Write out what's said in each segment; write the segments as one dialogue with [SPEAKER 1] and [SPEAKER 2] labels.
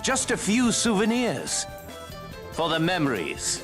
[SPEAKER 1] Just a few souvenirs. For the memories.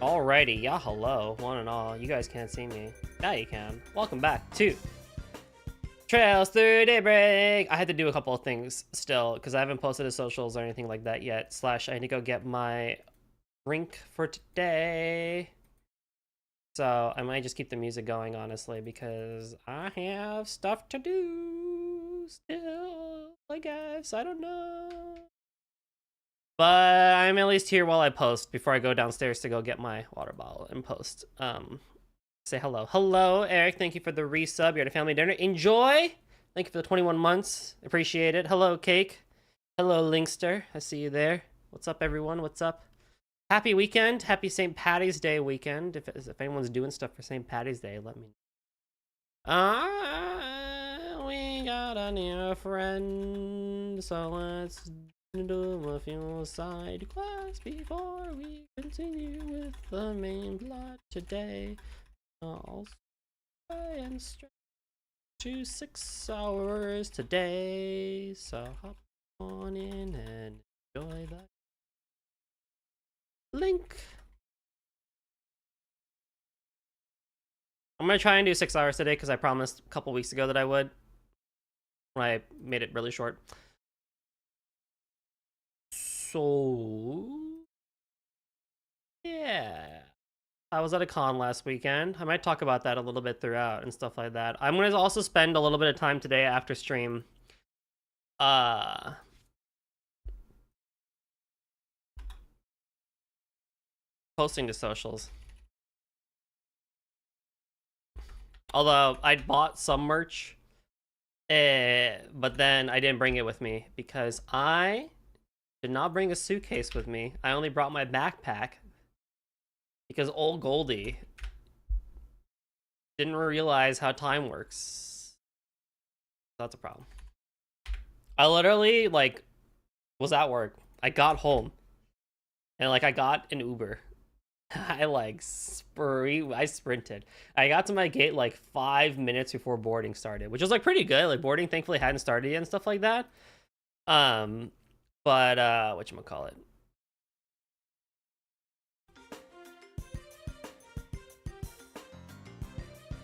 [SPEAKER 2] Alrighty, yeah, hello, one and all. You guys can't see me. Now you can. Welcome back to Trails Through Daybreak. I had to do a couple of things still because I haven't posted to socials or anything like that yet. / I need to go get my drink for today. So I might just keep the music going, honestly, because I have stuff to do still, I guess. I don't know. But I'm at least here while I post before I go downstairs to go get my water bottle and post. Say hello. Hello, Eric. Thank you for the resub. You're at a family dinner. Enjoy. Thank you for the 21 months. Appreciate it. Hello, Cake. Hello, Linkster. I see you there. What's up, everyone? What's up? Happy weekend. Happy St. Patty's Day weekend. If anyone's doing stuff for St. Patty's Day, let me know. We got a new friend, so let's do a few side quests before we continue with the main plot today. I'll try and stretch to 6 hours today, so hop on in and enjoy that link. I'm gonna try and do 6 hours today because I promised a couple weeks ago that I would when I made it really short. So yeah, I was at a con last weekend. I might talk about that a little bit throughout and stuff like that. I'm gonna also spend a little bit of time today after stream posting to socials. Although I bought some merch, but then I didn't bring it with me because I did not bring a suitcase with me. I only brought my backpack because old Goldie didn't realize how time works. That's a problem. I literally was at work. I got home and I got an Uber. I sprinted. I got to my gate 5 minutes before boarding started, which was pretty good. Boarding thankfully hadn't started yet and stuff like that. But whatchamacallit?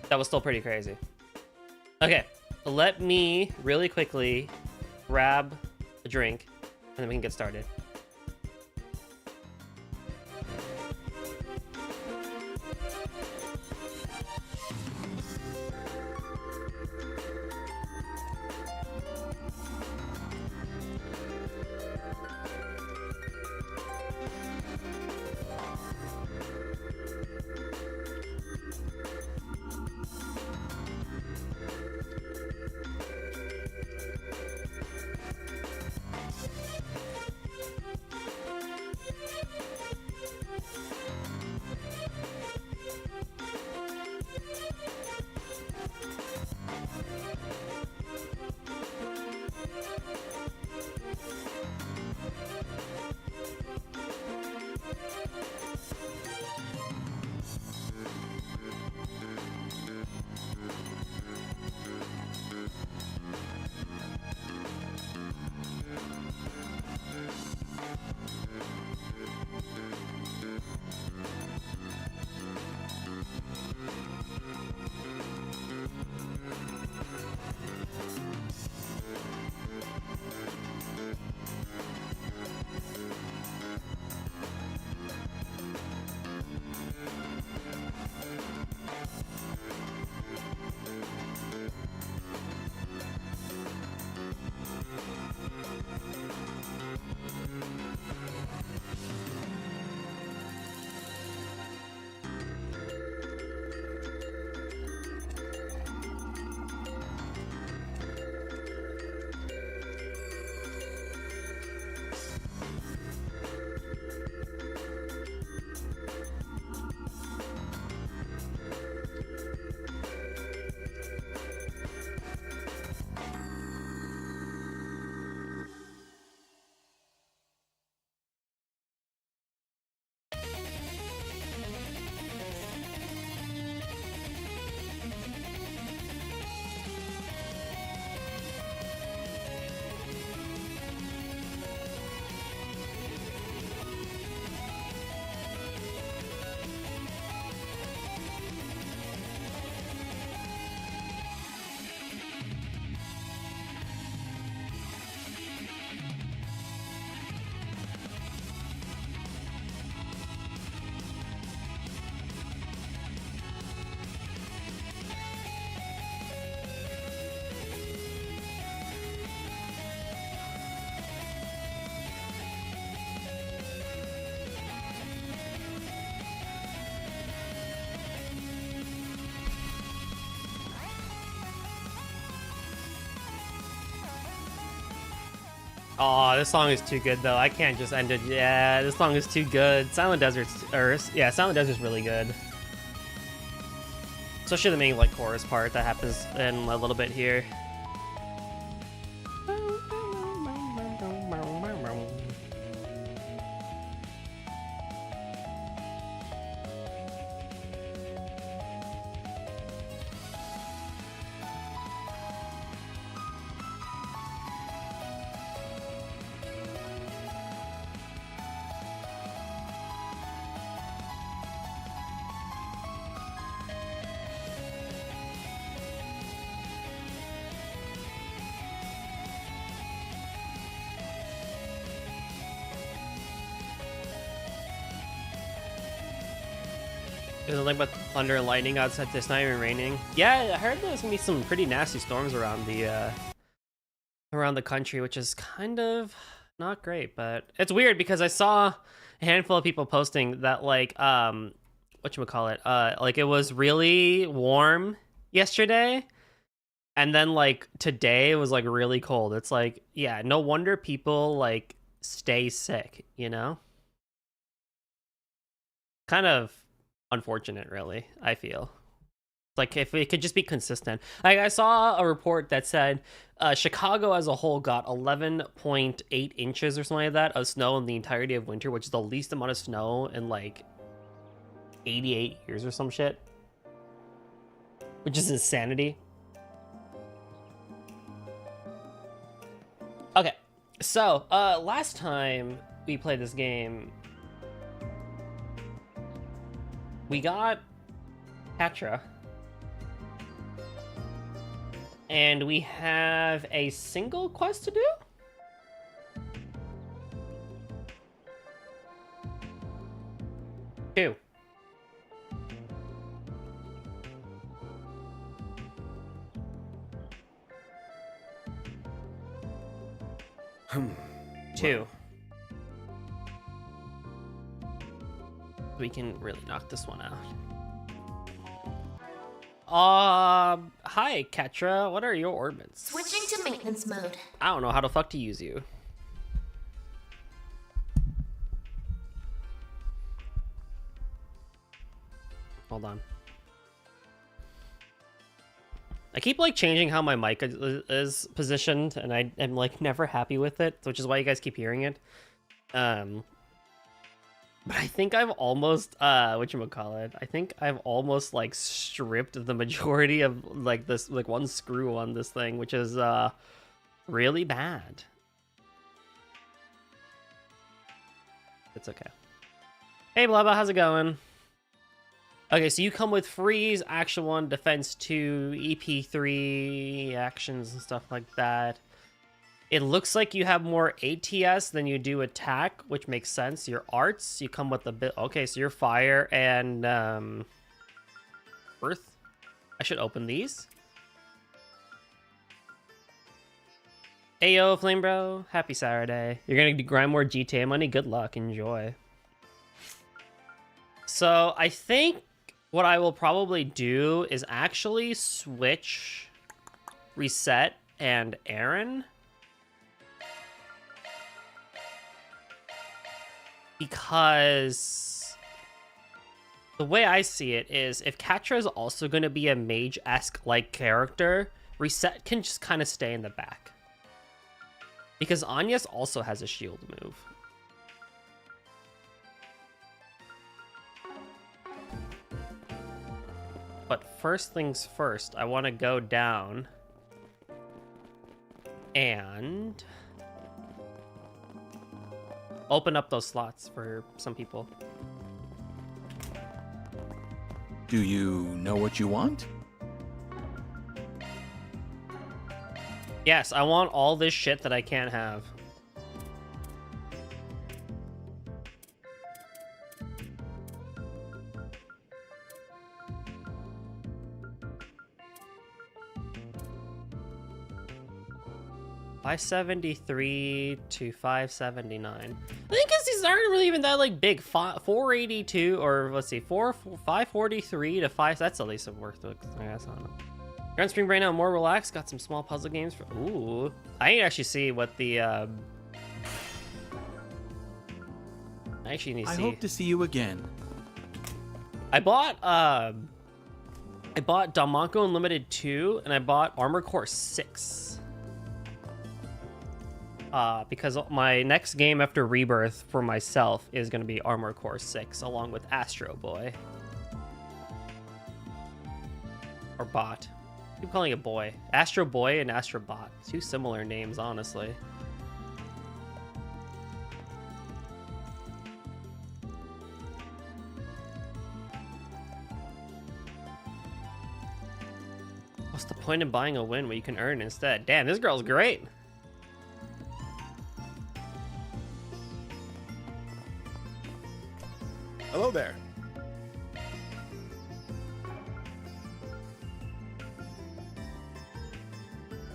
[SPEAKER 2] That was still pretty crazy. Okay, let me really quickly grab a drink and then we can get started. Oh, this song is too good though. I can't just end it. Yeah, this song is too good. Silent Desert's, Silent Desert's really good. Especially the main like chorus part that happens in a little bit here. There's like about thunder and lightning outside. It's not even raining. Yeah, I heard there's gonna be some pretty nasty storms around the country, which is kind of not great. But it's weird because I saw a handful of people posting that like whatchamacallit, like it was really warm yesterday, and then like today it was like really cold. It's like, yeah, no wonder people like stay sick, you know? Kind of unfortunate, really, I feel. Like if it could just be consistent. Like I saw a report that said Chicago as a whole got 11.8 inches or something like that of snow in the entirety of winter, which is the least amount of snow in like 88 years or some shit, which is insanity. Okay, so last time we played this game, we got Patra, and we have a single quest to do? Two. Two. We can really knock this one out. Hi, Ketra. What are your orbits?
[SPEAKER 3] Switching to maintenance mode.
[SPEAKER 2] I don't know how the fuck to use you. Hold on. I keep like changing how my mic is positioned, and I am like never happy with it, which is why you guys keep hearing it. But I think I've almost whatchamacallit, I think I've almost like stripped the majority of like this like one screw on this thing, which is really bad. It's okay. Hey Blubba, how's it going? Okay, so you come with freeze, action 1, defense 2, EP3 actions and stuff like that. It looks like you have more ATS than you do attack, which makes sense. Your arts, you come with a bit. Okay, so you're fire and earth. I should open these. Ayo, Flame Bro. Happy Saturday. You're gonna grind more GTA money. Good luck. Enjoy. So I think what I will probably do is actually switch Reset and Aaron. Because the way I see it is if Katra is also going to be a mage-esque like character, Reset can just kind of stay in the back. Because Anya's also has a shield move. But first things first, I want to go down and open up those slots for some people.
[SPEAKER 4] Do you know what you want?
[SPEAKER 2] Yes, I want all this shit that I can't have. $573 to $579. I think these aren't really even that like big. 482 or let's see, 543 to 5. That's at least worth it. I guess I don't know. Grand Spring right now more relaxed. Got some small puzzle games for. Ooh, I need to actually see what the I actually need to
[SPEAKER 4] I
[SPEAKER 2] see.
[SPEAKER 4] hope to see you again.
[SPEAKER 2] I bought Damonco Unlimited 2 and I bought Armor Core 6. Because my next game after Rebirth for myself is going to be Armor Core 6 along with Astro Boy. Or Bot. I keep calling it Boy. Astro Boy and Astro Bot. Two similar names, honestly. What's the point in buying a win when you can earn instead? Damn, this girl's great.
[SPEAKER 4] Hello there.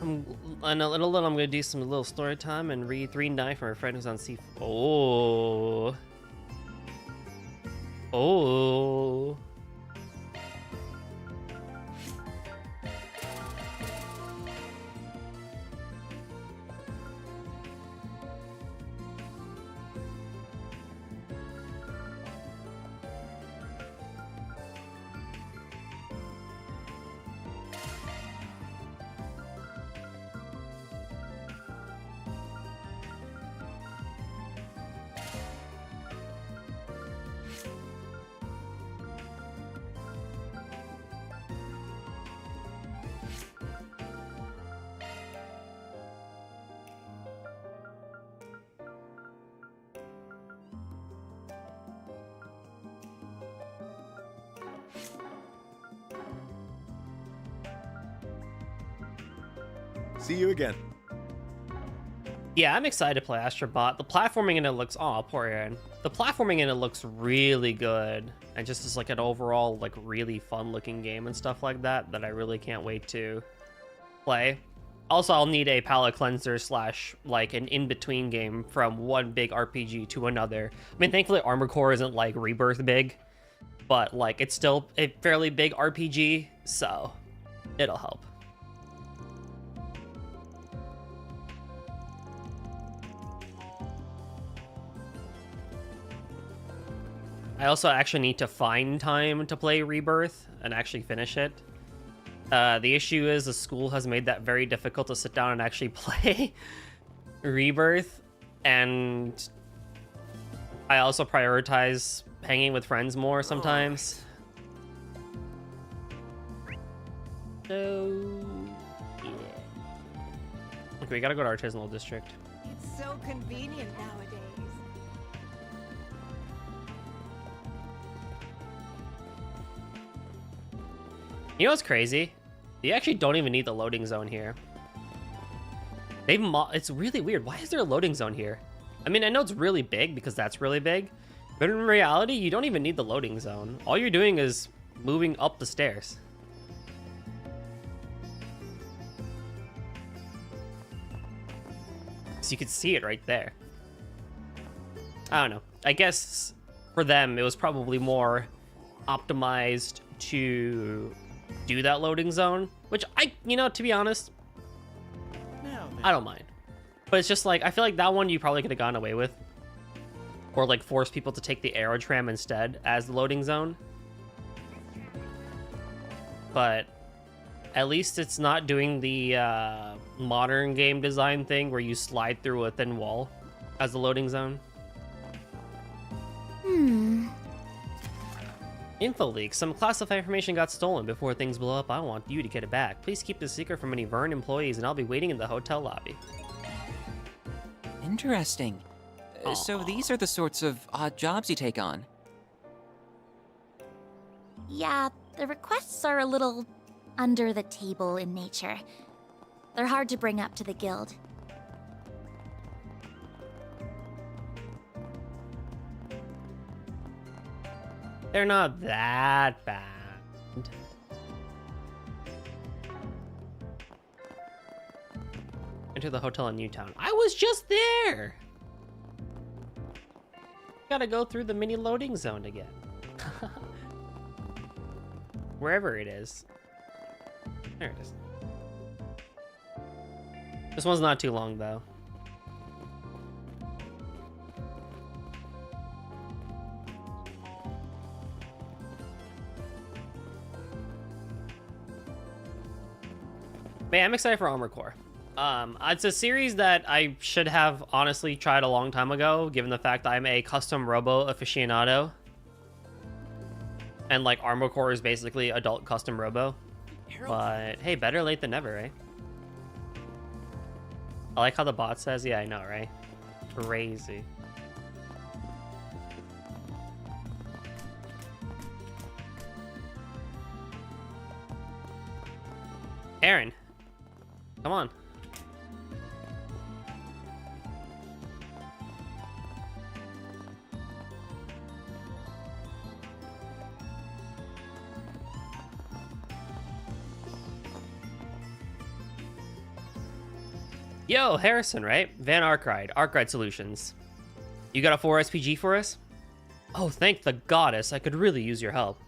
[SPEAKER 2] In a little, I'm gonna do some little story time and read 3-9 from our friend who's on C. Oh. Oh.
[SPEAKER 4] See you again.
[SPEAKER 2] Yeah, I'm excited to play Astrobot. The platforming in it looks... Oh, poor Aaron. The platforming in it looks really good. And just as like an overall, like, really fun-looking game and stuff like that, that I really can't wait to play. Also, I'll need a palate cleanser slash, like, an in-between game from one big RPG to another. I mean, thankfully, Armor Core isn't, like, Rebirth big. But, like, it's still a fairly big RPG, so it'll help. I also actually need to find time to play Rebirth and actually finish it. The issue is the school has made that very difficult to sit down and actually play Rebirth, and I also prioritize hanging with friends more sometimes. So, yeah. Okay, we gotta go to Artisanal District.
[SPEAKER 3] It's so convenient nowadays.
[SPEAKER 2] You know what's crazy? You actually don't even need the loading zone here. It's really weird. Why is there a loading zone here? I mean, I know it's really big because that's really big, but in reality, you don't even need the loading zone. All you're doing is moving up the stairs. So you can see it right there. I don't know. I guess for them, it was probably more optimized to do that loading zone, which to be honest, I don't mind. But it's just like, I feel like that one you probably could have gone away with, or like force people to take the aerotram instead as the loading zone. But at least it's not doing the modern game design thing where you slide through a thin wall as the loading zone. Info leak. Some classified information got stolen. Before things blow up, I want you to get it back. Please keep this secret from any Vern employees, and I'll be waiting in the hotel lobby.
[SPEAKER 5] Interesting. So these are the sorts of odd jobs you take on.
[SPEAKER 6] Yeah, the requests are a little under the table in nature. They're hard to bring up to the guild.
[SPEAKER 2] They're not that bad. Enter the hotel in Newtown. I was just there! Gotta go through the mini loading zone again. Wherever it is. There it is. This one's not too long, though. But yeah, I'm excited for Armor Core. It's a series that I should have honestly tried a long time ago, given the fact I'm a custom robo aficionado. And like Armor Core is basically adult custom robo. But hey, better late than never, right? I like how the bot says, yeah, I know, right? Crazy. Aaron, come on. Yo, Harrison, right? Van Arkride Solutions. You got a 4 SPG for us? Oh, thank the goddess, I could really use your help.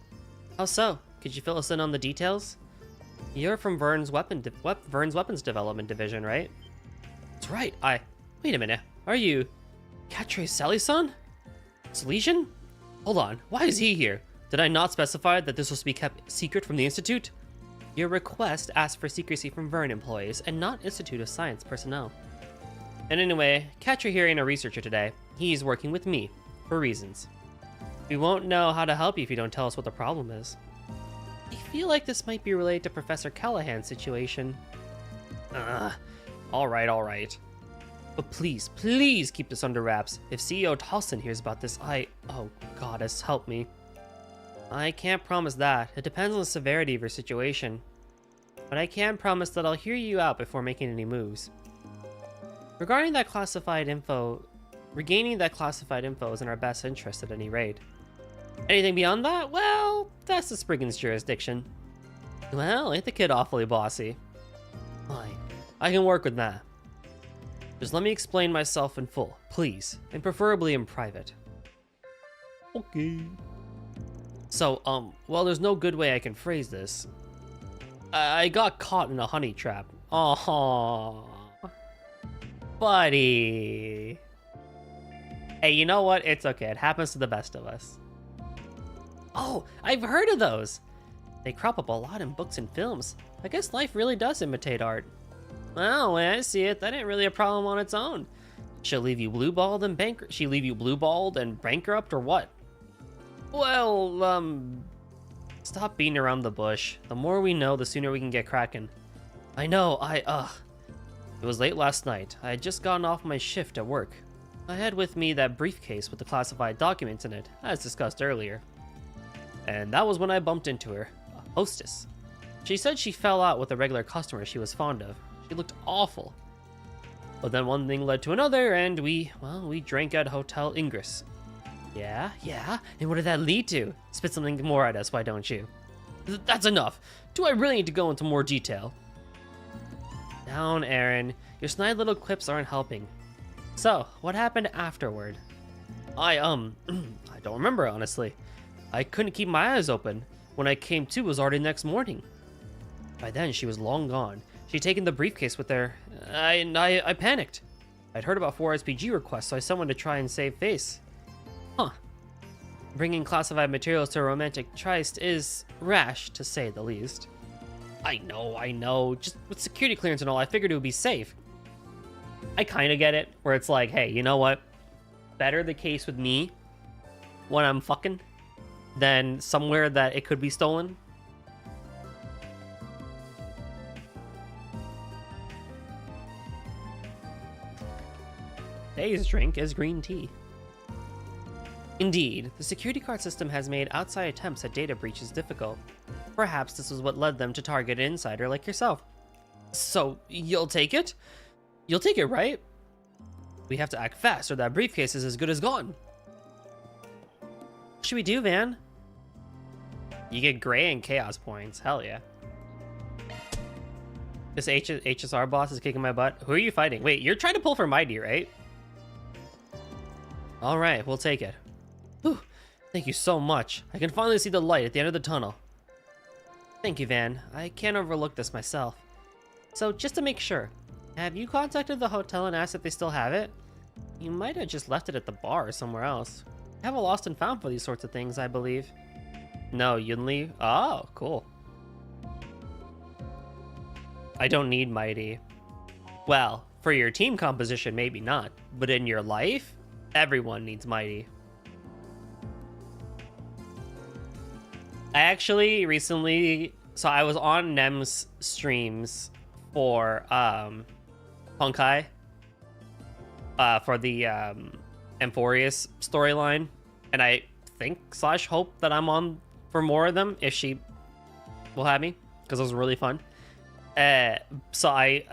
[SPEAKER 2] How so? Could you fill us in on the details? You're from Vern's Weapons Development Division, right? That's right, Wait a minute, are you... Catre Sally-san? Salesian? Hold on, why is he here? Did I not specify that this was to be kept secret from the Institute? Your request asked for secrecy from Vern employees and not Institute of Science personnel. And anyway, Catre here ain't a researcher today. He's working with me, for reasons. We won't know how to help you if you don't tell us what the problem is. I feel like this might be related to Professor Callahan's situation. Alright. But please keep this under wraps. If CEO Tolson hears about this, oh goddess, help me. I can't promise that. It depends on the severity of your situation. But I can promise that I'll hear you out before making any moves. Regarding that classified info, regaining that classified info is in our best interest at any rate. Anything beyond that? Well, that's the Spriggan's jurisdiction. Well, ain't the kid awfully bossy? Fine, I can work with that. Just let me explain myself in full, please, and preferably in private. Okay. So, well, there's no good way I can phrase this. I got caught in a honey trap. Aww. Buddy. Hey, you know what? It's okay. It happens to the best of us. Oh, I've heard of those. They crop up a lot in books and films. I guess life really does imitate art. Well, when I see it, that ain't really a problem on its own. She'll leave you blue-balled and bankrupt or what? Well, stop beating around the bush. The more we know, the sooner we can get cracking. I know, It was late last night. I had just gotten off my shift at work. I had with me that briefcase with the classified documents in it, as discussed earlier. And that was when I bumped into her, a hostess. She said she fell out with a regular customer she was fond of. She looked awful. But then one thing led to another, and we drank at Hotel Ingress. Yeah, and what did that lead to? Spit something more at us, why don't you? That's enough. Do I really need to go into more detail? Down, Aaron. Your snide little quips aren't helping. So, what happened afterward? I don't remember, honestly. I couldn't keep my eyes open. When I came to, it was already next morning. By then, she was long gone. She'd taken the briefcase with her. I panicked. I'd heard about 4 SPG requests, so I summoned to try and save face. Huh. Bringing classified materials to a romantic tryst is rash, to say the least. I know. Just with security clearance and all, I figured it would be safe. I kind of get it, where it's like, hey, you know what? Better the case with me when I'm fucking than somewhere that it could be stolen. Today's drink is green tea. Indeed, the security card system has made outside attempts at data breaches difficult. Perhaps this was what led them to target an insider like yourself. So, you'll take it? You'll take it, right? We have to act fast or that briefcase is as good as gone. What should we do, Van? You get gray and chaos points. Hell yeah. This HSR boss is kicking my butt. Who are you fighting? Wait, you're trying to pull for Mighty, right? Alright, we'll take it. Whew, thank you so much. I can finally see the light at the end of the tunnel. Thank you, Van. I can't overlook this myself. So, just to make sure, have you contacted the hotel and asked if they still have it? You might have just left it at the bar or somewhere else. I have a lost and found for these sorts of things, I believe. No, Yunli? Oh, cool. I don't need mighty. Well, for your team composition, maybe not. But in your life, everyone needs mighty. I actually recently... So I was on Nem's streams for Honkai. For the Amphorius storyline. And I think / hope that I'm on for more of them if she will have me, because it was really fun. So I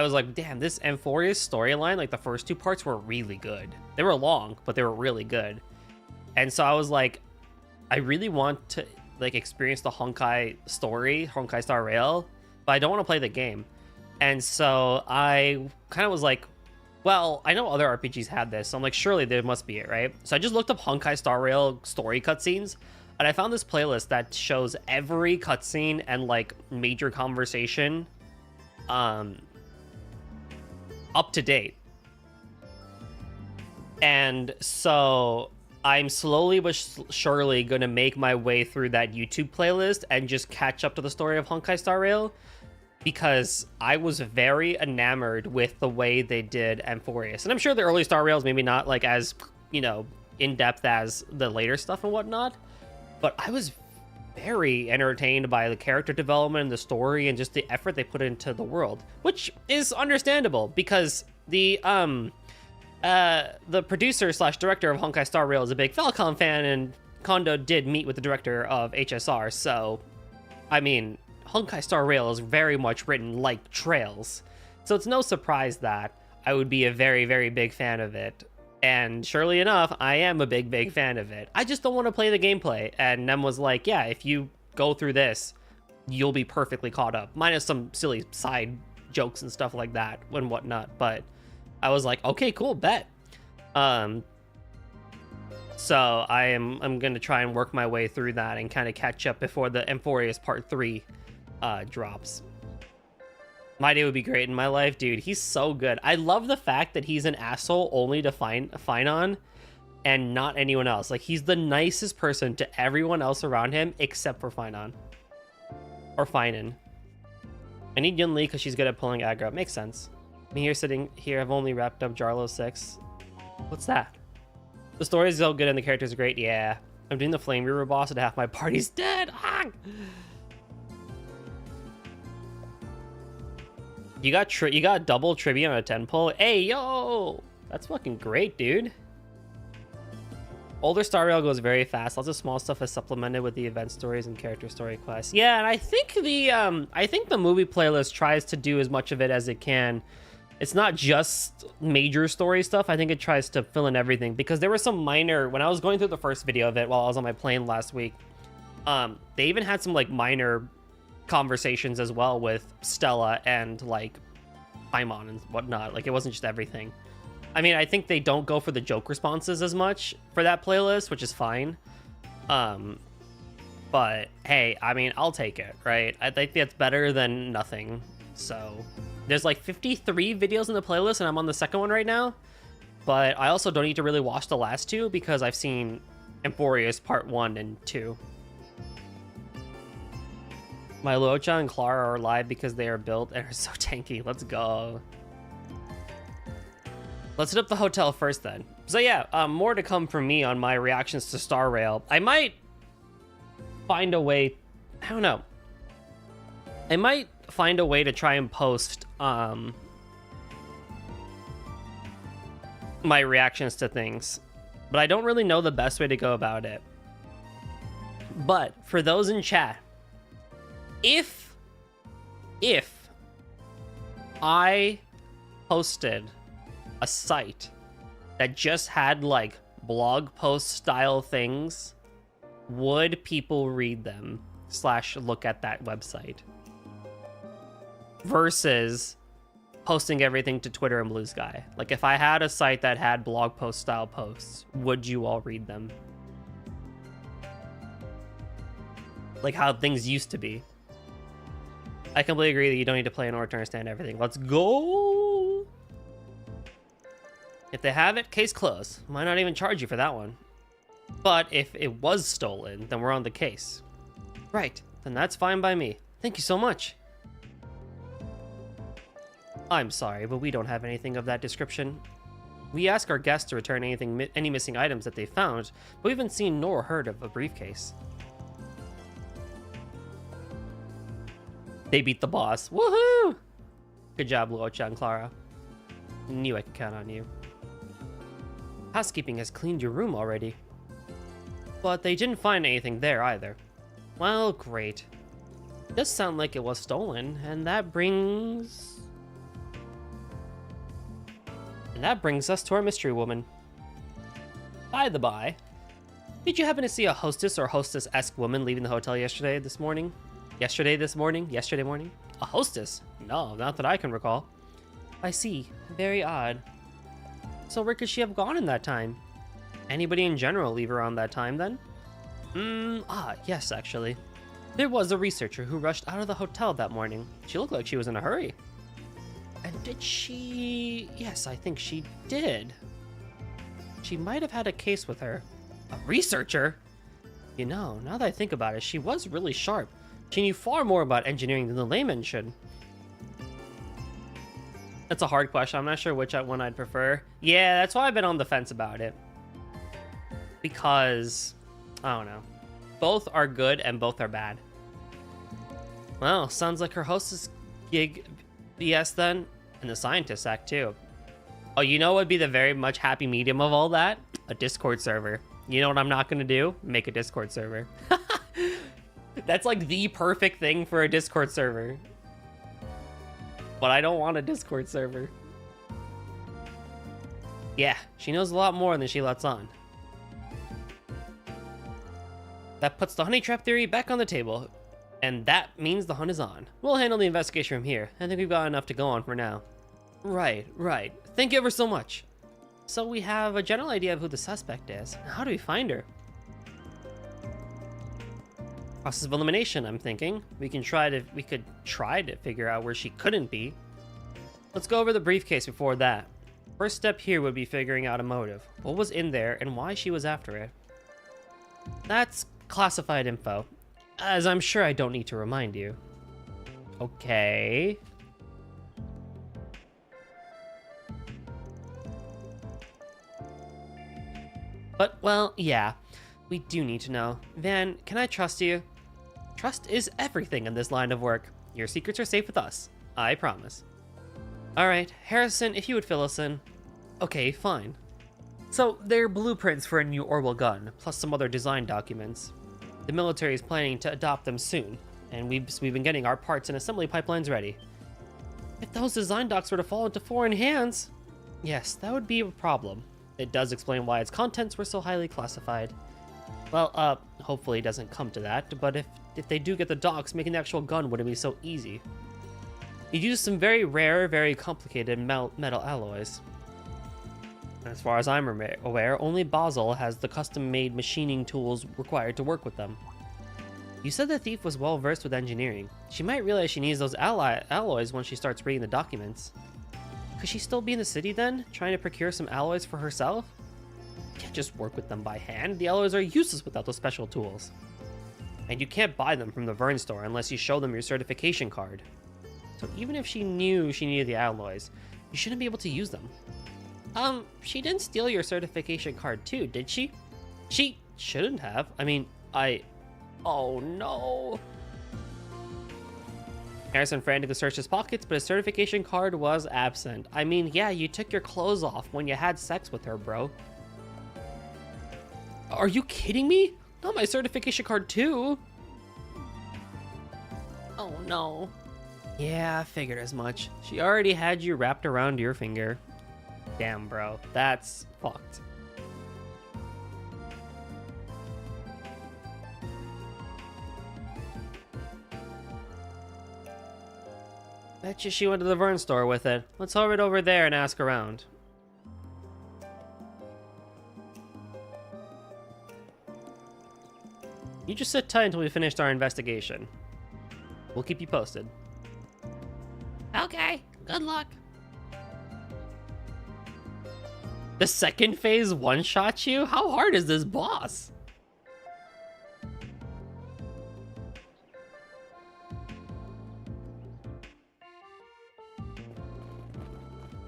[SPEAKER 2] was like, damn, this Amphorius storyline, like the first 2 parts were really good. They were long, but they were really good. And so I was like, I really want to like experience the Honkai story, Honkai Star Rail, but I don't want to play the game. And so I kind of was like, well, I know other RPGs have this, so I'm like, surely there must be it, right? So I just looked up Honkai Star Rail story cutscenes, and I found this playlist that shows every cutscene and like major conversation up to date. And so I'm slowly but surely going to make my way through that YouTube playlist and just catch up to the story of Honkai Star Rail, because I was very enamored with the way they did Amphorius. And I'm sure the early Star Rails maybe not like as, you know, in-depth as the later stuff and whatnot, but I was very entertained by the character development and the story and just the effort they put into the world, which is understandable because the producer / director of Honkai Star Rail is a big Falcon fan, and Kondo did meet with the director of HSR, so I mean, Honkai Star Rail is very much written like Trails, so it's no surprise that I would be a very, very big fan of it. And surely enough, I am a big fan of it. I just don't want to play the gameplay. And Nem was like, yeah, if you go through this, you'll be perfectly caught up. Minus some silly side jokes and stuff like that and whatnot. But I was like, okay, cool, bet. So I'm going to try and work my way through that and kind of catch up before the Amphorius Part 3 drops. My day would be great in my life, dude. He's so good. I love the fact that he's an asshole only to Finon and not anyone else. Like, he's the nicest person to everyone else around him except for Finon. Or Finan. I need Yun Li because she's good at pulling aggro. Makes sense. Me here sitting here, I've only wrapped up Jarlo 6. What's that? The story is so good and the characters are great. Yeah. I'm doing the Flame Reaver boss and half my party's dead. Ah! You got double trivia on a 10 pull. Hey, yo! That's fucking great, dude. Older Star Rail goes very fast. Lots of small stuff is supplemented with the event stories and character story quests. Yeah, and I think the movie playlist tries to do as much of it as it can. It's not just major story stuff. I think it tries to fill in everything, because there were some minor, when I was going through the first video of it while I was on my plane last week, they even had some like minor conversations as well with Stella and like Paimon and whatnot. Like, it wasn't just everything. I mean, I think they don't go for the joke responses as much for that playlist, which is fine. But hey, I mean, I'll take it, right? I think that's better than nothing. So there's like 53 videos in the playlist and I'm on the second one right now, but I also don't need to really watch the last 2 because I've seen Amphorius Part 1 and 2. My Luocha and Clara are alive because they are built and are so tanky. Let's go. Let's hit up the hotel first then. So yeah, more to come from me on my reactions to Star Rail. I might find a way, I don't know. I might find a way to try and post my reactions to things, but I don't really know the best way to go about it. But for those in chat, if I posted a site that just had like blog post style things, would people read them / look at that website versus posting everything to Twitter and Blue Sky? Like, if I had a site that had blog post style posts, would you all read them? Like how things used to be. I completely agree that you don't need to play in order to understand everything. Let's go! If they have it, case closed. Might not even charge you for that one. But if it was stolen, then we're on the case. Right, then that's fine by me. Thank you so much. I'm sorry, but we don't have anything of that description. We ask our guests to return any missing items that they found, but we haven't seen nor heard of a briefcase. They beat the boss. Woohoo! Good job, Luocha and Clara. Knew I could count on you. Housekeeping has cleaned your room already. But they didn't find anything there either. Well, great. It does sound like it was stolen, and that brings us to our mystery woman. By the by, did you happen to see a hostess or hostess-esque woman leaving the hotel yesterday morning? A hostess? No, not that I can recall. I see. Very odd. So where could she have gone in that time? Anybody in general leave around that time then? Yes, actually. There was a researcher who rushed out of the hotel that morning. She looked like she was in a hurry. And did she... Yes, I think she did. She might have had a case with her. A researcher? You know, now that I think about it, she was really sharp. She knew far more about engineering than the layman should. That's a hard question. I'm not sure which one I'd prefer. Yeah, that's why I've been on the fence about it. Because, I don't know. Both are good and both are bad. Well, sounds like her hostess gig BS then, and the scientist act too. Oh, you know what would be the very much happy medium of all that? A Discord server. You know what I'm not gonna do? Make a Discord server. That's like the perfect thing for a Discord server. But I don't want a Discord server. Yeah, she knows a lot more than she lets on. That puts the honey trap theory back on the table. And that means the hunt is on. We'll handle the investigation from here. I think we've got enough to go on for now. Right. Thank you ever so much. So we have a general idea of who the suspect is. How do we find her? Process of elimination, I'm thinking. We could try to figure out where she couldn't be. Let's go over the briefcase before that. First step here would be figuring out a motive. What was in there and why she was after it. That's classified info, as I'm sure I don't need to remind you. Okay. But, well, yeah, we do need to know. Van, can I trust you? Trust is everything in this line of work. Your secrets are safe with us. I promise. Alright, Harrison, if you would fill us in. Okay, fine. So, they're blueprints for a new Orwell gun, plus some other design documents. The military is planning to adopt them soon, and we've been getting our parts and assembly pipelines ready. If those design docs were to fall into foreign hands, yes, that would be a problem. It does explain why its contents were so highly classified. Well, hopefully it doesn't come to that, but if they do get the docs, making the actual gun wouldn't be so easy. You'd use some very rare, very complicated metal alloys. As far as I'm aware, only Basel has the custom-made machining tools required to work with them. You said the thief was well-versed with engineering. She might realize she needs those alloys once she starts reading the documents. Could she still be in the city then, trying to procure some alloys for herself? You can't just work with them by hand. The alloys are useless without those special tools. And you can't buy them from the Vern store unless you show them your certification card. So even if she knew she needed the alloys, you shouldn't be able to use them. She didn't steal your certification card too, did she? She shouldn't have. I mean, oh no. Harrison frantically searched his pockets, but his certification card was absent. I mean, yeah, you took your clothes off when you had sex with her, bro. Are you kidding me? Not my certification card too. Oh no. Yeah, I figured as much. She already had you wrapped around your finger. Damn, bro. That's fucked. Bet you she went to the Vern store with it. Let's hurry over there and ask around. You just sit tight until we finished our investigation. We'll keep you posted. Okay, good luck. The second phase one-shot you? How hard is this boss?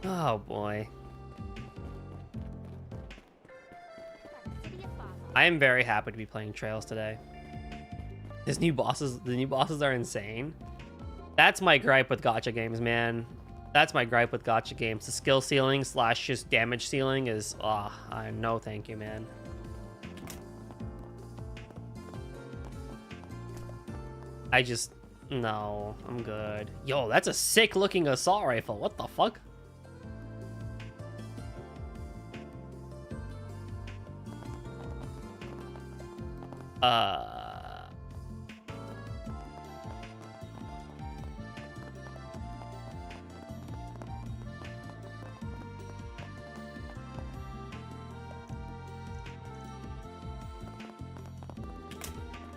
[SPEAKER 2] Oh boy. I am very happy to be playing Trails today. The new bosses are insane. That's my gripe with gacha games, man. That's my gripe with gacha games. The skill ceiling / just damage ceiling is, no thank you, man. No, I'm good. Yo, that's a sick looking assault rifle. What the fuck?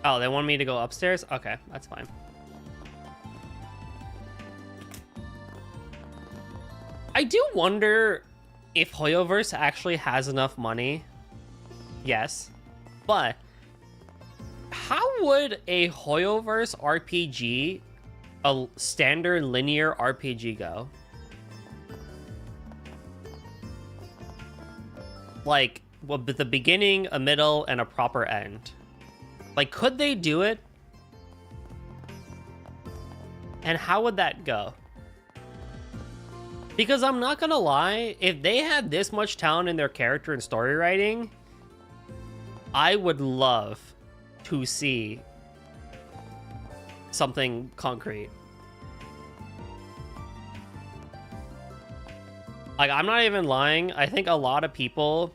[SPEAKER 2] Oh, they want me to go upstairs? Okay, that's fine. I do wonder if Hoyoverse actually has enough money. Yes. But how would a Hoyoverse RPG, a standard linear RPG, go? Like, well, the beginning, a middle, and a proper end. Like, could they do it? And how would that go? Because I'm not gonna lie, if they had this much talent in their character and story writing, I would love to see something concrete. Like, I'm not even lying. I think a lot of people,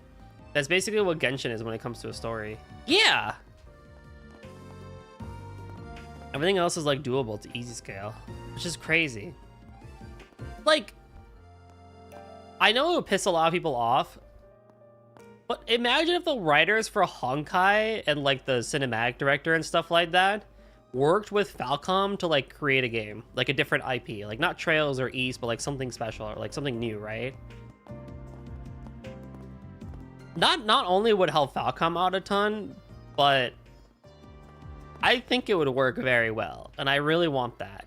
[SPEAKER 2] that's basically what Genshin is when it comes to a story. Yeah! Everything else is like doable to easy scale, which is crazy. Like, I know it would piss a lot of people off, but imagine if the writers for Honkai and like the cinematic director and stuff like that worked with Falcom to like create a game, like a different IP, like not Trails or East, but like something special or like something new, right? Not only would help Falcom out a ton, but I think it would work very well, and I really want that.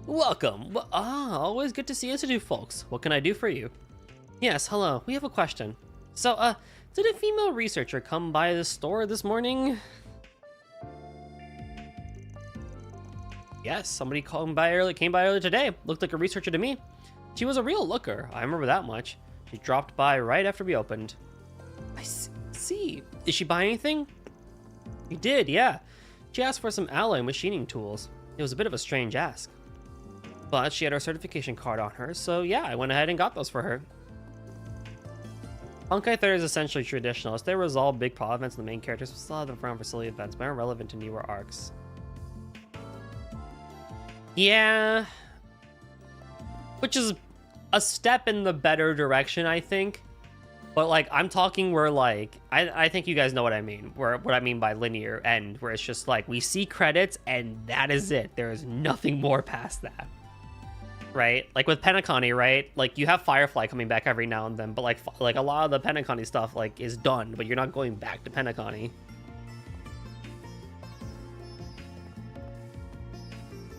[SPEAKER 2] Welcome. Always good to see Institute folks. What can I do for you? Yes, hello. We have a question. So, did a female researcher come by the store this morning? Yes, somebody came by earlier today. Looked like a researcher to me. She was a real looker. I remember that much. She dropped by right after we opened. I see. Did she buy anything? You did, yeah. She asked for some alloy machining tools. It was a bit of a strange ask. But she had her certification card on her, so yeah, I went ahead and got those for her. Honkai 3 is essentially traditionalist. They resolve big plot events and the main characters, but still have them around for silly events, but aren't relevant to newer arcs. Yeah. Which is a step in the better direction, I think. But like, I'm talking where like, I think you guys know what I mean. What I mean by linear end, where it's just like, we see credits and that is it. There is nothing more past that. Right? Like with Penacony, right? Like you have Firefly coming back every now and then, but like a lot of the Penacony stuff like is done, but you're not going back to Penacony.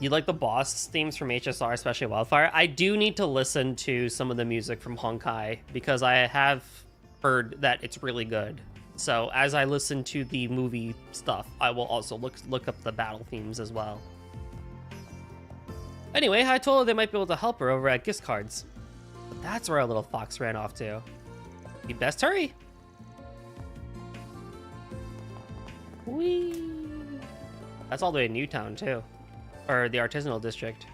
[SPEAKER 2] You like the boss themes from HSR, especially Wildfire? I do need to listen to some of the music from Honkai because I have heard that it's really good. So as I listen to the movie stuff, I will also look up the battle themes as well. Anyway, I told her they might be able to help her over at Gift Cards. But that's where our little fox ran off to. You best hurry. Whee! That's all the way in Newtown too. Or the artisanal district.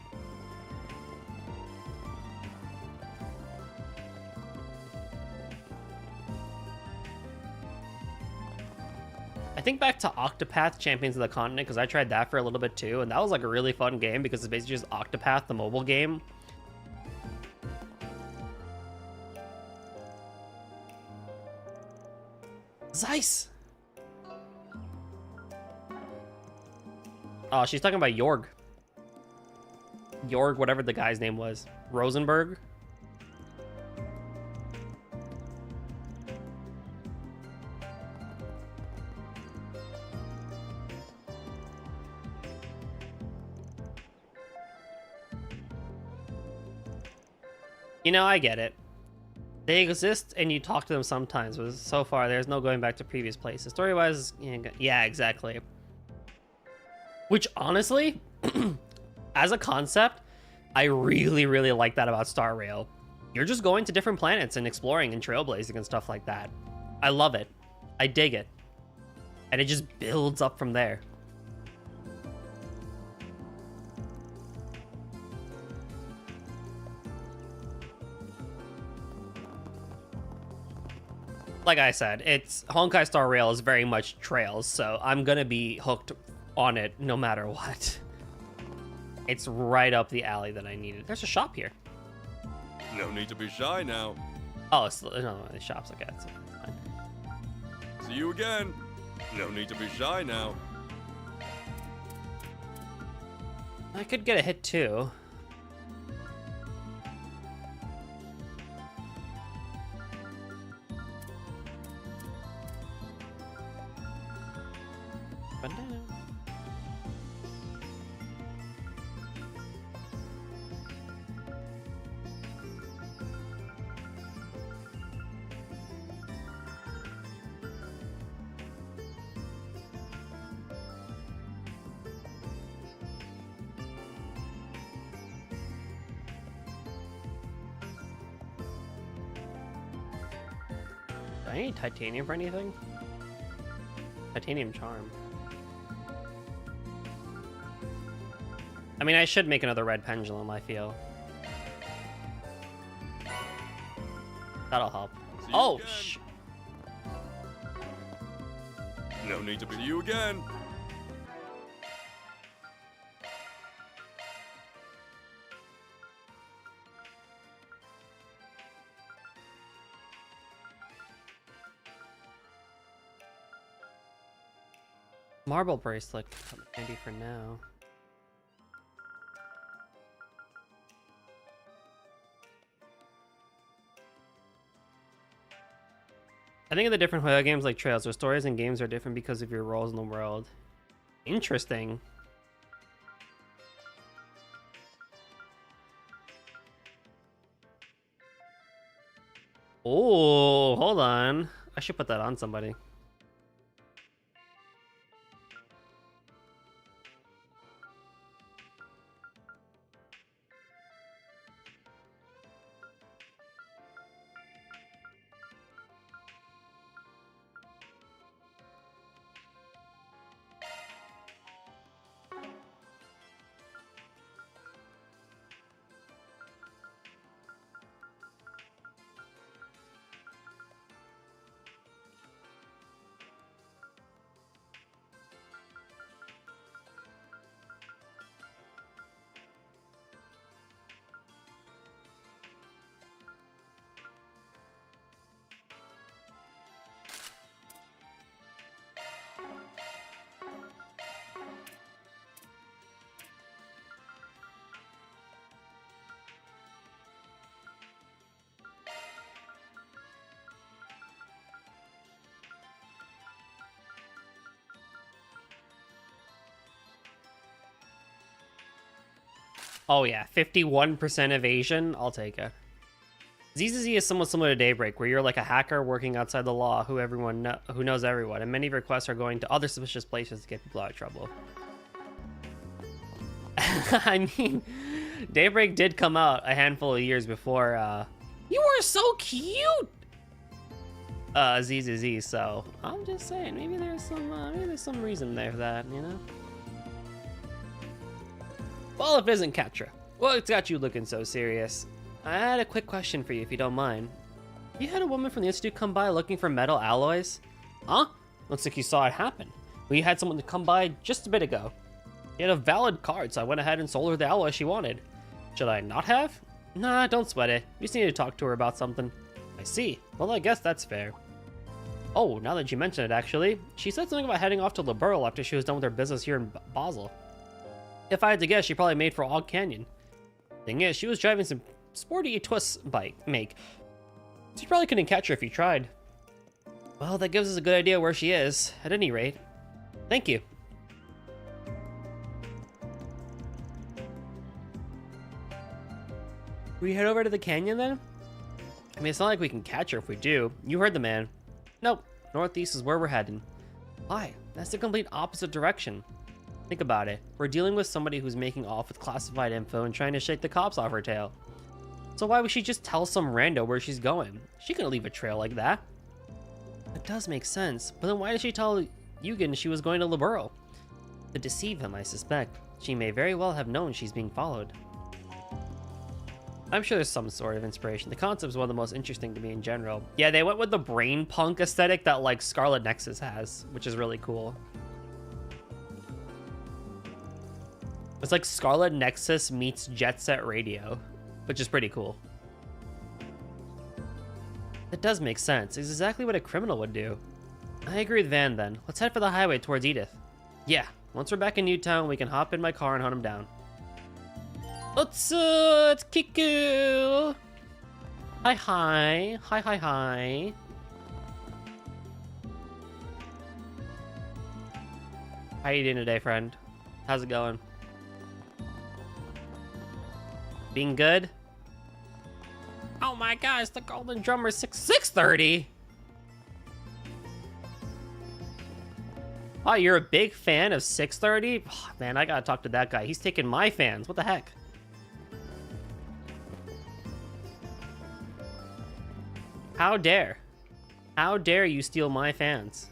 [SPEAKER 2] I think back to Octopath Champions of the Continent because I tried that for a little bit too, and that was like a really fun game because it's basically just Octopath, the mobile game. Zeiss! Oh, she's talking about Jorg. Jorg, whatever the guy's name was. Rosenberg? You know, I get it. They exist and you talk to them sometimes, but so far there's no going back to previous places. Story-wise, yeah, exactly. Which, honestly, as a concept, I really, really like that about Star Rail. You're just going to different planets and exploring and trailblazing and stuff like that. I love it. I dig it. And it just builds up from there. Like I said, Honkai Star Rail is very much trails, so I'm gonna be hooked on it no matter what. It's right up the alley that I needed. There's a shop here.
[SPEAKER 7] No need to be shy now.
[SPEAKER 2] Oh, no, the shop's okay. It's fine.
[SPEAKER 7] See you again. No need to be shy now.
[SPEAKER 2] I could get a hit too. Do I need titanium for anything? Titanium charm. I mean, I should make another red pendulum, I feel. That'll help. Oh,
[SPEAKER 7] no need to be you again.
[SPEAKER 2] Marble bracelet. Come handy for now. I think in the different Hoyo games like Trails, their stories and games are different because of your roles in the world. Interesting. Oh, hold on. I should put that on somebody. Oh yeah, 51% evasion. I'll take it. ZZZ is somewhat similar to Daybreak, where you're like a hacker working outside the law who knows everyone, and many requests are going to other suspicious places to get people out of trouble. I mean, Daybreak did come out a handful of years before. You were so cute. ZZZ. So I'm just saying, maybe there's some reason there for that, you know. Well, if it isn't Ketra, well, it's got you looking so serious. I had a quick question for you, if you don't mind. You had a woman from the Institute come by looking for metal alloys? Huh? Looks like you saw it happen. We had someone to come by just a bit ago. She had a valid card, so I went ahead and sold her the alloy she wanted. Should I not have? Nah, don't sweat it. We just need to talk to her about something. I see. Well, I guess that's fair. Oh, now that you mention it, actually, she said something about heading off to Liberl after she was done with her business here in Basel. If I had to guess, she probably made for Og Canyon. Thing is, she was driving some sporty twist bike make. So you probably couldn't catch her if you tried. Well, that gives us a good idea where she is, at any rate. Thank you. We head over to the canyon then? I mean, it's not like we can catch her if we do. You heard the man. Nope. Northeast is where we're heading. Why? That's the complete opposite direction. Think about it. We're dealing with somebody who's making off with classified info and trying to shake the cops off her tail. So why would she just tell some rando where she's going? She couldn't leave a trail like that. It does make sense, but then why did she tell Eugen she was going to Liberl? To deceive him, I suspect. She may very well have known she's being followed. I'm sure there's some sort of inspiration. The concept is one of the most interesting to me in general. Yeah, they went with the brain punk aesthetic that like Scarlet Nexus has, which is really cool. It's like Scarlet Nexus meets Jet Set Radio, which is pretty cool. That does make sense. It's exactly what a criminal would do. I agree with Van then. Let's head for the highway towards Edith. Yeah, once we're back in Newtown, we can hop in my car and hunt him down. It's Kiku! Hi. How you doing today, friend? How's it going? Being good? Oh my gosh, the Golden Drummer 630. Oh, you're a big fan of 630? Oh, man, I gotta talk to that guy. He's taking my fans. What the heck? How dare? How dare you steal my fans?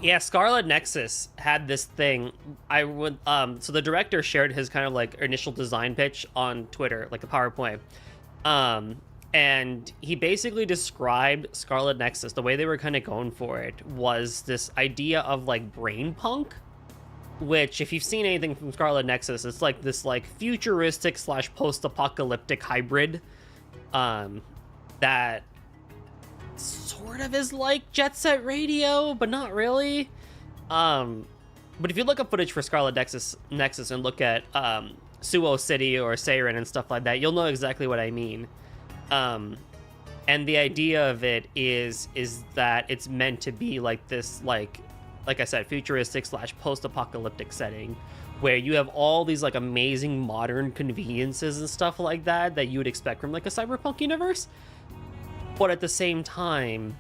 [SPEAKER 2] Yeah, Scarlet Nexus had this thing. So the director shared his kind of like initial design pitch on Twitter, like a PowerPoint. And he basically described Scarlet Nexus, the way they were kind of going for it was this idea of like brain punk, which if you've seen anything from Scarlet Nexus, it's like this like futuristic / post-apocalyptic hybrid that sort of is like Jet Set Radio, but not really. But if you look up footage for Scarlet Nexus and look at Suo City or Seiren and stuff like that, you'll know exactly what I mean. And the idea of it is that it's meant to be like this, like I said, futuristic / post-apocalyptic setting where you have all these like amazing modern conveniences and stuff like that you would expect from like a cyberpunk universe. But at the same time,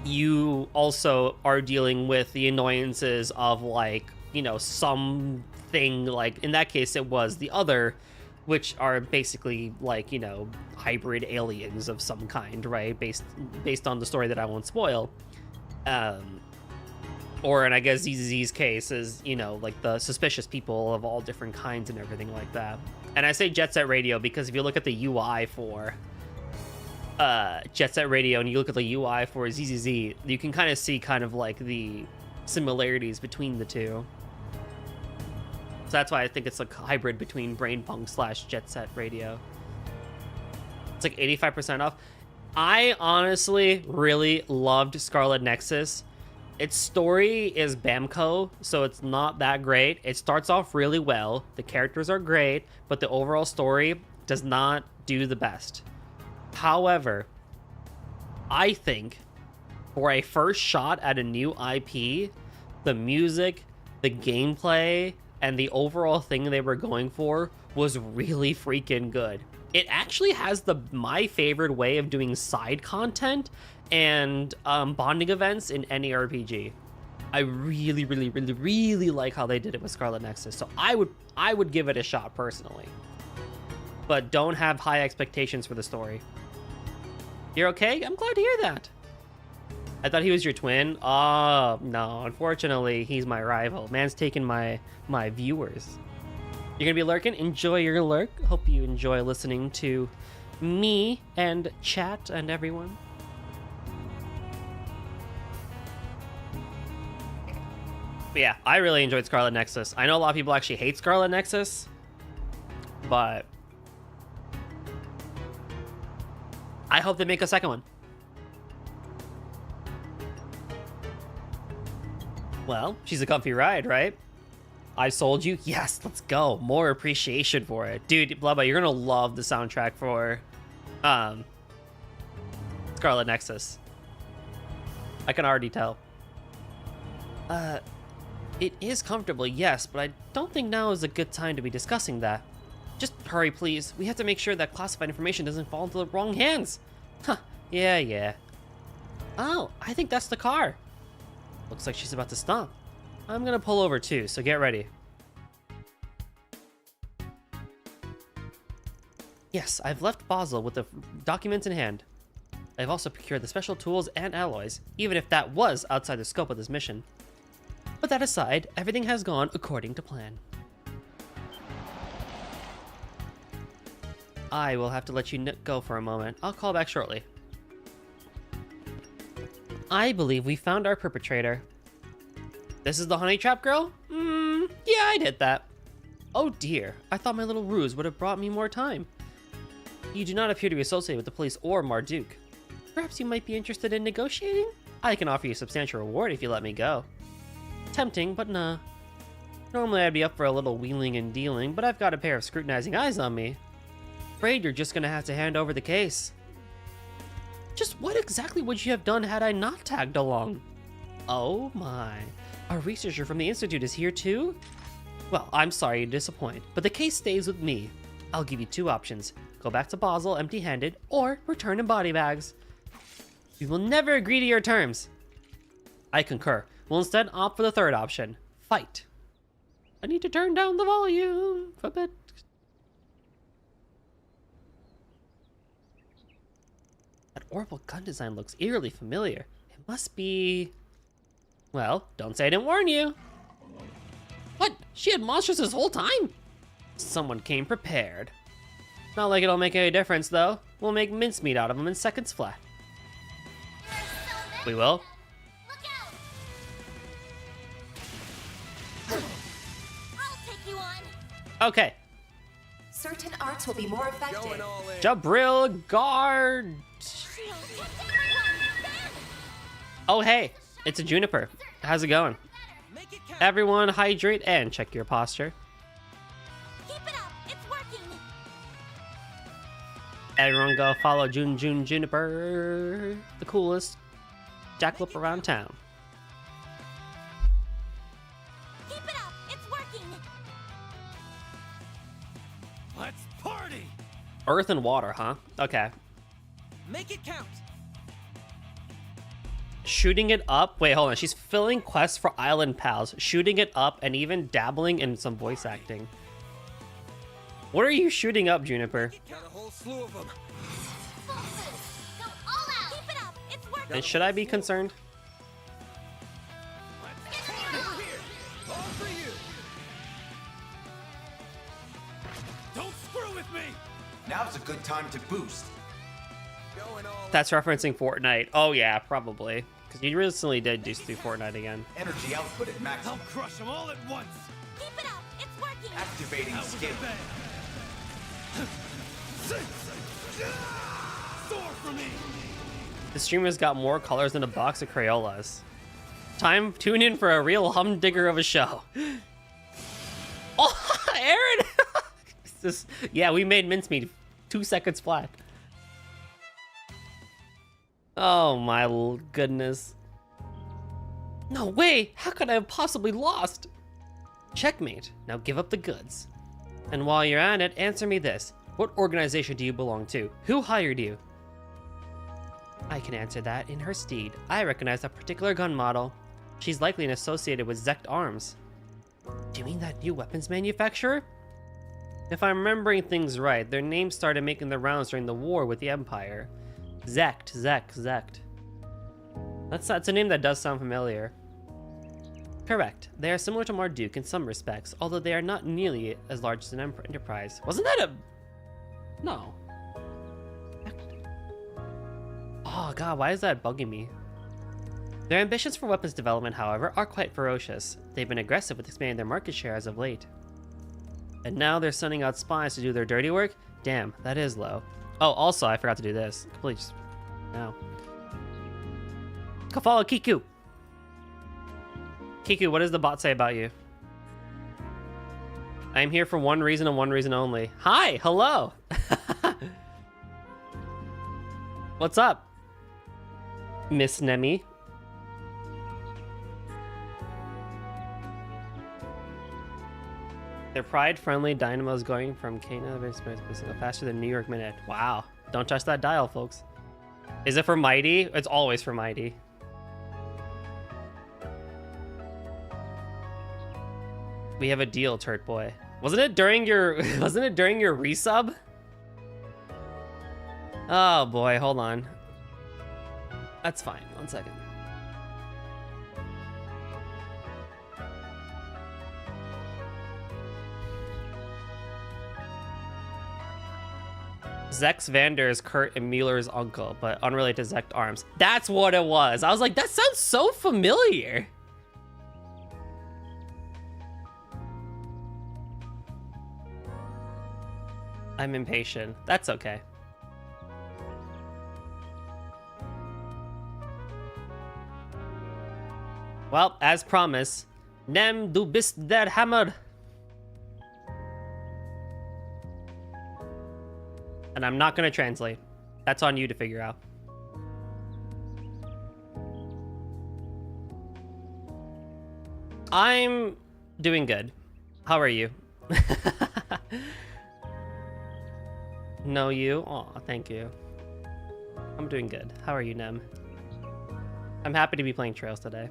[SPEAKER 2] you also are dealing with the annoyances of like, you know, something like, in that case, it was the Other, which are basically like, you know, hybrid aliens of some kind, right? Based on the story that I won't spoil. Or in, I guess, ZZZ's case is, you know, like the suspicious people of all different kinds and everything like that. And I say Jet Set Radio because if you look at the UI for Jet Set Radio and you look at the UI for ZZZ, you can kind of see kind of like the similarities between the two. So that's why I think it's like a hybrid between Brainpunk / Jet Set Radio. It's like 85% off. I honestly really loved Scarlet Nexus. Its story is Bamco, so it's not that great. It starts off really well. The characters are great, but the overall story does not do the best. However, I think for a first shot at a new IP, the music, the gameplay, and the overall thing they were going for was really freaking good. It actually has my favorite way of doing side content and bonding events in any RPG. I really, really, really, really like how they did it with Scarlet Nexus. So I would give it a shot personally. But don't have high expectations for the story. You're okay? I'm glad to hear that. I thought he was your twin. Oh, no. Unfortunately, he's my rival. Man's taking my viewers. You're going to be lurking? Enjoy your lurk. Hope you enjoy listening to me and chat and everyone. But yeah, I really enjoyed Scarlet Nexus. I know a lot of people actually hate Scarlet Nexus, but I hope they make a second one. Well, she's a comfy ride, right? I sold you? Yes, let's go. More appreciation for it. Dude, Blubba, you're gonna love the soundtrack for Scarlet Nexus. I can already tell. It is comfortable, yes, but I don't think now is a good time to be discussing that. Just hurry, please. We have to make sure that classified information doesn't fall into the wrong hands. Huh, yeah. Oh, I think that's the car. Looks like she's about to stop. I'm gonna pull over too, so get ready. Yes, I've left Basel with the documents in hand. I've also procured the special tools and alloys, even if that was outside the scope of this mission. But that aside, everything has gone according to plan. I will have to let you go for a moment. I'll call back shortly. I believe we found our perpetrator. This is the honey trap girl? Yeah, I did that. Oh dear, I thought my little ruse would have brought me more time. You do not appear to be associated with the police or Marduk. Perhaps you might be interested in negotiating? I can offer you a substantial reward if you let me go. Tempting, but nah. Normally I'd be up for a little wheeling and dealing, but I've got a pair of scrutinizing eyes on me. Afraid you're just gonna have to hand over the case. Just what exactly would you have done had I not tagged along? Oh my. A researcher from the Institute is here too? Well, I'm sorry to disappoint, but the case stays with me. I'll give you two options. Go back to Basel empty-handed, or return in body bags. We will never agree to your terms. I concur. We'll instead opt for the third option. Fight. I need to turn down the volume a bit. That orbital gun design looks eerily familiar. It must be... Well, don't say I didn't warn you. What? She had monsters this whole time? Someone came prepared. Not like it'll make any difference, though. We'll make mincemeat out of them in seconds flat. We will.
[SPEAKER 6] Look out! I'll take you on.
[SPEAKER 2] Okay.
[SPEAKER 8] Certain arts will be more effective.
[SPEAKER 7] Going all in.
[SPEAKER 2] Jabril guard. Oh hey, it's a Juniper. How's it going? Everyone hydrate and check your posture.
[SPEAKER 6] Keep it up. It's working.
[SPEAKER 2] Everyone go follow Juniper, the coolest jackalope around town.
[SPEAKER 6] Keep it up. It's working.
[SPEAKER 9] Let's party!
[SPEAKER 2] Earth and water, huh? Okay.
[SPEAKER 9] Make it count!
[SPEAKER 2] Shooting it up. Wait, hold on. She's filling quests for Island Pals, shooting it up, and even dabbling in some voice acting. What are you shooting up, Juniper?
[SPEAKER 7] Got a whole slew of them.
[SPEAKER 6] Go all out. Keep it up. It's working.
[SPEAKER 2] And should I be concerned?
[SPEAKER 9] Over here! All for you! Don't screw with me!
[SPEAKER 10] Now's a good time to boost.
[SPEAKER 7] Going all
[SPEAKER 2] That's referencing Fortnite. Oh yeah, probably. Because you recently did do Fortnite again.
[SPEAKER 10] Energy output at
[SPEAKER 9] I'll
[SPEAKER 10] maximum.
[SPEAKER 9] crush them all at once!
[SPEAKER 6] Keep it up. It's working.
[SPEAKER 10] Activating
[SPEAKER 9] Out with
[SPEAKER 10] skill.
[SPEAKER 9] the bang! Soar for me!
[SPEAKER 2] The streamer's got more colors than a box of Crayolas. Tune in for a real humdinger of a show. Oh, Aaron! Yeah, we made mincemeat 2 seconds flat. Oh my goodness. No way! How could I have possibly lost? Checkmate. Now give up the goods. And while you're at it, answer me this. What organization do you belong to? Who hired you? I can answer that in her stead. I recognize that particular gun model. She's likely associated with Zect Arms. Do you mean that new weapons manufacturer? If I'm remembering things right, their name started making the rounds during the war with the Empire. Zect. That's a name that does sound familiar. Correct. They are similar to Marduk in some respects, although they are not nearly as large as an enterprise. Wasn't that a... No. Oh god, why is that bugging me? Their ambitions for weapons development, however, are quite ferocious. They've been aggressive with expanding their market share as of late. And now they're sending out spies to do their dirty work? Damn, that is low. Oh, also, I forgot to do this. Completely just... No. Go follow Kiku! Kiku, what does the bot say about you? I am here for one reason and one reason only. Hi! Hello! What's up, Miss Nemi? pride-friendly dynamos going from Kana faster than New York Minute. Wow. Don't touch that dial, folks. Is it for Mighty? It's always for Mighty. We have a deal, Turt Boy. Wasn't it during your resub? Oh boy, hold on. That's fine. 1 second. Zex Vander is Kurt and Mueller's uncle, but unrelated to Zect Arms. That's what it was. I was like, that sounds so familiar. I'm impatient. That's okay. Well, as promised, Nem du bist der Hammer. And I'm not gonna translate. That's on you to figure out. I'm doing good. How are you? No, you? Aw, thank you. I'm doing good. How are you, Nem? I'm happy to be playing Trails today.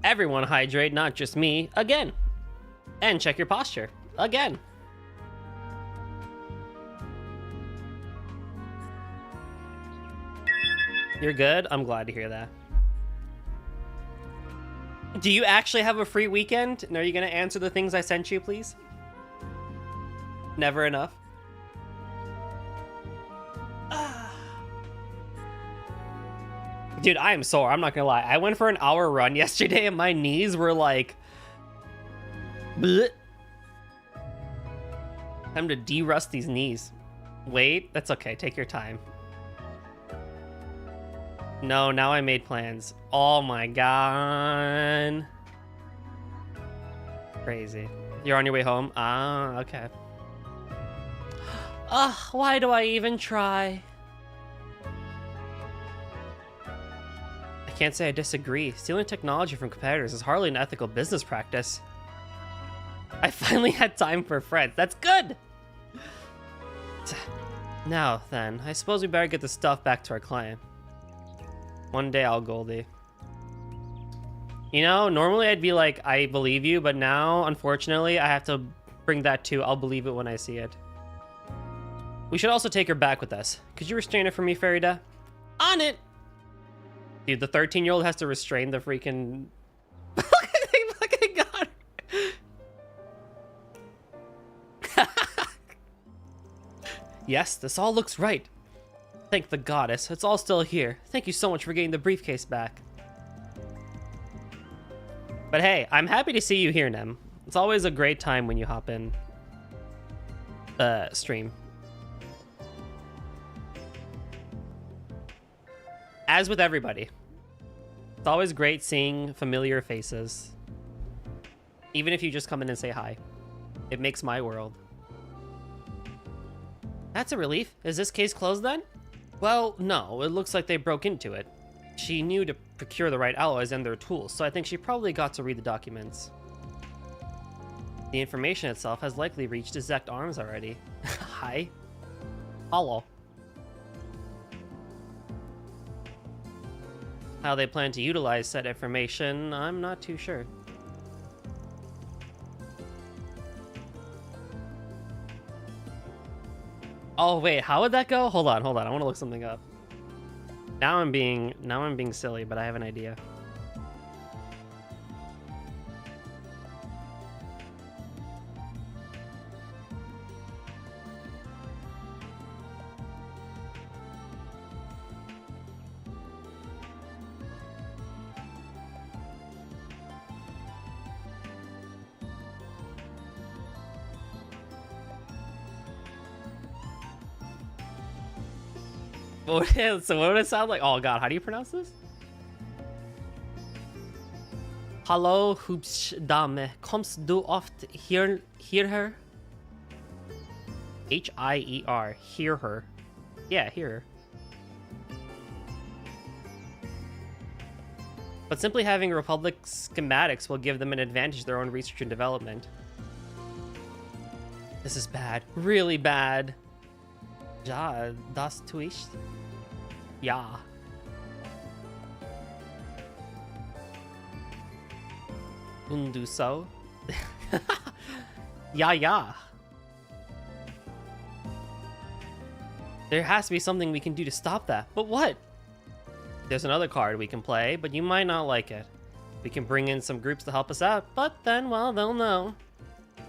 [SPEAKER 2] Everyone hydrate, not just me. Again. And check your posture. Again. You're good? I'm glad to hear that. Do you actually have a free weekend? And are you going to answer the things I sent you, please? Never enough. Dude, I am sore. I'm not going to lie. I went for an hour run yesterday and my knees were like... bleh. Time to de-rust these knees. Wait, that's okay. Take your time. No, now I made plans. Oh my god. Crazy. You're on your way home? Ah, okay. Ugh, why do I even try? I can't say I disagree. Stealing technology from competitors is hardly an ethical business practice. I finally had time for friends. That's good! Now then, I suppose we better get the stuff back to our client. One day I'll Goldie. You know, normally I'd be like, I believe you, but now, unfortunately, I have to bring that to, I'll believe it when I see it. We should also take her back with us. Could you restrain it for me, Farida? On it! Dude, the 13-year-old has to restrain the freaking... Look at God. Yes, this all looks right. Thank the goddess, it's all still here. Thank you so much for getting the briefcase back. But hey, I'm happy to see you here, Nem. It's always a great time when you hop in stream. As with everybody, it's always great seeing familiar faces. Even if you just come in and say hi. It makes my world. That's a relief. Is this case closed then? Well, no, it looks like they broke into it. She knew to procure the right alloys and their tools, so I think she probably got to read the documents. The information itself has likely reached Zect Arms already. Hi. Hello. How they plan to utilize said information, I'm not too sure. Oh wait, how would that go? Hold on, I want to look something up. Now I'm being silly, but I have an idea. So what would it sound like? Oh god, how do you pronounce this? Hallo, hübsch Dame. Kommst du oft hierher? H-I-E-R. Hear her. Yeah, hear her. But simply having Republic schematics will give them an advantage to their own research and development. This is bad. Really bad. Ja, das tue ich. Ja. Und du so? Ja, ja. There has to be something we can do to stop that. But what? There's another card we can play, but you might not like it. We can bring in some groups to help us out, but then, well, they'll know.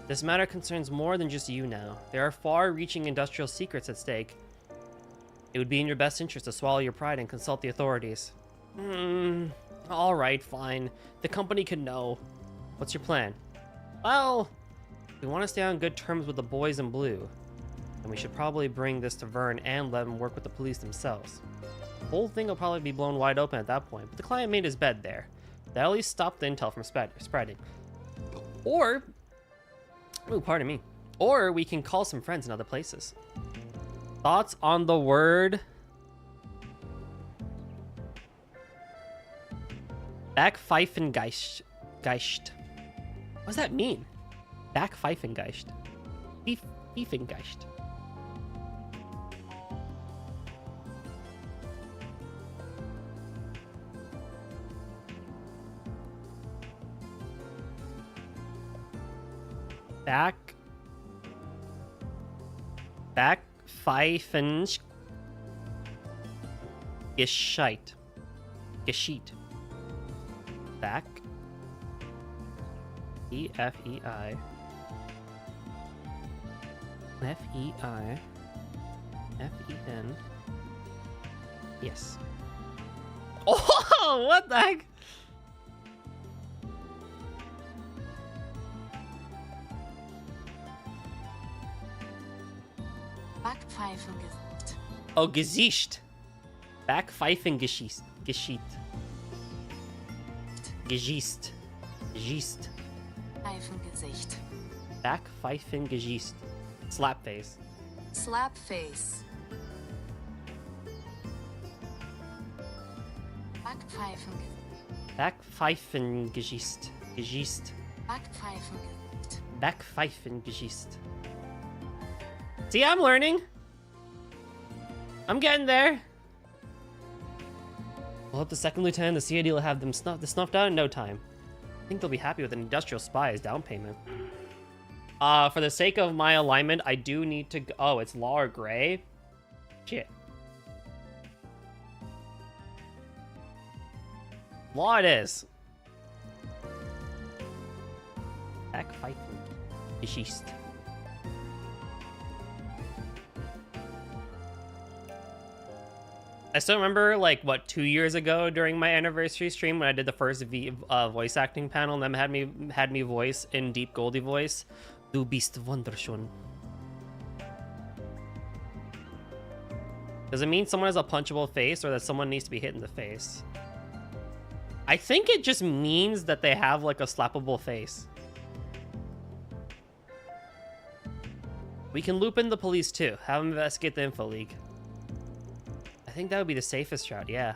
[SPEAKER 2] This matter concerns more than just you now. There are far-reaching industrial secrets at stake. It would be in your best interest to swallow your pride and consult the authorities. Alright, fine. The company can know. What's your plan? Well, we want to stay on good terms with the boys in blue. And we should probably bring this to Vern and let him work with the police themselves. The whole thing will probably be blown wide open at that point, but the client made his bed there. That at least stopped the intel from spreading. Or... ooh, pardon me. Or we can call some friends in other places. Thoughts on the word? Backpfeifengeist. What does that mean? Backpfeifengeist. Pfeifengeist. Backpfeifengeist. Geschieht. Back. E-F-E-I. F-E-I. F-E-N. Yes. Oh, what the heck?
[SPEAKER 3] Backpfeifengeist.
[SPEAKER 2] Oh, Gesicht. Backpfeifengeschicht. Geschieht. Geschiest. Geschiest.
[SPEAKER 3] Pfeifengesicht.
[SPEAKER 2] Backpfeifengeschicht. Slap face.
[SPEAKER 3] Slap face. Backpfeifengeist.
[SPEAKER 2] Backpfeifengeschicht. Geschiest.
[SPEAKER 3] Backpfeifengeist.
[SPEAKER 2] Backpfeifengeschicht. See, I'm learning. I'm getting there. We'll hope the second lieutenant and the CID will have them snuffed out in no time. I think they'll be happy with an industrial spy as down payment. For the sake of my alignment, I do need to... oh, it's Law or Gray? Shit. Law it is. Backpfeifengeschicht. I still remember, like, what, 2 years ago during my anniversary stream when I did the first voice acting panel, and them had me voice in deep Goldie voice. Du bist wunderschön. Does it mean someone has a punchable face or that someone needs to be hit in the face? I think it just means that they have, like, a slappable face. We can loop in the police, too. Have them investigate the info leak. I think that would be the safest route, yeah.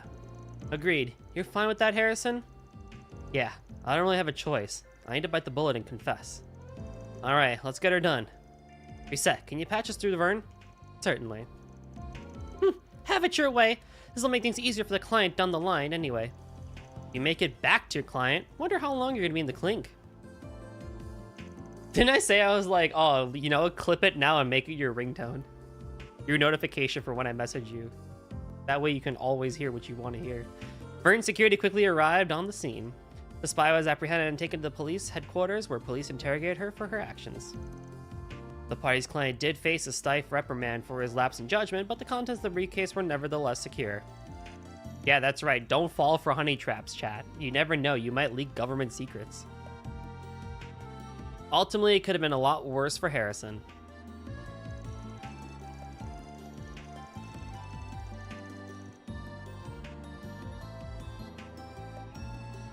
[SPEAKER 2] Agreed. You're fine with that, Harrison? Yeah, I don't really have a choice. I need to bite the bullet and confess. Alright, let's get her done. Reset, can you patch us through the Vern? Certainly. Have it your way. This will make things easier for the client down the line, anyway. You make it back to your client. Wonder how long you're gonna be in the clink. Didn't I say I was like, oh, you know, clip it now and make it your ringtone? Your notification for when I message you. That way you can always hear what you want to hear. Vern security quickly arrived on the scene. The spy was apprehended and taken to the police headquarters where police interrogated her for her actions. The party's client did face a stiff reprimand for his lapse in judgment, but the contents of the briefcase were nevertheless secure. Yeah, that's right. Don't fall for honey traps, chat. You never know. You might leak government secrets. Ultimately, it could have been a lot worse for Harrison.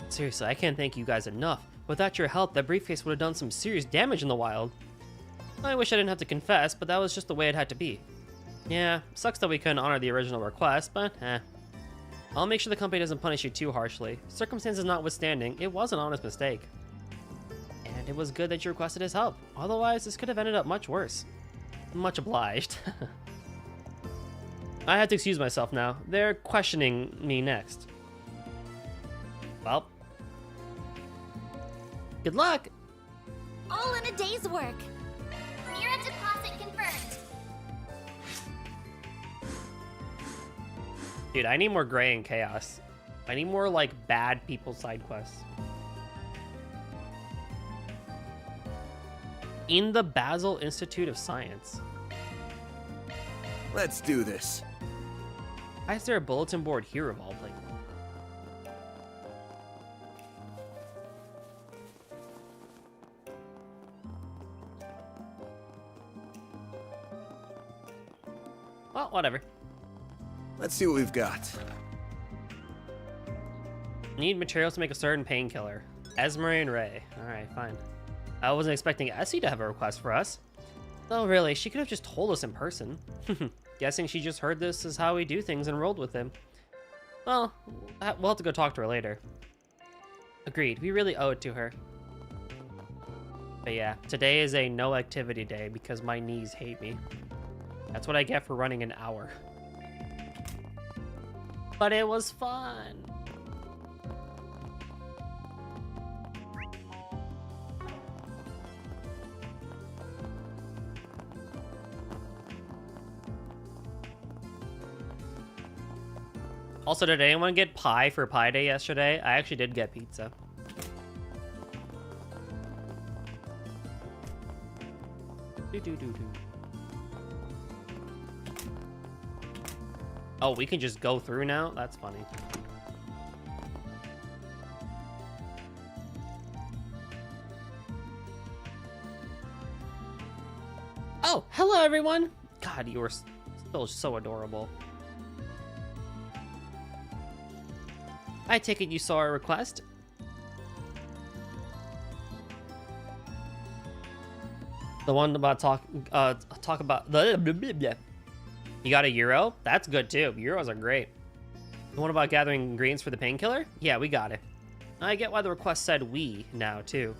[SPEAKER 2] Seriously, I can't thank you guys enough. Without your help, that briefcase would have done some serious damage in the wild. I wish I didn't have to confess, but that was just the way it had to be. Yeah, sucks that we couldn't honor the original request, but I'll make sure the company doesn't punish you too harshly. Circumstances notwithstanding, it was an honest mistake. And it was good that you requested his help. Otherwise, this could have ended up much worse. Much obliged. I have to excuse myself now. They're questioning me next. Well. Good luck!
[SPEAKER 6] All in a day's work. Mira deposit confirmed.
[SPEAKER 2] Dude, I need more Gray and Chaos. I need more, like, bad people side quests. In the Basel Institute of Science.
[SPEAKER 4] Let's do this.
[SPEAKER 2] Why is there a bulletin board here of all places? Well, whatever.
[SPEAKER 4] Let's see what we've got.
[SPEAKER 2] Need materials to make a certain painkiller. Esme and Ray. Alright, fine. I wasn't expecting Essie to have a request for us. Though really, she could have just told us in person. Guessing she just heard this is how we do things and rolled with him. Well, we'll have to go talk to her later. Agreed, we really owe it to her. But yeah, today is a no activity day because my knees hate me. That's what I get for running an hour. But it was fun. Also, did anyone get pie for Pie Day yesterday? I actually did get pizza. Oh, we can just go through now? That's funny. Oh, hello everyone! God, you were still so adorable. I take it you saw our request? The one about talk about the You got a euro? That's good too. Euros are great. The one about gathering ingredients for the painkiller? Yeah, we got it. I get why the request said we now too.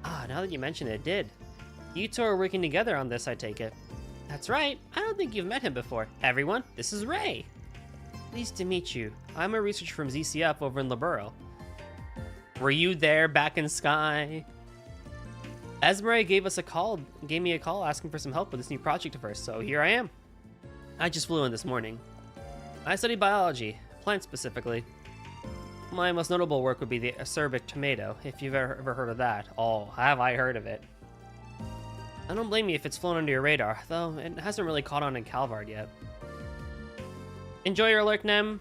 [SPEAKER 2] Ah, now that you mention it, it did. You two are working together on this, I take it. That's right. I don't think you've met him before. Everyone, this is Ray. Pleased to meet you. I'm a researcher from ZCF over in Liberal. Were you there back in Sky? Esme gave me a call asking for some help with this new project of hers, so here I am. I just flew in this morning. I study biology, plants specifically. My most notable work would be the acerbic tomato, if you've ever heard of that. Oh, have I heard of it. I don't blame you if it's flown under your radar, though it hasn't really caught on in Calvard yet. Enjoy your lurk, Nem.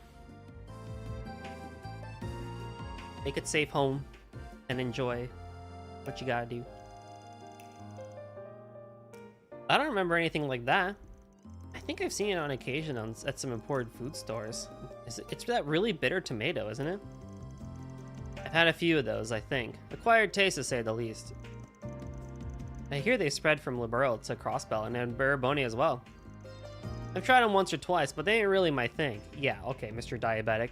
[SPEAKER 2] Make it safe home and enjoy what you gotta do. I don't remember anything like that. I think I've seen it on occasion at some imported food stores. It's that really bitter tomato, isn't it? I've had a few of those, I think. Acquired taste, to say the least. I hear they spread from Liberal to Crossbell and Baraboni as well. I've tried them once or twice, but they ain't really my thing. Yeah, okay, Mr. Diabetic.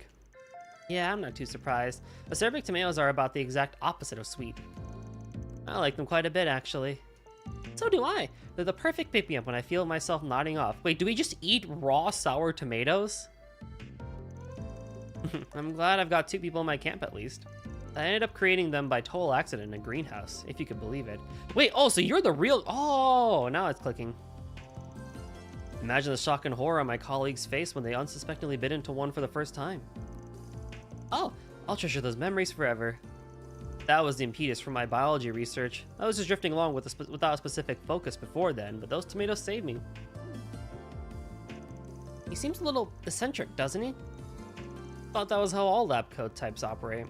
[SPEAKER 2] Yeah, I'm not too surprised. Acerbic tomatoes are about the exact opposite of sweet. I like them quite a bit, actually. So do I. They're the perfect pick-me-up when I feel myself nodding off. Wait, do we just eat raw sour tomatoes? I'm glad I've got 2 people in my camp at least. I ended up creating them by total accident in a greenhouse, if you could believe it. Wait, oh, so you're the real... Oh, now it's clicking. Imagine the shock and horror on my colleague's face when they unsuspectingly bit into one for the first time. Oh, I'll treasure those memories forever. That was the impetus for my biology research. I was just drifting along without a specific focus before then, but those tomatoes saved me. He seems a little eccentric, doesn't he? Thought that was how all lab coat types operate.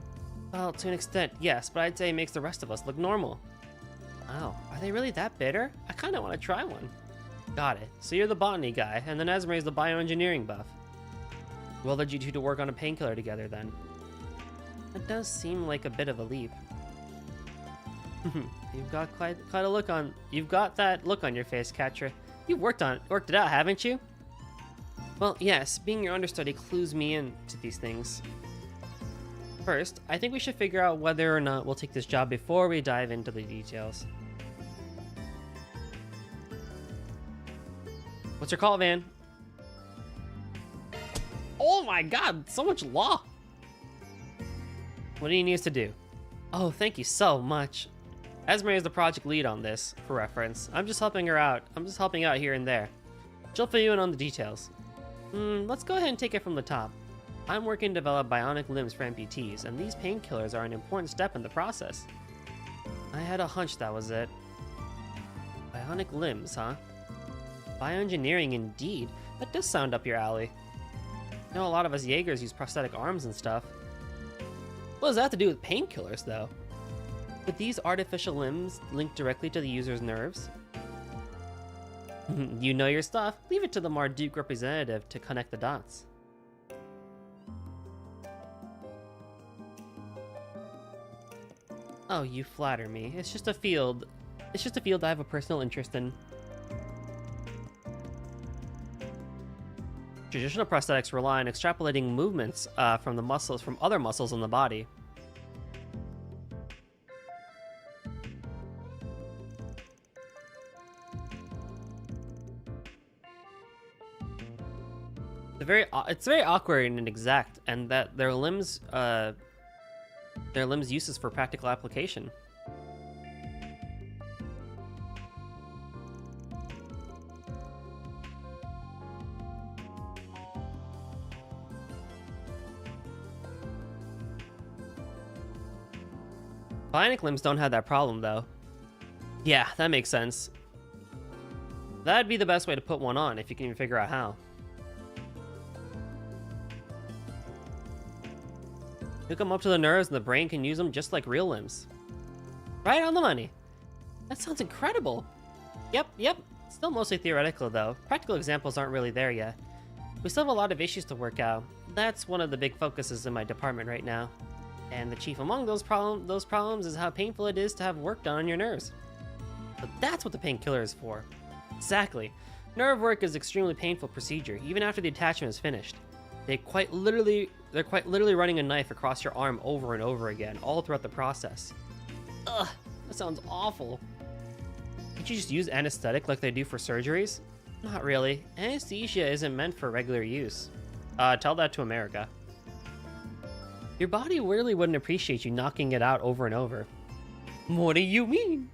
[SPEAKER 2] Well, to an extent, yes, but I'd say it makes the rest of us look normal. Wow, are they really that bitter? I kind of want to try one. Got it. So you're the botany guy, and then Esme is the bioengineering buff. Well, led you two to work on a painkiller together, then. That does seem like a bit of a leap. You've got quite a look on. You've got that look on your face, Catra. You've worked it out, haven't you? Well, yes, being your understudy clues me in to these things. First, I think we should figure out whether or not we'll take this job before we dive into the details. What's your call, Van? Oh my god, so much law! What do you need us to do? Oh, thank you so much. Esme is the project lead on this, for reference. I'm just helping her out. I'm just helping out here and there. She'll fill you in on the details. Let's go ahead and take it from the top. I'm working to develop bionic limbs for amputees, and these painkillers are an important step in the process. I had a hunch that was it. Bionic limbs, huh? Bioengineering indeed. That does sound up your alley. I know a lot of us Jaegers use prosthetic arms and stuff. What does that have to do with painkillers, though? Would these artificial limbs link directly to the user's nerves? You know your stuff. Leave it to the Marduk representative to connect the dots. Oh, you flatter me. It's just a field. It's just a field I have a personal interest in. Traditional prosthetics rely on extrapolating movements from the muscles from other muscles in the body. It's very awkward and inexact, and that their limbs uses for practical application. Bionic limbs don't have that problem, though. Yeah, that makes sense. That'd be the best way to put one on, if you can even figure out how. Hook them up to the nerves and the brain can use them just like real limbs. Right on the money. That sounds incredible. Yep. Still mostly theoretical, though. Practical examples aren't really there yet. We still have a lot of issues to work out. That's one of the big focuses in my department right now. And the chief among those problems is how painful it is to have work done on your nerves. But that's what the painkiller is for. Exactly. Nerve work is an extremely painful procedure, even after the attachment is finished. They're quite literally running a knife across your arm over and over again, all throughout the process. Ugh, that sounds awful. Can't you just use anesthetic like they do for surgeries? Not really. Anesthesia isn't meant for regular use. Tell that to America. Your body really wouldn't appreciate you knocking it out over and over. What do you mean?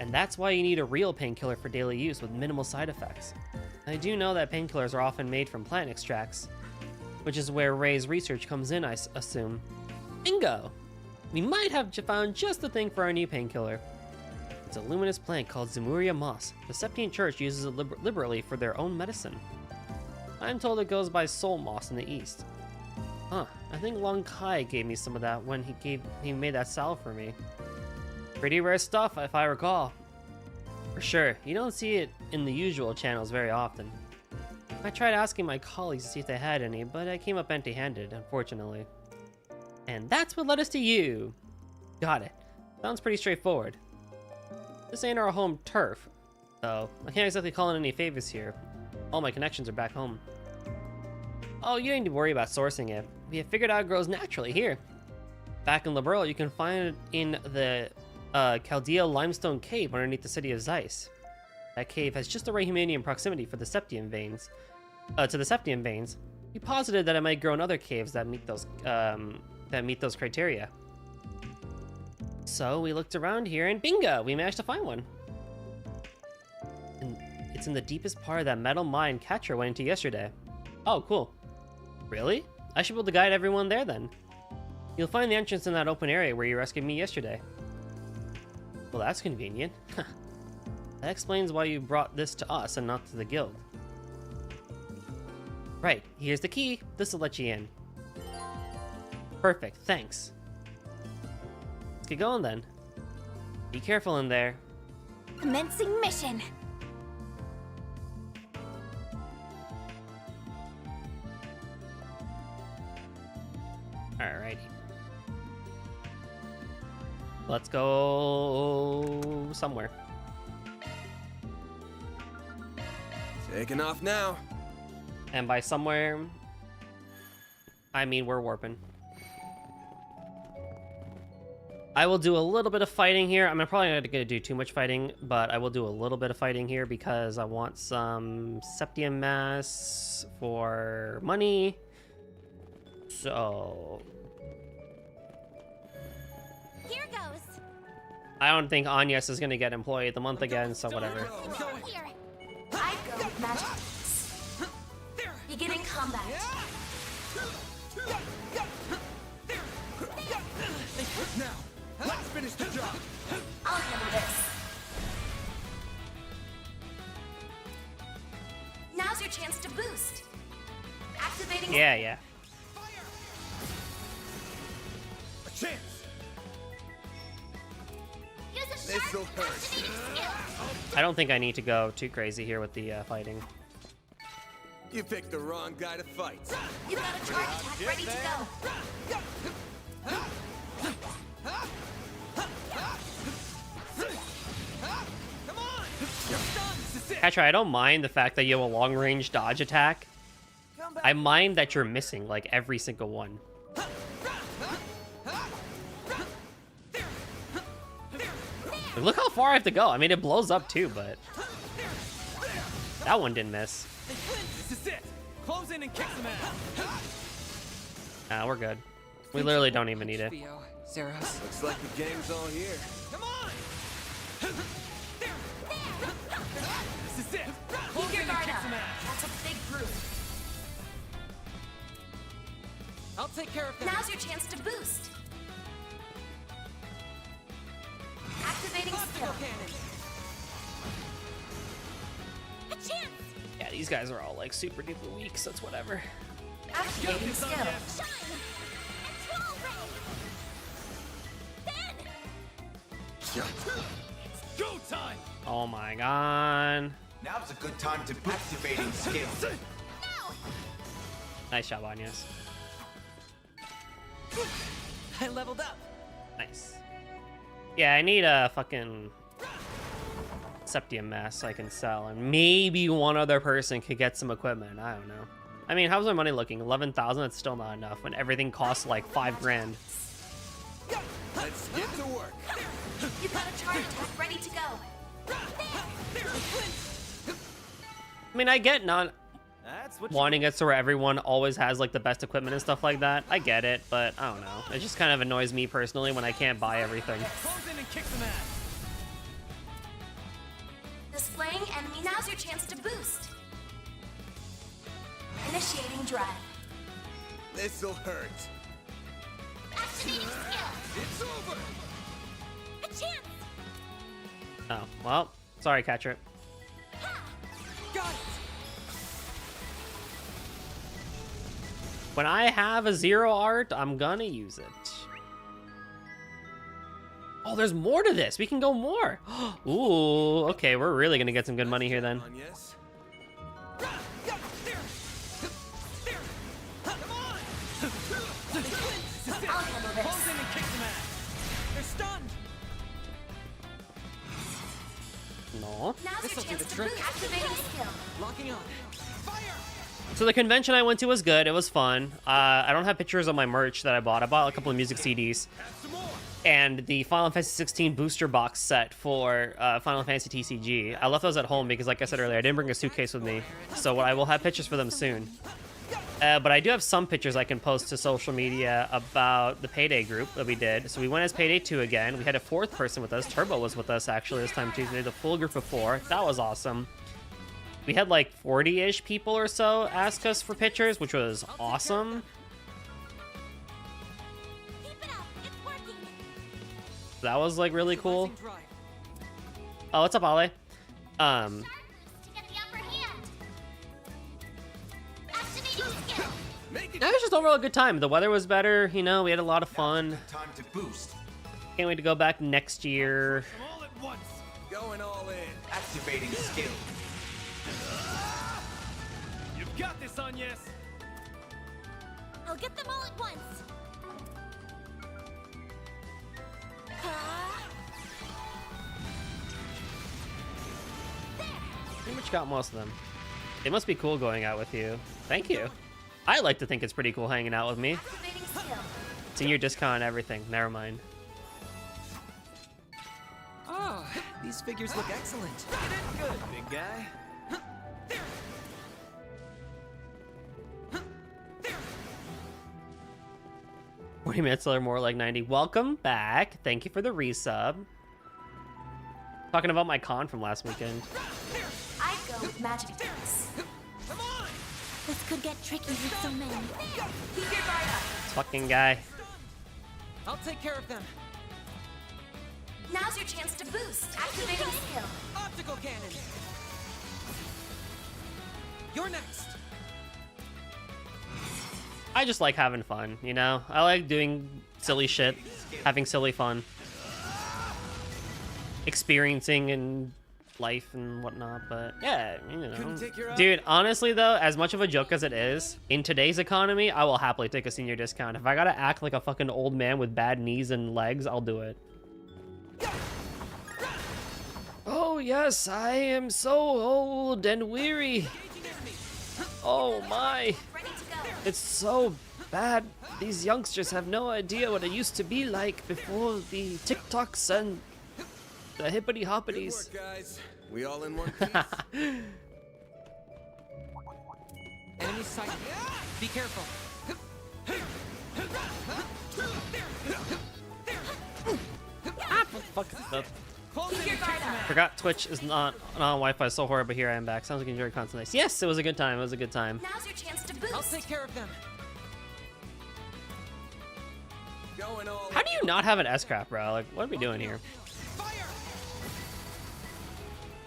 [SPEAKER 2] And that's why you need a real painkiller for daily use with minimal side effects. I do know that painkillers are often made from plant extracts, which is where Ray's research comes in, I assume. Bingo! We might have found just the thing for our new painkiller. It's a luminous plant called Zemuria moss. The Septian Church uses it liberally for their own medicine. I'm told it goes by soul moss in the East. Huh, I think Long Kai gave me some of that when he made that salve for me. Pretty rare stuff, if I recall. For sure, you don't see it in the usual channels very often. I tried asking my colleagues to see if they had any, but I came up empty-handed, unfortunately. And that's what led us to you. Got it. Sounds pretty straightforward. This ain't our home turf, though. I can't exactly call in any favors here. All my connections are back home. Oh, you don't need to worry about sourcing it. We have figured out it grows naturally here. Back in Liberl, you can find it in the Chaldea limestone cave underneath the city of Zeiss. That cave has just the right humidity and proximity for the Septian veins. To the Septian veins. He posited that it might grow in other caves that meet those criteria. So we looked around here and bingo, we managed to find one. And it's in the deepest part of that metal mine Catcher went into yesterday. Oh, cool. Really? I should be able to guide everyone there then. You'll find the entrance in that open area where you rescued me yesterday. Well, that's convenient. That explains why you brought this to us and not to the guild. Right, here's the key. This'll let you in. Perfect, thanks. Let's get going then. Be careful in there.
[SPEAKER 6] Commencing mission.
[SPEAKER 2] Alrighty. Let's go somewhere.
[SPEAKER 4] Taking off now.
[SPEAKER 2] And by somewhere, I mean we're warping. I will do a little bit of fighting here. I'm probably not going to do too much fighting, but I will do a little bit of fighting here because I want some Septium Mass for money. So
[SPEAKER 6] Here goes.
[SPEAKER 2] I don't think Agnes is going to get Employee of the Month again, so whatever.
[SPEAKER 6] Here.
[SPEAKER 8] I go with magic. Beginning combat.
[SPEAKER 9] Now, let's finish the job.
[SPEAKER 8] I'll handle this. Now's your chance to boost. Activating.
[SPEAKER 2] Yeah.
[SPEAKER 9] A chance.
[SPEAKER 6] Use a
[SPEAKER 4] This'll
[SPEAKER 6] sharp
[SPEAKER 4] hurt.
[SPEAKER 6] activating skill.
[SPEAKER 2] I don't think I need to go too crazy here with the fighting.
[SPEAKER 4] You picked the wrong guy to fight.
[SPEAKER 8] You've got a charge attack ready to go.
[SPEAKER 9] Come on. You're done. This is it.
[SPEAKER 2] Catcher, I don't mind the fact that you have a long-range dodge attack. I mind that you're missing, like, every single one. Look how far I have to go. I mean, it blows up too, but that one didn't miss.
[SPEAKER 9] This is it. Close in and kick some ass.
[SPEAKER 2] Nah, we're good. We literally don't even need it.
[SPEAKER 5] Theo, Zeros.
[SPEAKER 4] Looks like the game's all here.
[SPEAKER 9] Come on. This is it. Close
[SPEAKER 8] Keep your
[SPEAKER 9] in and
[SPEAKER 8] guard
[SPEAKER 9] kick
[SPEAKER 8] up.
[SPEAKER 9] some ass.
[SPEAKER 8] That's a big group.
[SPEAKER 5] I'll take care of that.
[SPEAKER 8] Now's your chance to boost. Activating skill.
[SPEAKER 6] A chance.
[SPEAKER 2] Yeah, these guys are all like super duper weak, so it's whatever.
[SPEAKER 8] Activating skill.
[SPEAKER 6] Shine. And Troll Ray. Then.
[SPEAKER 9] It's go time.
[SPEAKER 2] Oh my god.
[SPEAKER 10] Now's a good time to boost. Activating skill.
[SPEAKER 6] Now.
[SPEAKER 2] Nice job, Agnes.
[SPEAKER 5] I leveled up.
[SPEAKER 2] Nice. Yeah, I need a fucking Septium Mass so I can sell, and maybe one other person could get some equipment. I don't know. I mean, how's my money looking? 11,000? That's still not enough when everything costs like 5 grand.
[SPEAKER 4] Let's get to work.
[SPEAKER 8] You've got a charge attack ready to go.
[SPEAKER 2] I mean, I get not
[SPEAKER 9] That's what
[SPEAKER 2] wanting it so where everyone always has like the best equipment and stuff like that. I get it, but I don't know. It just kind of annoys me personally when I can't buy everything.
[SPEAKER 9] Close in and kick some ass.
[SPEAKER 8] Displaying enemy. Now's your chance to boost. Initiating drive.
[SPEAKER 4] This'll hurt.
[SPEAKER 6] Activating skill.
[SPEAKER 9] It's over.
[SPEAKER 6] A chance.
[SPEAKER 2] Oh, well, sorry, Catcher.
[SPEAKER 5] Got it.
[SPEAKER 2] When I have a 0 art, I'm gonna use it. Oh, there's more to this. We can go more. Ooh, okay, we're really gonna get some good money here then.
[SPEAKER 4] On, yes.
[SPEAKER 8] I'll handle this.
[SPEAKER 9] Close in and kick some ass. They're stunned.
[SPEAKER 2] No.
[SPEAKER 8] Now's
[SPEAKER 5] This'll
[SPEAKER 8] your
[SPEAKER 5] do
[SPEAKER 8] chance
[SPEAKER 5] the
[SPEAKER 8] to
[SPEAKER 5] trick.
[SPEAKER 8] boost. Activating skill.
[SPEAKER 5] Locking on.
[SPEAKER 2] So the convention I went to was good. It was fun. I don't have pictures of my merch that I bought. I bought a couple of music CDs. And the Final Fantasy 16 booster box set for Final Fantasy TCG. I left those at home because, like I said earlier, I didn't bring a suitcase with me. So I will have pictures for them soon. But I do have some pictures I can post to social media about the Payday group that we did. So we went as Payday 2 again. We had a 4th person with us. Turbo was with us, actually, this time too. We did a full group of 4. That was awesome. We had like 40-ish people or so ask us for pictures, which was awesome.
[SPEAKER 6] Keep it up. It's working.
[SPEAKER 2] That was like really cool.
[SPEAKER 5] Utilizing drive.
[SPEAKER 2] Oh, what's up, Ale?
[SPEAKER 6] Sharp boost to get the upper hand. Activating skill.
[SPEAKER 2] That was just overall a good time. The weather was better, you know, we had a lot of fun.
[SPEAKER 10] Time to boost.
[SPEAKER 2] Can't wait to go back next year.
[SPEAKER 9] Them all at once.
[SPEAKER 4] Going all in.
[SPEAKER 10] Activating skill.
[SPEAKER 9] You've got this, Agnes.
[SPEAKER 6] I'll get them all at once.
[SPEAKER 2] Pretty much got most of them. It must be cool going out with you. Thank you. I like to think it's pretty cool hanging out with me.
[SPEAKER 8] Activating skill.
[SPEAKER 2] Senior discount and everything. Never mind.
[SPEAKER 5] Oh, these figures look excellent.
[SPEAKER 9] Good, big guy.
[SPEAKER 2] 40 minutes or more, like 90. Welcome back. Thank you for the resub. Talking about my con from last weekend.
[SPEAKER 8] I go with magic attacks.
[SPEAKER 6] This could get tricky with so many.
[SPEAKER 8] Keep your guard up.
[SPEAKER 2] Fucking guy.
[SPEAKER 9] I'll take care of them.
[SPEAKER 8] Now's your chance to boost. Activating skill.
[SPEAKER 9] Optical cannon. You're next.
[SPEAKER 2] I just like having fun, you know? I like doing silly shit, having silly fun. Experiencing in life and whatnot, but yeah, you know. Dude, honestly though, as much of a joke as it is, in today's economy, I will happily take a senior discount. If I gotta act like a fucking old man with bad knees and legs, I'll do it. Oh yes, I am so old and weary. Oh my.
[SPEAKER 8] Ready to go.
[SPEAKER 2] It's so bad. These youngsters have no idea what it used to be like before the TikToks and the hippity
[SPEAKER 4] Good
[SPEAKER 2] hoppities.
[SPEAKER 4] work, guys. We all in one piece?
[SPEAKER 9] Enemy sight. Be careful.
[SPEAKER 2] Fuck that.
[SPEAKER 8] Keep your guard up.
[SPEAKER 2] Forgot Twitch is not on Wi-Fi so horrible, but here I am back. Sounds like you enjoyed content. Nice. Yes, it was a good time. It was a good time.
[SPEAKER 8] Now's your chance to boost.
[SPEAKER 9] I'll take care of them.
[SPEAKER 4] Going all
[SPEAKER 2] How do you not have an S-Craft, bro? Like, what are we doing here?
[SPEAKER 9] Fire.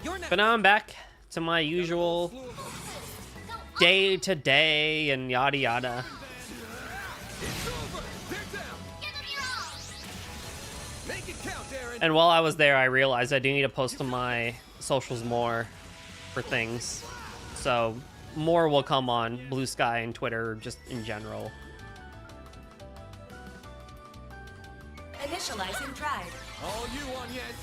[SPEAKER 9] You're next.
[SPEAKER 2] But now I'm back to my usual day-to-day and yada yada.
[SPEAKER 4] Make it count, Aaron.
[SPEAKER 2] And while I was there, I realized I do need to post on my socials more for things. So more will come on Blue Sky and Twitter, just in general.
[SPEAKER 8] Initializing drive.
[SPEAKER 4] All you on, yes.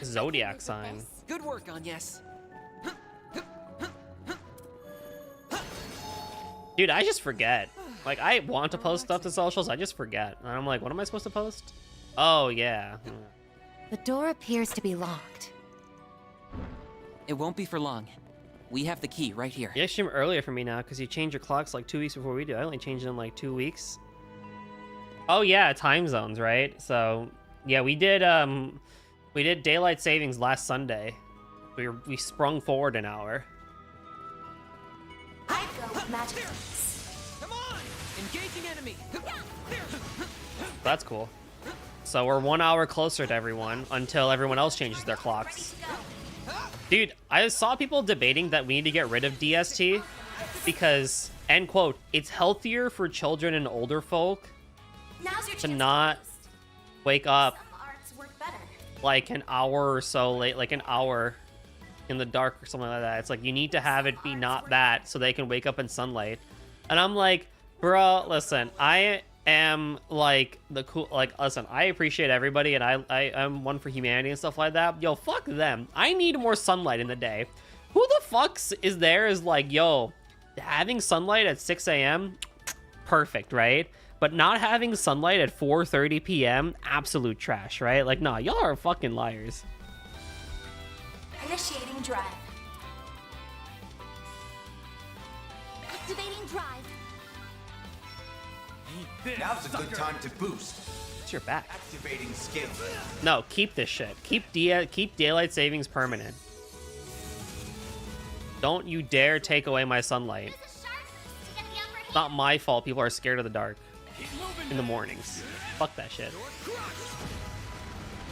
[SPEAKER 2] Zodiac sign.
[SPEAKER 9] Good work, Agnes.
[SPEAKER 2] Dude, I just forget. Like, I want to post stuff to socials, I just forget. And I'm like, what am I supposed to post? Oh, yeah.
[SPEAKER 3] The door appears to be locked.
[SPEAKER 5] It won't be for long. We have the key right here.
[SPEAKER 2] You stream earlier for me now because you change your clocks like 2 weeks before we do. I only changed it in like 2 weeks. Oh yeah, time zones, right? So yeah, we did daylight savings last Sunday. We sprung forward an hour.
[SPEAKER 8] I go with magic attacks.
[SPEAKER 9] Come on. Engaging enemy.
[SPEAKER 2] That's cool. So we're 1 hour closer to everyone until everyone else changes their clocks. Dude, I saw people debating that we need to get rid of DST because, end quote, it's healthier for children and older folk
[SPEAKER 8] Now's your
[SPEAKER 2] to
[SPEAKER 8] chance
[SPEAKER 2] not
[SPEAKER 8] to boost.
[SPEAKER 2] wake up
[SPEAKER 8] Some arts work better.
[SPEAKER 2] like an hour or so late, like an hour in the dark or something like that. It's like you need to have it be not that so they can wake up in sunlight. And I'm like, bro, listen, I am like the cool, like, listen, I appreciate everybody and I'm one for humanity and stuff like that. Yo, fuck them. I need more sunlight in the day. Who the fucks is there is like, yo, having sunlight at 6 a.m. perfect, right? But not having sunlight at 4:30 p.m. absolute trash, right? Like, nah, y'all are fucking liars.
[SPEAKER 8] Initiating drive.
[SPEAKER 6] Activating drive.
[SPEAKER 10] Now's a good time to boost.
[SPEAKER 2] It's your back.
[SPEAKER 10] Activating skill.
[SPEAKER 2] No, keep this shit. Keep daylight savings permanent. Don't you dare take away my sunlight. It's not my fault people are scared of the dark in the mornings. Fuck that shit.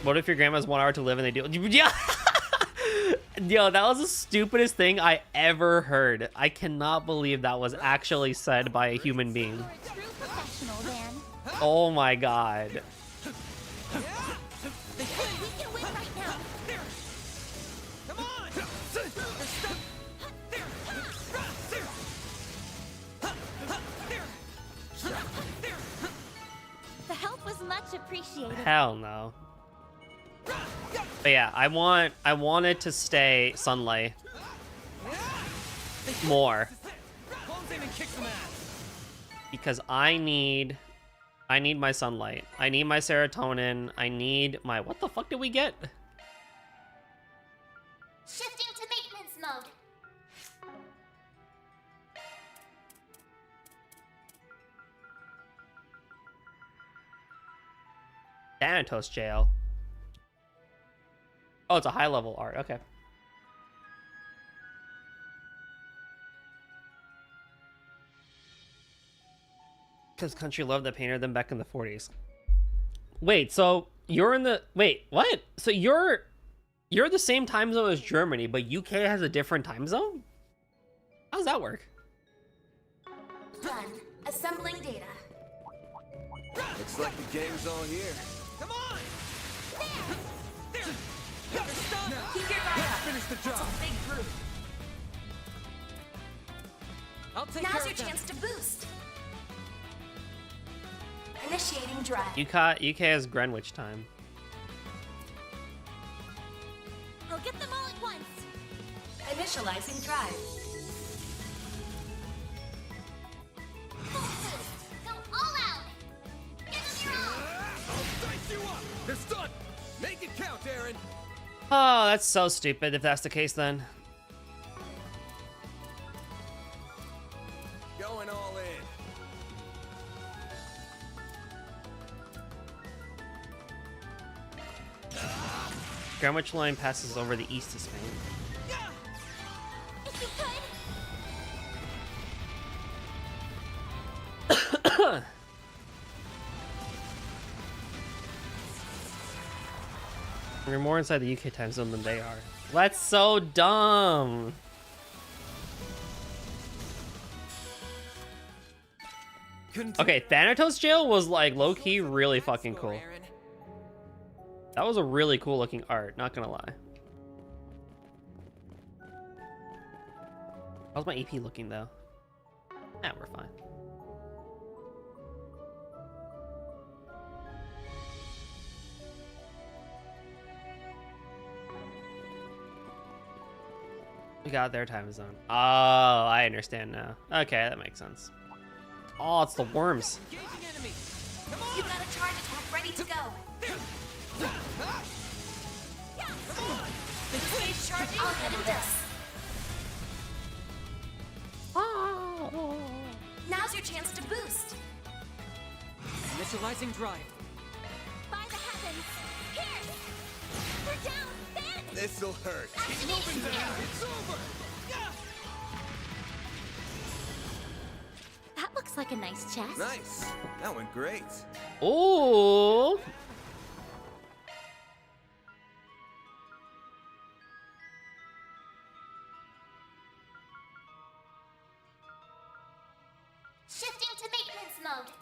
[SPEAKER 2] What if your grandma has 1 hour to live and they do? Yeah. Yo, that was the stupidest thing I ever heard. I cannot believe that was actually said by a human being.
[SPEAKER 6] You're a true professional, then.
[SPEAKER 2] Oh my god.
[SPEAKER 6] We can win right now.
[SPEAKER 9] Come on.
[SPEAKER 6] Much appreciated.
[SPEAKER 2] Hell no. But yeah, I want it to stay sunlight more.
[SPEAKER 9] Close in and kick some ass.
[SPEAKER 2] Because I need my sunlight. I need my serotonin. I need my... What the fuck did we get?
[SPEAKER 6] Shifting to maintenance mode.
[SPEAKER 2] Thanatos jail. Oh, it's a high level art. Okay. Because country loved that painted them back in the 40s. Wait, so you're in the... Wait, what? So you're the same time zone as Germany, but UK has a different time zone? How does that work?
[SPEAKER 8] Done. Assembling data.
[SPEAKER 4] Looks like the game's all here.
[SPEAKER 9] Come on.
[SPEAKER 8] There.
[SPEAKER 9] You're stunned.
[SPEAKER 8] Keep your guard up.
[SPEAKER 9] Finish the
[SPEAKER 8] That's
[SPEAKER 9] job.
[SPEAKER 8] a big group.
[SPEAKER 9] I'll take
[SPEAKER 8] Now's
[SPEAKER 9] care
[SPEAKER 8] your
[SPEAKER 9] of them.
[SPEAKER 8] chance to boost. Initiating drive.
[SPEAKER 2] UK has Greenwich time.
[SPEAKER 6] I'll get them all at once.
[SPEAKER 8] Initializing drive.
[SPEAKER 6] Go all out. Give them your all.
[SPEAKER 4] I'll dice you up! They're stunned! Make it count, Aaron!
[SPEAKER 2] Oh, that's so stupid if that's the case then.
[SPEAKER 4] Going all in.
[SPEAKER 2] Greenwich line passes over the east of Spain.
[SPEAKER 6] If you could.
[SPEAKER 2] We're more inside the UK time zone than they are. That's so dumb. Okay, Thanatos jail was like low-key really fucking cool. That was a really cool looking art, not gonna lie. How's my EP looking though? Yeah, we're fine. We got their time zone. Oh, I understand now. Okay, that makes sense. Oh, it's the worms.
[SPEAKER 9] Engaging enemy.
[SPEAKER 8] You've got a charge attack ready to go. Phase charging. I'll head in this. Now's your chance to boost.
[SPEAKER 9] Initializing drive.
[SPEAKER 6] By the heavens. Here. We're down. Then.
[SPEAKER 4] This'll hurt.
[SPEAKER 6] Activation.
[SPEAKER 4] It's over!
[SPEAKER 6] That looks like a nice chest.
[SPEAKER 4] Nice. That went great.
[SPEAKER 2] Ooh.
[SPEAKER 6] Shifting to maintenance mode.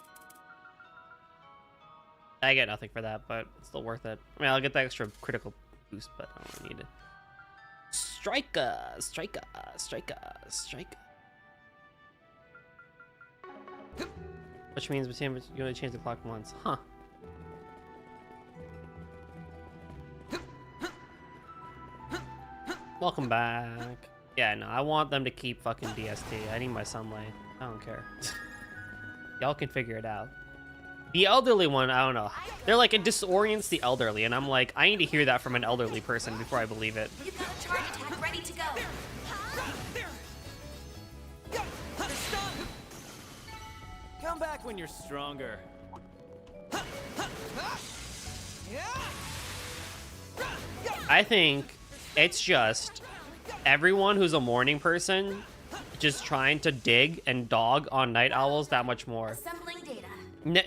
[SPEAKER 2] I get nothing for that, but it's still worth it. I mean, I'll get the extra critical boost, but I don't need it. Striker, striker, striker, striker. Which means you only change the clock once, huh? Welcome back. Yeah, no, I want them to keep fucking DST. I need my sunlight. I don't care. Y'all can figure it out. The elderly one, I don't know. They're like, it disorients the elderly, and I'm like, I need to hear that from an elderly person before I believe it.
[SPEAKER 8] You've got a charge attack ready to go.
[SPEAKER 9] They're stunned. Come back when you're stronger.
[SPEAKER 2] I think it's just everyone who's a morning person just trying to dig and dog on night owls that much more.
[SPEAKER 8] Assembling data.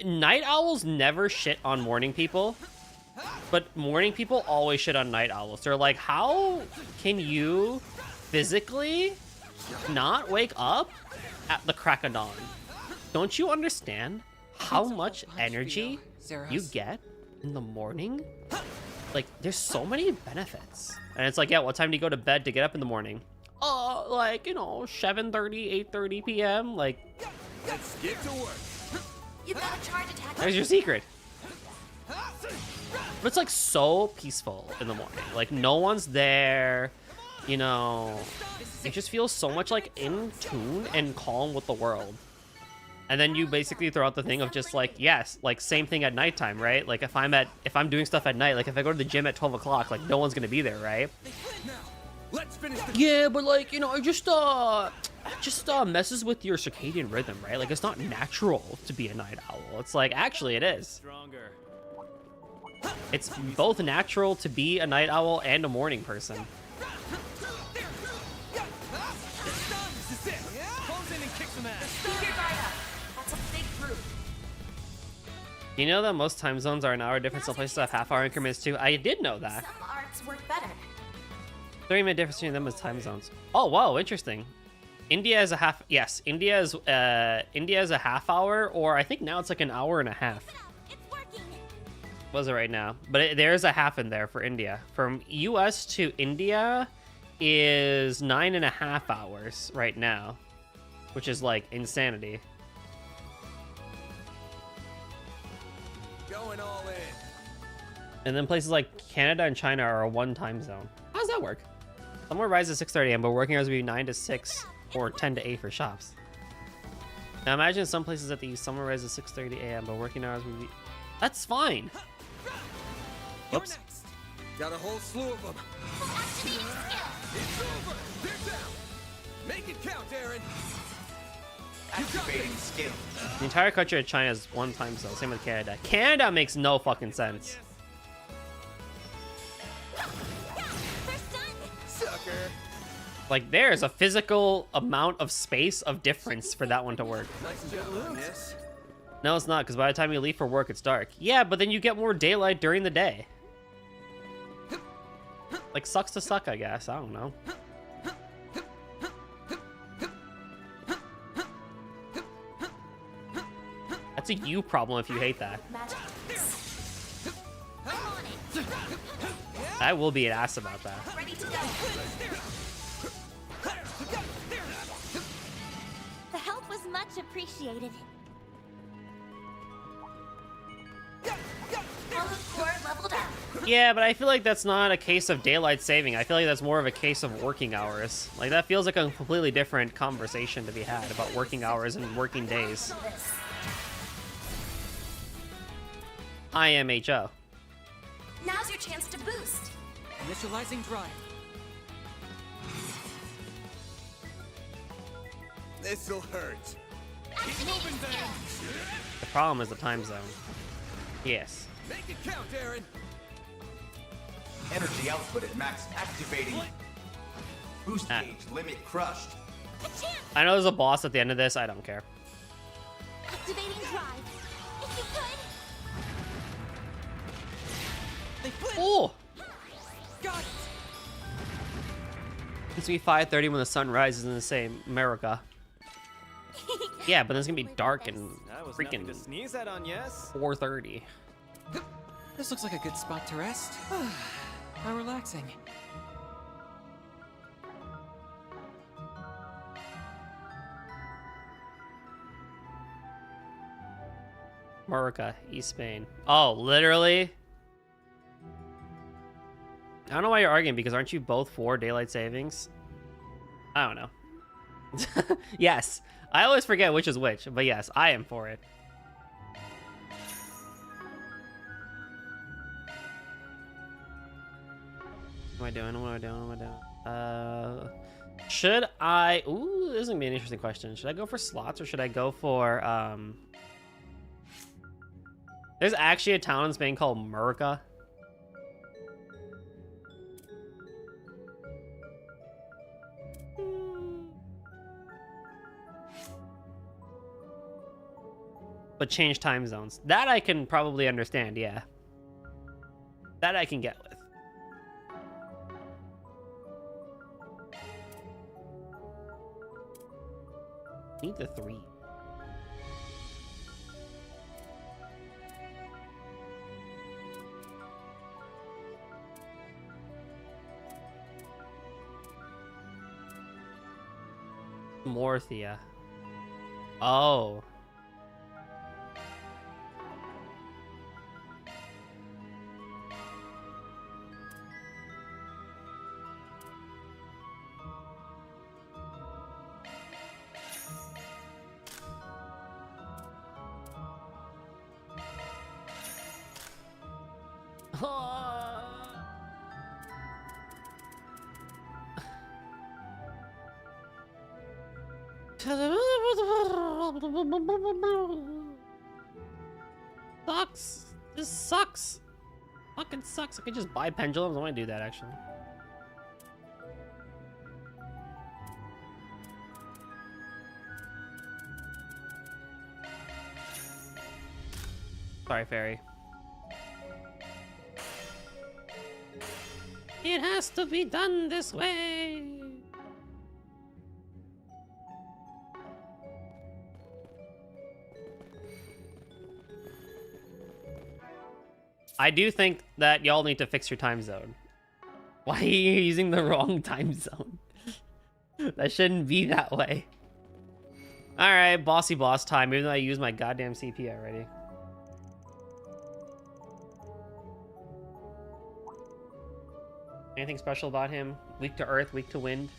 [SPEAKER 2] Night owls never shit on morning people, but morning people always shit on night owls. They're like, how can you physically not wake up at the crack of dawn? Don't you understand how much energy you get in the morning? Like, there's so many benefits. And it's like, yeah, what time do you go to bed to get up in the morning? Like, you know, 7:30, 8:30 p.m. Like,
[SPEAKER 4] Let's get to work.
[SPEAKER 8] You've got a charge attack.
[SPEAKER 2] there's your secret. But it's like so peaceful in the morning. Like no one's there, you know. It just feels so much like in tune and calm with the world. And then you basically throw out the thing of just like, yes, like same thing at nighttime, right? Like if I'm doing stuff at night, like if I go to the gym at 12 o'clock, like no one's gonna be there, right?
[SPEAKER 4] Let's finish the
[SPEAKER 2] Yeah, but like, you know, it just messes with your circadian rhythm, right? Like it's not natural to be a night owl. It's like, actually it is.
[SPEAKER 9] Stronger.
[SPEAKER 2] It's both natural to be a night owl and a morning person.
[SPEAKER 9] This is it. Close in and kick some ass.
[SPEAKER 8] Keep your guard up. That's a big group.
[SPEAKER 2] You know that most time zones are an hour difference. Some places have half-hour increments too. I did know that.
[SPEAKER 8] Some arts work better.
[SPEAKER 2] 30-minute difference between them is time zones. Oh, wow, interesting. India is a half. Yes, India is a half hour, or I think now it's like an hour and a half.
[SPEAKER 6] It's working.
[SPEAKER 2] Was it right now? But there's a half in there for India. From US to India is 9.5 hours right now, which is like insanity.
[SPEAKER 4] going all in.
[SPEAKER 2] And then places like Canada and China are a one time zone. How does that work? Somewhere rises at 6:30 a.m., but working hours would be 9 to 6 or 10 to 8 for shops. Now imagine some places at the summer rises at 6:30 a.m., but working hours would be. That's fine. Whoops.
[SPEAKER 4] Got a whole slew of them. It's over. They're down. Make it count, Aaron.
[SPEAKER 10] Activating skill.
[SPEAKER 2] The entire country of China is one time zone. Same with Canada. Canada makes no fucking sense.
[SPEAKER 4] Sucker.
[SPEAKER 2] Like, there's a physical amount of space of difference for that one to work.
[SPEAKER 4] Nice job, miss.
[SPEAKER 2] No, it's not, because by the time you leave for work, it's dark. Yeah, but then you get more daylight during the day. Like, sucks to suck, I guess. I don't know. That's a you problem if you hate that.
[SPEAKER 8] Magic.
[SPEAKER 2] I will be an ass about that.
[SPEAKER 8] Ready to go.
[SPEAKER 6] The help was much appreciated.
[SPEAKER 8] Hollow core leveled up.
[SPEAKER 2] Yeah, but I feel like that's not a case of daylight saving. I feel like that's more of a case of working hours. Like, that feels like a completely different conversation to be had about working hours and working days.
[SPEAKER 8] This.
[SPEAKER 2] IMHO.
[SPEAKER 8] Now's your chance to boost.
[SPEAKER 9] Initializing drive.
[SPEAKER 4] This'll hurt.
[SPEAKER 9] Keep moving, Ben.
[SPEAKER 2] The problem is the time zone. Yes.
[SPEAKER 4] Make it count, Aaron.
[SPEAKER 10] Energy output at max. Activating. Boost gauge limit crushed.
[SPEAKER 2] I know there's a boss at the end of this. I don't care.
[SPEAKER 6] Activating drive. If you could.
[SPEAKER 2] Oh!
[SPEAKER 9] Got it.
[SPEAKER 2] It's gonna be 5:30 when the sun rises in the same America. Yeah, but then it's gonna be dark and
[SPEAKER 9] That was nothing
[SPEAKER 2] freaking
[SPEAKER 9] to sneeze at on, yes?
[SPEAKER 2] 4:30.
[SPEAKER 5] This looks like a good spot to rest. How relaxing.
[SPEAKER 2] America, East Spain. Oh, literally? I don't know why you're arguing, because aren't you both for daylight savings? I don't know. Yes. I always forget which is which, but yes, I am for it. What am I doing? What am I doing? What am I doing? Should I... Ooh, this is gonna be an interesting question. Should I go for slots, or should I go for, There's actually a town in Spain called Murcia. But change time zones. That I can probably understand, yeah. That I can get with. Need the 3. Morthia. Oh. Sucks. This sucks. Fucking sucks. I could just buy pendulums. I want to do that actually. Sorry, Fairy. It has to be done this way. I do think that y'all need to fix your time zone. Why are you using the wrong time zone? That shouldn't be that way. Alright, bossy boss time, even though I used my goddamn CP already. Anything special about him? Weak to earth, weak to wind?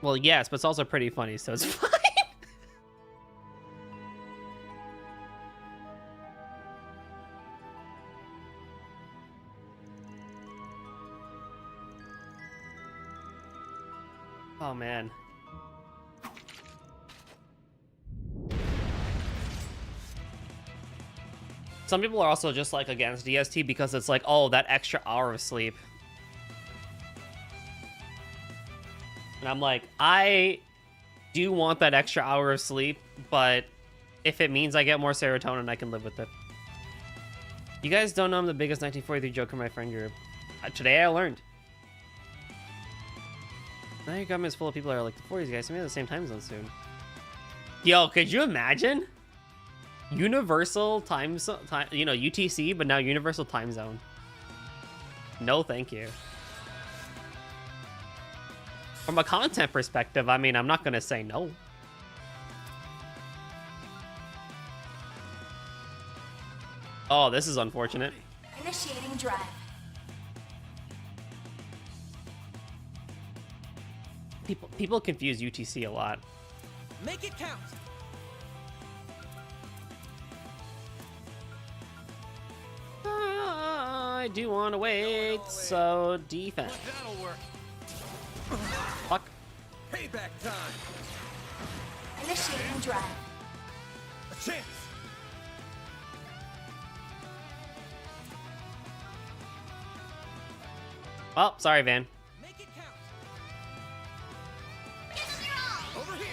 [SPEAKER 2] Well, yes, but it's also pretty funny, so it's fine. Oh, man. Some people are also just like against DST because it's like, oh, that extra hour of sleep. And I'm like, I do want that extra hour of sleep, but if it means I get more serotonin, I can live with it. You guys don't know I'm the biggest 1943 joker in my friend group. Today I learned. Now your government's full of people that are like, the 40s guys, maybe at the same time zone soon. Yo, could you imagine? Universal time, you know, UTC, but now universal time zone. No, thank you. From a content perspective, I mean, I'm not gonna say no. Oh, this is unfortunate.
[SPEAKER 8] Initiating drive.
[SPEAKER 2] People confuse UTC a lot.
[SPEAKER 9] Make it count.
[SPEAKER 2] I do want to wait, so defense.
[SPEAKER 9] That'll work.
[SPEAKER 2] Fuck.
[SPEAKER 4] Payback time.
[SPEAKER 8] Initiating drive.
[SPEAKER 4] A chance.
[SPEAKER 2] Oh, sorry, Van.
[SPEAKER 9] Make it count.
[SPEAKER 4] Over here.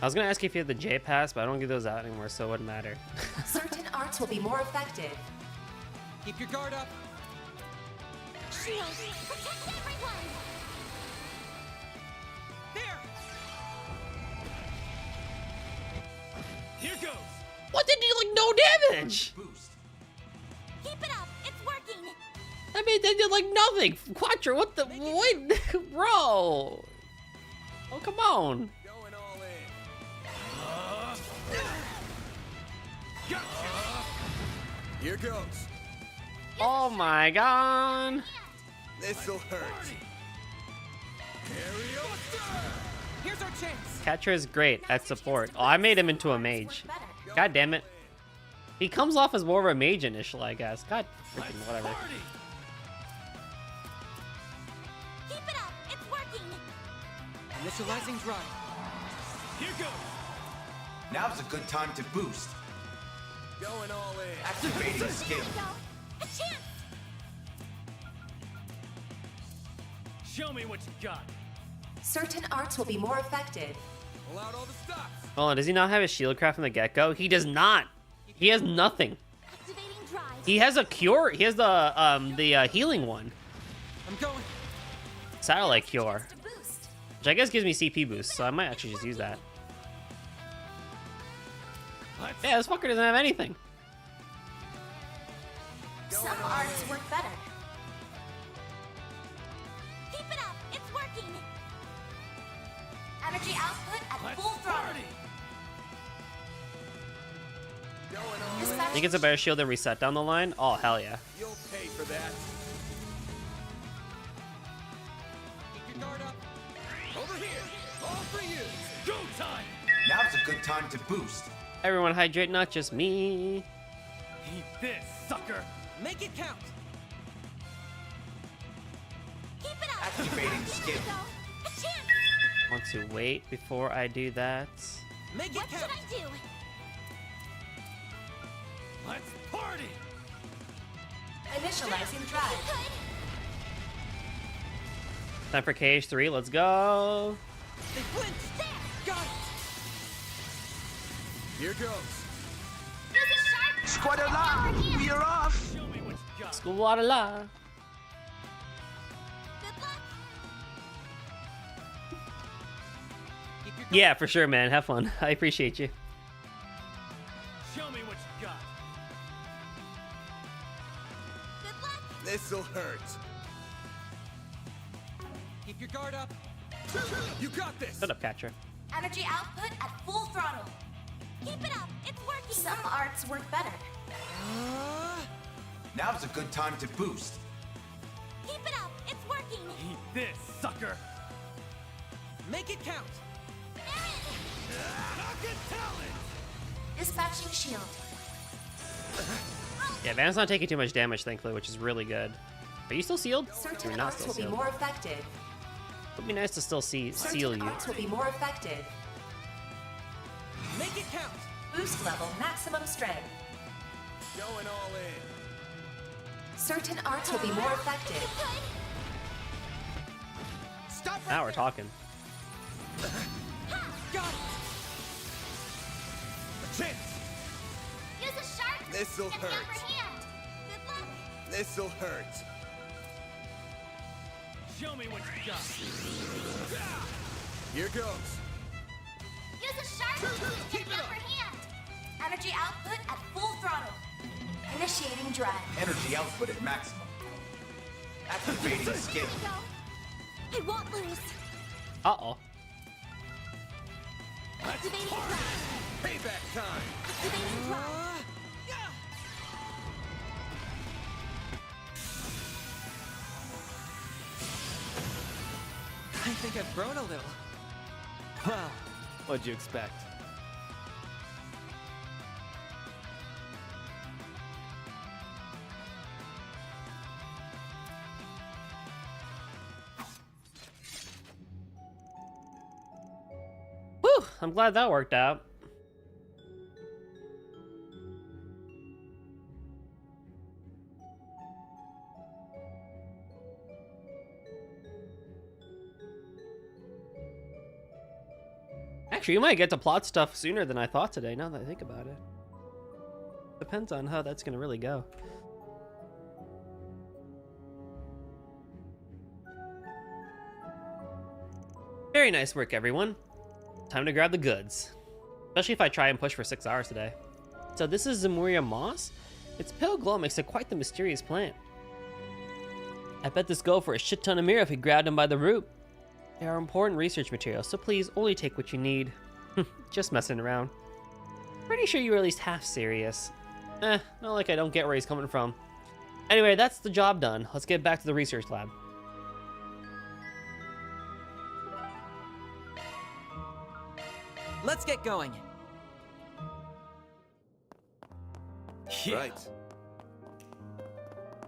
[SPEAKER 2] I was gonna ask you if you had the J pass, but I don't give those out anymore, so it wouldn't matter.
[SPEAKER 8] Certain arts will be more effective.
[SPEAKER 9] Keep your guard up.
[SPEAKER 6] Shield, protect everyone!
[SPEAKER 9] There. Here goes.
[SPEAKER 2] What did you like? No damage.
[SPEAKER 10] Boost.
[SPEAKER 6] Keep it up, it's working!
[SPEAKER 2] I mean, they did like nothing. Quattro, what the? What, bro? Oh, come on.
[SPEAKER 4] Going all in. Here goes.
[SPEAKER 2] Oh my god.
[SPEAKER 4] This'll hurt. Aerial stir.
[SPEAKER 9] Here's our chance.
[SPEAKER 2] Catcher is great at support. Oh, I made him into a mage. God damn it. He comes off as more of a mage initially, I guess. God freaking whatever.
[SPEAKER 6] Keep it up, it's working!
[SPEAKER 9] Initializing drive. Here goes.
[SPEAKER 10] Now's a good time to boost.
[SPEAKER 4] Going all in.
[SPEAKER 10] Activating skill.
[SPEAKER 6] Go! A chance!
[SPEAKER 9] Show me what you got.
[SPEAKER 8] Certain arts will be more effective.
[SPEAKER 4] Pull out all the stops.
[SPEAKER 2] Hold on, does he not have a shield craft from the get-go? He does not. He has nothing.
[SPEAKER 6] Activating drive.
[SPEAKER 2] He has a cure. He has the healing one.
[SPEAKER 9] I'm going.
[SPEAKER 2] Satellite cure.
[SPEAKER 8] To boost.
[SPEAKER 2] Which I guess gives me CP boost, so I might actually just use that. Yeah, this fucker doesn't have anything.
[SPEAKER 8] Some arts work better.
[SPEAKER 6] Keep it up, it's working!
[SPEAKER 8] Energy output at full throttle.
[SPEAKER 4] Going all in.
[SPEAKER 2] Think it's a better shield than reset down the line? Oh, hell yeah.
[SPEAKER 4] You'll pay for that. here! All for you! Go time!
[SPEAKER 10] Now's a good time to boost.
[SPEAKER 2] Everyone hydrate, not just me.
[SPEAKER 9] Eat this, sucker!
[SPEAKER 5] Make it count.
[SPEAKER 6] Keep it up!
[SPEAKER 10] Activating skill.
[SPEAKER 6] There you go. A chance!
[SPEAKER 2] Want to wait before I do that.
[SPEAKER 5] Make it
[SPEAKER 6] What should
[SPEAKER 5] count.
[SPEAKER 6] I do?
[SPEAKER 9] Let's party!
[SPEAKER 8] Initializing drive.
[SPEAKER 6] Good.
[SPEAKER 2] Time for KH3, let's go.
[SPEAKER 5] They flinched. Got it.
[SPEAKER 4] Here goes.
[SPEAKER 6] Use a sharp.
[SPEAKER 1] Squad alarm! We are off!
[SPEAKER 9] Show me what you got.
[SPEAKER 2] Squadala.
[SPEAKER 6] Good luck.
[SPEAKER 5] Keep your
[SPEAKER 2] Yeah, for sure, man. Have fun. I appreciate you.
[SPEAKER 9] Show me what you got.
[SPEAKER 6] Good luck.
[SPEAKER 4] This'll hurt.
[SPEAKER 5] Keep your guard up.
[SPEAKER 4] You got this!
[SPEAKER 2] Shut up, catcher.
[SPEAKER 8] Energy output at full throttle.
[SPEAKER 6] Keep it up. It's working.
[SPEAKER 8] Some arts work better.
[SPEAKER 10] Now's a good time to boost.
[SPEAKER 6] Keep it up. It's working.
[SPEAKER 9] Eat this, sucker!
[SPEAKER 5] Make it count.
[SPEAKER 9] Rocket talent!
[SPEAKER 8] Dispatching shield.
[SPEAKER 2] Yeah, Van's not taking too much damage, thankfully, which is really good. Are you still sealed?
[SPEAKER 8] Certain
[SPEAKER 2] You're not
[SPEAKER 8] arts
[SPEAKER 2] still
[SPEAKER 8] will be
[SPEAKER 2] sealed.
[SPEAKER 8] more effective.
[SPEAKER 2] Would be nice to still seal
[SPEAKER 8] Certain
[SPEAKER 2] you.
[SPEAKER 8] arts will be more effective.
[SPEAKER 5] Make it count.
[SPEAKER 8] Boost level maximum strength.
[SPEAKER 4] Going all in.
[SPEAKER 8] Certain arts will be more effective.
[SPEAKER 4] Stop
[SPEAKER 2] Now we're talking.
[SPEAKER 5] Got it.
[SPEAKER 4] A chance!
[SPEAKER 6] Use a sharp.
[SPEAKER 4] This'll
[SPEAKER 6] Get the upper
[SPEAKER 4] hurt.
[SPEAKER 6] hand. Good luck.
[SPEAKER 4] This'll hurt.
[SPEAKER 9] Show me what you got.
[SPEAKER 4] Here goes.
[SPEAKER 6] Use a sharp. Get the upper hand.
[SPEAKER 8] Energy output at full throttle. Initiating drive.
[SPEAKER 10] Energy output at maximum. Activating skill.
[SPEAKER 6] Go. I won't lose.
[SPEAKER 2] Uh-oh.
[SPEAKER 6] Activating drive.
[SPEAKER 4] Payback time!
[SPEAKER 6] Activating drive.
[SPEAKER 5] I think I've grown a little.
[SPEAKER 9] Wow. What'd you expect?
[SPEAKER 2] Whew, I'm glad that worked out. Actually, you might get to plot stuff sooner than I thought today, now that I think about it. Depends on how that's gonna really go. Very nice work, everyone. Time to grab the goods. Especially if I try and push for 6 hours today. So this is Zemuria moss? Its pale glow makes it quite the mysterious plant. I bet this go for a shit ton of mirror if we grabbed him by the root. They are important research materials, so please only take what you need. Just messing around. Pretty sure you were at least half serious. Not like I don't get where he's coming from. Anyway, that's the job done. Let's get back to the research lab.
[SPEAKER 5] Let's get going.
[SPEAKER 4] Right.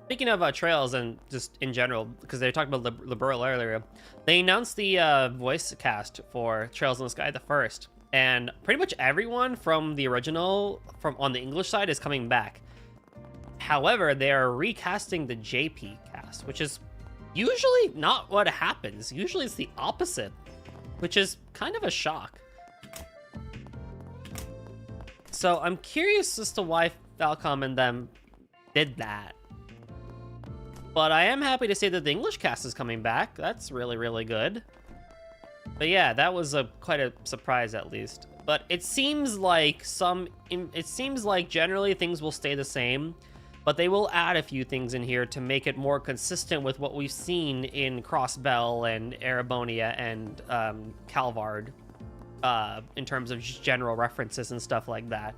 [SPEAKER 2] Speaking of trails and just in general, because they talked about Liberal earlier, they announced the voice cast for Trails in the Sky the First, and pretty much everyone from the original, from on the English side, is coming back. However, they are recasting the JP cast, which is usually not what happens. Usually it's the opposite, which is kind of a shock. So I'm curious as to why Falcom and them did that. But I am happy to say that the English cast is coming back. That's really, really good. But yeah, that was quite a surprise at least. But it seems like generally things will stay the same, but they will add a few things in here to make it more consistent with what we've seen in Crossbell and Erebonia and Calvard, in terms of just general references and stuff like that.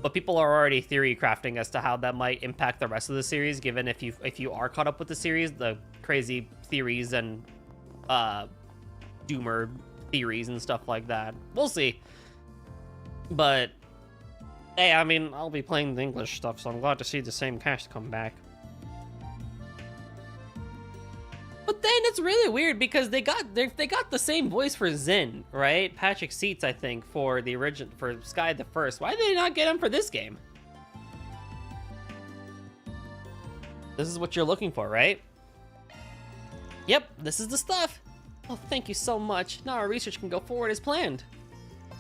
[SPEAKER 2] But people are already theory crafting as to how that might impact the rest of the series, given if you are caught up with the series, the crazy theories and Doomer theories and stuff like that. We'll see. But hey, I mean, I'll be playing the English stuff, so I'm glad to see the same cast come back. But then it's really weird because they got the same voice for Zin, right? Patrick Seats, I think, for the original for Sky the First. Why did they not get him for this game? This is what you're looking for, right? Yep, this is the stuff. Oh, thank you so much. Now our research can go forward as planned.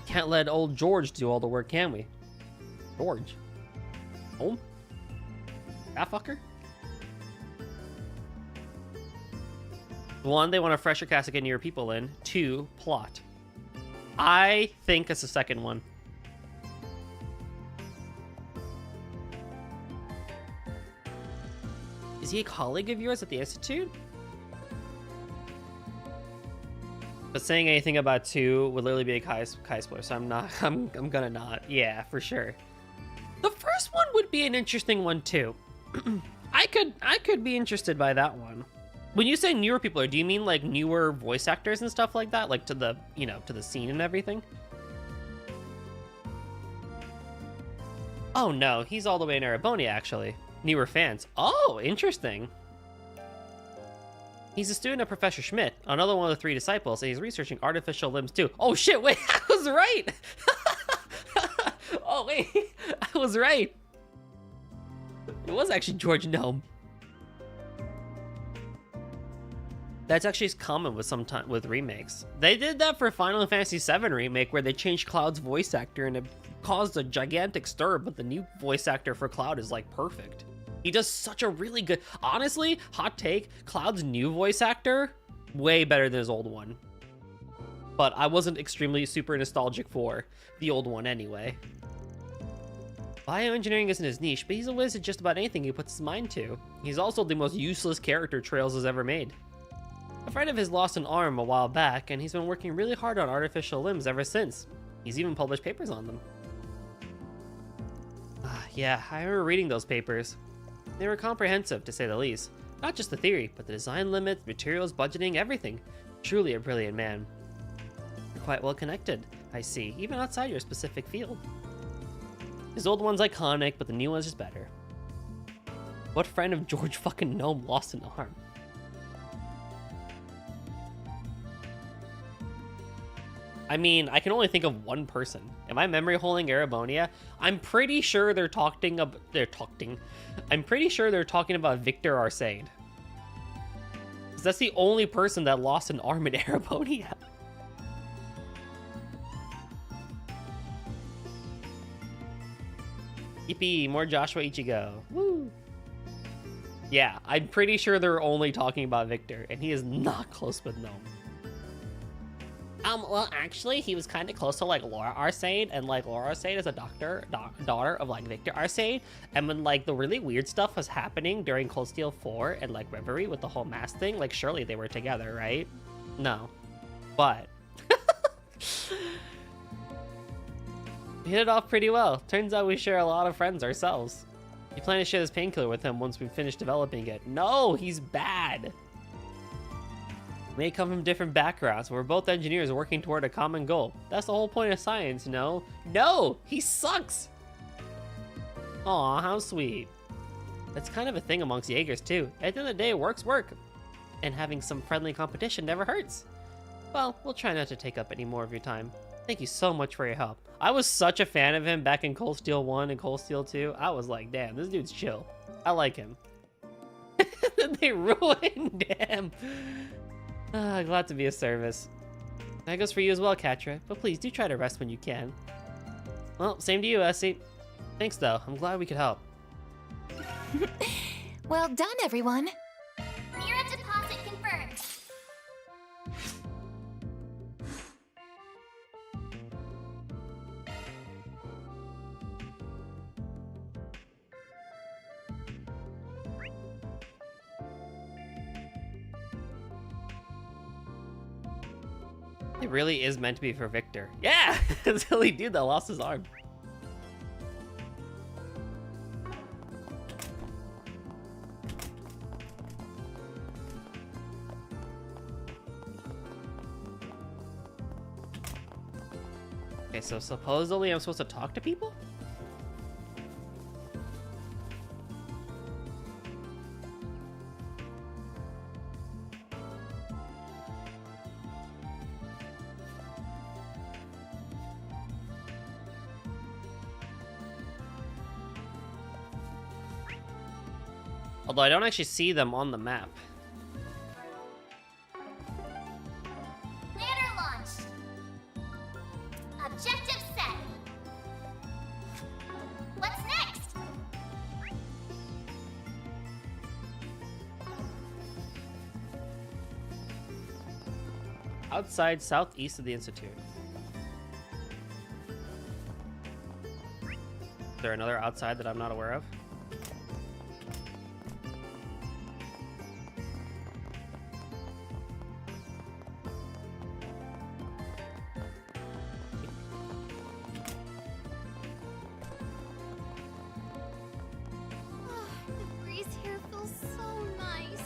[SPEAKER 2] Can't let old George do all the work, can we? George? Home? That fucker? One, they want a fresher cast to get newer people in. Two, plot. I think it's the second one. Is he a colleague of yours at the Institute? But saying anything about 2 would literally be a Kai spoiler, so I'm gonna not. Yeah, for sure. The first one would be an interesting one too. I could be interested by that one. When you say newer people, do you mean like newer voice actors and stuff like that? Like to the, you know, to the scene and everything? Oh no, he's all the way in Arabonia actually. Newer fans. Oh, interesting. He's a student of Professor Schmidt, another one of the 3 disciples, and he's researching artificial limbs too. Oh shit, wait, I was right! Oh wait, I was right. It was actually George Gnome. That's actually common with remakes. They did that for Final Fantasy VII Remake, where they changed Cloud's voice actor and it caused a gigantic stir, but the new voice actor for Cloud is like perfect. He does such a really good, honestly, hot take, Cloud's new voice actor, way better than his old one. But I wasn't extremely super nostalgic for the old one anyway. Bioengineering isn't his niche, but he's a whiz at just about anything he puts his mind to. He's also the most useless character Trails has ever made. A friend of his lost an arm a while back, and he's been working really hard on artificial limbs ever since. He's even published papers on them. Yeah, I remember reading those papers. They were comprehensive, to say the least. Not just the theory, but the design limits, materials, budgeting, everything. Truly a brilliant man. You're quite well connected, I see, even outside your specific field. His old one's iconic, but the new one's just better. What friend of George fucking Gnome lost an arm? I mean, I can only think of one person. Am I memory holding Arabonia? I'm pretty sure they're talking about I'm pretty sure they're talking about Victor Arcade. 'Cause that's the only person that lost an arm in Arabonia. Yippee, more Joshua Ichigo. Woo! Yeah, I'm pretty sure they're only talking about Victor, and he is not close with Gnome. Well, actually, he was kind of close to, like, Laura Arcade, and, like, Laura Arcade is a daughter of, like, Victor Arcade, and when, like, the really weird stuff was happening during Cold Steel 4 and, like, Reverie with the whole mask thing, like, surely they were together, right? No. But. We hit it off pretty well. Turns out we share a lot of friends ourselves. You plan to share this painkiller with him once we finish developing it. No, he's bad. May come from different backgrounds, but we're both engineers working toward a common goal. That's the whole point of science, no? No! He sucks! Aw, how sweet. That's kind of a thing amongst Jaegers, too. At the end of the day, work's work. And having some friendly competition never hurts. Well, we'll try not to take up any more of your time. Thank you so much for your help. I was such a fan of him back in Cold Steel 1 and Cold Steel 2. I was like, damn, this dude's chill. I like him. They ruined him. Glad to be of service. That goes for you as well, Katra, but please do try to rest when you can. Well, same to you, Essie. Thanks, though. I'm glad we could help.
[SPEAKER 3] Well done, everyone.
[SPEAKER 8] Mirror deposit confirmed.
[SPEAKER 2] It really is meant to be for Victor. Yeah! It's the silly dude that lost his arm. Okay, so supposedly I'm supposed to talk to people? Although I don't actually see them on the map.
[SPEAKER 8] Banner launched. Objective set. What's next?
[SPEAKER 2] Outside southeast of the Institute. Is there another outside that I'm not aware of?
[SPEAKER 8] The breeze here feels so nice.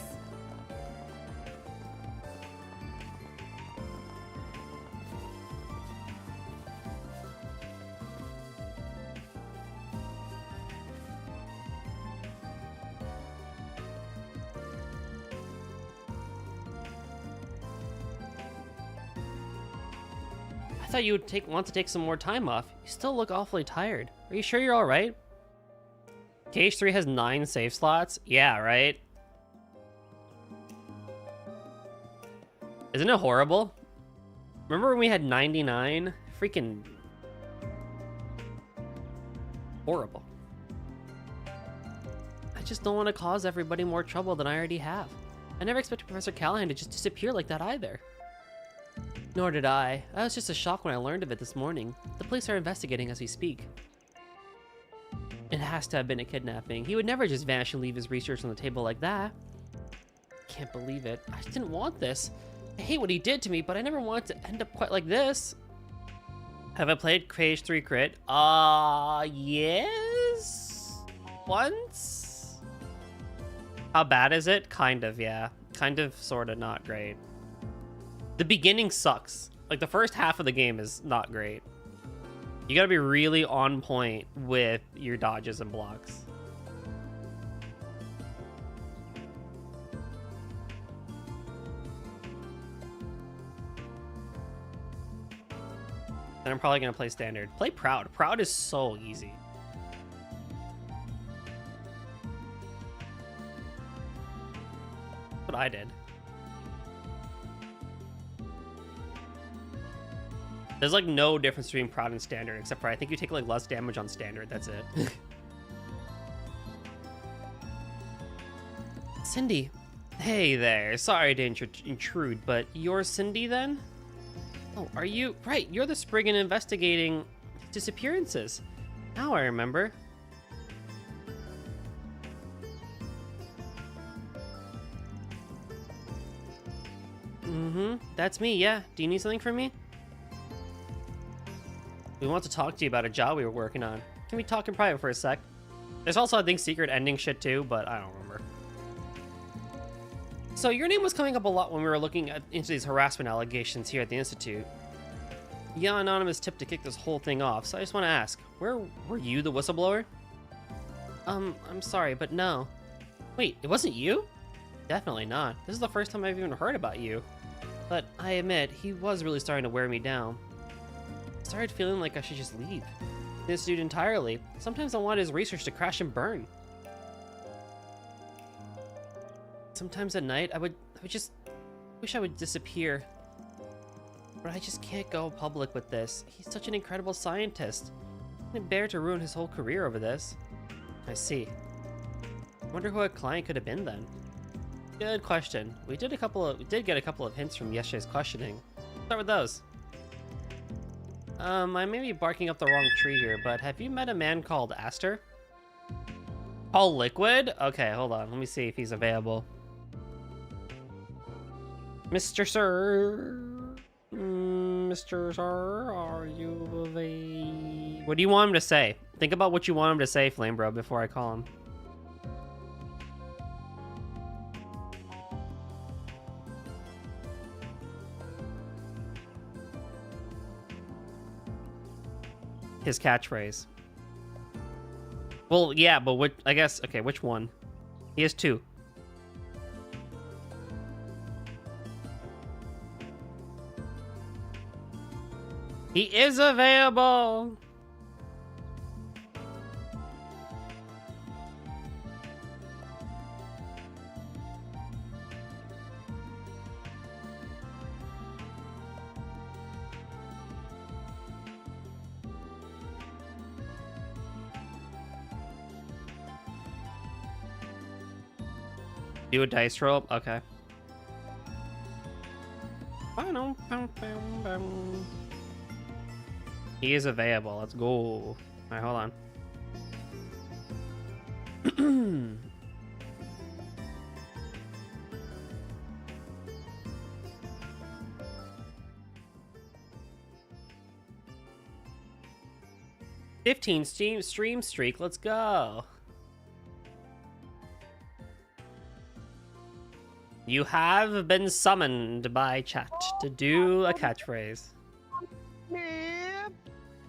[SPEAKER 2] I thought you would want to take some more time off. You still look awfully tired. Are you sure you're all right? KH3 has 9 save slots? Yeah, right? Isn't it horrible? Remember when we had 99? Freaking horrible. I just don't want to cause everybody more trouble than I already have. I never expected Professor Callahan to just disappear like that either. Nor did I. I was just a shock when I learned of it this morning. The police are investigating as we speak. It has to have been a kidnapping. He would never just vanish and leave his research on the table like that. Can't believe it. I just didn't want this. I hate what he did to me, but I never wanted to end up quite like this. Have I played KH3 Crit? Yes? Once? How bad is it? Kind of, yeah. Kind of, sort of, not great. The beginning sucks. Like, the first half of the game is not great. You gotta be really on point with your dodges and blocks. Then I'm probably gonna play standard. Play Proud. Proud is so easy. That's what I did. There's like no difference between Proud and Standard, except for I think you take like less damage on Standard, that's it. Cindy. Hey there, sorry to intrude, but you're Cindy then? Oh, are you? Right, you're the Spriggan investigating disappearances. Now I remember. Mm-hmm, that's me, yeah. Do you need something from me? We want to talk to you about a job we were working on. Can we talk in private for a sec? There's also, I think, secret ending shit too, but I don't remember. So your name was coming up a lot when we were looking into these harassment allegations here at the Institute. Yeah, anonymous tip to kick this whole thing off, so I just want to ask, were you the whistleblower? I'm sorry, but no. Wait, it wasn't you? Definitely not. This is the first time I've even heard about you. But I admit, he was really starting to wear me down. I started feeling like I should just leave this dude entirely. Sometimes I want his research to crash and burn. Sometimes at night, I would just wish I would disappear. But I just can't go public with this. He's such an incredible scientist. I couldn't bear to ruin his whole career over this. I see. I wonder who a client could have been then. Good question. We did get a couple of hints from yesterday's questioning. Let's start with those. I may be barking up the wrong tree here, but have you met a man called Aster? Paul Liquid? Okay, hold on. Let me see if he's available. Mr. Sir? Mr. Sir, are you available? What do you want him to say? Think about what you want him to say, Flame Bro, before I call him. his catchphrase. Well, yeah, but which, I guess, okay, which one? He has two. He is available. Do a dice roll? Okay. He is available. Let's go. All right, hold on. Stream streak. Let's go. You have been summoned by chat to do a catchphrase.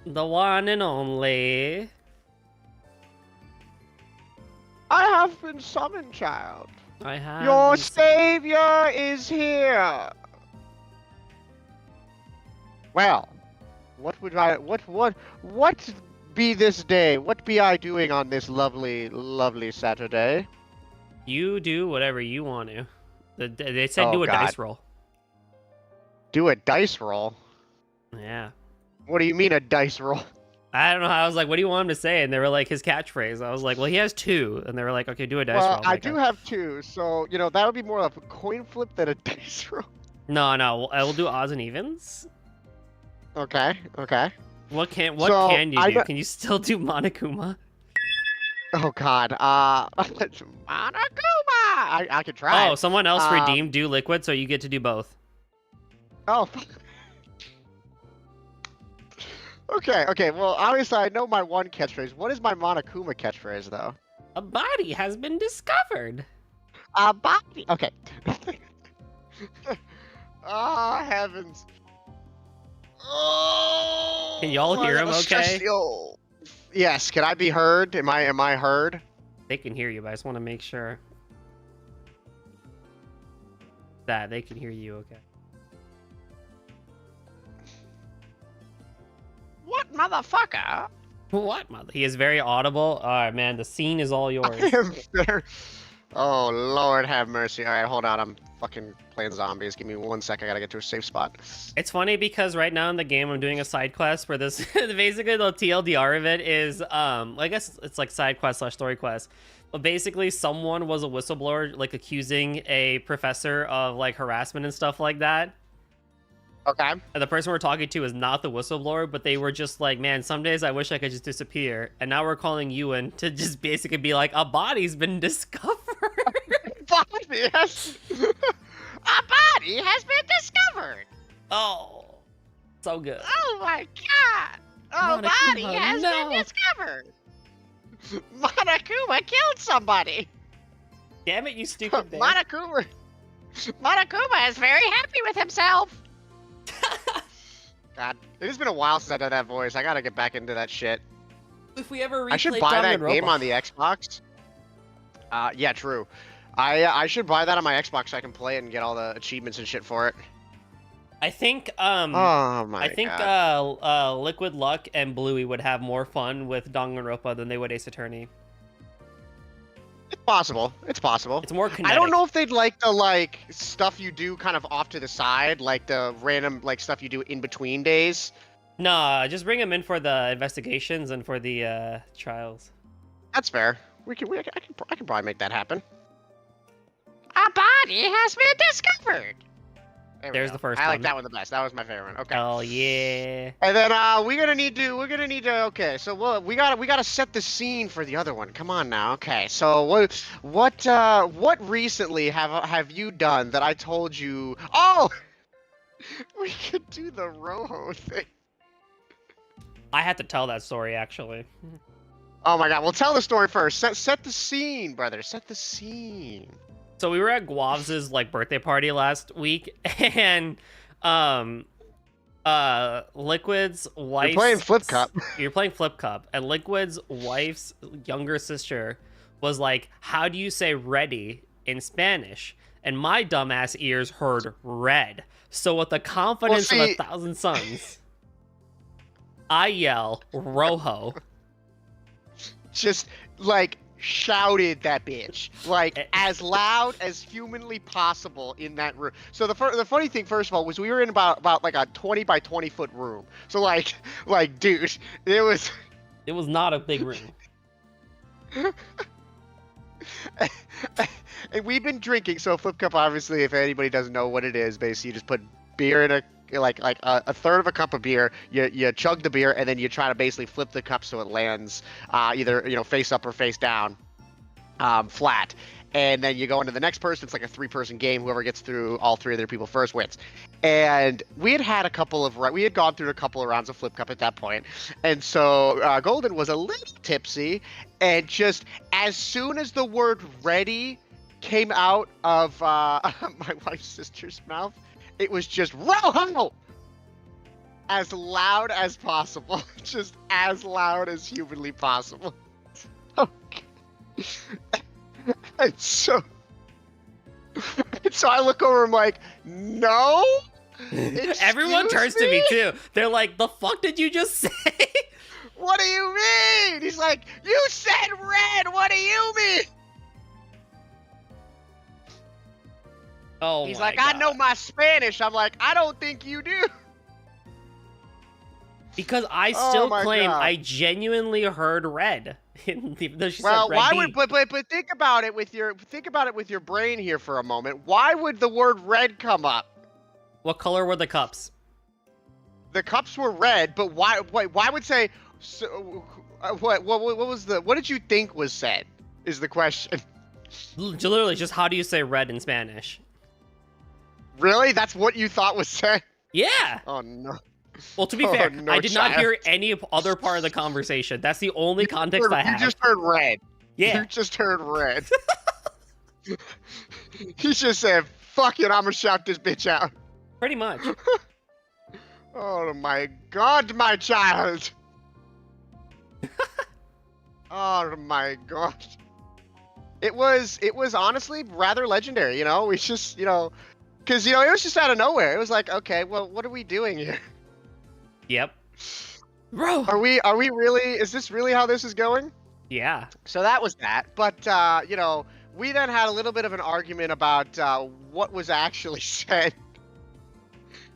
[SPEAKER 2] The one and only.
[SPEAKER 11] I have been summoned, child.
[SPEAKER 2] I have.
[SPEAKER 11] Your savior is here. Well, what would I? What be this day? What be I doing on this lovely Saturday?
[SPEAKER 2] You do whatever you want to. They said do a dice roll.
[SPEAKER 11] Do a dice roll?
[SPEAKER 2] Yeah.
[SPEAKER 11] What do you mean a dice roll?
[SPEAKER 2] I don't know. I was like, what do you want him to say? And they were like, his catchphrase. I was like, well, he has two. And they were like, okay, do a dice roll.
[SPEAKER 11] I do have two, so, you know, that would be more of a coin flip than a dice roll.
[SPEAKER 2] No, I will do odds and evens.
[SPEAKER 11] Okay.
[SPEAKER 2] What can you do? Can you still do Monokuma?
[SPEAKER 11] Oh God, Monokuma! I could try.
[SPEAKER 2] Oh, someone else redeemed do liquid, so you get to do both.
[SPEAKER 11] Oh. Okay. Well, obviously I know my one catchphrase. What is my Monokuma catchphrase, though?
[SPEAKER 2] A body has been discovered.
[SPEAKER 11] A body. Okay. Ah, heavens. Oh.
[SPEAKER 2] Can y'all hear him? Okay.
[SPEAKER 11] Yes, can I be heard? Am I heard?
[SPEAKER 2] They can hear you, but I just want to make sure that they can hear you okay.
[SPEAKER 11] What motherfucker?
[SPEAKER 2] What mother? He is very audible. Alright, man, the scene is all yours.
[SPEAKER 11] I am there. Oh, Lord have mercy. Alright, hold on. I'm fucking playing zombies. Give me 1 second. I gotta get to a safe spot.
[SPEAKER 2] It's funny because right now in the game I'm doing a side quest where this basically the TLDR of it is I guess it's like side quest / story quest. But basically someone was a whistleblower like accusing a professor of like harassment and stuff like that.
[SPEAKER 11] Okay.
[SPEAKER 2] And the person we're talking to is not the whistleblower, but they were just like, man, some days I wish I could just disappear. And now we're calling you in to just basically be like, a body's been discovered.
[SPEAKER 11] Body has... A body has been discovered.
[SPEAKER 2] Oh, so good.
[SPEAKER 11] Oh my God. Oh, body has been discovered. Monokuma killed somebody.
[SPEAKER 2] Damn it, you stupid bitch.
[SPEAKER 11] Monokuma is very happy with himself. God, it has been a while since I did that voice. I gotta get back into that shit.
[SPEAKER 2] If we ever replay
[SPEAKER 11] I should buy that game on the Xbox. Yeah, true. I should buy that on my Xbox so I can play it and get all the achievements and shit for it.
[SPEAKER 2] I think
[SPEAKER 11] oh my God.
[SPEAKER 2] Liquid Luck and Bluey would have more fun with Danganronpa than they would Ace Attorney.
[SPEAKER 11] It's possible. It's possible.
[SPEAKER 2] It's more kinetic.
[SPEAKER 11] I don't know if they'd like the stuff you do kind of off to the side, like the random stuff you do in between days.
[SPEAKER 2] Nah, just bring them in for the investigations and for the trials.
[SPEAKER 11] That's fair. I can probably make that happen. A body has been discovered.
[SPEAKER 2] There's the first one.
[SPEAKER 11] I like that one the best. That was my favorite one. Okay.
[SPEAKER 2] Oh yeah.
[SPEAKER 11] And then we're gonna need to. Okay, so we gotta set the scene for the other one. Come on now. Okay, so what recently have you done that I told you? Oh, we could do the Rojo thing.
[SPEAKER 2] I had to tell that story actually.
[SPEAKER 11] Oh my God. Well, tell the story first. Set the scene, brother. Set the scene.
[SPEAKER 2] So we were at Guav's birthday party last week, and Liquid's wife's...
[SPEAKER 11] You're playing Flip Cup.
[SPEAKER 2] You're playing Flip Cup, and Liquid's wife's younger sister was like, how do you say ready in Spanish? And my dumbass ears heard red. So with the confidence of 1,000 suns, I yell, Rojo.
[SPEAKER 11] Just, like, shouted that bitch. Like, as loud as humanly possible in that room. So the funny thing, first of all, was we were in about like a 20 by 20 foot room. So, like, dude, it was...
[SPEAKER 2] It was not a big room.
[SPEAKER 11] And we've been drinking, so Flip Cup, obviously, if anybody doesn't know what it is, basically you just put beer in a third of a cup of beer, you chug the beer, and then you try to basically flip the cup so it lands either, face up or face down, flat. And then you go into the next person. It's like a 3-person game. Whoever gets through all 3 other people first wins. And we had gone through a couple of rounds of Flip Cup at that point. And so Golden was a little tipsy, and just as soon as the word ready came out of my wife's sister's mouth, it was just Rojo! As loud as possible. Just as loud as humanly possible. Okay. And so I look over, I'm like, no?
[SPEAKER 2] Everyone turns to me too. They're like, the fuck did you just say?
[SPEAKER 11] What do you mean? He's like, you said red, what do you mean?
[SPEAKER 2] Oh,
[SPEAKER 11] He's
[SPEAKER 2] my
[SPEAKER 11] like,
[SPEAKER 2] God.
[SPEAKER 11] I know my Spanish. I'm like, I don't think you do.
[SPEAKER 2] Because I still claim
[SPEAKER 11] God.
[SPEAKER 2] I genuinely heard red.
[SPEAKER 11] Well, why would but think about it with your brain here for a moment. Why would the word red come up?
[SPEAKER 2] What color were the cups?
[SPEAKER 11] The cups were red, but why would say so, what did you think was said? Is the question.
[SPEAKER 2] Literally, just how do you say red in Spanish?
[SPEAKER 11] Really? That's what you thought was said?
[SPEAKER 2] Yeah.
[SPEAKER 11] Oh no.
[SPEAKER 2] Well, to be fair,
[SPEAKER 11] no,
[SPEAKER 2] I did not
[SPEAKER 11] child.
[SPEAKER 2] hear any other part of the conversation. That's the only context I have.
[SPEAKER 11] You just heard red.
[SPEAKER 2] Yeah.
[SPEAKER 11] You just heard red. He just said, fuck it, I'm gonna shout this bitch out.
[SPEAKER 2] Pretty much.
[SPEAKER 11] Oh my God, my child. Oh my God. It was honestly rather legendary, we just, because, it was just out of nowhere. It was like, okay, well, what are we doing here?
[SPEAKER 2] Yep. Bro.
[SPEAKER 11] Are we really, is this really how this is going?
[SPEAKER 2] Yeah.
[SPEAKER 11] So that was that. But, we then had a little bit of an argument about what was actually said.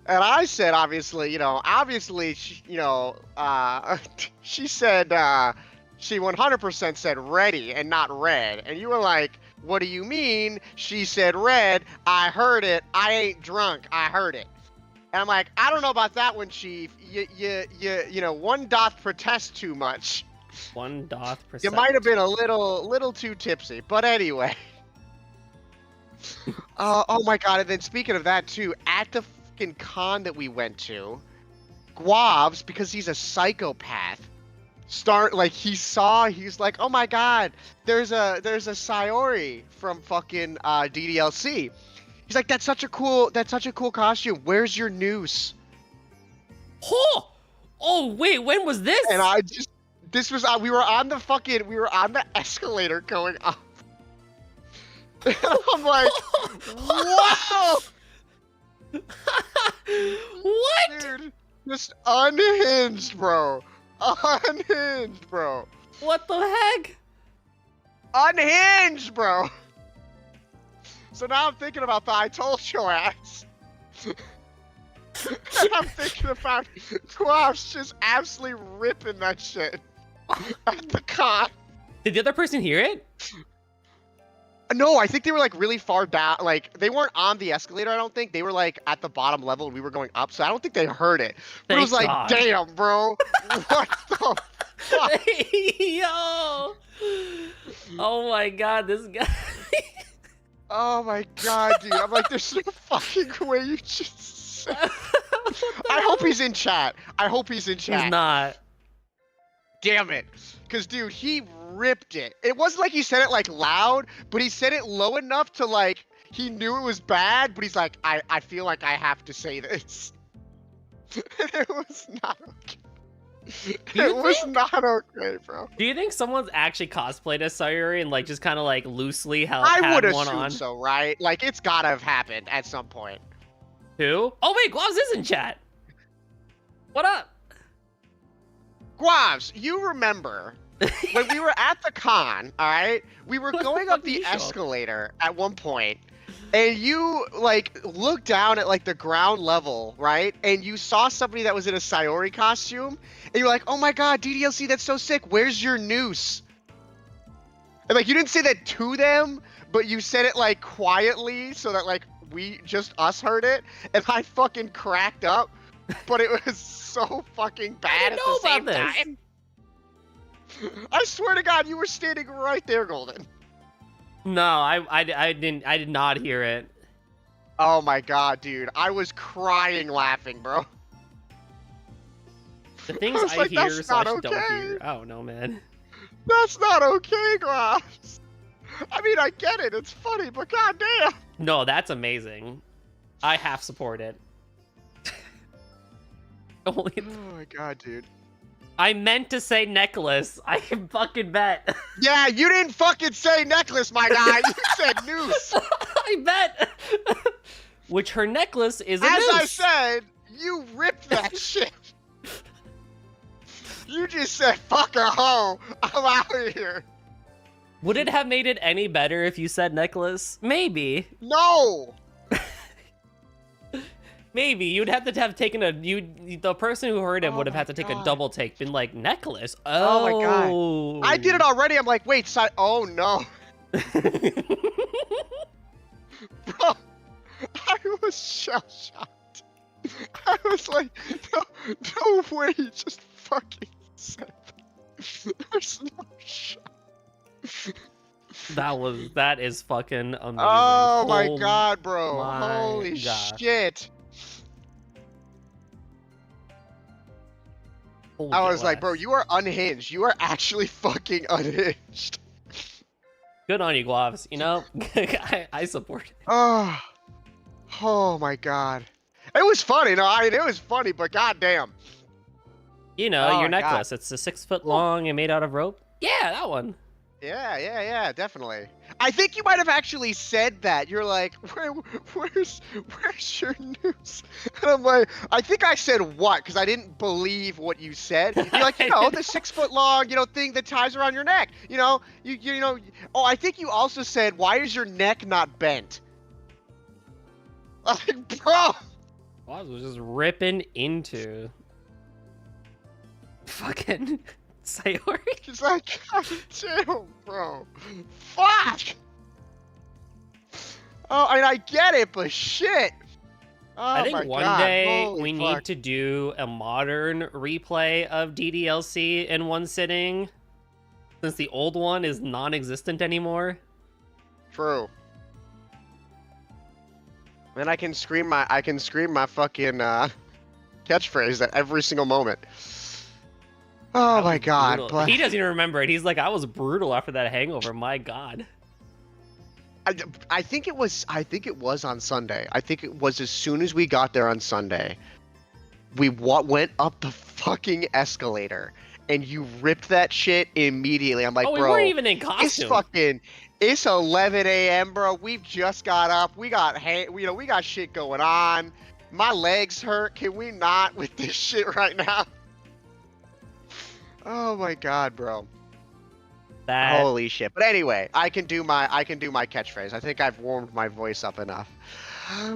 [SPEAKER 11] And I said, obviously, she, she said, she 100% said ready and not red. And you were like, what do you mean? She said red. I heard it. I ain't drunk. I heard it. And I'm like, I don't know about that one, Chief. One doth protest too much.
[SPEAKER 2] One doth protest.
[SPEAKER 11] You might have been a little too tipsy. But anyway. Oh my God. And then speaking of that too, at the fucking con that we went to, Guavs, because he's a psychopath, he's like, oh my God, there's a Sayori from fucking DDLC. He's like, that's such a cool costume. Where's your noose?
[SPEAKER 2] Oh wait, when was this?
[SPEAKER 11] And we were on the escalator going up. And I'm like, whoa!
[SPEAKER 2] What?
[SPEAKER 11] Dude, just unhinged, bro. Unhinged, bro.
[SPEAKER 2] What the heck?
[SPEAKER 11] Unhinged, bro. So now I'm thinking about the I told your ass. And I'm thinking about Quaff's just absolutely ripping that shit at the con.
[SPEAKER 2] Did the other person hear it?
[SPEAKER 11] No, I think they were like really far down. Like they weren't on the escalator. I don't think they were like at the bottom level and we were going up. So I don't think they heard it. But it was like,
[SPEAKER 2] God.
[SPEAKER 11] damn, bro. What the fuck?
[SPEAKER 2] Yo. Oh my God, this guy.
[SPEAKER 11] Oh my God, dude. I'm like, there's no fucking way you just said. I hope he's in chat.
[SPEAKER 2] He's not.
[SPEAKER 11] Damn it. Because, dude, he ripped it. It wasn't like he said it, like, loud, but he said it low enough to, like, he knew it was bad, but he's like, I feel like I have to say this. It was not okay.
[SPEAKER 2] You
[SPEAKER 11] It was
[SPEAKER 2] think?
[SPEAKER 11] not okay, bro.
[SPEAKER 2] Do you think someone's actually cosplayed as Sayuri and like just kind of like loosely had
[SPEAKER 11] I would
[SPEAKER 2] one
[SPEAKER 11] assume
[SPEAKER 2] on?
[SPEAKER 11] so, right? Like, it's gotta have happened at some point.
[SPEAKER 2] Who? Oh wait, Gloves is in chat. What up?
[SPEAKER 11] Guavs, you remember when we were at the con, alright? We were going up the escalator at one point, and you, like, looked down at, like, the ground level, right? And you saw somebody that was in a Sayori costume, and you're like, oh my god, DDLC, that's so sick, where's your noose? And, like, you didn't say that to them, but you said it, like, quietly, so that, like, us heard it, and I fucking cracked up, but it was so fucking bad at the same time. I swear to God, you were standing right there, Golden.
[SPEAKER 2] No, I did not hear it.
[SPEAKER 11] Oh my god, dude. I was crying laughing, bro.
[SPEAKER 2] The things
[SPEAKER 11] I was
[SPEAKER 2] I
[SPEAKER 11] like,
[SPEAKER 2] hear
[SPEAKER 11] "That's
[SPEAKER 2] slash
[SPEAKER 11] not
[SPEAKER 2] don't
[SPEAKER 11] okay."
[SPEAKER 2] hear. I don't know, man.
[SPEAKER 11] That's not okay, Glass. I mean, I get it. It's funny, but goddamn.
[SPEAKER 2] No, that's amazing. I half support it. Only
[SPEAKER 11] Oh my god, dude.
[SPEAKER 2] I meant to say necklace. I can fucking bet.
[SPEAKER 11] Yeah, you didn't fucking say necklace, my guy. You said noose.
[SPEAKER 2] I bet. Which her necklace is a
[SPEAKER 11] As
[SPEAKER 2] noose.
[SPEAKER 11] I said, you ripped that shit. You just said, fuck a hoe. I'm out of here.
[SPEAKER 2] Would it have made it any better if you said necklace? Maybe.
[SPEAKER 11] No.
[SPEAKER 2] Maybe you'd have to have taken the person who heard him
[SPEAKER 11] Oh
[SPEAKER 2] would have
[SPEAKER 11] my
[SPEAKER 2] had to take a
[SPEAKER 11] God.
[SPEAKER 2] double take, been like necklace.
[SPEAKER 11] Oh my God.
[SPEAKER 2] Oh,
[SPEAKER 11] I did it already. I'm like, wait, oh no. Bro, I was shell-shocked. I was like, no way, you just fucking said that. There's no shot.
[SPEAKER 2] That is fucking amazing.
[SPEAKER 11] Oh my
[SPEAKER 2] Oh
[SPEAKER 11] god, bro.
[SPEAKER 2] my
[SPEAKER 11] Holy
[SPEAKER 2] God.
[SPEAKER 11] shit.
[SPEAKER 2] Holy
[SPEAKER 11] I was like, bro,
[SPEAKER 2] glass.
[SPEAKER 11] you are unhinged. You are actually fucking unhinged.
[SPEAKER 2] Good on you, Gloves. You know, I support it.
[SPEAKER 11] Oh my god. It was funny. No, I mean, it was funny, but goddamn.
[SPEAKER 2] You know,
[SPEAKER 11] Oh
[SPEAKER 2] your
[SPEAKER 11] my God.
[SPEAKER 2] necklace. It's a 6 foot long and made out of rope. Yeah, that one.
[SPEAKER 11] Yeah, definitely. I think you might have actually said that. You're like, where's your noose? And I'm like, I think I said what? Because I didn't believe what you said. You're like, the 6 foot long, thing that ties around your neck. You know. Oh, I think you also said, why is your neck not bent? Like, bro.
[SPEAKER 2] Gloves was just ripping into fucking Sayori.
[SPEAKER 11] She's like, God damn, bro. Fuck! Oh, I mean, I get it, but shit. Oh,
[SPEAKER 2] I
[SPEAKER 11] my
[SPEAKER 2] think one
[SPEAKER 11] God.
[SPEAKER 2] day
[SPEAKER 11] Holy
[SPEAKER 2] we
[SPEAKER 11] fuck.
[SPEAKER 2] need to do a modern replay of DDLC in one sitting, since the old one is non-existent anymore.
[SPEAKER 11] True. Then I can scream my fucking catchphrase at every single moment. Oh
[SPEAKER 2] That
[SPEAKER 11] my
[SPEAKER 2] was
[SPEAKER 11] god.
[SPEAKER 2] brutal.
[SPEAKER 11] But
[SPEAKER 2] He doesn't even remember it. He's like, I was brutal after that hangover. My god.
[SPEAKER 11] I think it was on Sunday. I think it was as soon as we got there on Sunday. We went up the fucking escalator and you ripped that shit immediately. I'm like,
[SPEAKER 2] Oh, we
[SPEAKER 11] bro,
[SPEAKER 2] weren't even in
[SPEAKER 11] it's
[SPEAKER 2] costume.
[SPEAKER 11] it's 11 a.m., bro. We've just got up. We got we got shit going on. My legs hurt. Can we not with this shit right now? Oh my god, bro.
[SPEAKER 2] That
[SPEAKER 11] Holy shit. But anyway, I can do my catchphrase. I think I've warmed my voice up enough. I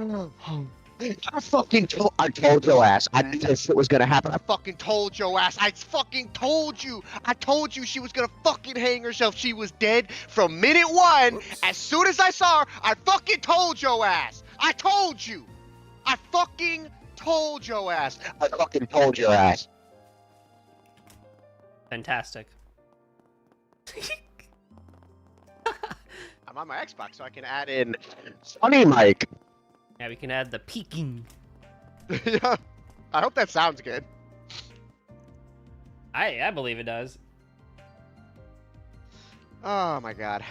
[SPEAKER 11] told your ass. I knew this shit was gonna happen. I fucking told your ass. I fucking told you. I told you she was gonna fucking hang herself. She was dead from minute one.
[SPEAKER 2] Oops.
[SPEAKER 11] As soon as I saw her, I fucking told your ass. I told you. I fucking told your ass. I fucking told your ass.
[SPEAKER 2] fantastic.
[SPEAKER 11] I'm on my Xbox, so I can add in funny mic.
[SPEAKER 2] Yeah, we can add the peeking.
[SPEAKER 11] Yeah. I hope that sounds good.
[SPEAKER 2] I believe it does.
[SPEAKER 11] Oh my god.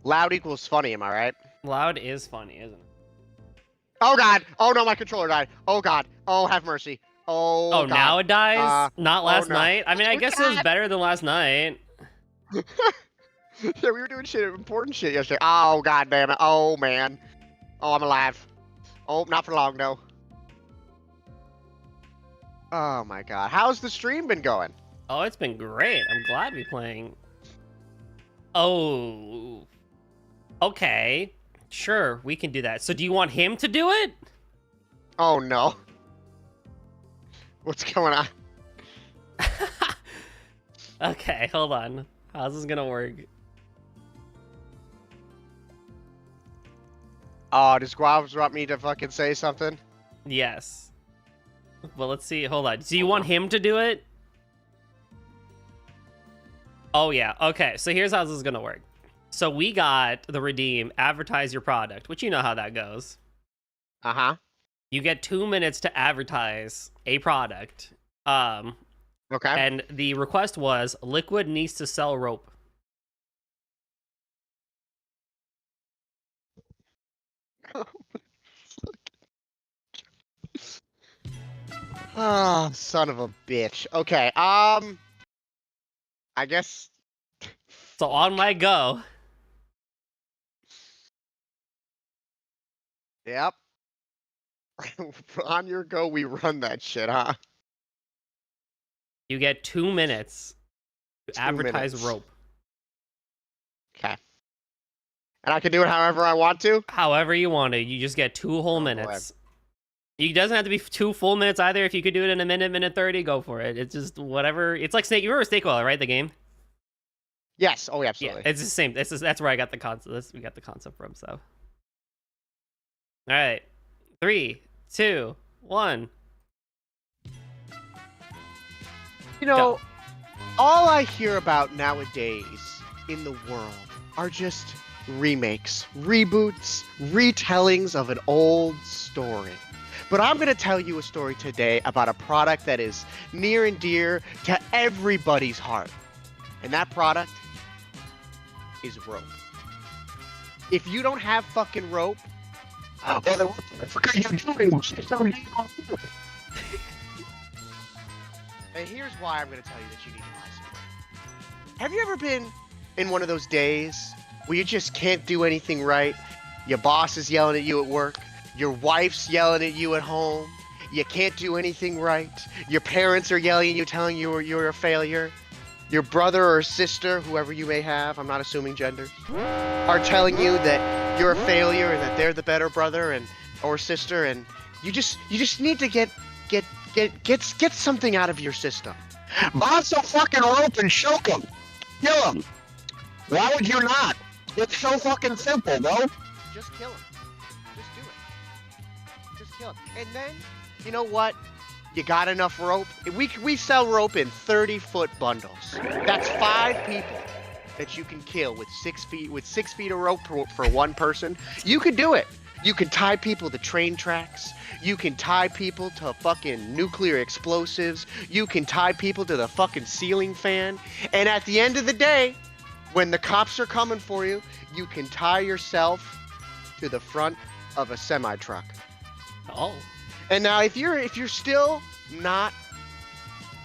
[SPEAKER 11] Loud equals funny, am I right?
[SPEAKER 2] Loud is funny, isn't it?
[SPEAKER 11] Oh god! Oh no, my controller died. Oh god! Oh, have mercy. Oh,
[SPEAKER 2] Oh,
[SPEAKER 11] god.
[SPEAKER 2] now it dies? Not last
[SPEAKER 11] no.
[SPEAKER 2] night? I mean, I guess it was better than last night.
[SPEAKER 11] Yeah, we were doing shit, important shit yesterday. Oh god damn it. Oh man. Oh, I'm alive. Oh, not for long though. Oh my god. How's the stream been going?
[SPEAKER 2] Oh, it's been great. I'm glad to be playing. Oh. Okay. Sure, we can do that. So do you want him to do it?
[SPEAKER 11] Oh no. What's going on?
[SPEAKER 2] Okay, hold on. How's this gonna work?
[SPEAKER 11] Oh, does Guavs want me to fucking say something?
[SPEAKER 2] Yes. Well, let's see. Hold on. Do you want him to do it? Oh, yeah. Okay, so here's how this is gonna work. So we got the redeem, advertise your product, which you know how that goes.
[SPEAKER 11] Uh-huh.
[SPEAKER 2] You get 2 minutes to advertise a product.
[SPEAKER 11] Okay.
[SPEAKER 2] And the request was Liquid needs to sell rope.
[SPEAKER 11] Oh, son of a bitch. Okay, I guess...
[SPEAKER 2] So on my go.
[SPEAKER 11] Yep. On your go, we run that shit, huh?
[SPEAKER 2] You get 2 minutes to
[SPEAKER 11] 2
[SPEAKER 2] advertise
[SPEAKER 11] minutes.
[SPEAKER 2] rope.
[SPEAKER 11] Okay. And I can do it however I want to?
[SPEAKER 2] However you want to. You just get 2 whole minutes. It doesn't have to be 2 full minutes either. If you could do it in a minute 30, go for it. It's just whatever. It's like Snake. You remember Snake Oil, right? The game?
[SPEAKER 11] Yes. Oh, yeah, absolutely.
[SPEAKER 2] Yeah, it's the same. That's where I got the concept. We got the concept from. So, all right, 3, 2, 1.
[SPEAKER 11] You know, all I hear about nowadays in the world are just remakes, reboots, retellings of an old story. But I'm going to tell you a story today about a product that is near and dear to everybody's heart. And that product is rope. If you don't have fucking rope, what the fuck are you doing? And here's why I'm going to tell you that you need to buy some rope. Have you ever been in one of those days where you just can't do anything right? Your boss is yelling at you at work. Your wife's yelling at you at home. You can't do anything right. Your parents are yelling at you, telling you you're a failure. Your brother or sister, whoever you may have, I'm not assuming gender, are telling you that you're a failure and that they're the better brother and or sister, and you just need to get something out of your system. Buy some fucking rope and choke them. Kill them. Why would you not? It's so fucking simple, bro. Just kill them. Just do it. Just kill them. And then, you know what? You got enough rope? We sell rope in 30-foot bundles. That's 5 people that you can kill with 6 feet of rope for one person. You could do it. You can tie people to train tracks. You can tie people to fucking nuclear explosives. You can tie people to the fucking ceiling fan. And at the end of the day, when the cops are coming for you, you can tie yourself to the front of a semi-truck.
[SPEAKER 2] Oh.
[SPEAKER 11] And now if you're still not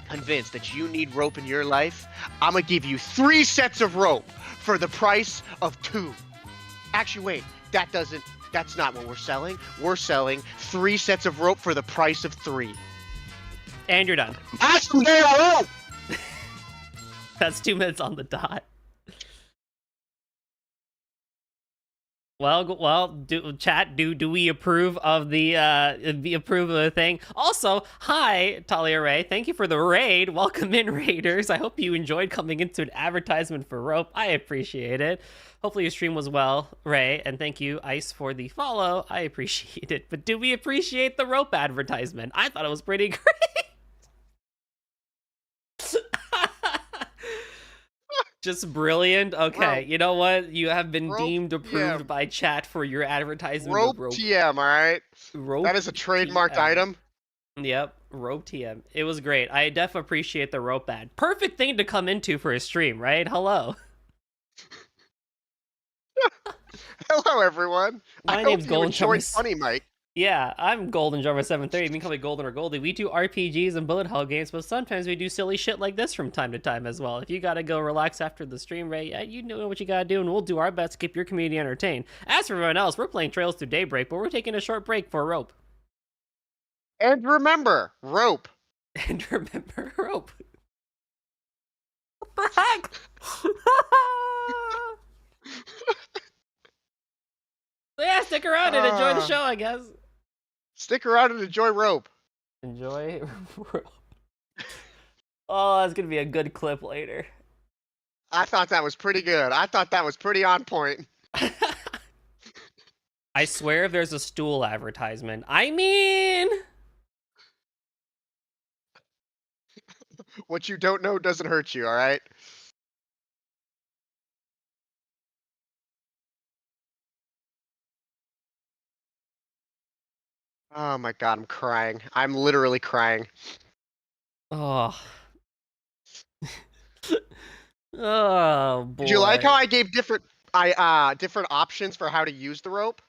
[SPEAKER 11] convinced that you need rope in your life, I'm gonna give you 3 sets of rope for the price of 2. Actually, wait, that's not what we're selling. We're selling 3 sets of rope for the price of 3.
[SPEAKER 2] And you're done.
[SPEAKER 11] Buy some damn rope!
[SPEAKER 2] That's 2 minutes on the dot. Well, do we approve of the thing? Also, hi, Talia Ray. Thank you for the raid. Welcome in, raiders. I hope you enjoyed coming into an advertisement for rope. I appreciate it. Hopefully your stream was well, Ray. And thank you, Ice, for the follow. I appreciate it. But do we appreciate the rope advertisement? I thought it was pretty great. Just brilliant. Okay, well, you know what? You have been deemed approved by chat for your advertisement.
[SPEAKER 11] Rope TM, all right?
[SPEAKER 2] Rope
[SPEAKER 11] that is a trademarked item.
[SPEAKER 2] Yep, rope TM. It was great. I def appreciate the rope ad. Perfect thing to come into for a stream, right? Hello.
[SPEAKER 11] Hello, everyone.
[SPEAKER 2] My name's Golden
[SPEAKER 11] Funny Mike.
[SPEAKER 2] Yeah, I'm Golden Drummer 730. You can call me Golden or Goldie. We do RPGs and bullet hell games, but sometimes we do silly shit like this from time to time as well. If you gotta go relax after the stream, Ray, yeah, you know what you gotta do, and we'll do our best to keep your community entertained. As for everyone else, we're playing Trails Through Daybreak, but we're taking a short break for rope.
[SPEAKER 11] And remember, rope.
[SPEAKER 2] And remember, rope. What the heck? So yeah, stick around and enjoy the show, I guess.
[SPEAKER 11] Stick around and enjoy rope.
[SPEAKER 2] Enjoy rope. Oh, that's gonna be a good clip later.
[SPEAKER 11] I thought that was pretty good. I thought that was pretty on point.
[SPEAKER 2] I swear if there's a stool advertisement. I mean...
[SPEAKER 11] What you don't know doesn't hurt you, alright? Oh my god, I'm crying. I'm literally crying.
[SPEAKER 2] Oh. Oh, boy.
[SPEAKER 11] Did you like how I gave different options for how to use the rope?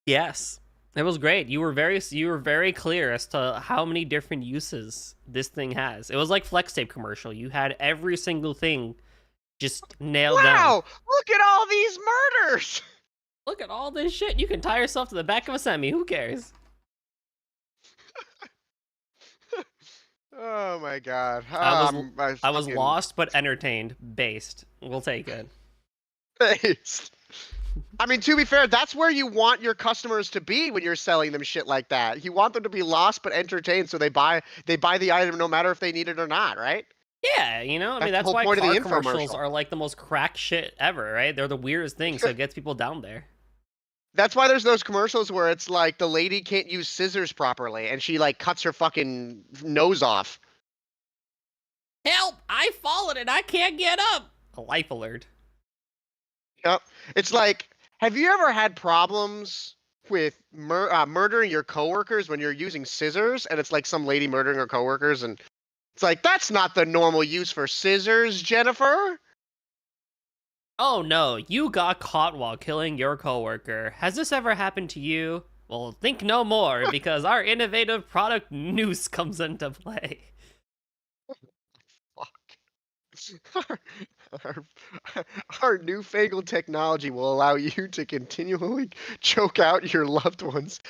[SPEAKER 2] Yes. It was great. You were very clear as to how many different uses this thing has. It was like Flex Tape commercial. You had every single thing just nailed down.
[SPEAKER 11] Wow! Look at all these murders!
[SPEAKER 2] Look at all this shit. You can tie yourself to the back of a semi. Who cares?
[SPEAKER 11] Oh my god.
[SPEAKER 2] I was lost but entertained. Based. We'll take it.
[SPEAKER 11] Based. I mean, to be fair, that's where you want your customers to be when you're selling them shit like that. You want them to be lost but entertained, so they buy the item no matter if they need it or not, right?
[SPEAKER 2] Yeah, you know, I mean, that's why car commercials are like the most crack shit ever, right? They're the weirdest thing, so it gets people down there.
[SPEAKER 11] That's why there's those commercials where it's like the lady can't use scissors properly and she like cuts her fucking nose off.
[SPEAKER 2] Help! I've fallen and I can't get up! A life alert.
[SPEAKER 11] Yep. It's like, have you ever had problems with murdering your coworkers when you're using scissors and it's like some lady murdering her coworkers and it's like, that's not the normal use for scissors, Jennifer?
[SPEAKER 2] Oh no, you got caught while killing your coworker. Has this ever happened to you? Well, think no more, because our innovative product Noose comes into play.
[SPEAKER 11] Fuck. Our newfangled technology will allow you to continually choke out your loved ones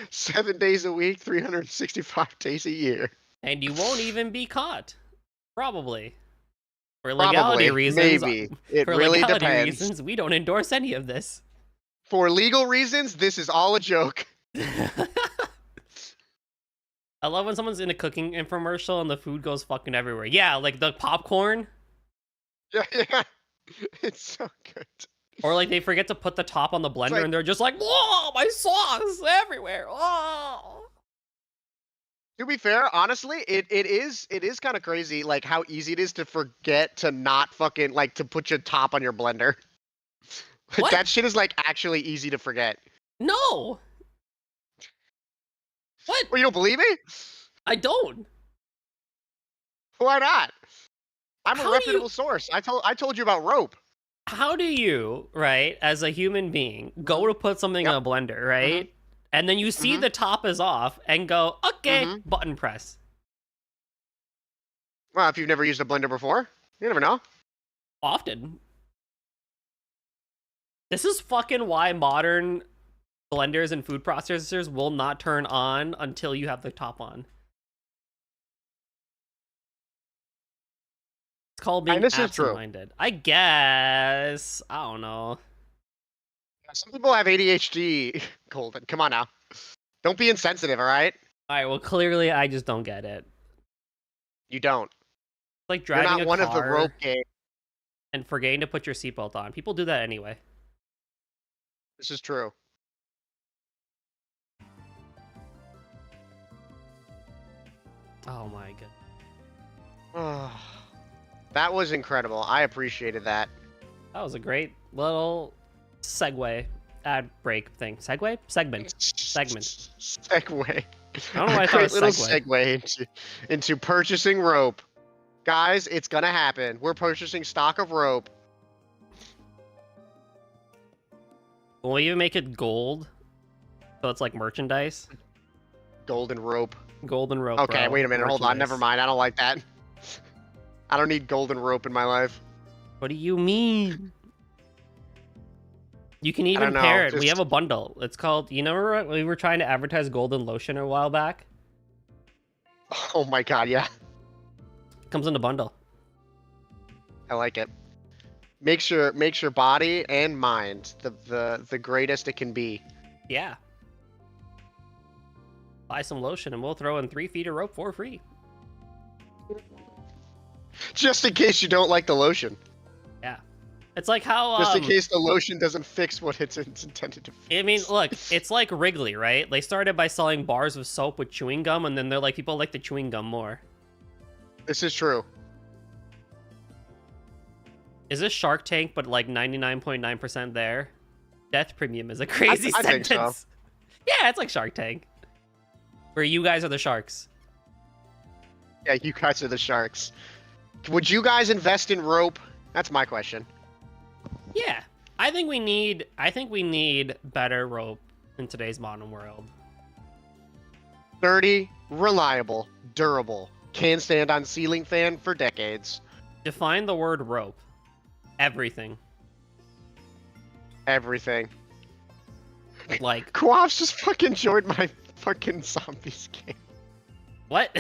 [SPEAKER 11] 7 days a week, 365 days a year.
[SPEAKER 2] And you won't even be caught. Probably. For legality reasons,
[SPEAKER 11] maybe. It really depends.
[SPEAKER 2] Reasons, we don't endorse any of this.
[SPEAKER 11] For legal reasons, this is all a joke.
[SPEAKER 2] I love when someone's in a cooking infomercial and the food goes fucking everywhere. Yeah, like the popcorn.
[SPEAKER 11] Yeah. It's so good.
[SPEAKER 2] Or like they forget to put the top on the blender
[SPEAKER 11] like,
[SPEAKER 2] and they're just like, whoa, my sauce everywhere. Oh.
[SPEAKER 11] To be fair, honestly, it is kind of crazy, like how easy it is to forget to not fucking like to put your top on your blender.
[SPEAKER 2] What?
[SPEAKER 11] That shit is like actually easy to forget.
[SPEAKER 2] No. What?
[SPEAKER 11] Well, you don't believe me?
[SPEAKER 2] I don't.
[SPEAKER 11] Why not? I'm a reputable source. I told you about rope.
[SPEAKER 2] How do you, right, as a human being, go to put something in a blender, right? And then you see the top is off and go, okay, button press.
[SPEAKER 11] Well, if you've never used a blender before, you never know.
[SPEAKER 2] Often. This is fucking why modern blenders and food processors will not turn on until you have the top on. It's called being absent-minded. I guess. I don't know.
[SPEAKER 11] Some people have ADHD, Golden. Come on now. Don't be insensitive, all right?
[SPEAKER 2] All right, well, clearly I just don't get it.
[SPEAKER 11] You don't.
[SPEAKER 2] It's like driving
[SPEAKER 11] You're not one of the rope games.
[SPEAKER 2] And forgetting to put your seatbelt on. People do that anyway.
[SPEAKER 11] This is true.
[SPEAKER 2] Oh my god.
[SPEAKER 11] That was incredible. I appreciated that.
[SPEAKER 2] That was a great little segue ad break thing. Segue? Segment.
[SPEAKER 11] Segue.
[SPEAKER 2] I don't know why I thought it was
[SPEAKER 11] little segue into purchasing rope. Guys, it's gonna happen. We're purchasing stock of rope.
[SPEAKER 2] Will we even make it gold? So it's like merchandise.
[SPEAKER 11] Golden rope.
[SPEAKER 2] Golden rope.
[SPEAKER 11] Okay,
[SPEAKER 2] bro.
[SPEAKER 11] wait a minute. Hold on.
[SPEAKER 2] Merchandise.
[SPEAKER 11] Never mind. I don't like that. I don't need golden rope in my life.
[SPEAKER 2] What do you mean? You can even
[SPEAKER 11] don't know,
[SPEAKER 2] pair it. We
[SPEAKER 11] just-
[SPEAKER 2] have a bundle. It's called, you know, we were trying to advertise golden lotion a while back.
[SPEAKER 11] Oh my god, yeah.
[SPEAKER 2] Comes in a bundle.
[SPEAKER 11] I like it. Makes your body and mind the greatest it can be.
[SPEAKER 2] Yeah. Buy some lotion and we'll throw in 3 feet of rope for free.
[SPEAKER 11] Just in case you don't like the lotion.
[SPEAKER 2] Yeah. It's like how
[SPEAKER 11] Just in case the lotion doesn't fix what it's intended to fix.
[SPEAKER 2] I mean, look, it's like Wrigley, right? They started by selling bars of soap with chewing gum, and then they're like, people like the chewing gum more.
[SPEAKER 11] This is true.
[SPEAKER 2] Is this Shark Tank, but like 99.9% there? Death Premium is a crazy
[SPEAKER 11] I think
[SPEAKER 2] sentence.
[SPEAKER 11] so.
[SPEAKER 2] Yeah, it's like Shark Tank. Where you guys are the sharks.
[SPEAKER 11] Yeah, you guys are the sharks. Would you guys invest in rope? That's my question.
[SPEAKER 2] Yeah. I think we need better rope in today's modern world.
[SPEAKER 11] Sturdy, reliable, durable. Can stand on ceiling fan for decades.
[SPEAKER 2] Define the word rope. Everything.
[SPEAKER 11] Everything.
[SPEAKER 2] Like,
[SPEAKER 11] Quaffs just fucking joined my fucking zombies game.
[SPEAKER 2] what?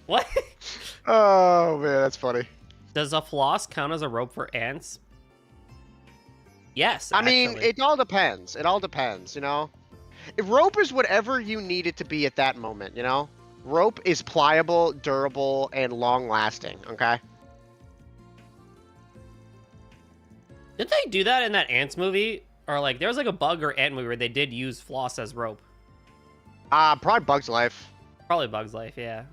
[SPEAKER 2] What?
[SPEAKER 11] Oh man, that's funny.
[SPEAKER 2] Does a floss count as a rope for ants? Yes.
[SPEAKER 11] I mean,
[SPEAKER 2] actually.
[SPEAKER 11] it all depends. It all depends, you know? Rope is whatever you need it to be at that moment, you know? Rope is pliable, durable, and long-lasting, okay?
[SPEAKER 2] Did they do that in that ants movie? Or like, there was like a bug or ant movie where they did use floss as rope.
[SPEAKER 11] Probably Bug's Life.
[SPEAKER 2] Probably Bug's Life, yeah.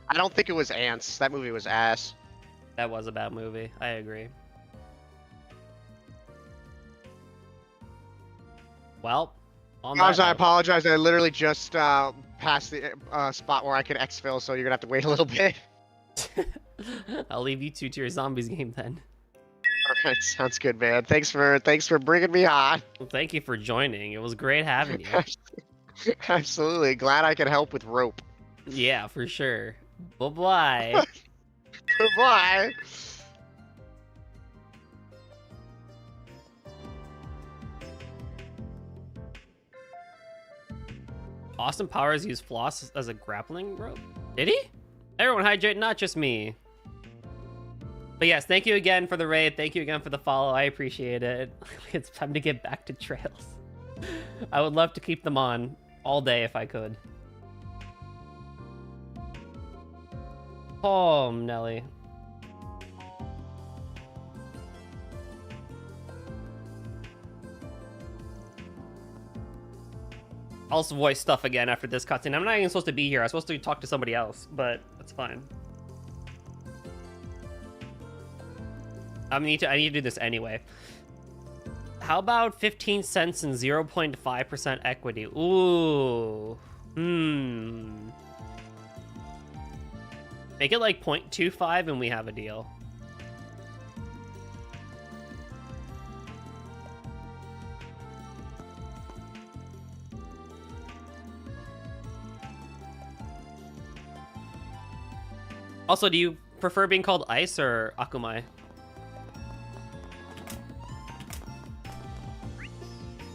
[SPEAKER 11] I don't think it was Ants. That movie was ass.
[SPEAKER 2] That was a bad movie. I agree. Well, on
[SPEAKER 11] Guys,
[SPEAKER 2] that
[SPEAKER 11] I
[SPEAKER 2] note-
[SPEAKER 11] apologize. I literally just passed the spot where I could exfil, so you're gonna have to wait a little bit.
[SPEAKER 2] I'll leave you two to your zombies game then.
[SPEAKER 11] Alright, sounds good, man. Thanks for bringing me on.
[SPEAKER 2] Well, thank you for joining. It was great having you.
[SPEAKER 11] Absolutely. Glad I could help with rope.
[SPEAKER 2] Yeah, for sure. Bye-bye.
[SPEAKER 11] Goodbye.
[SPEAKER 2] Austin Powers used floss as a grappling rope? Did he? Everyone hydrate, not just me. But yes, thank you again for the raid. Thank you again for the follow. I appreciate it. It's time to get back to trails. I would love to keep them on all day if I could. Oh, Nelly. I'll voice stuff again after this cutscene. I'm not even supposed to be here. I was supposed to talk to somebody else, but that's fine. I need to do this anyway. How about 15 cents and 0.5% equity? Ooh. Make it like 0.25 and we have a deal. Also, do you prefer being called Ice or Akumai?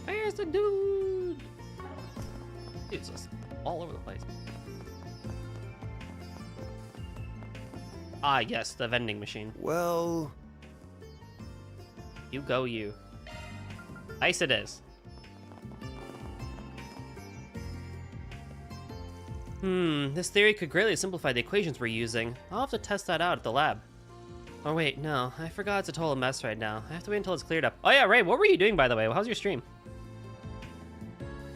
[SPEAKER 2] Where's the dude? Dude's just all over the place. Ah, yes, the vending machine.
[SPEAKER 7] Well...
[SPEAKER 2] You go, you. Ice it is. This theory could greatly simplify the equations we're using. I'll have to test that out at the lab. Oh wait, no, I forgot it's a total mess right now. I have to wait until it's cleared up. Oh yeah, Ray, what were you doing by the way? How's your stream?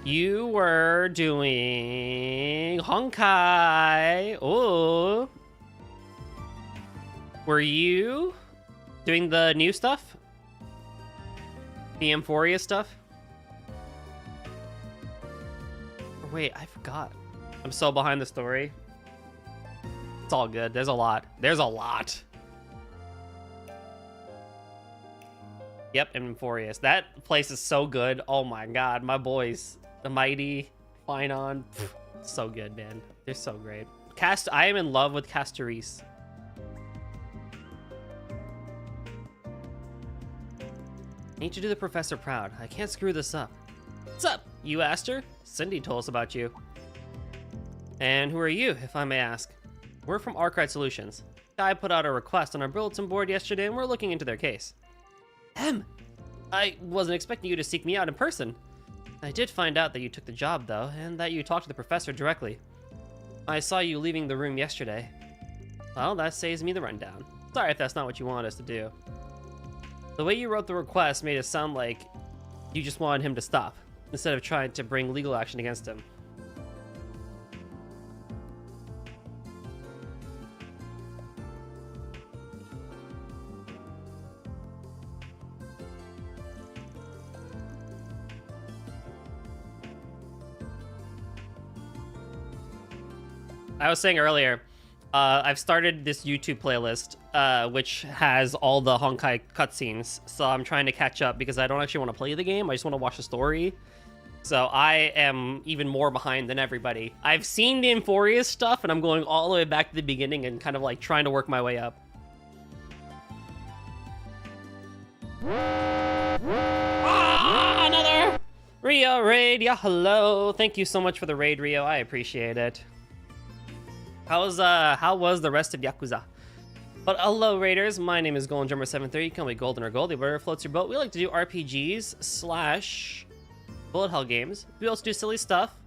[SPEAKER 2] You were doing Honkai. Oh. Were you doing the new stuff? The Amphoria stuff? Oh, wait, I forgot. I'm so behind the story. It's all good. There's a lot. There's a lot. Yep, Amphorius. That place is so good. Oh my god, my boys. The Mighty, Finon. So good, man. They're so great. I am in love with Castoris. I need to do the professor proud. I can't screw this up. What's up? You asked her? Cindy told us about you. And who are you, if I may ask? We're from Arkwright Solutions. I put out a request on our bulletin board yesterday and we're looking into their case. I wasn't expecting you to seek me out in person. I did find out that you took the job, though, and that you talked to the professor directly. I saw you leaving the room yesterday. Well, that saves me the rundown. Sorry if that's not what you wanted us to do. The way you wrote the request made it sound like you just wanted him to stop, instead of trying to bring legal action against him. I was saying earlier, I've started this YouTube playlist, which has all the Honkai cutscenes, so I'm trying to catch up because I don't actually want to play the game, I just want to watch the story. So I am even more behind than everybody. I've seen the Amphorius stuff, and I'm going all the way back to the beginning and kind of like trying to work my way up. Another Rio raid, yeah, hello. Thank you so much for the raid, Rio, I appreciate it. How was the rest of Yakuza? But hello, Raiders. My name is Golden Drummer 73. You can call me Golden or Goldie, whatever floats your boat. We like to do RPGs / bullet hell games. We also do silly stuff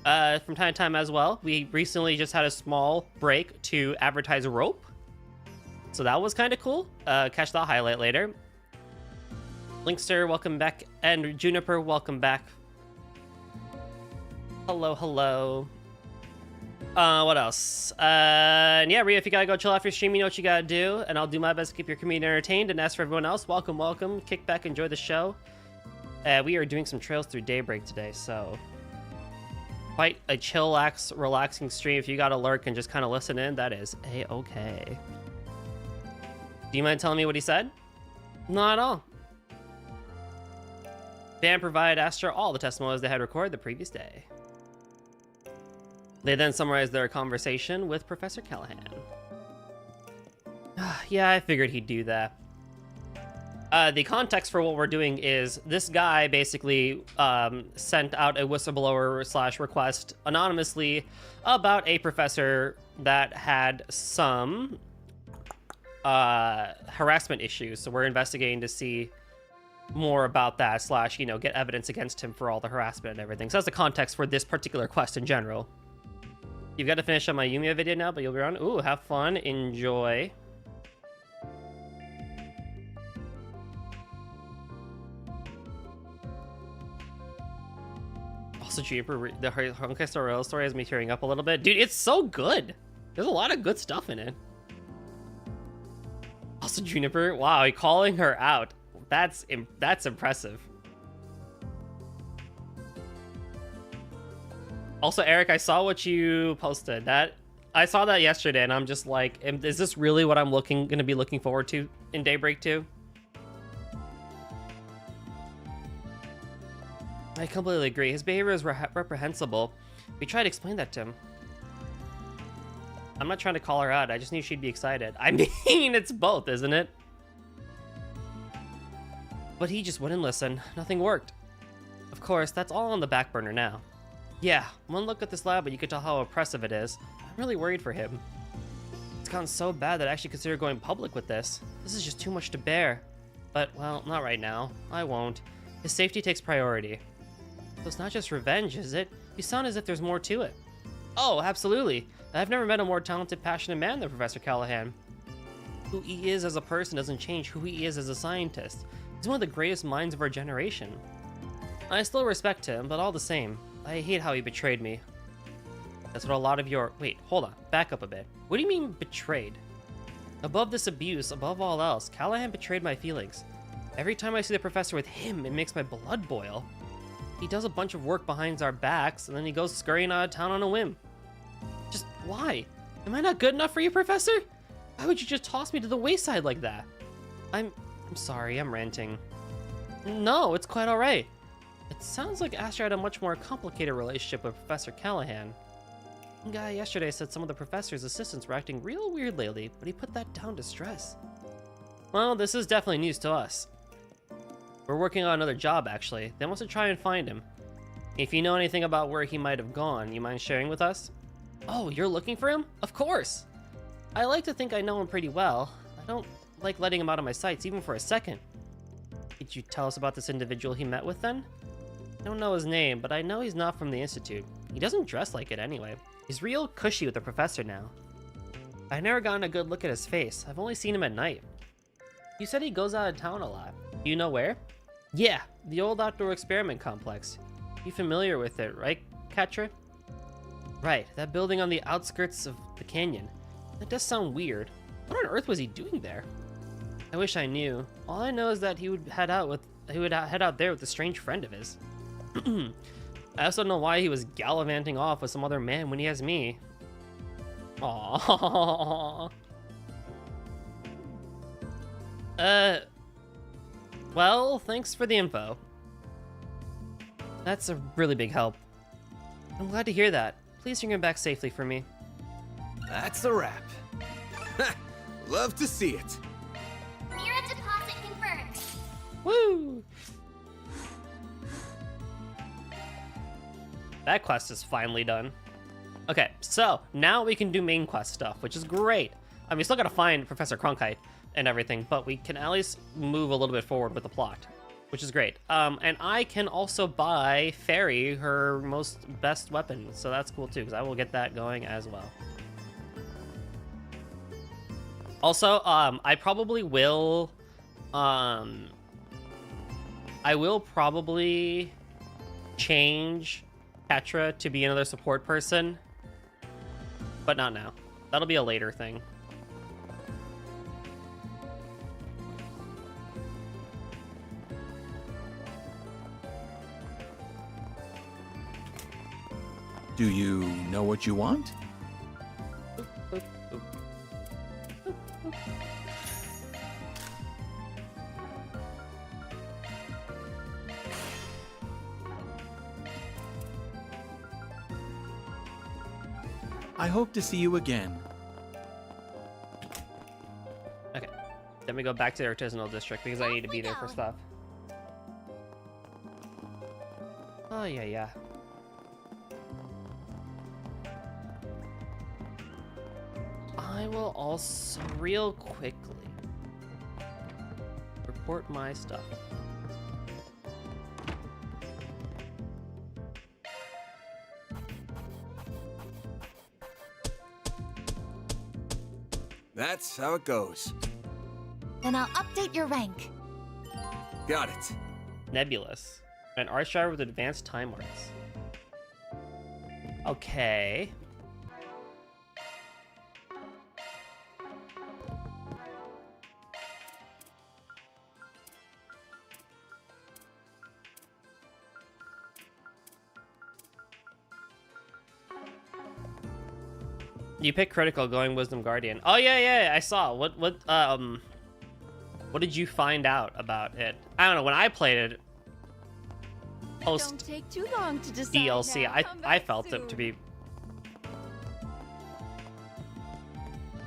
[SPEAKER 2] from time to time as well. We recently just had a small break to advertise Rope, so that was kind of cool. Catch that highlight later. Linkster, welcome back, and Juniper, welcome back. Hello, hello. What else? And yeah, Ria, if you gotta go chill off your stream, you know what you gotta do, and I'll do my best to keep your community entertained. And as for everyone else, welcome, welcome. Kick back, enjoy the show. We are doing some trails through Daybreak today, so quite a chillax, relaxing stream. If you gotta lurk and just kind of listen in, that is a-okay. Do you mind telling me what he said? Not at all. Band provided Astra all the testimonies they had recorded the previous day. They then summarized their conversation with Professor Callahan. Yeah, I figured he'd do that. The context for what we're doing is this guy basically sent out a whistleblower / request anonymously about a professor that had some harassment issues. So we're investigating to see more about that / get evidence against him for all the harassment and everything. So that's the context for this particular quest in general. You've got to finish on my Yumiya video now, but you'll be around. Ooh, have fun, enjoy. Also, Juniper, the Honkai Star Rail story has me tearing up a little bit. Dude, it's so good. There's a lot of good stuff in it. Also, Juniper, wow, he calling her out. That's impressive. Also, Eric, I saw what you posted. I saw that yesterday, and I'm just like, is this really what I'm gonna be looking forward to in Daybreak 2? I completely agree. His behavior is reprehensible. We tried to explain that to him. I'm not trying to call her out. I just knew she'd be excited. I mean, it's both, isn't it? But he just wouldn't listen. Nothing worked. Of course, that's all on the back burner now. Yeah, one look at this lab, but you could tell how oppressive it is. I'm really worried for him. It's gotten so bad that I actually consider going public with this. This is just too much to bear. But, well, not right now. I won't. His safety takes priority. So it's not just revenge, is it? You sound as if there's more to it. Oh, absolutely. I've never met a more talented, passionate man than Professor Callahan. Who he is as a person doesn't change who he is as a scientist. He's one of the greatest minds of our generation. I still respect him, but all the same, I hate how he betrayed me. That's what a lot of your... Wait, hold on. Back up a bit. What do you mean, betrayed? Above this abuse, above all else, Callahan betrayed my feelings. Every time I see the professor with him, it makes my blood boil. He does a bunch of work behind our backs, and then he goes scurrying out of town on a whim. Just why? Am I not good enough for you, Professor? Why would you just toss me to the wayside like that? I'm I'm sorry, I'm ranting. No, it's quite alright. It sounds like Asher had a much more complicated relationship with Professor Callahan. One guy yesterday said some of the professor's assistants were acting real weird lately, but he put that down to stress. Well, this is definitely news to us. We're working on another job, actually. They want to try and find him. If you know anything about where he might have gone, you mind sharing with us? Oh, you're looking for him? Of course! I like to think I know him pretty well. I don't like letting him out of my sights, even for a second. Could you tell us about this individual he met with, then? I don't know his name, but I know he's not from the Institute. He doesn't dress like it anyway. He's real cushy with the professor now. I've never gotten a good look at his face. I've only seen him at night. You said he goes out of town a lot. Do you know where? Yeah, the old outdoor experiment complex. You familiar with it, right, Katra? Right, that building on the outskirts of the canyon. That does sound weird. What on earth was he doing there? I wish I knew. All I know is that he would head out there with a strange friend of his. I also don't know why he was gallivanting off with some other man when he has me. Aww. Well, thanks for the info. That's a really big help. I'm glad to hear that. Please bring him back safely for me.
[SPEAKER 4] That's a wrap. Love to see it.
[SPEAKER 8] Mira deposit confirmed.
[SPEAKER 2] Woo! That quest is finally done. Okay, so now we can do main quest stuff, which is great. I mean, we still gotta find Professor Cronkite and everything, but we can at least move a little bit forward with the plot, which is great. And I can also buy Fairy her best weapon, so that's cool too, because I will get that going as well. Also, I probably will, I will probably change Katra to be another support person, but not now. That'll be a later thing.
[SPEAKER 12] Do you know what you want? I hope to see you again.
[SPEAKER 2] Okay, then we go back to the artisanal district because I need to be there for stuff. Oh yeah. I will also real quickly report my stuff.
[SPEAKER 4] That's how it goes.
[SPEAKER 6] Then I'll update your rank.
[SPEAKER 4] Got it.
[SPEAKER 2] Nebulous. An art strider with advanced time arts. Okay. You pick critical going Wisdom Guardian. Oh yeah, I saw. What did you find out about it? I don't know, when I played it post
[SPEAKER 8] Don't take too long to decide
[SPEAKER 2] DLC,
[SPEAKER 8] now.
[SPEAKER 2] I felt it to be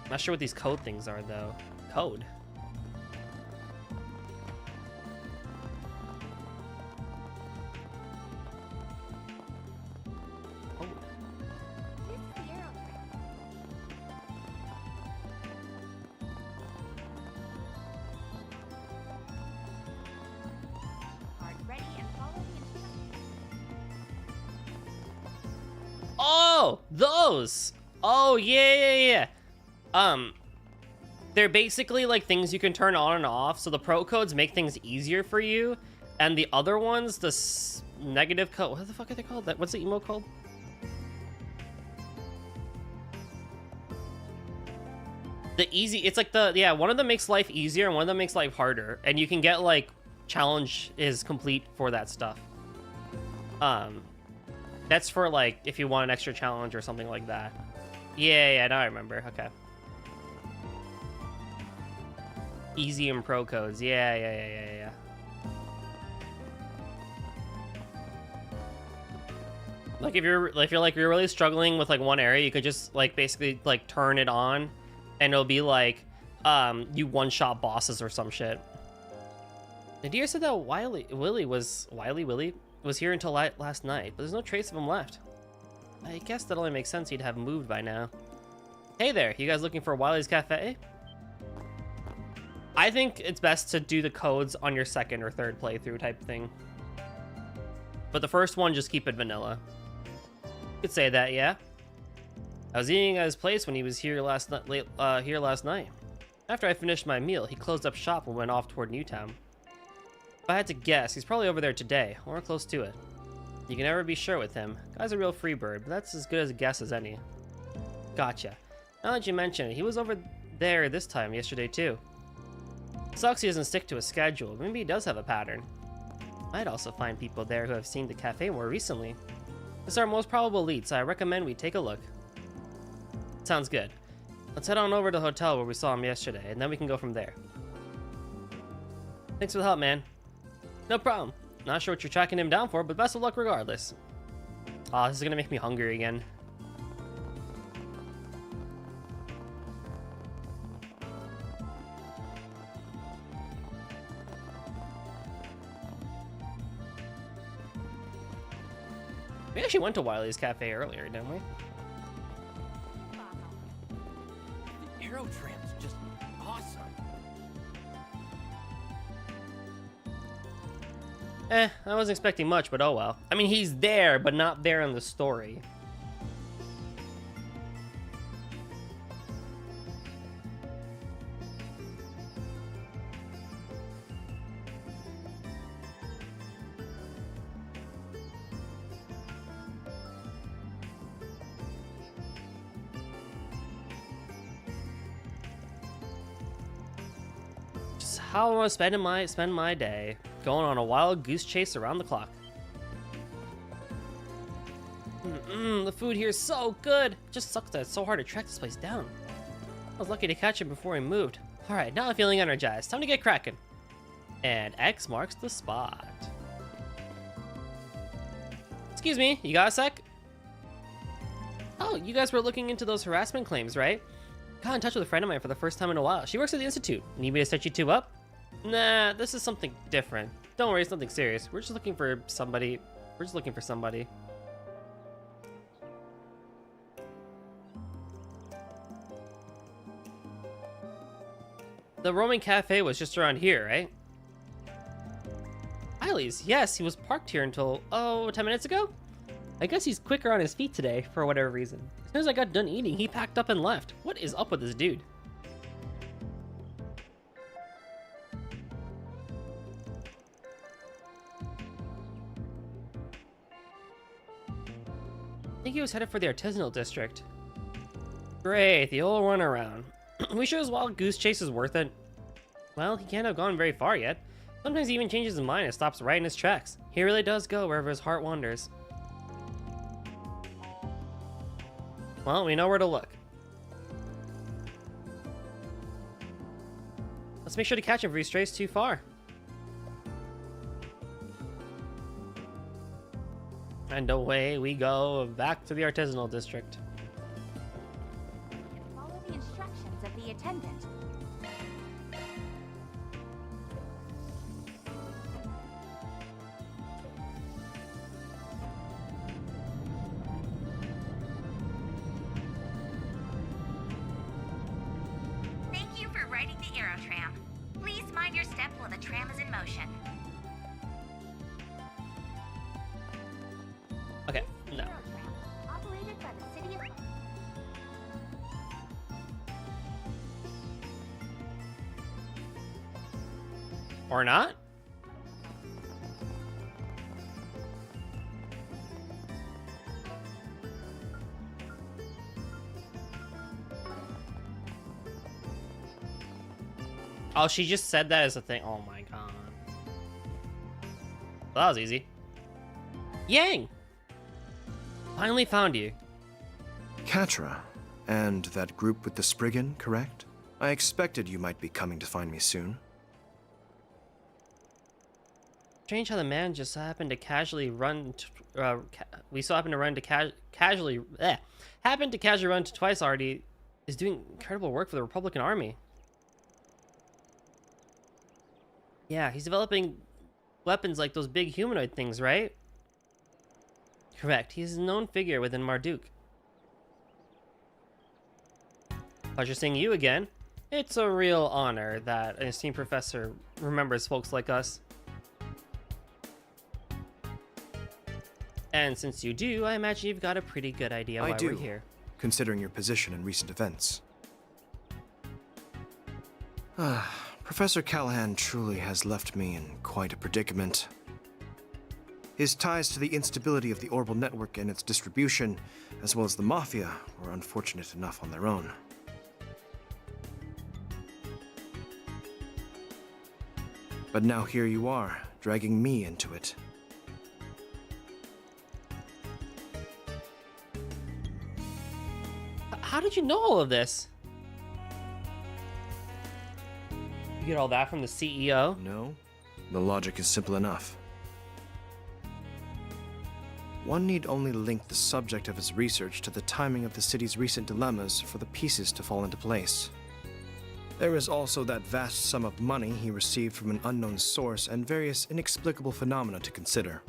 [SPEAKER 2] not sure what these code things are though. Code. Oh, those! Oh, yeah. They're basically like things you can turn on and off. So the pro codes make things easier for you, and the other ones, the negative code. What the fuck are they called? What's the emote called? The easy. It's like one of them makes life easier and one of them makes life harder, and you can get like challenge is complete for that stuff. That's for like if you want an extra challenge or something like that. Yeah, now I remember. Okay. Easy and pro codes. Yeah. Like if you're really struggling with like one area, you could just like basically like turn it on, and it'll be like you one-shot bosses or some shit. Nadir said that Wiley Willie was here until last night, but there's no trace of him left. I guess that only makes sense he'd have moved by now. Hey there, you guys looking for Wiley's Cafe? I think it's best to do the codes on your second or third playthrough type thing. But the first one, just keep it vanilla. You could say that, yeah. I was eating at his place when he was here last night. After I finished my meal, he closed up shop and went off toward Newtown. If I had to guess, he's probably over there today, or close to it. You can never be sure with him. Guy's a real free bird, but that's as good as a guess as any. Gotcha. Now that you mention it, he was over there this time yesterday too. Sucks he doesn't stick to a schedule. Maybe he does have a pattern. I'd also find people there who have seen the cafe more recently. This is our most probable lead, so I recommend we take a look. Sounds good. Let's head on over to the hotel where we saw him yesterday, and then we can go from there. Thanks for the help, man. No problem. Not sure what you're tracking him down for, but best of luck regardless. Aw, this is gonna make me hungry again. We actually went to Wiley's Cafe earlier, didn't we?
[SPEAKER 10] The Aero Tram's just awesome.
[SPEAKER 2] I wasn't expecting much, but oh well. I mean, he's there, but not there in the story. Just how I want to spend my day. Going on a wild goose chase around the clock. The food here is so good. It just sucks that it's so hard to track this place down. I was lucky to catch him before he moved. Alright, now I'm feeling energized. Time to get cracking. And X marks the spot. Excuse me, you got a sec? Oh, you guys were looking into those harassment claims, right? Got in touch with a friend of mine for the first time in a while. She works at the Institute. Need me to set you two up? Nah, this is something different. Don't worry, it's nothing serious. We're just looking for somebody. The Roman Cafe was just around here, right? Eiley's, yes, he was parked here until, 10 minutes ago? I guess he's quicker on his feet today, for whatever reason. As soon as I got done eating, he packed up and left. What is up with this dude? I think he was headed for the artisanal district. Great, the old runaround. We sure as wild goose chase is worth it? Well, he can't have gone very far yet. Sometimes he even changes his mind and stops right in his tracks. He really does go wherever his heart wanders. Well, we know where to look. Let's make sure to catch him before he strays too far. And away we go, back to the artisanal district.
[SPEAKER 8] Follow the instructions of the attendant. Thank you for riding the Aero Tram. Please mind your step while the tram is in motion.
[SPEAKER 2] Okay, no.
[SPEAKER 8] Operated by the city of...
[SPEAKER 2] Or not? Oh, she just said that as a thing. Oh my god. Well, that was easy. Yang! Finally found you.
[SPEAKER 13] Catra. And that group with the Spriggan, correct? I expected you might be coming to find me soon.
[SPEAKER 2] Strange how the man just happened to casually run. We so happened to run to casually. Happened to casually run to twice already. Is doing incredible work for the Republican Army. Yeah, he's developing weapons like those big humanoid things, right? Correct. He's a known figure within Marduk. Pleasure seeing you again. It's a real honor that an esteemed professor remembers folks like us. And since you do, I imagine you've got a pretty good idea why we're here.
[SPEAKER 13] Considering your position in recent events. Professor Callahan truly has left me in quite a predicament. His ties to the instability of the Orbital Network and its distribution, as well as the Mafia, were unfortunate enough on their own. But now here you are, dragging me into it.
[SPEAKER 2] How did you know all of this? You get all that from the CEO?
[SPEAKER 13] No, the logic is simple enough. One need only link the subject of his research to the timing of the city's recent dilemmas for the pieces to fall into place. There is also that vast sum of money he received from an unknown source and various inexplicable phenomena to consider.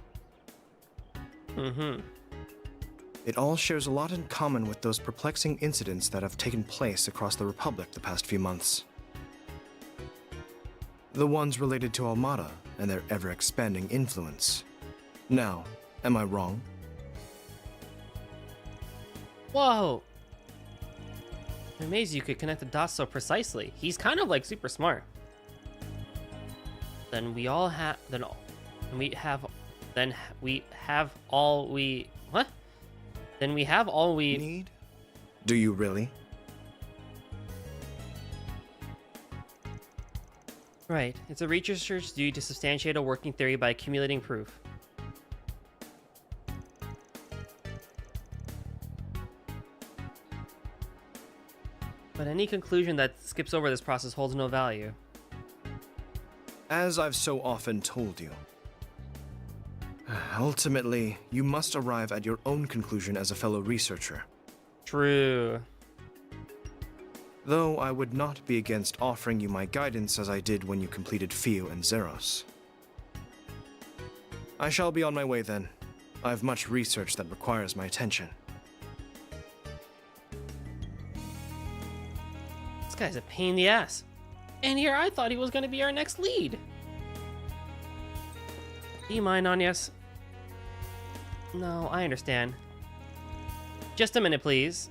[SPEAKER 13] It all shares a lot in common with those perplexing incidents that have taken place across the Republic the past few months. The ones related to Almada and their ever-expanding influence. Now, am I wrong?
[SPEAKER 2] Whoa! I'm amazed you could connect the dots so precisely. He's kind of like super smart. Then we all have. Then we have all we. What? Then we have all we
[SPEAKER 13] need? Do you really?
[SPEAKER 2] Right. It's a researcher's duty to substantiate a working theory by accumulating proof. But any conclusion that skips over this process holds no value.
[SPEAKER 13] As I've so often told you, ultimately, you must arrive at your own conclusion as a fellow researcher.
[SPEAKER 2] True.
[SPEAKER 13] Though I would not be against offering you my guidance as I did when you completed Fio and Zeros. I shall be on my way then. I have much research that requires my attention.
[SPEAKER 2] This guy's a pain in the ass. And here I thought he was going to be our next lead. Do you mind, Anyas? No, I understand. Just a minute, please.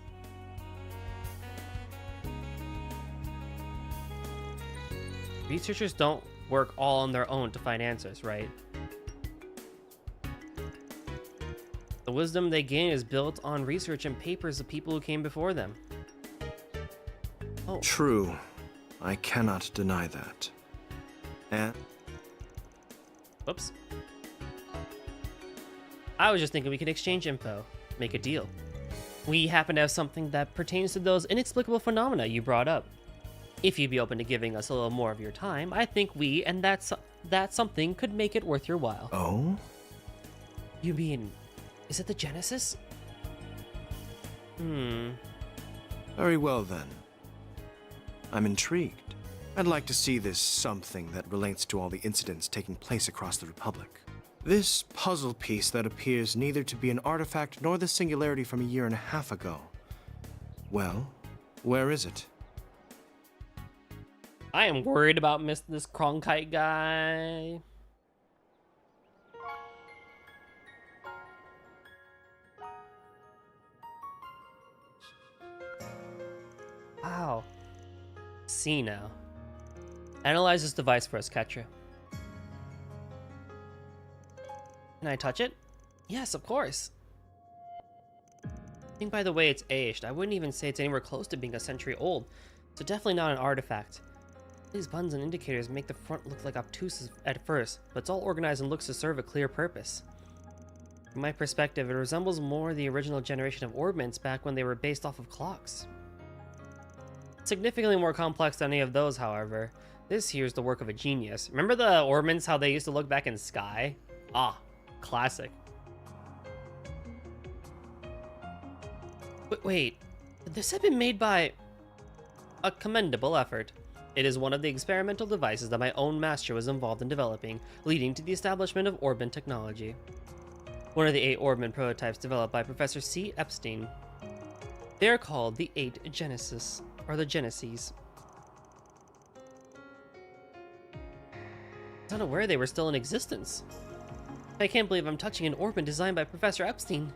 [SPEAKER 2] Researchers don't work all on their own to find answers, right? The wisdom they gain is built on research and papers of people who came before them. Oh.
[SPEAKER 13] True. I cannot deny that. And?
[SPEAKER 2] Whoops. I was just thinking we could exchange info, make a deal. We happen to have something that pertains to those inexplicable phenomena you brought up. If you'd be open to giving us a little more of your time, I think we and that something could make it worth your while.
[SPEAKER 13] Oh?
[SPEAKER 2] You mean, is it the Genesis?
[SPEAKER 13] Very well then. I'm intrigued. I'd like to see this something that relates to all the incidents taking place across the Republic. This puzzle piece that appears neither to be an artifact nor the singularity from a year and a half ago. Well, where is it?
[SPEAKER 2] I am worried about this Cronkite guy. Wow. See now. Analyze this device for us, Ketra. Can I touch it? Yes, of course. I think by the way it's aged, I wouldn't even say it's anywhere close to being a century old, so definitely not an artifact. These buttons and indicators make the front look like obtuse at first, but it's all organized and looks to serve a clear purpose. From my perspective, it resembles more the original generation of orbments back when they were based off of clocks. Significantly more complex than any of those, however. This here's the work of a genius. Remember the orbments, how they used to look back in Sky? Ah, classic. Wait, this had been made by... A commendable effort. It is one of the experimental devices that my own master was involved in developing, leading to the establishment of Orbman technology. One of the 8 Orbman prototypes developed by Professor C. Epstein. They are called the 8 Genesis, or the Geneses. I was unaware they were still in existence. I can't believe I'm touching an Orbman designed by Professor Epstein.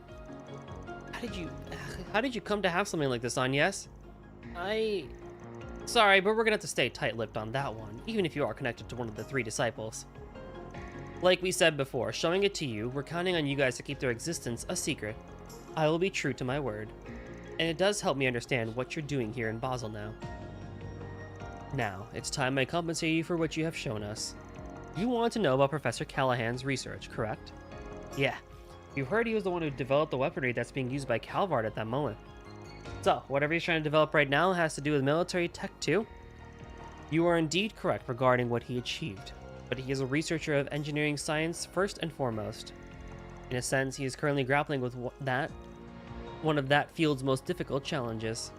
[SPEAKER 2] How did you come to have something like this on, yes? Sorry, but we're gonna have to stay tight-lipped on that one, even if you are connected to one of the 3 disciples. Like we said before, showing it to you, we're counting on you guys to keep their existence a secret. I will be true to my word. And it does help me understand what you're doing here in Basel now. Now, it's time I compensate you for what you have shown us. You want to know about Professor Callahan's research, correct? Yeah, you heard he was the one who developed the weaponry that's being used by Calvard at that moment. So, whatever he's trying to develop right now has to do with military tech too? You are indeed correct regarding what he achieved, but he is a researcher of engineering science first and foremost. In a sense, he is currently grappling with one of that field's most difficult challenges.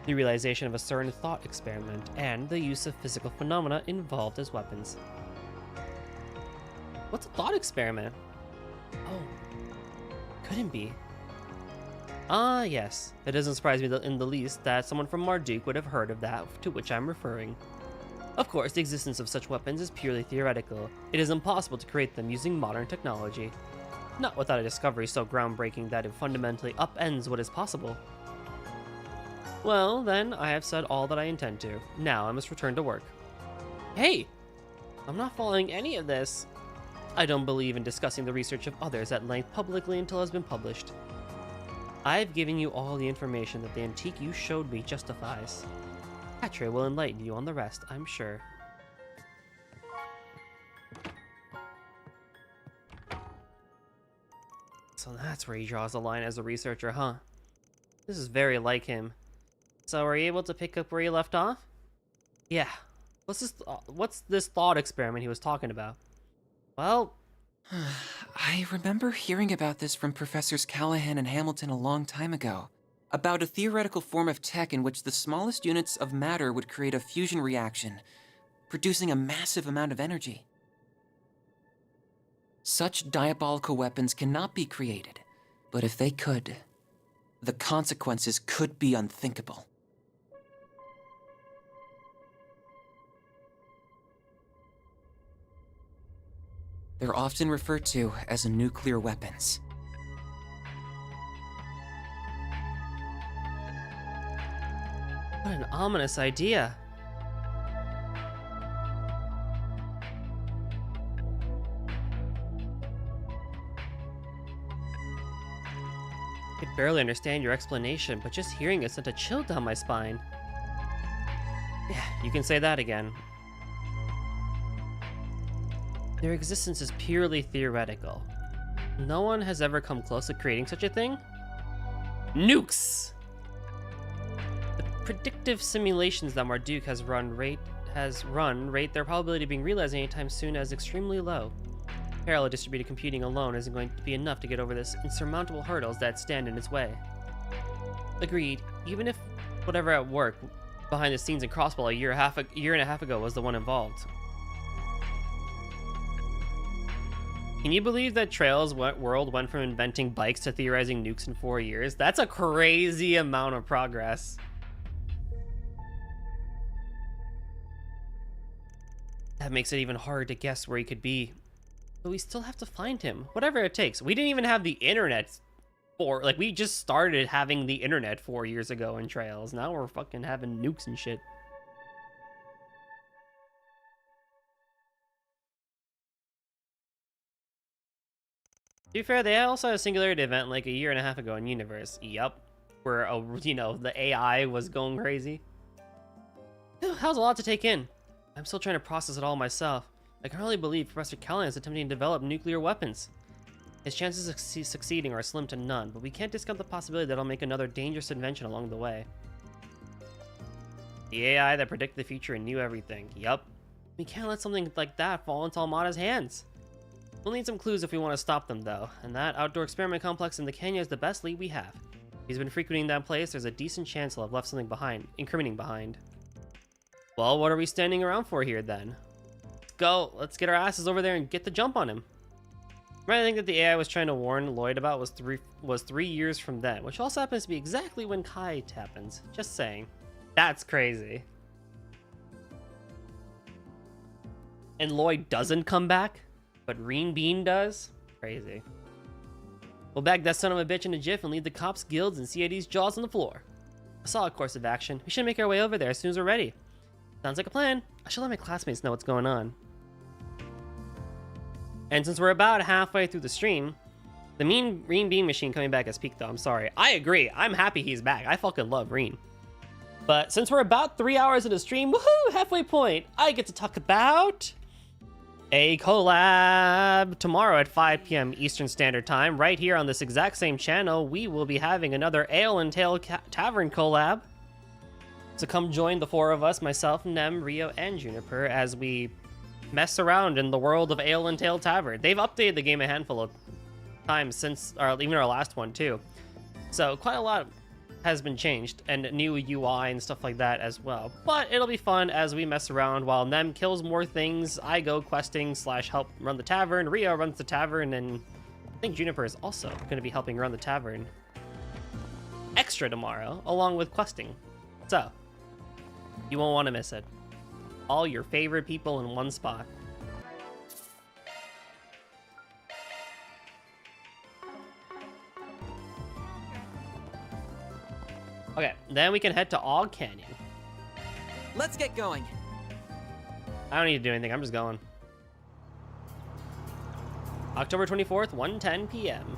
[SPEAKER 2] The realization of a certain thought experiment, and the use of physical phenomena involved as weapons. What's a thought experiment? Oh, couldn't be. Ah, yes. It doesn't surprise me in the least that someone from Marduk would have heard of that to which I'm referring. Of course, the existence of such weapons is purely theoretical. It is impossible to create them using modern technology. Not without a discovery so groundbreaking that it fundamentally upends what is possible. Well, then, I have said all that I intend to. Now I must return to work. Hey! I'm not following any of this. I don't believe in discussing the research of others at length publicly until it has been published. I've given you all the information that the antique you showed me justifies. Atre will enlighten you on the rest, I'm sure. So that's where he draws the line as a researcher, huh? This is very like him. So are you able to pick up where you left off? Yeah. What's this thought experiment he was talking about? Well...
[SPEAKER 5] I remember hearing about this from Professors Callahan and Hamilton a long time ago. About a theoretical form of tech in which the smallest units of matter would create a fusion reaction, producing a massive amount of energy. Such diabolical weapons cannot be created, but if they could, the consequences could be unthinkable. They're often referred to as nuclear weapons.
[SPEAKER 2] What an ominous idea. I could barely understand your explanation, but just hearing it sent a chill down my spine. Yeah, you can say that again. Their existence is purely theoretical. No one has ever come close to creating such a thing. Nukes! The predictive simulations that Marduk has run rate their probability of being realized anytime soon as extremely low. Parallel distributed computing alone isn't going to be enough to get over this insurmountable hurdles that stand in its way. Agreed, even if whatever at work behind the scenes in Crossball a year and a half ago was the one involved. Can you believe that Trail's world went from inventing bikes to theorizing nukes in 4 years? That's a crazy amount of progress. That makes it even harder to guess where he could be. But we still have to find him, whatever it takes. We didn't even have the internet we just started having the internet 4 years ago in Trails. Now we're fucking having nukes and shit. To be fair, they also had a singularity event like a year and a half ago in Universe. Yup. Where, you know, the AI was going crazy. That was a lot to take in. I'm still trying to process it all myself. I can hardly believe Professor Callahan is attempting to develop nuclear weapons. His chances of succeeding are slim to none, but we can't discount the possibility that he'll make another dangerous invention along the way. The AI that predicted the future and knew everything. Yup. We can't let something like that fall into Almada's hands. We'll need some clues if we want to stop them, though, and that outdoor experiment complex in the canyon is the best lead we have. If he's been frequenting that place, there's a decent chance he'll have left something behind, incriminating behind. Well, what are we standing around for here, then? Let's go. Let's get our asses over there and get the jump on him. Right, I think that the AI was trying to warn Lloyd about was 3 years from then, which also happens to be exactly when Kite happens. Just saying. That's crazy. And Lloyd doesn't come back, but Reen Bean does? Crazy. We'll bag that son of a bitch in a jiff and leave the cops, guilds, and CID's jaws on the floor. A solid course of action. We should make our way over there as soon as we're ready. Sounds like a plan. I should let my classmates know what's going on. And since we're about halfway through the stream, the Reen Bean machine coming back has peaked though, I'm sorry. I agree, I'm happy he's back. I fucking love Reen. But since we're about 3 hours into the stream, woohoo, halfway point, I get to talk about a collab tomorrow at 5 p.m. Eastern Standard Time. Right here on this exact same channel, we will be having another Ale and Tail Tavern collab. So come join the four of us, myself, Nem, Rio, and Juniper, as we mess around in the world of Ale and Tail Tavern. They've updated the game a handful of times since, or even our last one too. So quite a lot has been changed, and new UI and stuff like that as well. But it'll be fun as we mess around while Nem kills more things. I go questing / help run the tavern. Rio runs the tavern, and I think Juniper is also going to be helping run the tavern extra tomorrow, along with questing. So you won't want to miss it. All your favorite people in one spot. Okay, then we can head to Og Canyon.
[SPEAKER 5] Let's get going.
[SPEAKER 2] I don't need to do anything, I'm just going. October 24th, 1:10 p.m.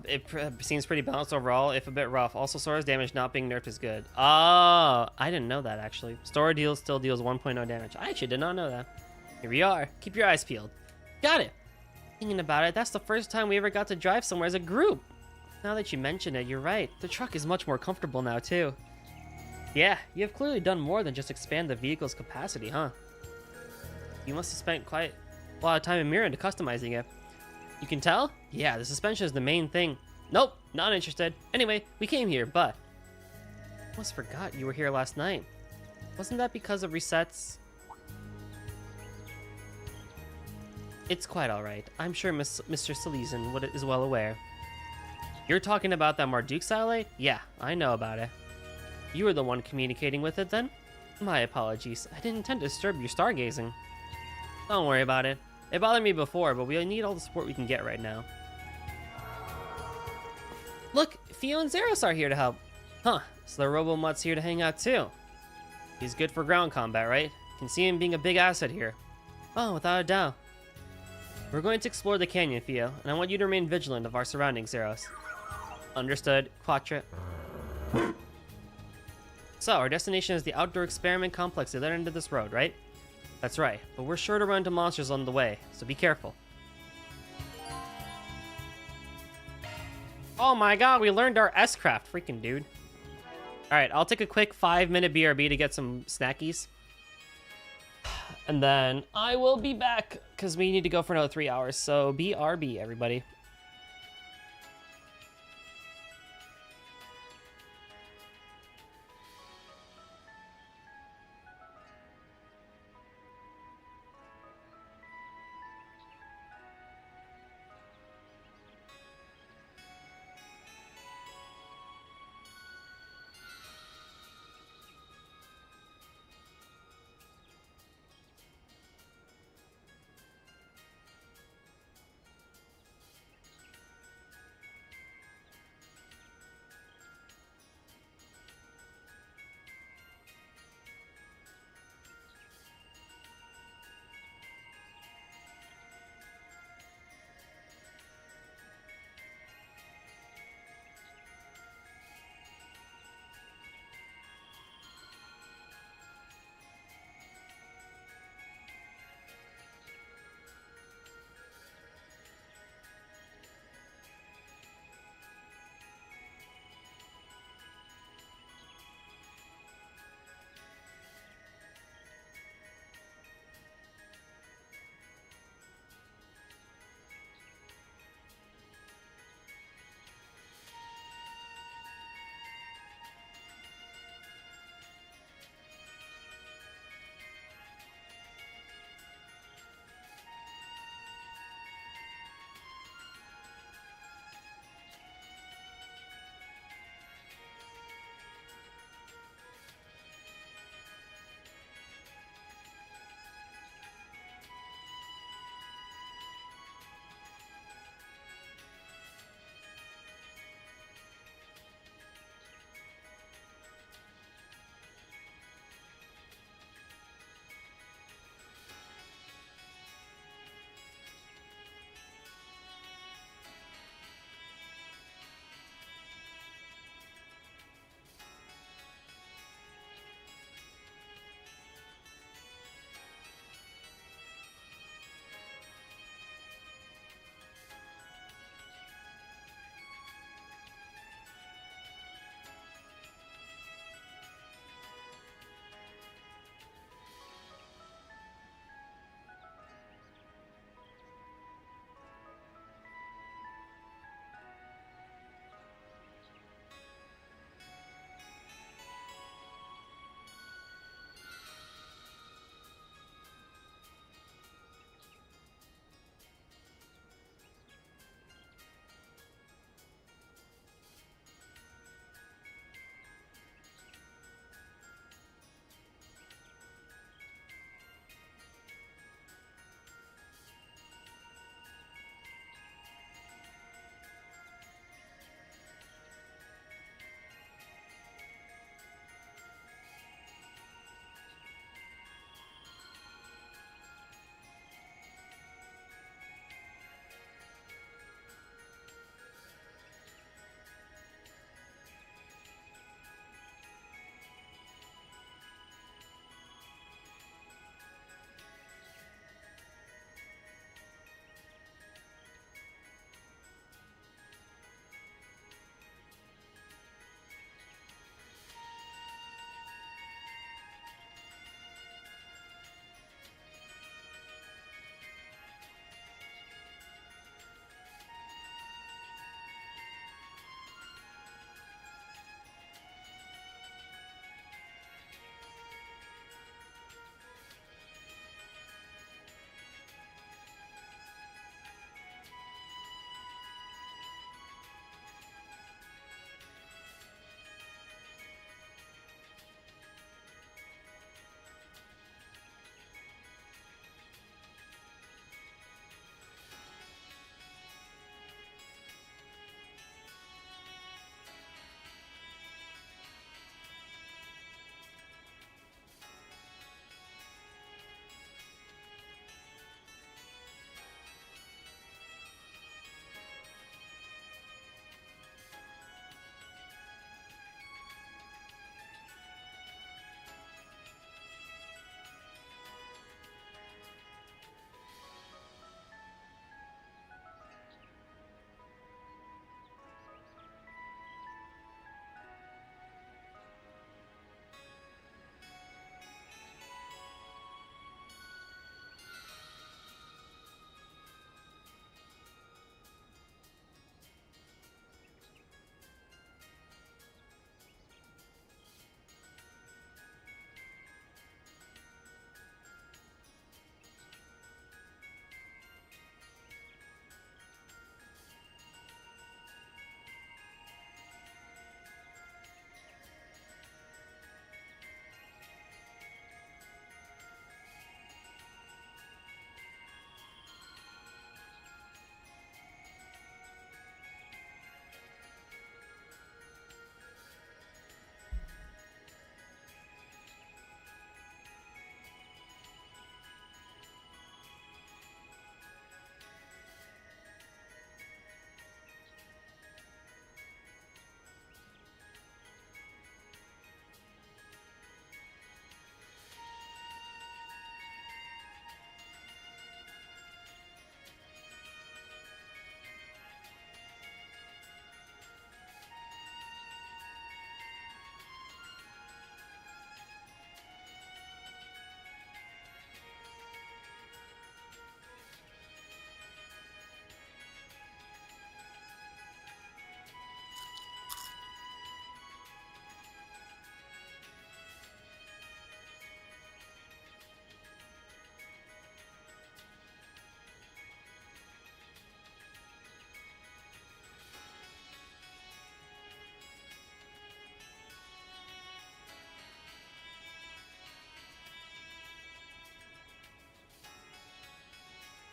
[SPEAKER 2] It seems pretty balanced overall, if a bit rough. Also, Sora's damage not being nerfed is good. Oh, I didn't know that, actually. Sora still deals 1.0 damage. I actually did not know that. Here we are. Keep your eyes peeled. Got it. Thinking about it, that's the first time we ever got to drive somewhere as a group. Now that you mention it, you're right. The truck is much more comfortable now, too. Yeah, you have clearly done more than just expand the vehicle's capacity, huh? You must have spent quite a lot of time in Mirren to customizing it. You can tell? Yeah, the suspension is the main thing. Nope, not interested. Anyway, we came here, but I almost forgot you were here last night. Wasn't that because of resets? It's quite alright. I'm sure Mr. Salesian is well aware. You're talking about that Marduk satellite? Yeah, I know about it. You were the one communicating with it then? My apologies. I didn't intend to disturb your stargazing. Don't worry about it. It bothered me before, but we need all the support we can get right now. Look, Theo and Zeros are here to help. Huh, so the Robo-Mutt's here to hang out too. He's good for ground combat, right? Can see him being a big asset here. Oh, without a doubt. We're going to explore the canyon, Theo, and I want you to remain vigilant of our surroundings, Zeros. Understood, Quatra. So, our destination is the outdoor experiment complex at the other end of this road, right? That's right, but we're sure to run into monsters on the way, so be careful. Oh my god, we learned our S-craft, freaking dude. Alright, I'll take a quick 5-minute BRB to get some snackies. And then I will be back, because we need to go for another 3 hours, so BRB, everybody.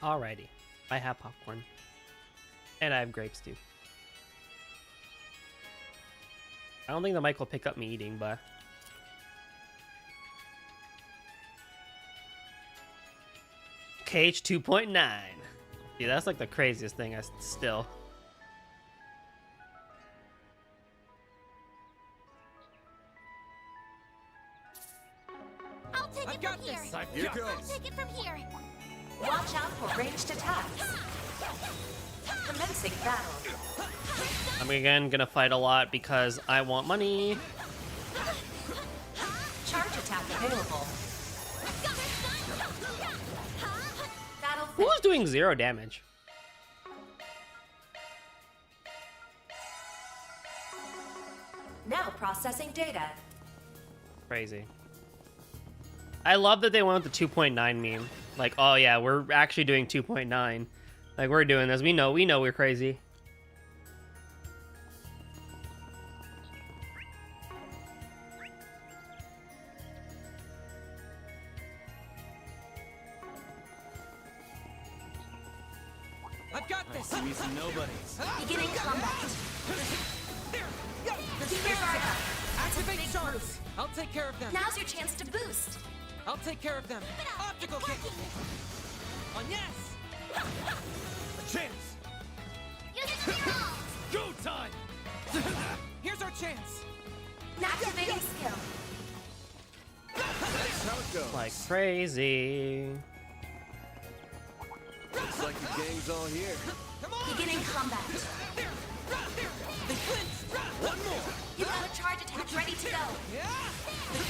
[SPEAKER 2] Alrighty. I have popcorn. And I have grapes too. I don't think the mic will pick up me eating, but... KH 2.9. Yeah, that's like the craziest thing still.
[SPEAKER 6] I'll take it from here.
[SPEAKER 7] Here
[SPEAKER 6] I'll
[SPEAKER 7] goes.
[SPEAKER 6] take it from here.
[SPEAKER 8] Watch out for ranged attacks. Commencing battle.
[SPEAKER 2] I'm again gonna fight a lot because I want money.
[SPEAKER 8] Charge attack available. Battle
[SPEAKER 2] Who's doing 0 damage?
[SPEAKER 8] now processing data.
[SPEAKER 2] Crazy. I love that they went with the 2.9 meme. Like, oh yeah, we're actually doing 2.9. Like, we're doing this. We know we're crazy.
[SPEAKER 9] I've got this.
[SPEAKER 4] See me some nobodies.
[SPEAKER 6] Beginning combat.
[SPEAKER 8] Keep your guard up.
[SPEAKER 9] Activate shards. I'll take care of them.
[SPEAKER 6] Now's your chance to boost.
[SPEAKER 9] I'll take care of them. Optical kick. On yes.
[SPEAKER 4] A chance.
[SPEAKER 6] Using zero.
[SPEAKER 4] Go time.
[SPEAKER 9] Here's our chance.
[SPEAKER 6] Activating skill.
[SPEAKER 4] That's how it goes.
[SPEAKER 2] Like crazy.
[SPEAKER 7] Looks like the gang's all here.
[SPEAKER 6] Beginning combat.
[SPEAKER 9] They clinched.
[SPEAKER 4] One more.
[SPEAKER 6] You've got a charge attack ready to go.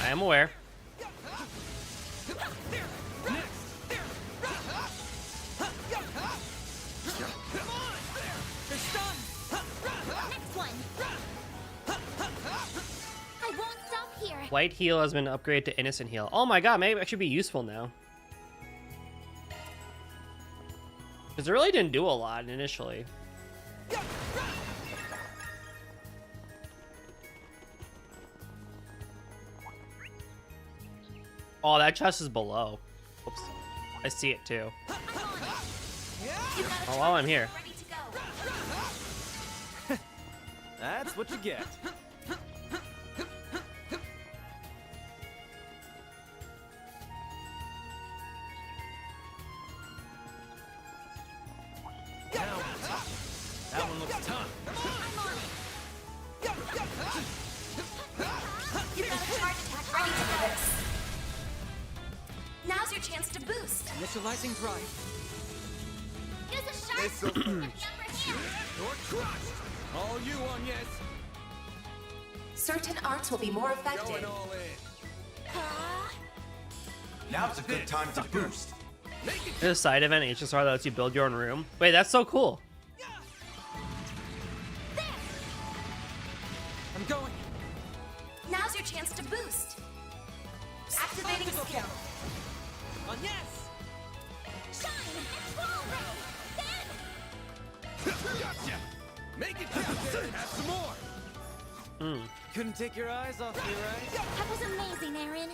[SPEAKER 2] I am aware.
[SPEAKER 9] They're stunned.
[SPEAKER 6] Next one. I won't stop here.
[SPEAKER 2] White heal has been upgraded to innocent heal. Oh my god, maybe it should be useful now. Because it really didn't do a lot initially. Oh, that chest is below. Oops. I see it too. Oh, while I'm here.
[SPEAKER 6] Ready to go.
[SPEAKER 9] That's what you get.
[SPEAKER 4] That one looks tough.
[SPEAKER 6] You've got a charge attack ready to go. Now's your chance to boost.
[SPEAKER 9] Initializing drive.
[SPEAKER 6] Use a sharp
[SPEAKER 7] This'll
[SPEAKER 6] number here.
[SPEAKER 4] You're crushed. All you on yes.
[SPEAKER 8] Certain arts will be more effective.
[SPEAKER 4] Going all in.
[SPEAKER 10] Now's a good time to boost.
[SPEAKER 2] There's a side event HSR that lets you build your own room. Wait, that's so cool.
[SPEAKER 9] I'm going.
[SPEAKER 6] Now's your chance to boost. Activating
[SPEAKER 9] Optical
[SPEAKER 6] skill.
[SPEAKER 9] On yes.
[SPEAKER 6] Shine and fall ray.
[SPEAKER 4] Gotcha. Make it count. Have some more.
[SPEAKER 9] Couldn't take your eyes off me, right?
[SPEAKER 6] That was amazing, Aaron.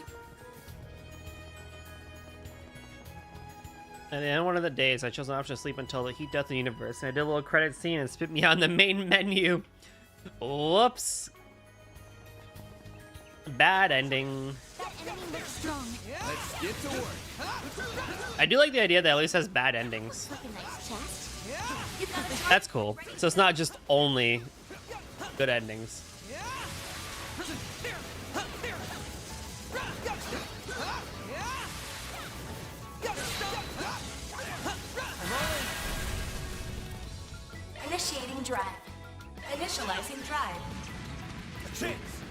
[SPEAKER 2] At the end of one of the days, I chose an option to sleep until the heat death of the universe, and I did a little credit scene and spit me on the main menu. Whoops. Bad ending.
[SPEAKER 6] That enemy looks strong.
[SPEAKER 4] Let's get to work.
[SPEAKER 2] I do like the idea that at least has bad endings.
[SPEAKER 6] Like a nice chest. You've got a charge
[SPEAKER 2] That's cool. So it's not just only good endings.
[SPEAKER 6] Initiating drive.
[SPEAKER 8] Initializing drive.
[SPEAKER 4] A chance.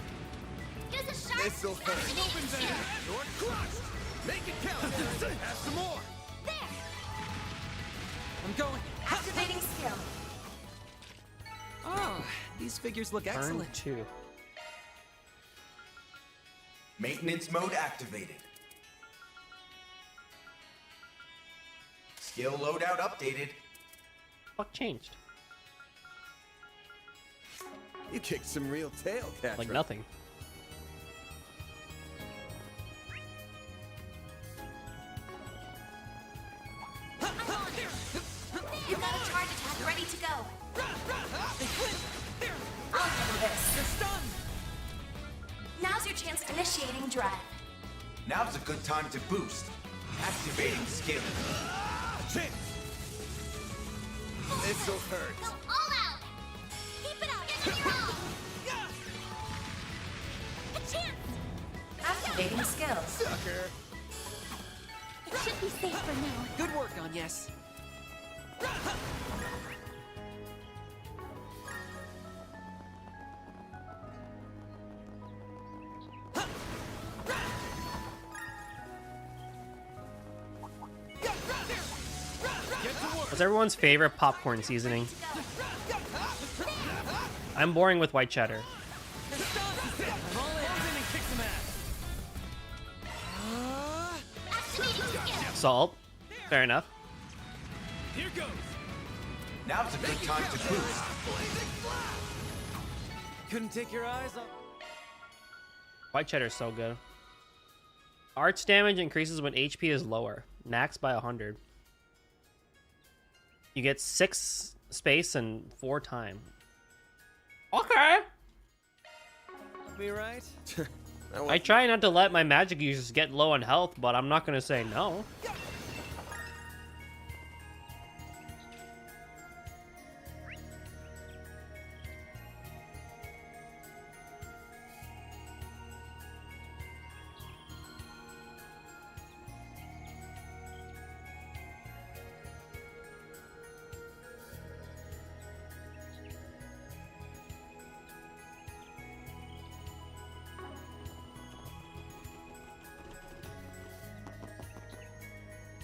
[SPEAKER 6] Use a sharp
[SPEAKER 4] This'll hurt.
[SPEAKER 6] activating skill.
[SPEAKER 4] You're crushed. Make it count. Have some more.
[SPEAKER 6] There.
[SPEAKER 9] I'm going.
[SPEAKER 8] Activating skill.
[SPEAKER 5] Oh, these figures look
[SPEAKER 2] Turn
[SPEAKER 5] excellent.
[SPEAKER 2] 2.
[SPEAKER 10] Maintenance mode activated. Skill loadout updated.
[SPEAKER 2] Fuck changed.
[SPEAKER 7] You kicked some real tail, Catra.
[SPEAKER 2] Like nothing.
[SPEAKER 8] your chance to initiating drive.
[SPEAKER 10] Now's a good time to boost. Activating skill.
[SPEAKER 4] Chance! This'll hurt.
[SPEAKER 6] Go all out! Keep it up! Give it your all! A chance!
[SPEAKER 8] Activating skills.
[SPEAKER 4] Sucker!
[SPEAKER 6] It should be safe for now.
[SPEAKER 9] Good work, Agnes.
[SPEAKER 2] What's everyone's favorite popcorn seasoning? I'm boring with white cheddar. Salt. Fair enough.
[SPEAKER 4] Here goes!
[SPEAKER 10] Now's a good time to boost.
[SPEAKER 9] Couldn't take your eyes off.
[SPEAKER 2] White cheddar's so good. Arts damage increases when HP is lower. Max by 100. You get 6 space and 4 time. Okay.
[SPEAKER 9] Me right?
[SPEAKER 2] I try not to let my magic users get low on health, but I'm not gonna say no.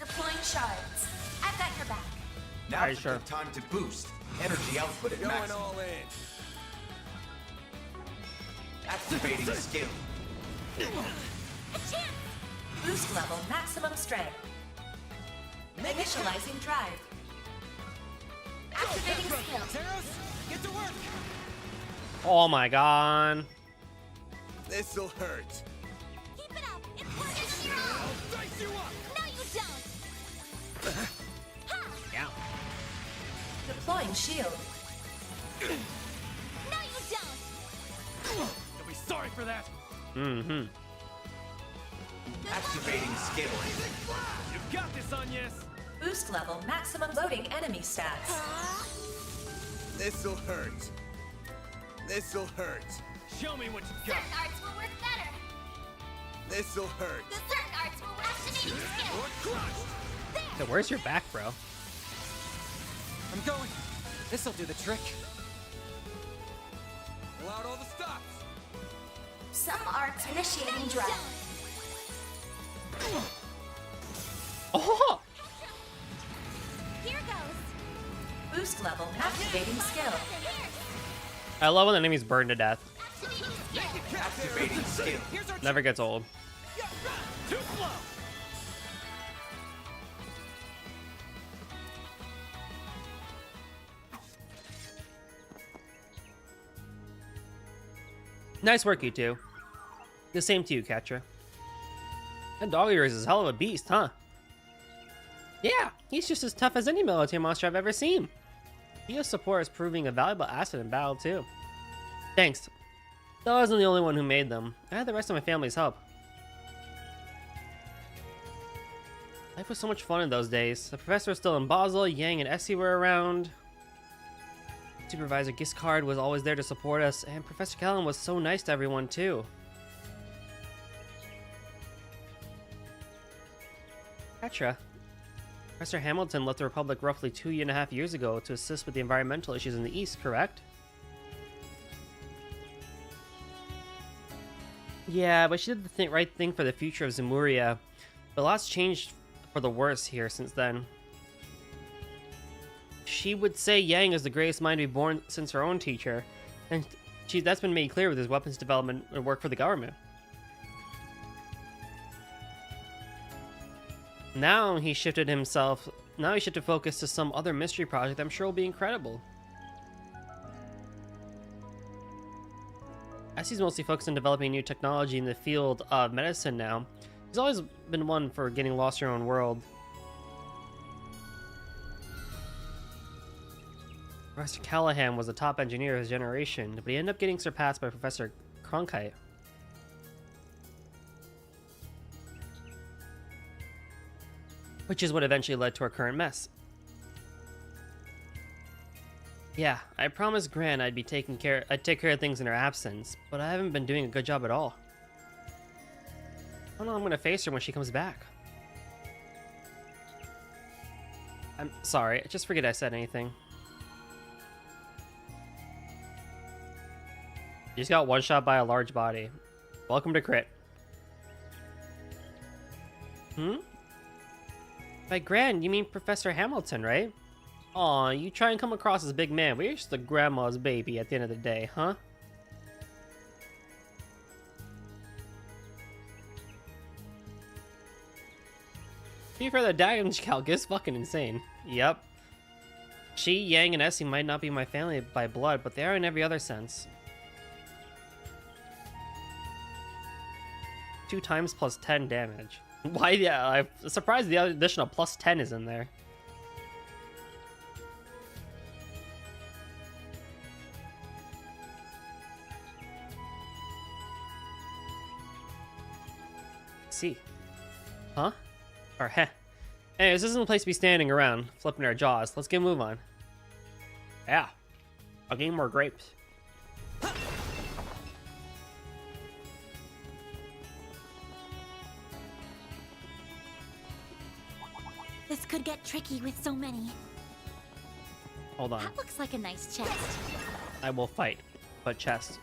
[SPEAKER 8] Deploying shards. I've got your back.
[SPEAKER 10] Now's
[SPEAKER 2] Alright,
[SPEAKER 10] a
[SPEAKER 2] sure.
[SPEAKER 10] good time to boost. Energy output at
[SPEAKER 4] Going
[SPEAKER 10] maximum.
[SPEAKER 4] all in.
[SPEAKER 10] Activating skill.
[SPEAKER 6] A chance!
[SPEAKER 8] Boost level maximum strength. Initializing drive. Activating skills.
[SPEAKER 9] Zeros, get to work.
[SPEAKER 2] Oh my god.
[SPEAKER 4] This'll hurt.
[SPEAKER 6] Keep it up! It's working your all!
[SPEAKER 4] I'll dice you up!
[SPEAKER 6] No, you don't! Ha!
[SPEAKER 2] Yeah.
[SPEAKER 8] Deploying shield.
[SPEAKER 6] No, you don't!
[SPEAKER 4] You'll be sorry for that.
[SPEAKER 2] Mm-hmm.
[SPEAKER 10] Activating skill.
[SPEAKER 4] You've got this, Agnes.
[SPEAKER 8] Boost level maximum loading enemy stats.
[SPEAKER 4] This'll hurt. This'll hurt. Show me what you got.
[SPEAKER 6] Certain arts will work better!
[SPEAKER 4] This'll hurt.
[SPEAKER 6] The certain arts will work activating skill!
[SPEAKER 4] You're crushed.
[SPEAKER 2] So where's your back, bro?
[SPEAKER 9] I'm going. This'll do the trick.
[SPEAKER 4] Pull out all the stops.
[SPEAKER 8] Some arts initiating drive.
[SPEAKER 2] Oh!
[SPEAKER 6] Here goes!
[SPEAKER 8] Boost level activating skill.
[SPEAKER 2] I love when the enemies burn to death.
[SPEAKER 10] Activating skill.
[SPEAKER 2] Never gets old.
[SPEAKER 4] Too slow.
[SPEAKER 2] Nice work, you two. The same to you, Katra. That dog of yours is a hell of a beast, huh? Yeah, he's just as tough as any military monster I've ever seen. Your support is proving a valuable asset in battle, too. Thanks. Though I wasn't the only one who made them. I had the rest of my family's help. Life was so much fun in those days. The professor was still in Basel, Yang and Essie were around. Supervisor Giscard was always there to support us, and Professor Callan was so nice to everyone, too. Petra. Professor Hamilton left the Republic roughly 2.5 years ago to assist with the environmental issues in the East, correct? Yeah, but she did the right thing for the future of Zemuria. But lots changed for the worse here since then. She would say Yang is the greatest mind to be born since her own teacher, and that's been made clear with his weapons development and work for the government. Now he shifted focus to some other mystery project I'm sure will be incredible. As he's mostly focused on developing new technology in the field of medicine now, he's always been one for getting lost in your own world. Professor Callahan was a top engineer of his generation, but he ended up getting surpassed by Professor Cronkite. which is what eventually led to our current mess. Yeah, I promised Gran I'd take care of things in her absence, but I haven't been doing a good job at all. I don't know I'm gonna face her when she comes back. I'm sorry, I just forget I said anything. You just got one shot by a large body. Welcome to Crit. By Gran, you mean Professor Hamilton, right? Aw, you try and come across as big man, but you're just a grandma's baby at the end of the day, huh? To be fair, the damage calc is fucking insane. Yep. She, Yang, and Essie might not be my family by blood, but they are in every other sense. 2 times plus 10 damage. Why? Yeah, I'm surprised the additional plus 10 is in there. See. Huh? Or heh. Anyways, this isn't a place to be standing around, flipping our jaws. Let's get a move on. Yeah. I'll gain more grapes.
[SPEAKER 6] This could get tricky with so many.
[SPEAKER 2] Hold on.
[SPEAKER 6] That looks like a nice chest.
[SPEAKER 2] I will fight, but chest.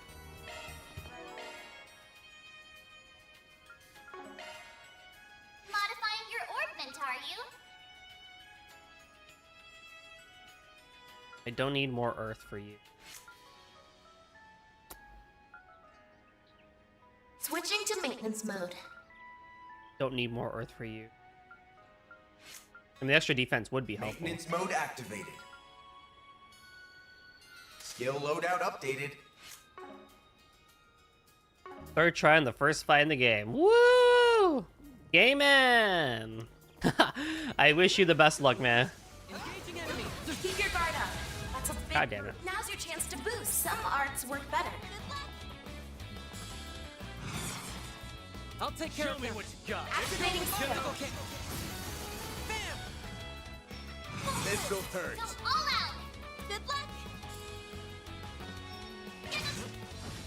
[SPEAKER 8] Modifying your orbment, are you?
[SPEAKER 2] I don't need more earth for you.
[SPEAKER 8] Switching to maintenance mode.
[SPEAKER 2] Don't need more earth for you. And the extra defense would be helpful.
[SPEAKER 10] Maintenance mode activated. Skill loadout updated.
[SPEAKER 2] Third try on the first fight in the game. Woo! Game man! I wish you the best luck, man.
[SPEAKER 8] Engaging enemy. Keep your guard up. That's a big
[SPEAKER 2] God damn it.
[SPEAKER 8] Now's your chance to boost. Some arts work better.
[SPEAKER 9] I'll take care of them. What you got.
[SPEAKER 8] Activating skill.
[SPEAKER 7] Missile turns.
[SPEAKER 8] Go all out. Good luck.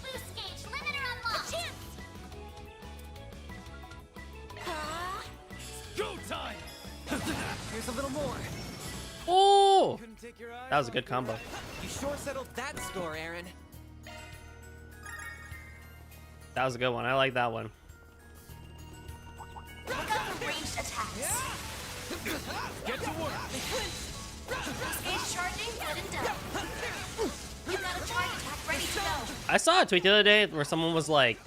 [SPEAKER 8] Boost gauge limiter unlocked. A chance.
[SPEAKER 9] Go time. Here's a little more.
[SPEAKER 2] Oh!
[SPEAKER 9] Couldn't take your eye
[SPEAKER 2] That was a
[SPEAKER 9] off
[SPEAKER 2] good combo.
[SPEAKER 9] You sure settled that score, Aaron.
[SPEAKER 2] That was a good one. I like that one.
[SPEAKER 8] Look out for ranged attacks.
[SPEAKER 9] Get to work.
[SPEAKER 8] Boost gauge charging. Good and done. You've got a charge attack ready to go.
[SPEAKER 2] I saw a tweet the other day where someone was like,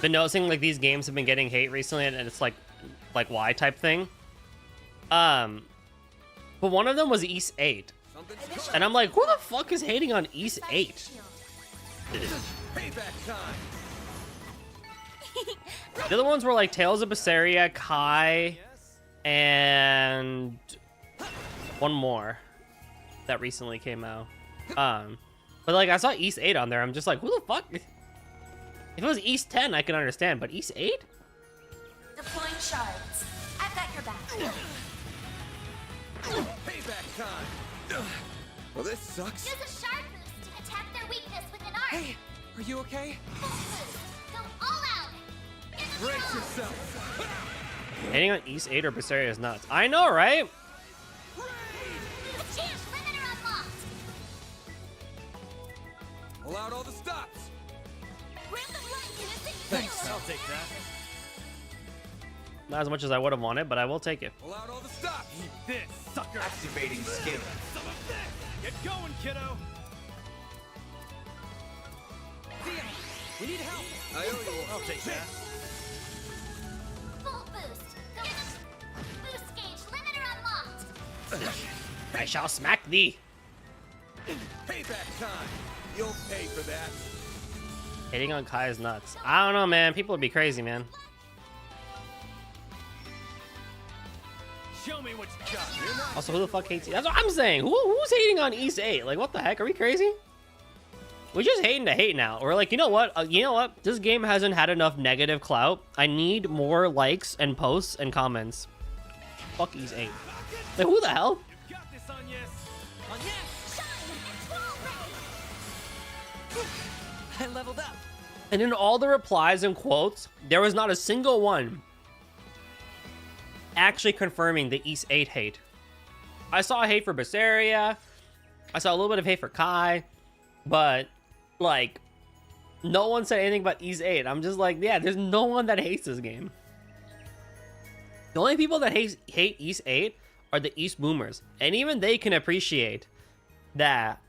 [SPEAKER 2] been noticing like these games have been getting hate recently, and it's like why type thing. But one of them was East 8. And I'm like, who the fuck is hating on East 8?
[SPEAKER 7] Payback time.
[SPEAKER 2] The other ones were like Tales of Berseria, Kai, and one more that recently came out. But like I saw East 8 on there. I'm just like, who the fuck? If it was East 10, I can understand, but East 8?
[SPEAKER 8] Deploying shards. I've got your back.
[SPEAKER 7] Payback time. Well, this sucks.
[SPEAKER 8] Use a shard boost to attack their weakness with an arc.
[SPEAKER 9] Hey, are you okay?
[SPEAKER 8] Full boost. Go all out.
[SPEAKER 7] Brace yourself.
[SPEAKER 2] Hitting on East 8 or Berseria is nuts. I know, right?
[SPEAKER 8] Boost gauge limiter unlocked.
[SPEAKER 7] Pull out all the stops.
[SPEAKER 8] Grab the blanket.
[SPEAKER 7] Thanks. I'll take that.
[SPEAKER 2] Not as much as I would have wanted, but I will take it.
[SPEAKER 7] Pull out all the stops. Eat this, sucker.
[SPEAKER 10] Activating skill.
[SPEAKER 7] Get going, kiddo.
[SPEAKER 9] Thea, we need help.
[SPEAKER 7] I owe you. I'll take that.
[SPEAKER 8] Full boost. Go. Boost gauge limiter unlocked.
[SPEAKER 2] I shall smack thee.
[SPEAKER 7] Payback time. You'll pay for that.
[SPEAKER 2] Hitting on Kai is nuts. I don't know, man. People would be crazy, man.
[SPEAKER 7] Show me what you got. You're not.
[SPEAKER 2] Also, who the fuck hates? That's what I'm saying. Who's hating on East 8? Like, what the heck? Are we crazy? We're just hating to hate now. We're like, you know what? You know what? This game hasn't had enough negative clout. I need more likes and posts and comments. fuck East 8? Like, who the hell?
[SPEAKER 9] You got this, on yes. I leveled up.
[SPEAKER 2] And in all the replies and quotes, there was not a single one actually confirming the East 8 hate. I saw hate for Berseria. I saw a little bit of hate for Kai. But, like, no one said anything about East 8. I'm just like, yeah, there's no one that hates this game. The only people that hate East 8 are the East Boomers. And even they can appreciate that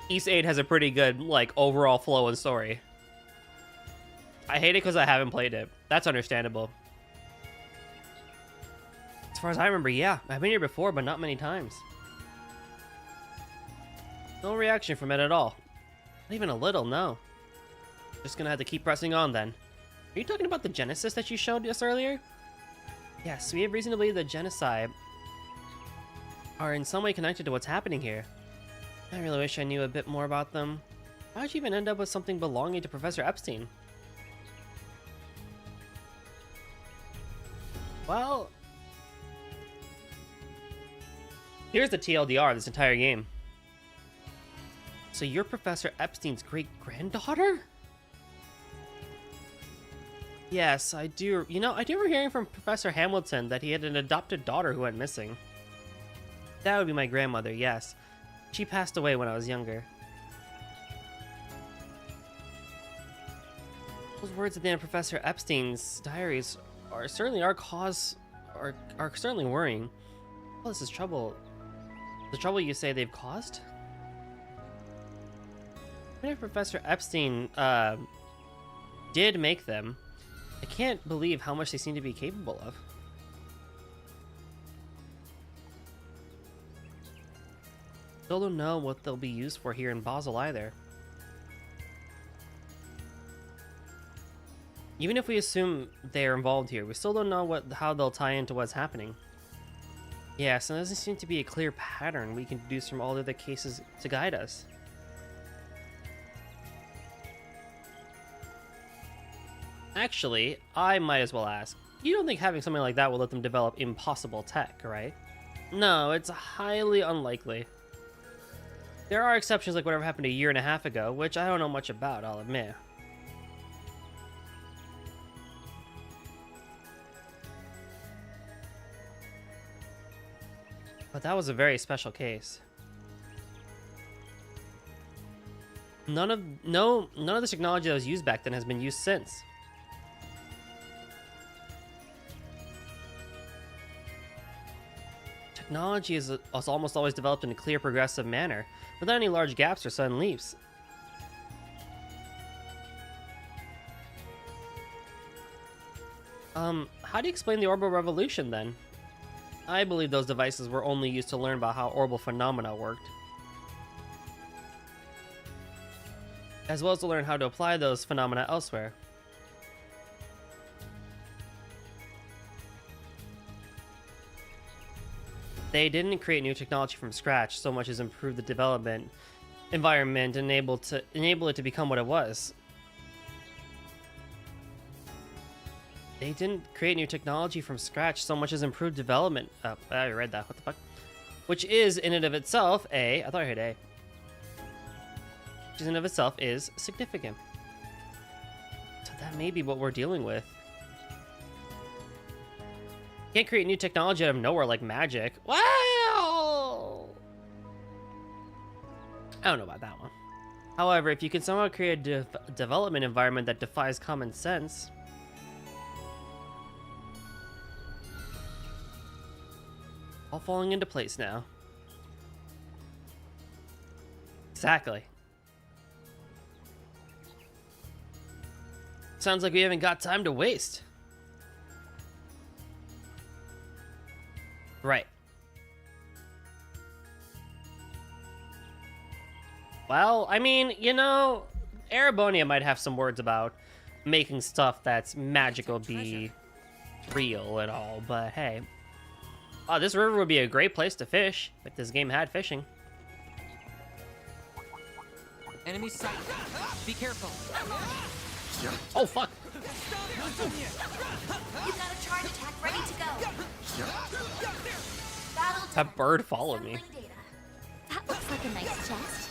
[SPEAKER 2] East 8 has a pretty good, like, overall flow and story. I hate it because I haven't played it. That's understandable. As far as I remember, yeah, I've been here before, but not many times. No reaction from it at all. Not even a little, no. Just gonna have to keep pressing on then. Are you talking about the Genesis that you showed us earlier? Yes, we have reason to believe that genocide are in some way connected to what's happening here. I really wish I knew a bit more about them. How'd you even end up with something belonging to Professor Epstein? Well, here's the TLDR of this entire game. So you're Professor Epstein's great-granddaughter? Yes, I do. You know, I do remember hearing from Professor Hamilton that he had an adopted daughter who went missing. That would be my grandmother, yes. She passed away when I was younger. Those words at the end of Professor Epstein's diaries are certainly are certainly worrying. Well, this is trouble. The trouble you say they've caused? Even if Professor Epstein did make them, I can't believe how much they seem to be capable of. Still don't know what they'll be used for here in Basel either. Even if we assume they're involved here, we still don't know how they'll tie into what's happening. Yeah, so there doesn't seem to be a clear pattern we can deduce from all the other cases to guide us. Actually, I might as well ask. You don't think having something like that will let them develop impossible tech, right? No, it's highly unlikely. There are exceptions like whatever happened a year and a half ago, which I don't know much about, I'll admit. But that was a very special case. None of this technology that was used back then has been used since. Technology is almost always developed in a clear, progressive manner, without any large gaps or sudden leaps. How do you explain the orbital revolution, then? I believe those devices were only used to learn about how orbital phenomena worked, as well as to learn how to apply those phenomena elsewhere. They didn't create new technology from scratch so much as improve the development environment and enable it to become what it was. They didn't create new technology from scratch so much as improved development. Oh, I read that. What the fuck? Which is in and of itself I thought I heard A. Which in and of itself is significant. So that may be what we're dealing with. Can't create new technology out of nowhere like magic. Wow! I don't know about that one. However, if you can somehow create a development environment that defies common sense, all falling into place now. Exactly. Sounds like we haven't got time to waste. Right. Well, I mean, you know, Erebonia might have some words about making stuff that's magical be real and all, but hey. Oh, this river would be a great place to fish if this game had fishing.
[SPEAKER 9] Enemy sight. Be careful.
[SPEAKER 2] Oh fuck!
[SPEAKER 8] You've got a charge attack ready to go. Battle
[SPEAKER 2] That bird followed me.
[SPEAKER 8] assembling data.
[SPEAKER 6] That looks like a nice chest.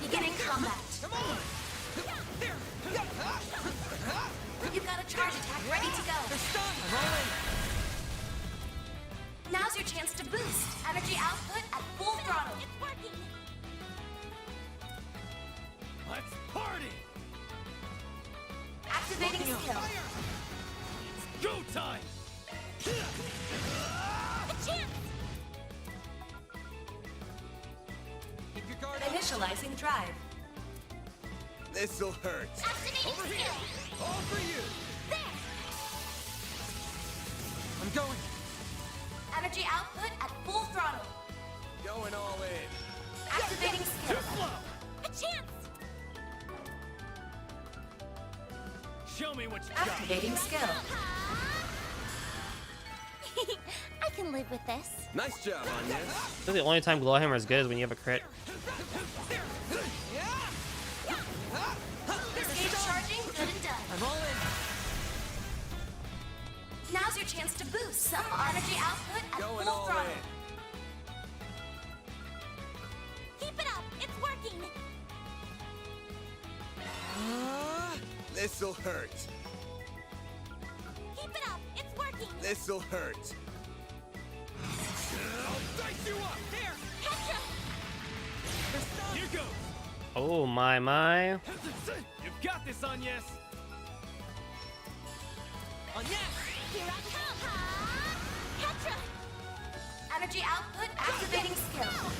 [SPEAKER 8] Beginning combat. You've got a charge attack ready to go. Now's your chance to boost. Energy output at full throttle. It's working.
[SPEAKER 4] Let's party!
[SPEAKER 8] Activating skill.
[SPEAKER 4] It's go time!
[SPEAKER 8] A chance.
[SPEAKER 9] Keep your guard up.
[SPEAKER 8] Initializing drive.
[SPEAKER 7] This'll hurt.
[SPEAKER 8] Activating
[SPEAKER 4] Over here!
[SPEAKER 8] skill.
[SPEAKER 4] All for you!
[SPEAKER 8] There.
[SPEAKER 9] I'm going.
[SPEAKER 8] Energy output at full throttle.
[SPEAKER 7] Going all in.
[SPEAKER 8] Activating skill.
[SPEAKER 4] Too slow!
[SPEAKER 8] A chance.
[SPEAKER 4] Show me what you got.
[SPEAKER 8] Activating skill.
[SPEAKER 6] I can live with this.
[SPEAKER 7] Nice job, Anya.
[SPEAKER 2] I think the only time Glowhammer is good is when you have a crit.
[SPEAKER 8] Stage charging, good and done.
[SPEAKER 9] I'm all in.
[SPEAKER 8] Now's your chance to boost some energy output at
[SPEAKER 7] Going
[SPEAKER 8] full
[SPEAKER 7] all
[SPEAKER 8] throttle.
[SPEAKER 7] in.
[SPEAKER 8] Keep it up, it's working.
[SPEAKER 7] This'll hurt.
[SPEAKER 8] Keep it up, it's working.
[SPEAKER 7] This'll hurt.
[SPEAKER 4] I'll dice you up!
[SPEAKER 8] There, Petra.
[SPEAKER 4] Here goes!
[SPEAKER 2] Oh my.
[SPEAKER 4] You've got this, Agnes!
[SPEAKER 9] On yes.
[SPEAKER 8] Here I come. Petra. Energy output activating skill.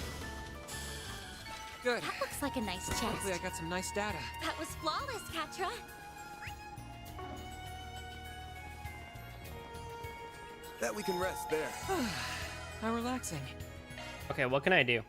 [SPEAKER 5] Good.
[SPEAKER 6] That looks like a nice
[SPEAKER 5] Hopefully I
[SPEAKER 6] chest.
[SPEAKER 5] got some nice data.
[SPEAKER 6] That was flawless, Katra.
[SPEAKER 7] Bet we can rest there.
[SPEAKER 5] How relaxing.
[SPEAKER 2] Okay, what can I do?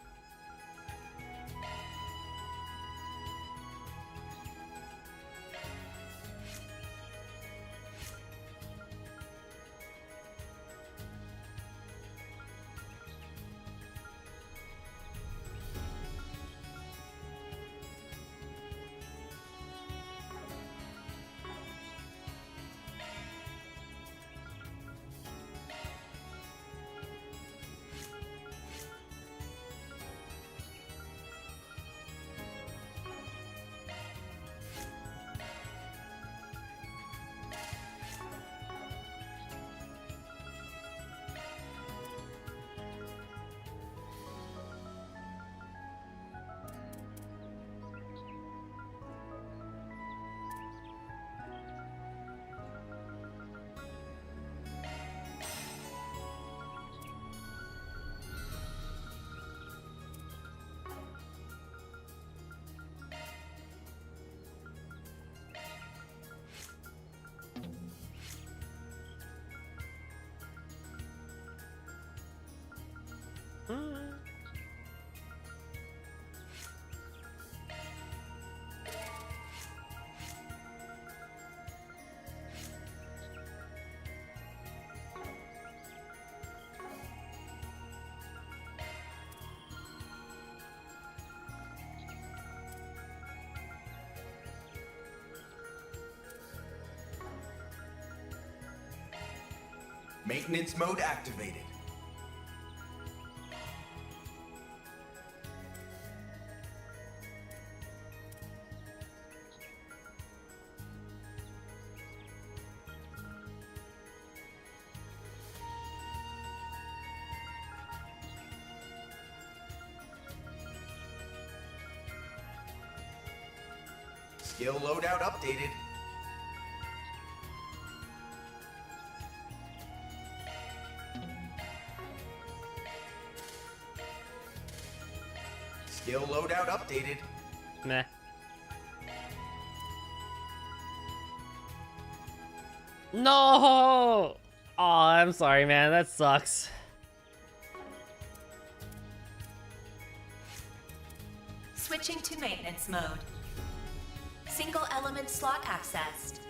[SPEAKER 10] Maintenance mode activated. Skill loadout updated. Skill loadout updated.
[SPEAKER 2] Meh. No! Oh, I'm sorry, man. That sucks.
[SPEAKER 8] Switching to maintenance mode. Single element slot accessed.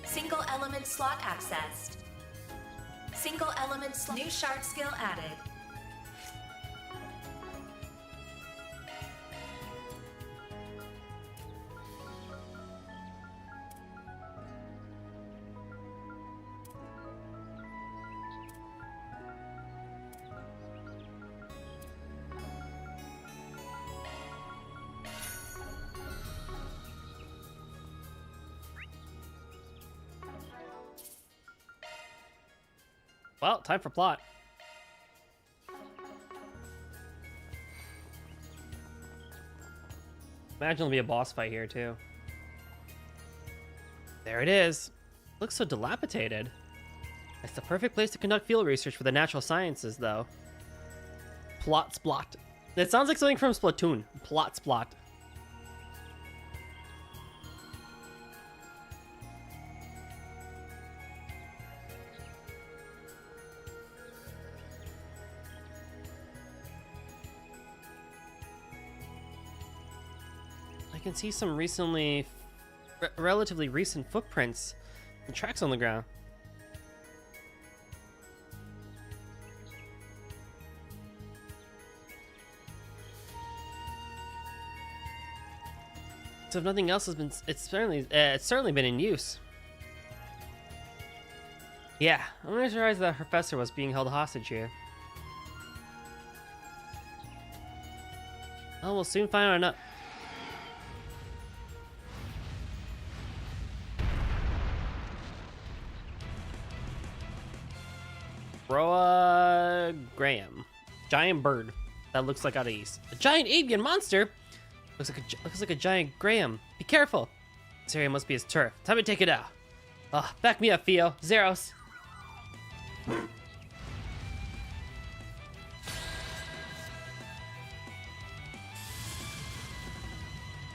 [SPEAKER 8] Single element slot accessed. Single element slot. New shard skill added.
[SPEAKER 2] Well, time for plot. Imagine there'll be a boss fight here, too. There it is. Looks so dilapidated. It's the perfect place to conduct field research for the natural sciences, though. Plot splot. It sounds like something from Splatoon. Plot splot. I can see some relatively recent footprints and tracks on the ground. So if nothing else has been, it's certainly been in use. Yeah, I'm not surprised that professor was being held hostage here. Well, we'll soon find out enough. Roa Graham. Giant bird that looks like out of east. A giant avian monster? Looks like a giant Graham. Be careful. This area must be his turf. Time to take it out. Back me up, Theo. Zeros.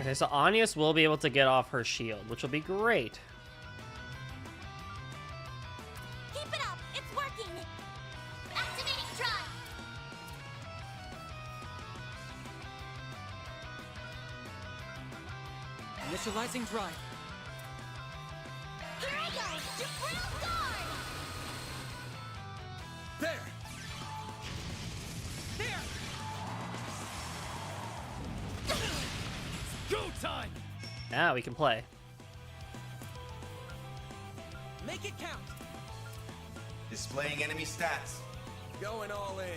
[SPEAKER 2] Okay, so Anius will be able to get off her shield, which will be great.
[SPEAKER 6] Keep it up! It's working! Activating drive!
[SPEAKER 9] Initializing drive.
[SPEAKER 6] Here I go! Ground guard!
[SPEAKER 4] There!
[SPEAKER 9] There!
[SPEAKER 4] Go time!
[SPEAKER 2] Now we can play.
[SPEAKER 9] Make it count.
[SPEAKER 10] Displaying enemy stats.
[SPEAKER 4] Going all in.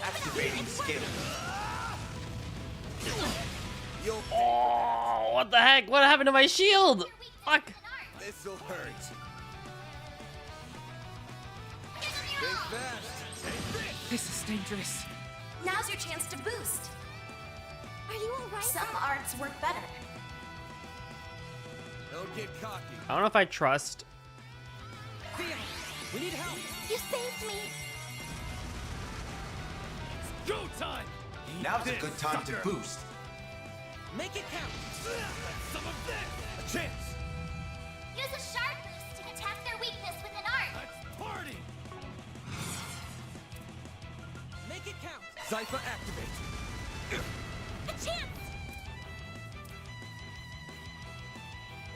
[SPEAKER 10] Activating skill.
[SPEAKER 2] Oh, what the heck? What happened to my shield? Fuck.
[SPEAKER 4] This'll hurt. Think fast. Take this.
[SPEAKER 9] This is dangerous.
[SPEAKER 8] Now's your chance to boost.
[SPEAKER 6] Are you alright?
[SPEAKER 8] Some arts work better.
[SPEAKER 4] Don't get cocky.
[SPEAKER 2] I don't know if I trust.
[SPEAKER 9] Theo, we need help.
[SPEAKER 6] You saved me!
[SPEAKER 4] Go time!
[SPEAKER 10] Now's a good time to boost.
[SPEAKER 9] Make it count.
[SPEAKER 4] Some of this! A chance!
[SPEAKER 6] Use a shard boost to attack their weakness with an art!
[SPEAKER 4] Let's party!
[SPEAKER 9] Make it count.
[SPEAKER 4] Zypher activate.
[SPEAKER 6] A chance!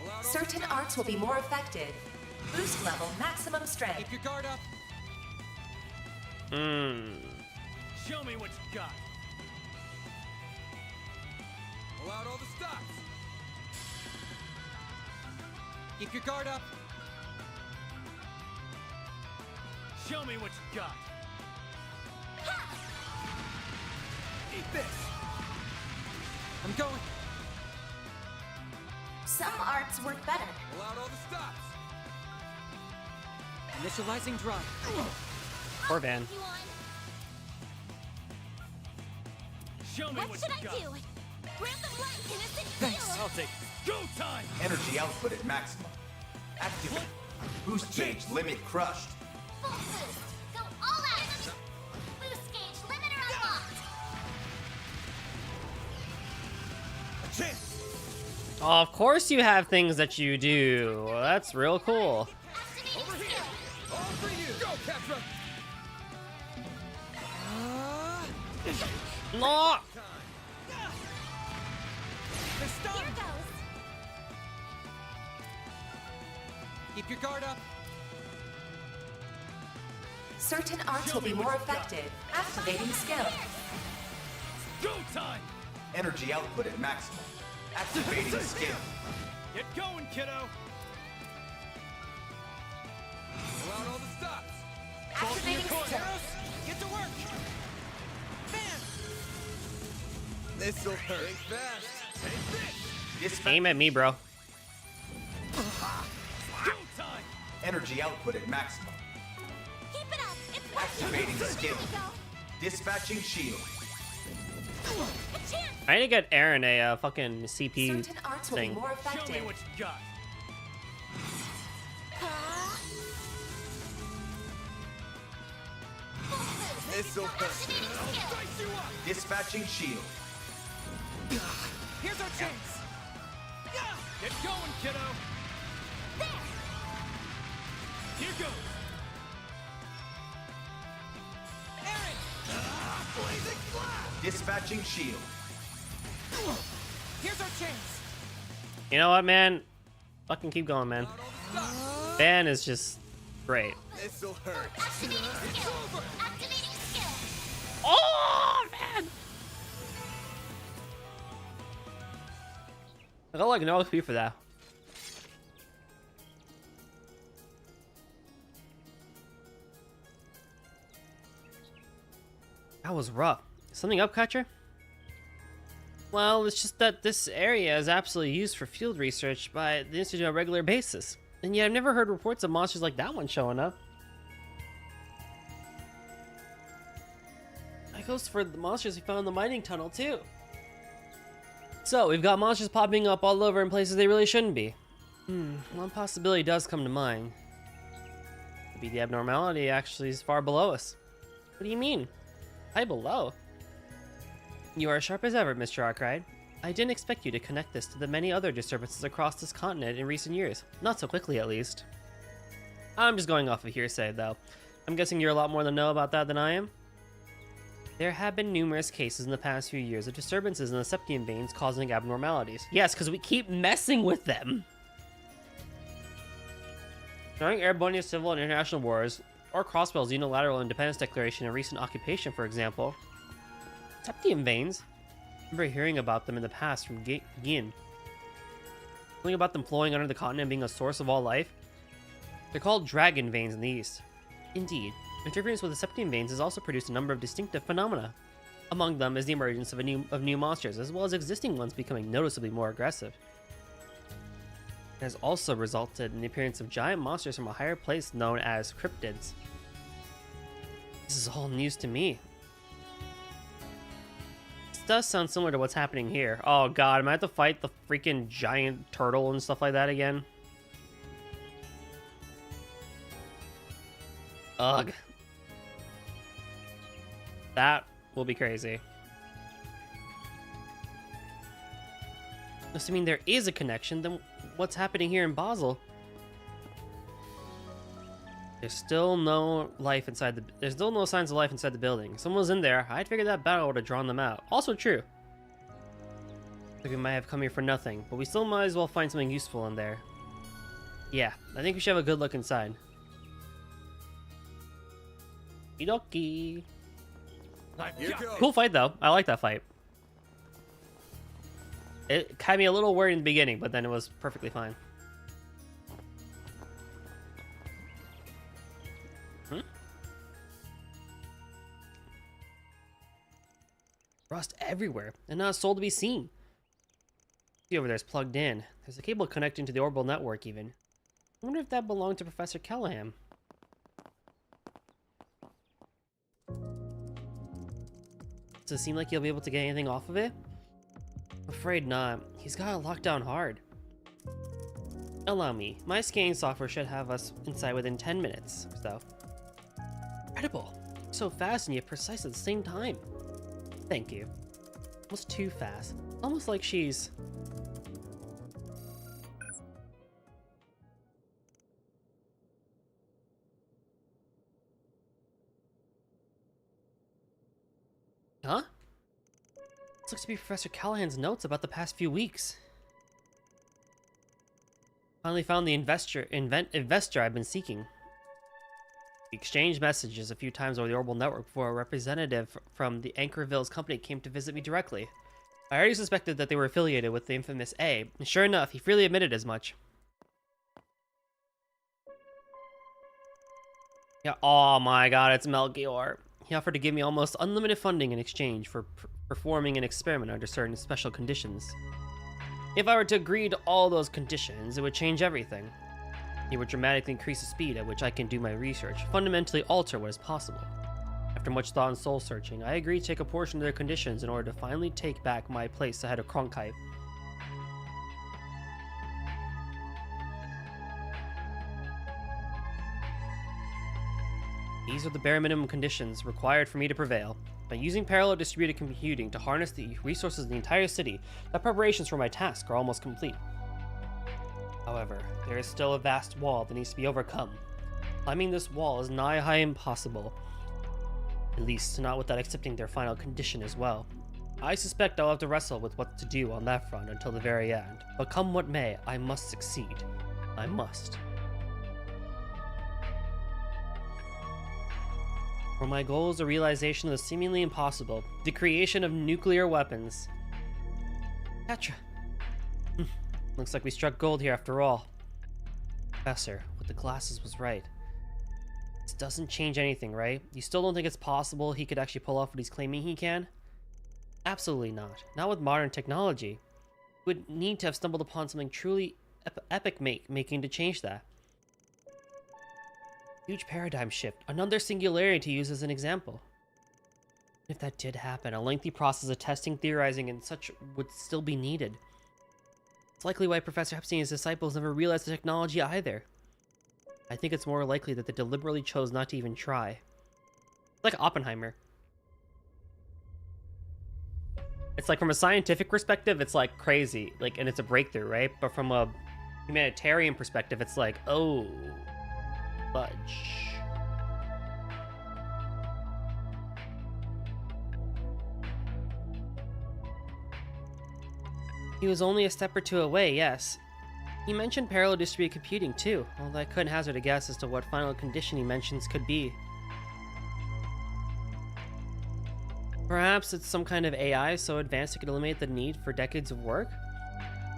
[SPEAKER 4] Pull out all
[SPEAKER 8] Certain
[SPEAKER 4] the
[SPEAKER 8] arts will be more effective. Boost level maximum strength.
[SPEAKER 9] Keep your guard up.
[SPEAKER 4] Show me what you got. Pull out all the stops.
[SPEAKER 9] Keep your guard up.
[SPEAKER 4] Show me what you got. Eat this.
[SPEAKER 9] I'm going.
[SPEAKER 8] Some arts work better.
[SPEAKER 4] Pull out all the stops.
[SPEAKER 9] Initializing drive.
[SPEAKER 2] Poor Van.
[SPEAKER 6] You on?
[SPEAKER 4] Show me
[SPEAKER 6] What
[SPEAKER 4] what
[SPEAKER 6] should
[SPEAKER 4] you
[SPEAKER 6] I
[SPEAKER 4] got.
[SPEAKER 6] do? Grant them light, innocent
[SPEAKER 9] Thanks.
[SPEAKER 4] I'll take it. Go time!
[SPEAKER 10] Energy output at maximum. Activate. Boost gauge limit crushed.
[SPEAKER 6] Full boost! Go all out! Boost gauge limiter unlocked!
[SPEAKER 2] Oh, of course you have things that you do. That's real cool.
[SPEAKER 4] Over here. All for you. Go, Ketra.
[SPEAKER 2] No!
[SPEAKER 9] They're stunned. Keep your guard up.
[SPEAKER 14] Certain arts will be more effective. Activating skill.
[SPEAKER 4] Go time.
[SPEAKER 10] Energy output at maximum. Activating skill.
[SPEAKER 4] Get going, kiddo. Pull out all the stops.
[SPEAKER 14] Activating skill.
[SPEAKER 9] Get to work. Man.
[SPEAKER 4] This'll hurt. Think fast. Take this.
[SPEAKER 2] Aim at me, bro.
[SPEAKER 4] Go time.
[SPEAKER 10] Energy output at maximum.
[SPEAKER 6] Keep it up. It's
[SPEAKER 10] Activating skill. Dispatching shield.
[SPEAKER 2] I need to get Aaron a fucking CP
[SPEAKER 14] Certain arts will be
[SPEAKER 2] thing.
[SPEAKER 14] more
[SPEAKER 4] Show me
[SPEAKER 14] effective.
[SPEAKER 4] what you got. This'll hurt. I'll dice you up.
[SPEAKER 10] Dispatching shield.
[SPEAKER 9] Here's our chance.
[SPEAKER 4] Get going, kiddo. Here goes.
[SPEAKER 9] Aaron.
[SPEAKER 4] Blazing flash.
[SPEAKER 10] Dispatching shield.
[SPEAKER 9] Here's our chance.
[SPEAKER 2] You know what, man? Fucking keep going, man. Ban is just great.
[SPEAKER 4] This'll hurt. It's over.
[SPEAKER 2] Oh, man! I got like no XP for that. That was rough. Something up, Catcher? Well, it's just that this area is absolutely used for field research by the Institute on a regular basis. And yet I've never heard reports of monsters like that one showing up. That goes for the monsters we found in the mining tunnel, too. So, we've got monsters popping up all over in places they really shouldn't be. One possibility does come to mind. Maybe the abnormality actually is far below us. What do you mean? High below? You are as sharp as ever, Mr. Arkwright. I didn't expect you to connect this to the many other disturbances across this continent in recent years. Not so quickly, at least. I'm just going off of hearsay, though. I'm guessing you're a lot more to know about that than I am? There have been numerous cases in the past few years of disturbances in the septium veins causing abnormalities. Yes, because we keep messing with them! During airborne civil and international wars, or Crossbell's unilateral independence declaration and recent occupation, for example, septium veins. I remember hearing about them in the past from Gin. Something about them flowing under the continent being a source of all life. They're called dragon veins in the east. Indeed, interference with the septium veins has also produced a number of distinctive phenomena. Among them is the emergence of new monsters, as well as existing ones becoming noticeably more aggressive. It has also resulted in the appearance of giant monsters from a higher place known as cryptids. This is all news to me. This does sound similar to what's happening here. Oh god, am I have to fight the freaking giant turtle and stuff like that again? Ugh. That will be crazy. Assuming there is a connection, then what's happening here in Basel? There's still no life inside there's still no signs of life inside the building. If someone was in there, I'd figured that battle would have drawn them out. Also true. Like we might have come here for nothing, but we still might as well find something useful in there. Yeah, I think we should have a good look inside. Okie dokie. Cool fight though. I like that fight. It had me a little worried in the beginning, but then it was perfectly fine. Rust everywhere, and not a soul to be seen. See over there's plugged in. There's a cable connecting to the orbital network even. I wonder if that belonged to Professor Callahan. Does it seem like you'll be able to get anything off of it? Afraid not. He's got it locked down hard. Allow me. My scanning software should have us inside within 10 minutes or so. Incredible. So fast and yet precise at the same time. Thank you. Almost too fast. Almost like she's... Huh? This looks to be Professor Callahan's notes about the past few weeks. Finally found the investor I've been seeking. We exchanged messages a few times over the Orbital Network before a representative from the Anchorville's company came to visit me directly. I already suspected that they were affiliated with the infamous A, and sure enough, he freely admitted as much. Yeah, oh my god, it's Melchior. He offered to give me almost unlimited funding in exchange for performing an experiment under certain special conditions. If I were to agree to all those conditions, it would change everything. It would dramatically increase the speed at which I can do my research, fundamentally alter what is possible. After much thought and soul searching, I agreed to take a portion of their conditions in order to finally take back my place ahead of Cronkite. These are the bare minimum conditions required for me to prevail. By using parallel distributed computing to harness the resources of the entire city, the preparations for my task are almost complete. However, there is still a vast wall that needs to be overcome. Climbing this wall is nigh impossible. At least, not without accepting their final condition as well. I suspect I'll have to wrestle with what to do on that front until the very end. But come what may, I must succeed. I must. For my goal is the realization of the seemingly impossible, the creation of nuclear weapons. Petra. Looks like we struck gold here after all. Professor, with the glasses was right. This doesn't change anything, right? You still don't think it's possible he could actually pull off what he's claiming he can? Absolutely not. Not with modern technology. We would need to have stumbled upon something truly epic making to change that. Huge paradigm shift, another singularity to use as an example. If that did happen, a lengthy process of testing, theorizing, and such would still be needed. It's likely why Professor Epstein and his disciples never realized the technology either. I think it's more likely that they deliberately chose not to even try. It's like Oppenheimer. It's like from a scientific perspective, it's like crazy, like, and it's a breakthrough, right? But from a humanitarian perspective, it's like, oh, fudge. He was only a step or two away, yes. He mentioned parallel distributed computing too, although I couldn't hazard a guess as to what final condition he mentions could be. Perhaps it's some kind of AI so advanced it could eliminate the need for decades of work?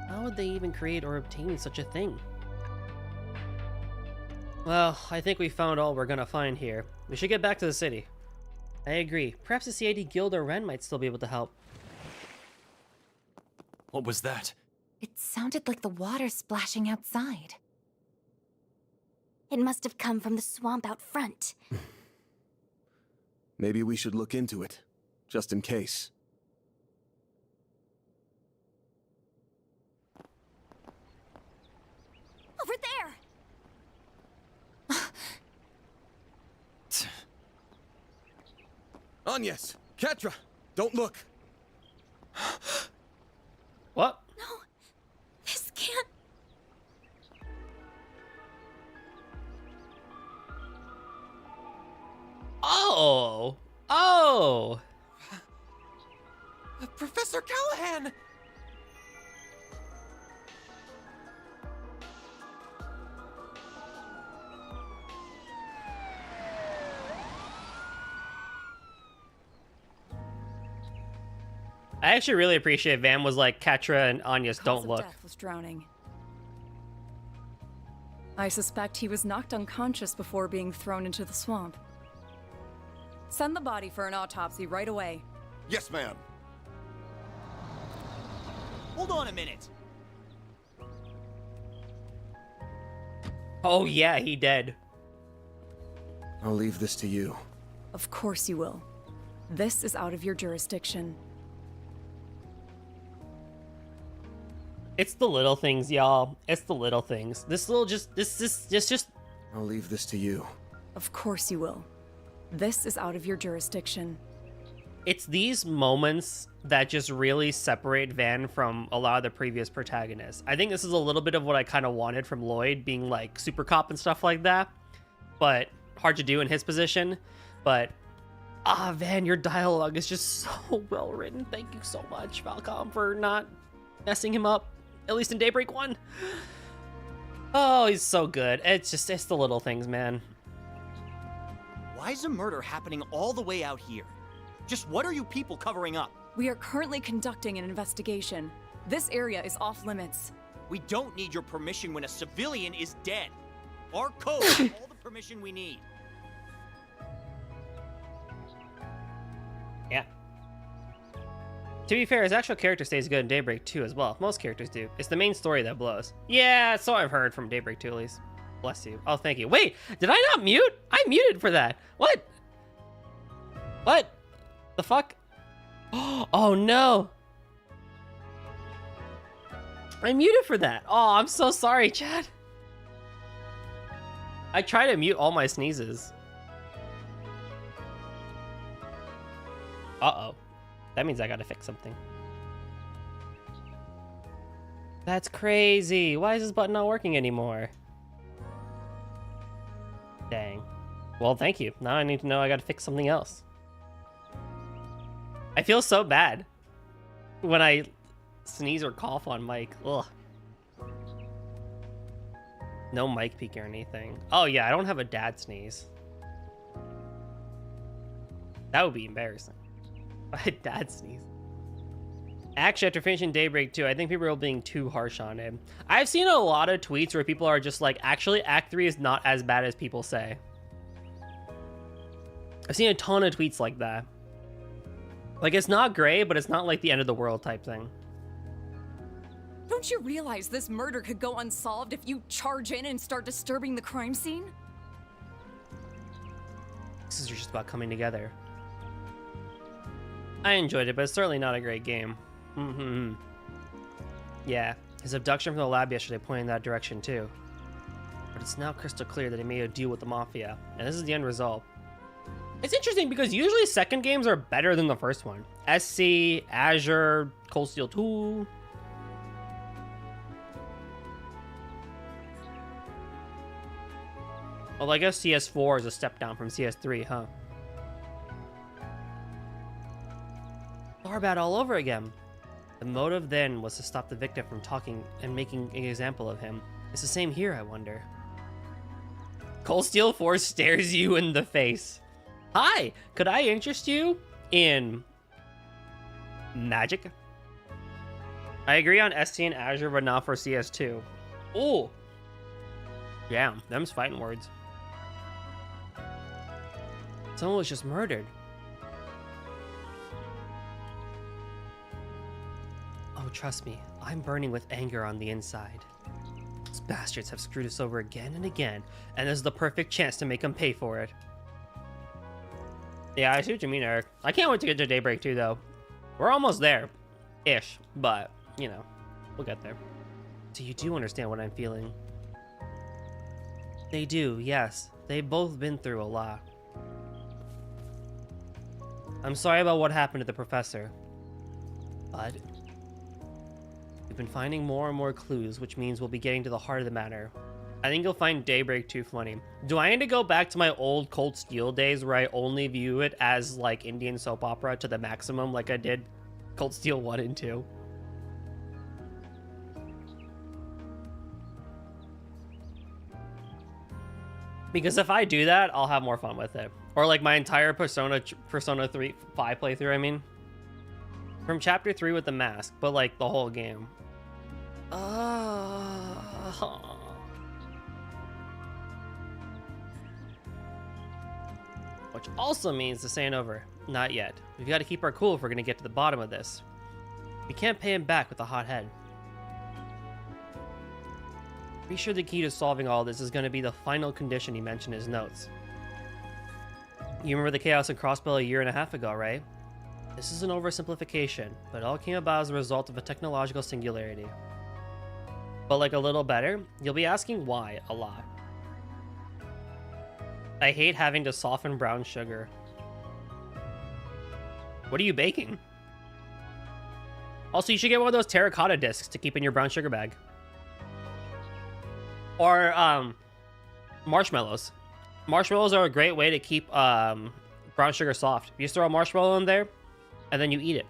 [SPEAKER 2] How would they even create or obtain such a thing? Well, I think we found all we're gonna find here. We should get back to the city. I agree. Perhaps the CID Guild or Ren might still be able to help.
[SPEAKER 15] What was that?
[SPEAKER 3] It sounded like the water splashing outside.
[SPEAKER 6] It must have come from the swamp out front.
[SPEAKER 16] Maybe we should look into it, just in case.
[SPEAKER 6] Over there!
[SPEAKER 13] Agnes! Ketra! Don't look!
[SPEAKER 2] What?
[SPEAKER 6] No, this can't...
[SPEAKER 2] Oh! Oh!
[SPEAKER 9] Professor Callahan!
[SPEAKER 2] I actually really appreciate Van was like, Ketra and Agnes, don't look.
[SPEAKER 17] Death was drowning. I suspect he was knocked unconscious before being thrown into the swamp. Send the body for an autopsy right away.
[SPEAKER 7] Yes, ma'am.
[SPEAKER 9] Hold on a minute.
[SPEAKER 2] Oh yeah, he dead.
[SPEAKER 16] I'll leave this to you.
[SPEAKER 17] Of course you will. This is out of your jurisdiction.
[SPEAKER 2] It's the little things, y'all. It's the little things. This just...
[SPEAKER 16] I'll leave this to you.
[SPEAKER 17] Of course you will. This is out of your jurisdiction.
[SPEAKER 2] it's these moments that just really separate Van from a lot of the previous protagonists. I think this is a little bit of what I kind of wanted from Lloyd, being like super cop and stuff like that, but hard to do in his position. But Van, your dialogue is just so well written. Thank you so much, Falcom, for not messing him up, at least in Daybreak 1. Oh, he's so good. It's the little things, man.
[SPEAKER 15] Why is a murder happening all the way out here? Just what are you people covering up?
[SPEAKER 17] We are currently conducting an investigation. This area is off limits.
[SPEAKER 15] We don't need your permission when a civilian is dead. Our code has all the permission we need.
[SPEAKER 2] Yeah. To be fair, his actual character stays good in Daybreak 2 as well. Most characters do. It's the main story that blows. Yeah, so I've heard from Daybreak 2 at least. Bless you. Oh, thank you. Wait, did I not mute? I muted for that. What? What? The fuck? Oh no. I muted for that. Oh, I'm so sorry, Chad. I try to mute all my sneezes. Uh-oh. That means I gotta fix something. That's crazy. Why is this button not working anymore? Dang. Well, thank you. Now I need to know I gotta fix something else. I feel so bad when I sneeze or cough on mic. Ugh. No mic peak or anything. Oh yeah, I don't have a dad sneeze. That would be embarrassing. My dad sneeze. Actually, after finishing Daybreak 2, I think people are being too harsh on it. I've seen a lot of tweets where people are just like, actually, Act 3 is not as bad as people say. I've seen a ton of tweets like that. Like, it's not great, but it's not like the end of the world type thing.
[SPEAKER 17] Don't you realize this murder could go unsolved if you charge in and start disturbing the crime scene?
[SPEAKER 2] This is just about coming together. I enjoyed it, but it's certainly not a great game. Yeah, his abduction from the lab yesterday pointed in that direction too. But it's now crystal clear that he made a deal with the Mafia, and this is the end result. It's interesting because usually second games are better than the first one. SC, Azure, Cold Steel 2. Well, I guess CS4 is a step down from CS3, huh? Bad all over again. The motive then was to stop the victim from talking and making an example of him. It's the same here, I wonder. Cold Steel 4 stares you in the face. Hi, could I interest you in magic? I agree on SC and Azure, but not for CS2. Ooh. Yeah, them's fighting words. Someone was just murdered. Oh, trust me, I'm burning with anger on the inside. Those bastards have screwed us over again and again, and this is the perfect chance to make them pay for it. Yeah, I see what you mean, Eric. I can't wait to get to Daybreak 2, though. We're almost there. Ish, but, you know, we'll get there. So you do understand what I'm feeling? They do, yes. They've both been through a lot. I'm sorry about what happened to the professor. But we've been finding more and more clues, which means we'll be getting to the heart of the matter. I think you'll find Daybreak 2 funny. Do I need to go back to my old Cold Steel days where I only view it as like Indian soap opera to the maximum like I did Cold Steel 1 and 2? Because if I do that, I'll have more fun with it. Or like my entire Persona 3 5 playthrough, I mean. From Chapter 3 with the mask, but like the whole game. Which also means this ain't over. Not yet. We've got to keep our cool if we're going to get to the bottom of this. We can't pay him back with a hot head. Be sure the key to solving all this is going to be the final condition he mentioned in his notes. You remember the chaos in Crossbell a year and a half ago, right? This is an oversimplification, but it all came about as a result of a technological singularity. But like a little better, you'll be asking why a lot. I hate having to soften brown sugar. What are you baking? Also, you should get one of those terracotta discs to keep in your brown sugar bag. Or marshmallows. Marshmallows are a great way to keep brown sugar soft. You just throw a marshmallow in there, and then you eat it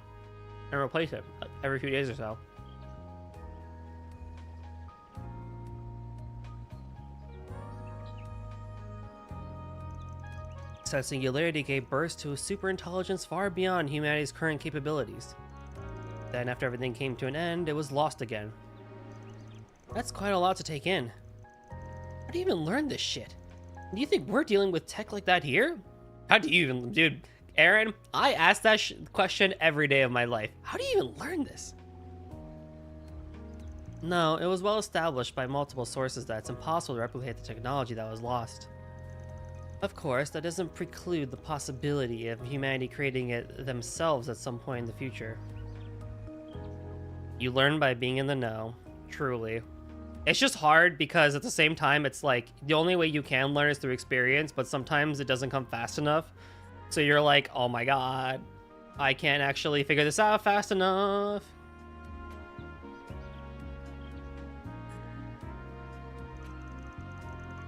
[SPEAKER 2] and replace it every few days or so. That singularity gave birth to a superintelligence far beyond humanity's current capabilities. Then, after everything came to an end, it was lost again. That's quite a lot to take in. How do you even learn this shit? Do you think we're dealing with tech like that here? How do you even... Dude, Aaron, I ask that question every day of my life. How do you even learn this? No, it was well established by multiple sources that it's impossible to replicate the technology that was lost. Of course, that doesn't preclude the possibility of humanity creating it themselves at some point in the future. You learn by being in the know, truly. It's just hard because at the same time, it's like the only way you can learn is through experience, but sometimes it doesn't come fast enough. So you're like, oh my god, I can't actually figure this out fast enough.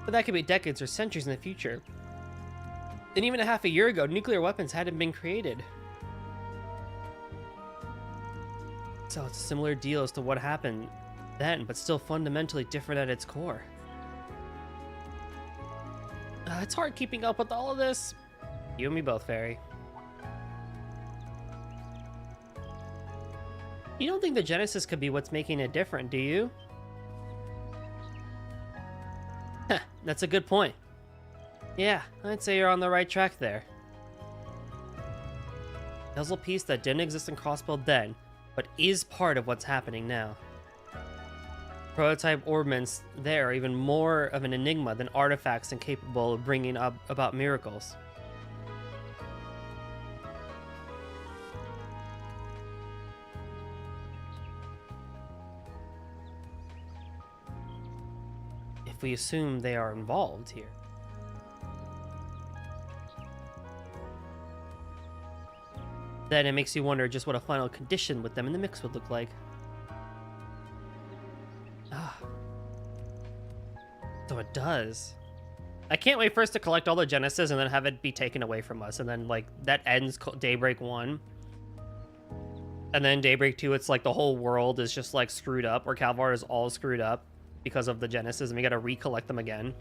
[SPEAKER 2] But that could be decades or centuries in the future. And even a half a year ago, nuclear weapons hadn't been created. So it's a similar deal as to what happened then, but still fundamentally different at its core. It's hard keeping up with all of this. You and me both, Fairy. You don't think the Genesis could be what's making it different, do you? Heh, that's a good point. Yeah, I'd say you're on the right track there. Puzzle piece that didn't exist in Crossbuild then, but is part of what's happening now. Prototype orbments there are even more of an enigma than artifacts incapable of bringing up about miracles. If we assume they are involved here. Then it makes you wonder just what a final condition with them in the mix would look like. So it does. I can't wait for us to collect all the Genesis and then have it be taken away from us. And then, like, that ends Daybreak 1. And then Daybreak 2, it's like the whole world is just, like, screwed up. Or Calvar is all screwed up because of the Genesis. And we gotta recollect them again.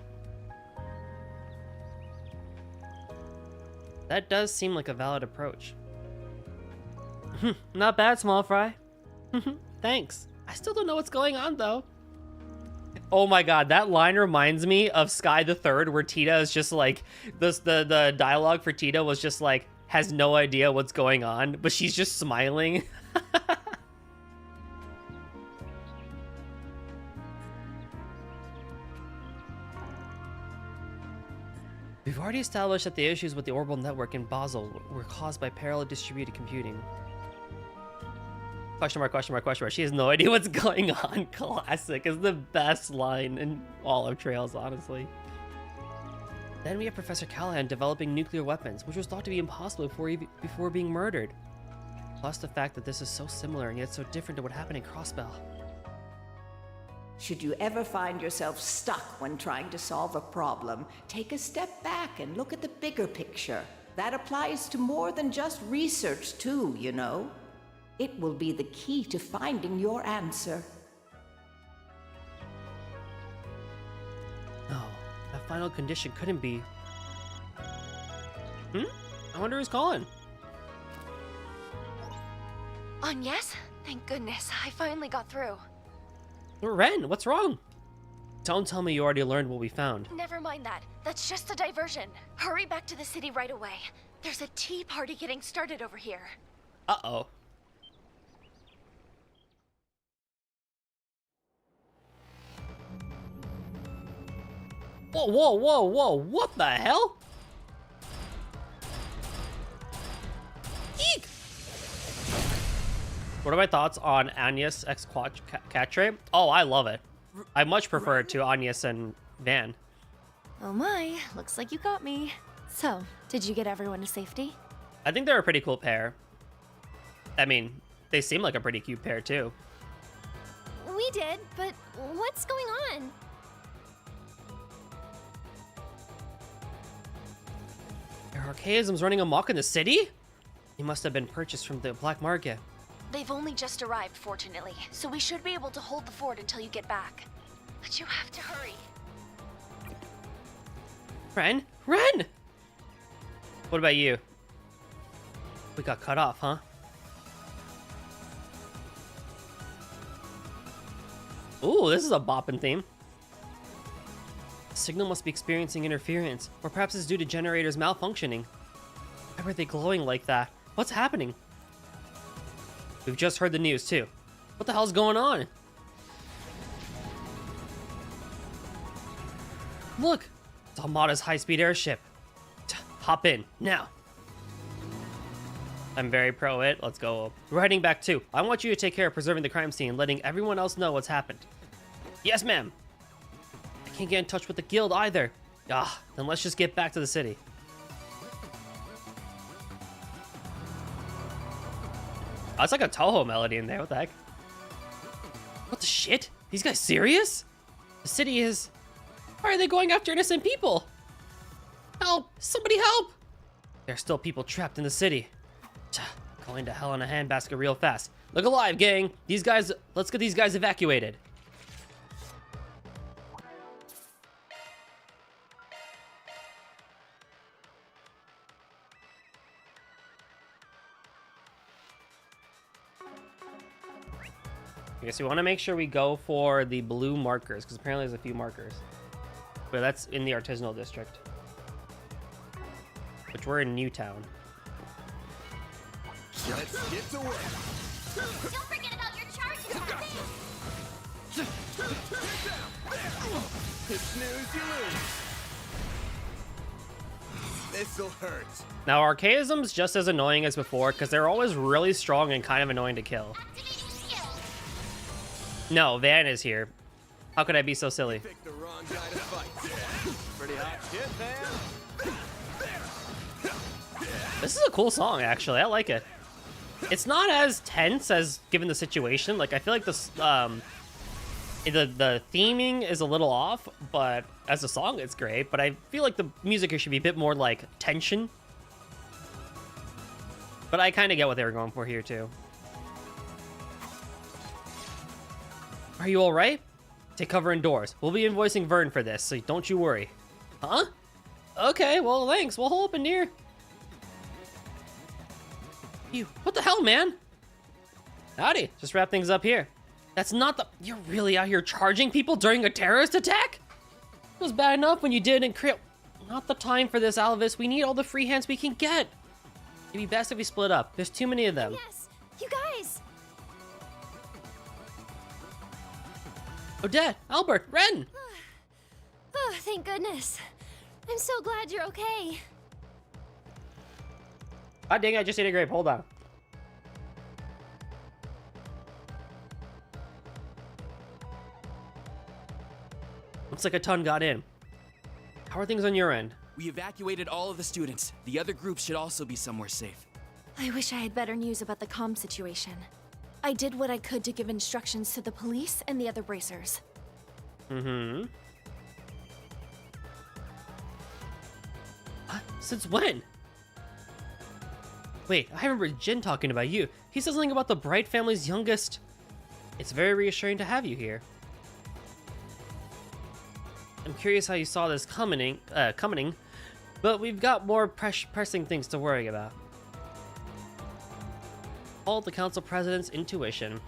[SPEAKER 2] That does seem like a valid approach. Not bad, Small Fry. Thanks. I still don't know what's going on, though. Oh my god, that line reminds me of Sky the Third, where Tita is just like, the dialogue for Tita was just like, has no idea what's going on, but she's just smiling. We've already established that the issues with the orbital network in Basel were caused by parallel distributed computing. Question mark, question mark, question mark. She has no idea what's going on. Classic is the best line in all of Trails, honestly. Then we have Professor Callahan developing nuclear weapons, which was thought to be impossible before being murdered. Plus the fact that this is so similar and yet so different to what happened in Crossbell.
[SPEAKER 18] Should you ever find yourself stuck when trying to solve a problem, take a step back and look at the bigger picture. That applies to more than just research too, you know. It will be the key to finding your answer.
[SPEAKER 2] No, that final condition couldn't be... I wonder who's calling.
[SPEAKER 19] Yes? Thank goodness, I finally got through.
[SPEAKER 2] Ren, what's wrong? Don't tell me you already learned what we found.
[SPEAKER 19] Never mind that. That's just a diversion. Hurry back to the city right away. There's a tea party getting started over here.
[SPEAKER 2] Uh-oh. Whoa, whoa, whoa, whoa, what the hell? Eek! What are my thoughts on Agnes X Quatre? Oh, I love it. I much prefer it to Agnes and Van.
[SPEAKER 19] Oh my, looks like you got me. So, did you get everyone to safety?
[SPEAKER 2] I think they're a pretty cool pair. I mean, they seem like a pretty cute pair too.
[SPEAKER 19] We did, but what's going on?
[SPEAKER 2] There are archaisms running amok in the city? They must have been purchased from the black market.
[SPEAKER 19] They've only just arrived, fortunately, so we should be able to hold the fort until you get back. But you have to hurry.
[SPEAKER 2] Ren? Ren! What about you? We got cut off, huh? Ooh, this is a bopping theme. The signal must be experiencing interference, or perhaps it's due to generators malfunctioning. Why were they glowing like that? What's happening? We've just heard the news, too. What the hell's going on? Look! It's Almada's high-speed airship. Hop in, now. I'm very pro it. Let's go. We're heading back too. I want you to take care of preserving the crime scene, letting everyone else know what's happened. Yes, ma'am. I can't get in touch with the guild either. Ah, then let's just get back to the city. Oh, it's like a Toho melody in there. What the heck? What the shit? These guys serious? The city is... Why are they going after innocent people? Help! Somebody help! There are still people trapped in the city. Going to hell in a handbasket real fast. Look alive, gang! These guys... Let's get these guys evacuated. I guess we want to make sure we go for the blue markers, because apparently there's a few markers. But that's in the artisanal district. Which we're in Newtown.
[SPEAKER 4] Let's get to work.
[SPEAKER 8] Don't forget about your charge attack.
[SPEAKER 4] Snooze, you lose. This'll hurt.
[SPEAKER 2] Now, Archaism's just as annoying as before, because they're always really strong and kind of annoying to kill. No, Van is here. How could I be so silly?
[SPEAKER 4] Picked the wrong guy to fight. Pretty hot shit, Van.
[SPEAKER 2] This is a cool song, actually. I like it. It's not as tense as given the situation. Like, I feel like this, the theming is a little off, but as a song, it's great. But I feel like the music here should be a bit more like tension. But I kind of get what they were going for here too. Are you all right? Take cover indoors. We'll be invoicing Vern for this, so don't you worry. Huh? Okay, well, thanks. We'll hold up in here. You, what the hell, man? Howdy, just wrap things up here. That's not the... You're really out here charging people during a terrorist attack? It was bad enough when you didn't create... Not the time for this, Alvis. We need all the free hands we can get. It'd be best if we split up. There's too many of them.
[SPEAKER 19] Yes, you guys.
[SPEAKER 2] Odette, Albert, Ren.
[SPEAKER 19] Oh, thank goodness. I'm so glad you're okay.
[SPEAKER 2] God dang it, I just ate a grape. Hold on. Looks like a ton got in. How are things on your end?
[SPEAKER 15] We evacuated all of the students. The other groups should also be somewhere safe.
[SPEAKER 19] I wish I had better news about the comm situation. I did what I could to give instructions to the police and the other bracers.
[SPEAKER 2] Mm-hmm. What? Since when? Wait, I remember Jin talking about you. He said something about the Bright family's youngest. It's very reassuring to have you here. I'm curious how you saw this coming, but we've got more pressing things to worry about. All the council president's intuition.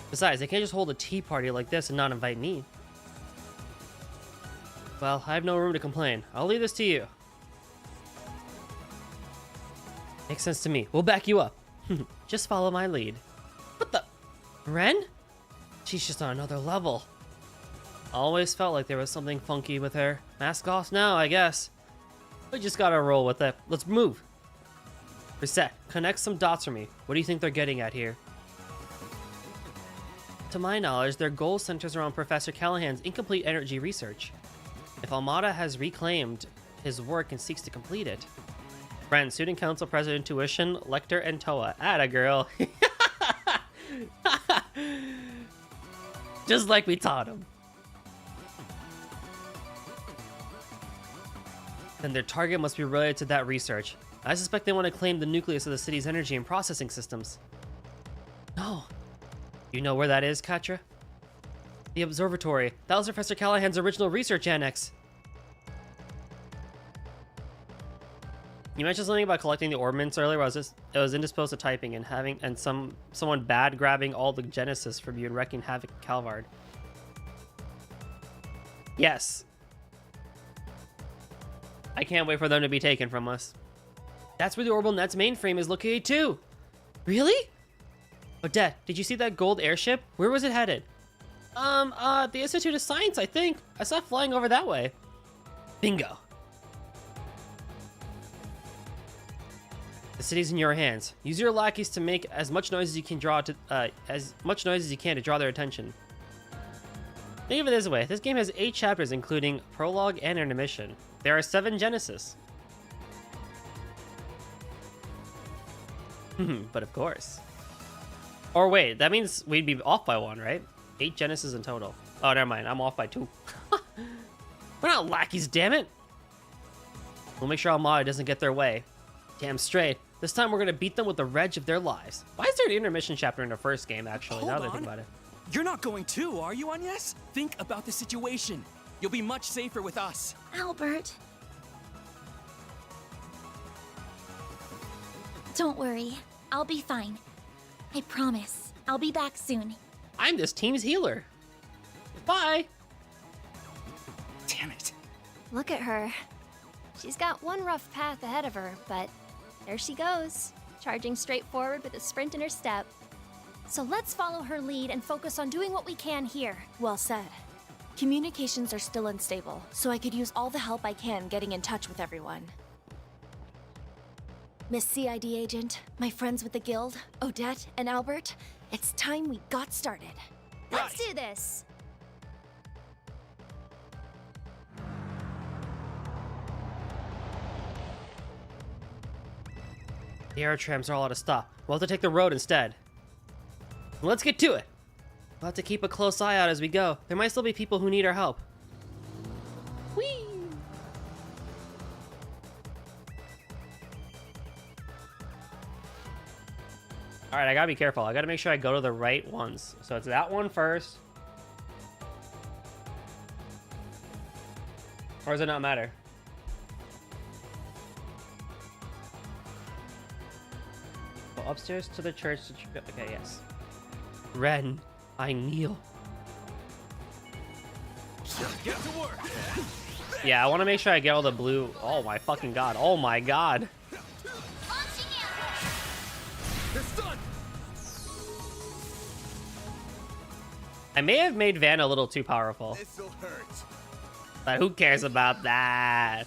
[SPEAKER 2] Besides, they can't just hold a tea party like this and not invite me. Well, I have no room to complain. I'll leave this to you. Makes sense to me. We'll back you up. Just follow my lead. What the? Ren? She's just on another level. Always felt like there was something funky with her. Mask off now, I guess. We just gotta roll with it. Let's move. Reset. Connect some dots for me. What do you think they're getting at here? To my knowledge, their goal centers around Professor Callahan's incomplete energy research. If Almada has reclaimed his work and seeks to complete it, Friend, Student Council President Tuition, Lecter, and Toa. Atta girl. Just like we taught him. Then their target must be related to that research. I suspect they want to claim the nucleus of the city's energy and processing systems. No. You know where that is, Katra? The observatory. That was Professor Callahan's original research annex. You mentioned something about collecting the ornaments earlier. I was indisposed to typing and someone bad grabbing all the Genesis from you and wrecking havoc at Calvard. Yes. I can't wait for them to be taken from us. That's where the Orbital Net's mainframe is located too. Really? Odette, did you see that gold airship? Where was it headed? The Institute of Science, I think. I saw it flying over that way. Bingo. The city's in your hands. Use your lackeys to make as much noise as you can to draw their attention. Think of it this way. This game has 8 chapters, including prologue and intermission. There are 7 Genesis. But of course. Or wait, that means we'd be off by 1, right? 8 Genesis in total. Oh, never mind. I'm off by 2. We're not lackeys, damn it. We'll make sure Almada doesn't get their way. Damn straight. This time we're gonna beat them with the reg of their lives. Why is there an intermission chapter in the first game, actually, now that I think about it?
[SPEAKER 9] You're not going too, are you, Agnes? Think about the situation. You'll be much safer with us.
[SPEAKER 6] Albert. Don't worry. I'll be fine. I promise. I'll be back soon.
[SPEAKER 2] I'm this team's healer. Bye.
[SPEAKER 9] Damn it.
[SPEAKER 19] Look at her. She's got one rough path ahead of her, but there she goes, charging straight forward with a sprint in her step. So let's follow her lead and focus on doing what we can here.
[SPEAKER 20] Well said. Communications are still unstable, so I could use all the help I can getting in touch with everyone. Miss CID agent, my friends with the guild, Odette and Albert, it's time we got started.
[SPEAKER 19] Let's do this.
[SPEAKER 2] The aerotrams are all out of stop. We'll have to take the road instead. Let's get to it. We'll have to keep a close eye out as we go. There might still be people who need our help. Whee! Alright, I gotta be careful. I gotta make sure I go to the right ones. So it's that one first. Or does it not matter? Go upstairs to the church to... Okay, yes. Ren, I kneel.
[SPEAKER 4] Get to work.
[SPEAKER 2] Yeah, I want to make sure I get all the blue... Oh my fucking god. Oh my god. I may have made Van a little too powerful.
[SPEAKER 4] This'll hurt.
[SPEAKER 2] But who cares about that?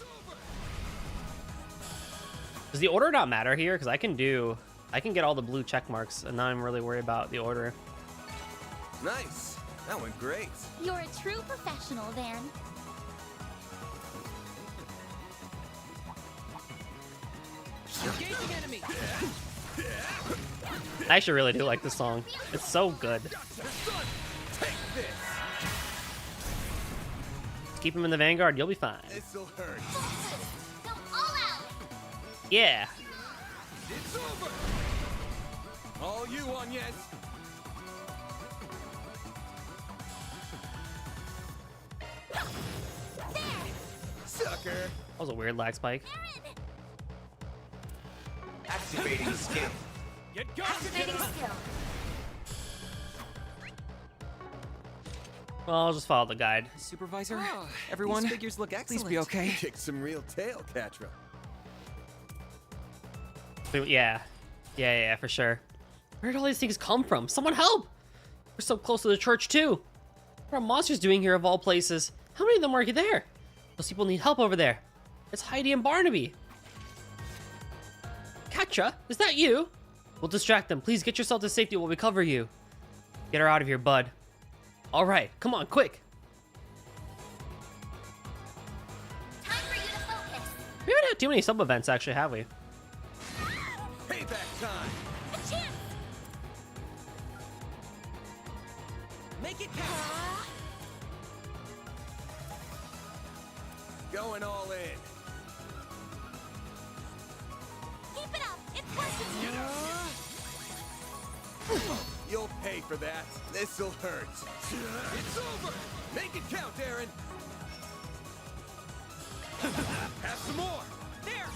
[SPEAKER 2] Does the order not matter here? Because I can get all the blue check marks and not even really worry about the order.
[SPEAKER 4] Nice. That went great.
[SPEAKER 6] You're a true professional, Van.
[SPEAKER 9] Engaging enemy.
[SPEAKER 2] I actually really do like this song. It's so good. Keep him in the vanguard, you'll be fine.
[SPEAKER 4] This'll hurt.
[SPEAKER 6] Go all out.
[SPEAKER 2] Yeah.
[SPEAKER 4] It's over. All you, Agnes. Sucker.
[SPEAKER 2] That was a weird lag spike.
[SPEAKER 10] Activating skill.
[SPEAKER 4] Get going.
[SPEAKER 19] Activating skill.
[SPEAKER 2] Well, I'll just follow the guide.
[SPEAKER 5] Supervisor, everyone,
[SPEAKER 15] These figures look
[SPEAKER 5] please
[SPEAKER 15] excellent.
[SPEAKER 5] be okay.
[SPEAKER 4] Kick some real tail, Katra.
[SPEAKER 2] Yeah, for sure. Where did all these things come from? Someone help! We're so close to the church, too. What are monsters doing here, of all places? How many of them are there? Those people need help over there. It's Heidi and Barnaby. Katra, is that you? We'll distract them. Please get yourself to safety while we cover you. Get her out of here, bud. All right, come on, quick.
[SPEAKER 6] Time for you to focus.
[SPEAKER 2] We haven't had too many sub-events, actually, have we?
[SPEAKER 9] Make it count.
[SPEAKER 7] Going all in.
[SPEAKER 8] Keep it up. It's working.
[SPEAKER 7] You'll pay for that. This'll hurt.
[SPEAKER 4] It's over!
[SPEAKER 7] Make it count, Aaron.
[SPEAKER 4] Have some more!
[SPEAKER 9] There!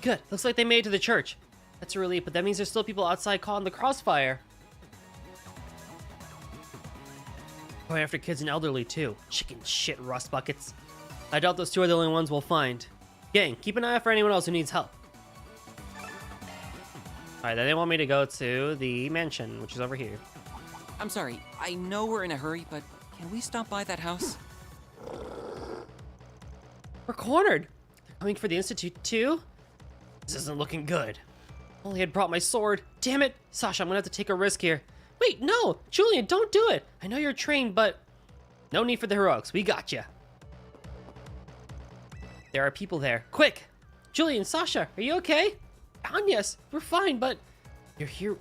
[SPEAKER 2] Good. Looks like they made it to the church. That's a relief, but that means there's still people outside caught in the crossfire. Going after kids and elderly, too. Chicken shit rust buckets. I doubt those two are the only ones we'll find. Gang, keep an eye out for anyone else who needs help. Alright, then they want me to go to the mansion, which is over here.
[SPEAKER 5] I'm sorry, I know we're in a hurry, but can we stop by that house?
[SPEAKER 2] We're cornered. They're coming for the Institute, too? This isn't looking good. Only had brought my sword. Damn it. Sasha, I'm gonna have to take a risk here. Wait, no! Julian, don't do it! I know you're trained, but... No need for the heroics. We got you. There are people there. Quick! Julian, Sasha, are you okay? Yes, we're fine, but... You're here...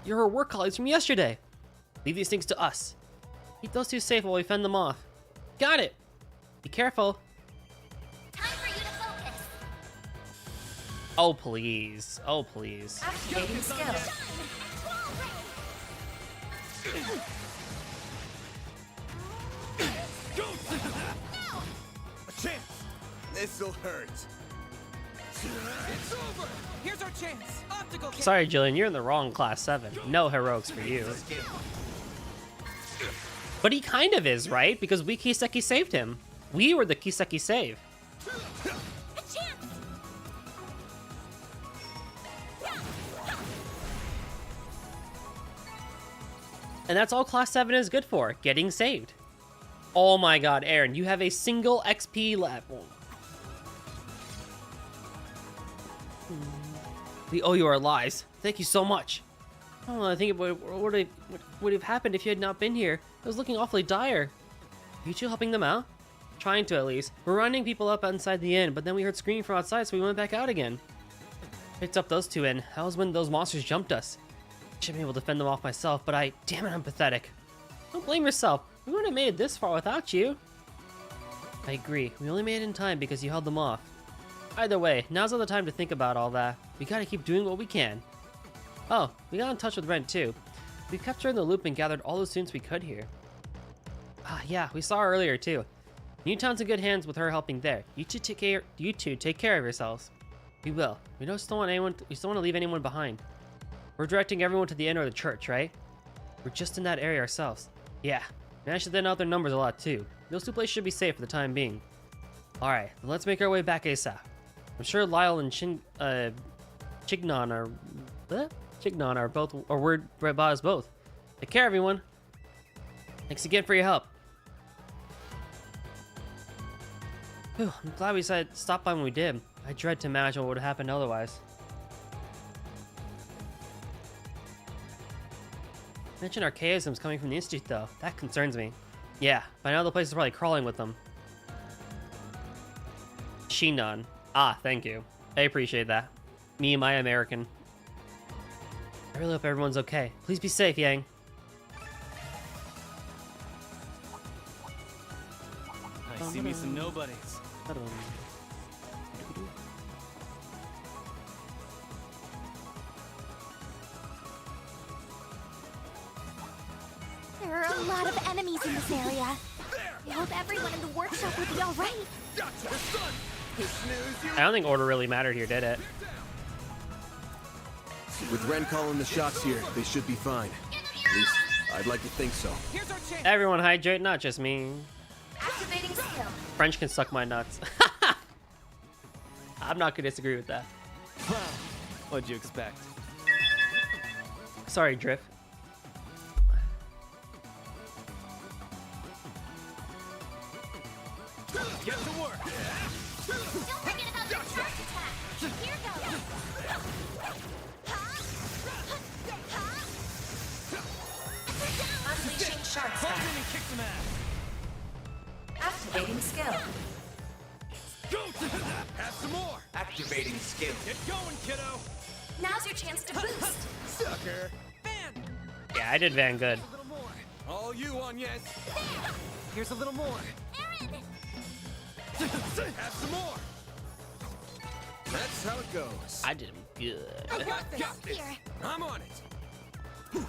[SPEAKER 2] You're our work colleagues from yesterday. Leave these things to us. Keep those two safe while we fend them off. Got it! Be careful.
[SPEAKER 8] Time for you to focus.
[SPEAKER 2] Oh, please. Oh, please.
[SPEAKER 14] Activating skill.
[SPEAKER 7] A chance. This'll hurt.
[SPEAKER 4] It's over!
[SPEAKER 9] Here's our chance. Optical.
[SPEAKER 2] Sorry, Jillian, you're in the wrong class 7. No heroics for you. But he kind of is, right? Because we Kiseki saved him. We were the Kiseki save. And that's all class 7 is good for, getting saved. Oh my god, Aaron, you have a single XP level. We owe you our lives. Thank you so much. Oh, I think it would have happened if you had not been here. It was looking awfully dire. Are you two helping them out? Trying to, at least. We're rounding people up inside the inn, but then we heard screaming from outside, so we went back out again. Picked up those two in. That was when those monsters jumped us. Should be able to fend them off myself, but damn it, I'm pathetic. Don't blame yourself. We wouldn't have made it this far without you. I agree. We only made it in time because you held them off. Either way, now's not the time to think about all that. We gotta keep doing what we can. Oh, we got in touch with Rent too. We kept her in the loop and gathered all the students we could here. Ah, yeah, we saw her earlier too. Newtown's in good hands with her helping there. You two take care of yourselves. We will. We don't still want anyone. We still want to leave anyone behind. We're directing everyone to the inn or the church, right? We're just in that area ourselves. Yeah, managed to thin out their numbers a lot too. Those two places should be safe for the time being. All right, then let's make our way back ASAP. I'm sure Lyle and Chignon are both, or word about us both. Take care, everyone. Thanks again for your help. Whew, I'm glad we decided to stop by when we did. I dread to imagine what would have happened otherwise. Mention archaisms coming from the Institute, though. That concerns me. Yeah, by now the place is probably crawling with them. Shinon. Ah, thank you. I appreciate that. Me and my American. I really hope everyone's okay. Please be safe, Yang.
[SPEAKER 9] I see me some nobodies.
[SPEAKER 8] There are a lot of enemies in this area. I hope everyone in the workshop will be alright.
[SPEAKER 2] I don't think order really mattered here, did it?
[SPEAKER 16] With Ren calling the shots here, they should be fine. At least, I'd like to think so.
[SPEAKER 2] Everyone hydrate, not just me.
[SPEAKER 14] Activating skill.
[SPEAKER 2] French can suck my nuts. I'm not gonna disagree with that.
[SPEAKER 9] Wow, what'd you expect?
[SPEAKER 2] Sorry, Drift.
[SPEAKER 9] Get to work.
[SPEAKER 8] Don't forget about your charge attack. Here goes.
[SPEAKER 14] Unleashing shark
[SPEAKER 9] Hold
[SPEAKER 14] attack.
[SPEAKER 9] in and kick some ass.
[SPEAKER 14] Activating skill.
[SPEAKER 4] Go to that. Have some more.
[SPEAKER 10] Activating skill.
[SPEAKER 4] Get going, kiddo.
[SPEAKER 14] Now's your chance to boost.
[SPEAKER 4] Sucker.
[SPEAKER 2] Yeah, I did Van good.
[SPEAKER 4] All you on yes.
[SPEAKER 15] Here's a little more.
[SPEAKER 4] Have some more. That's how it goes.
[SPEAKER 2] I did him good.
[SPEAKER 4] I got this. I'm on it.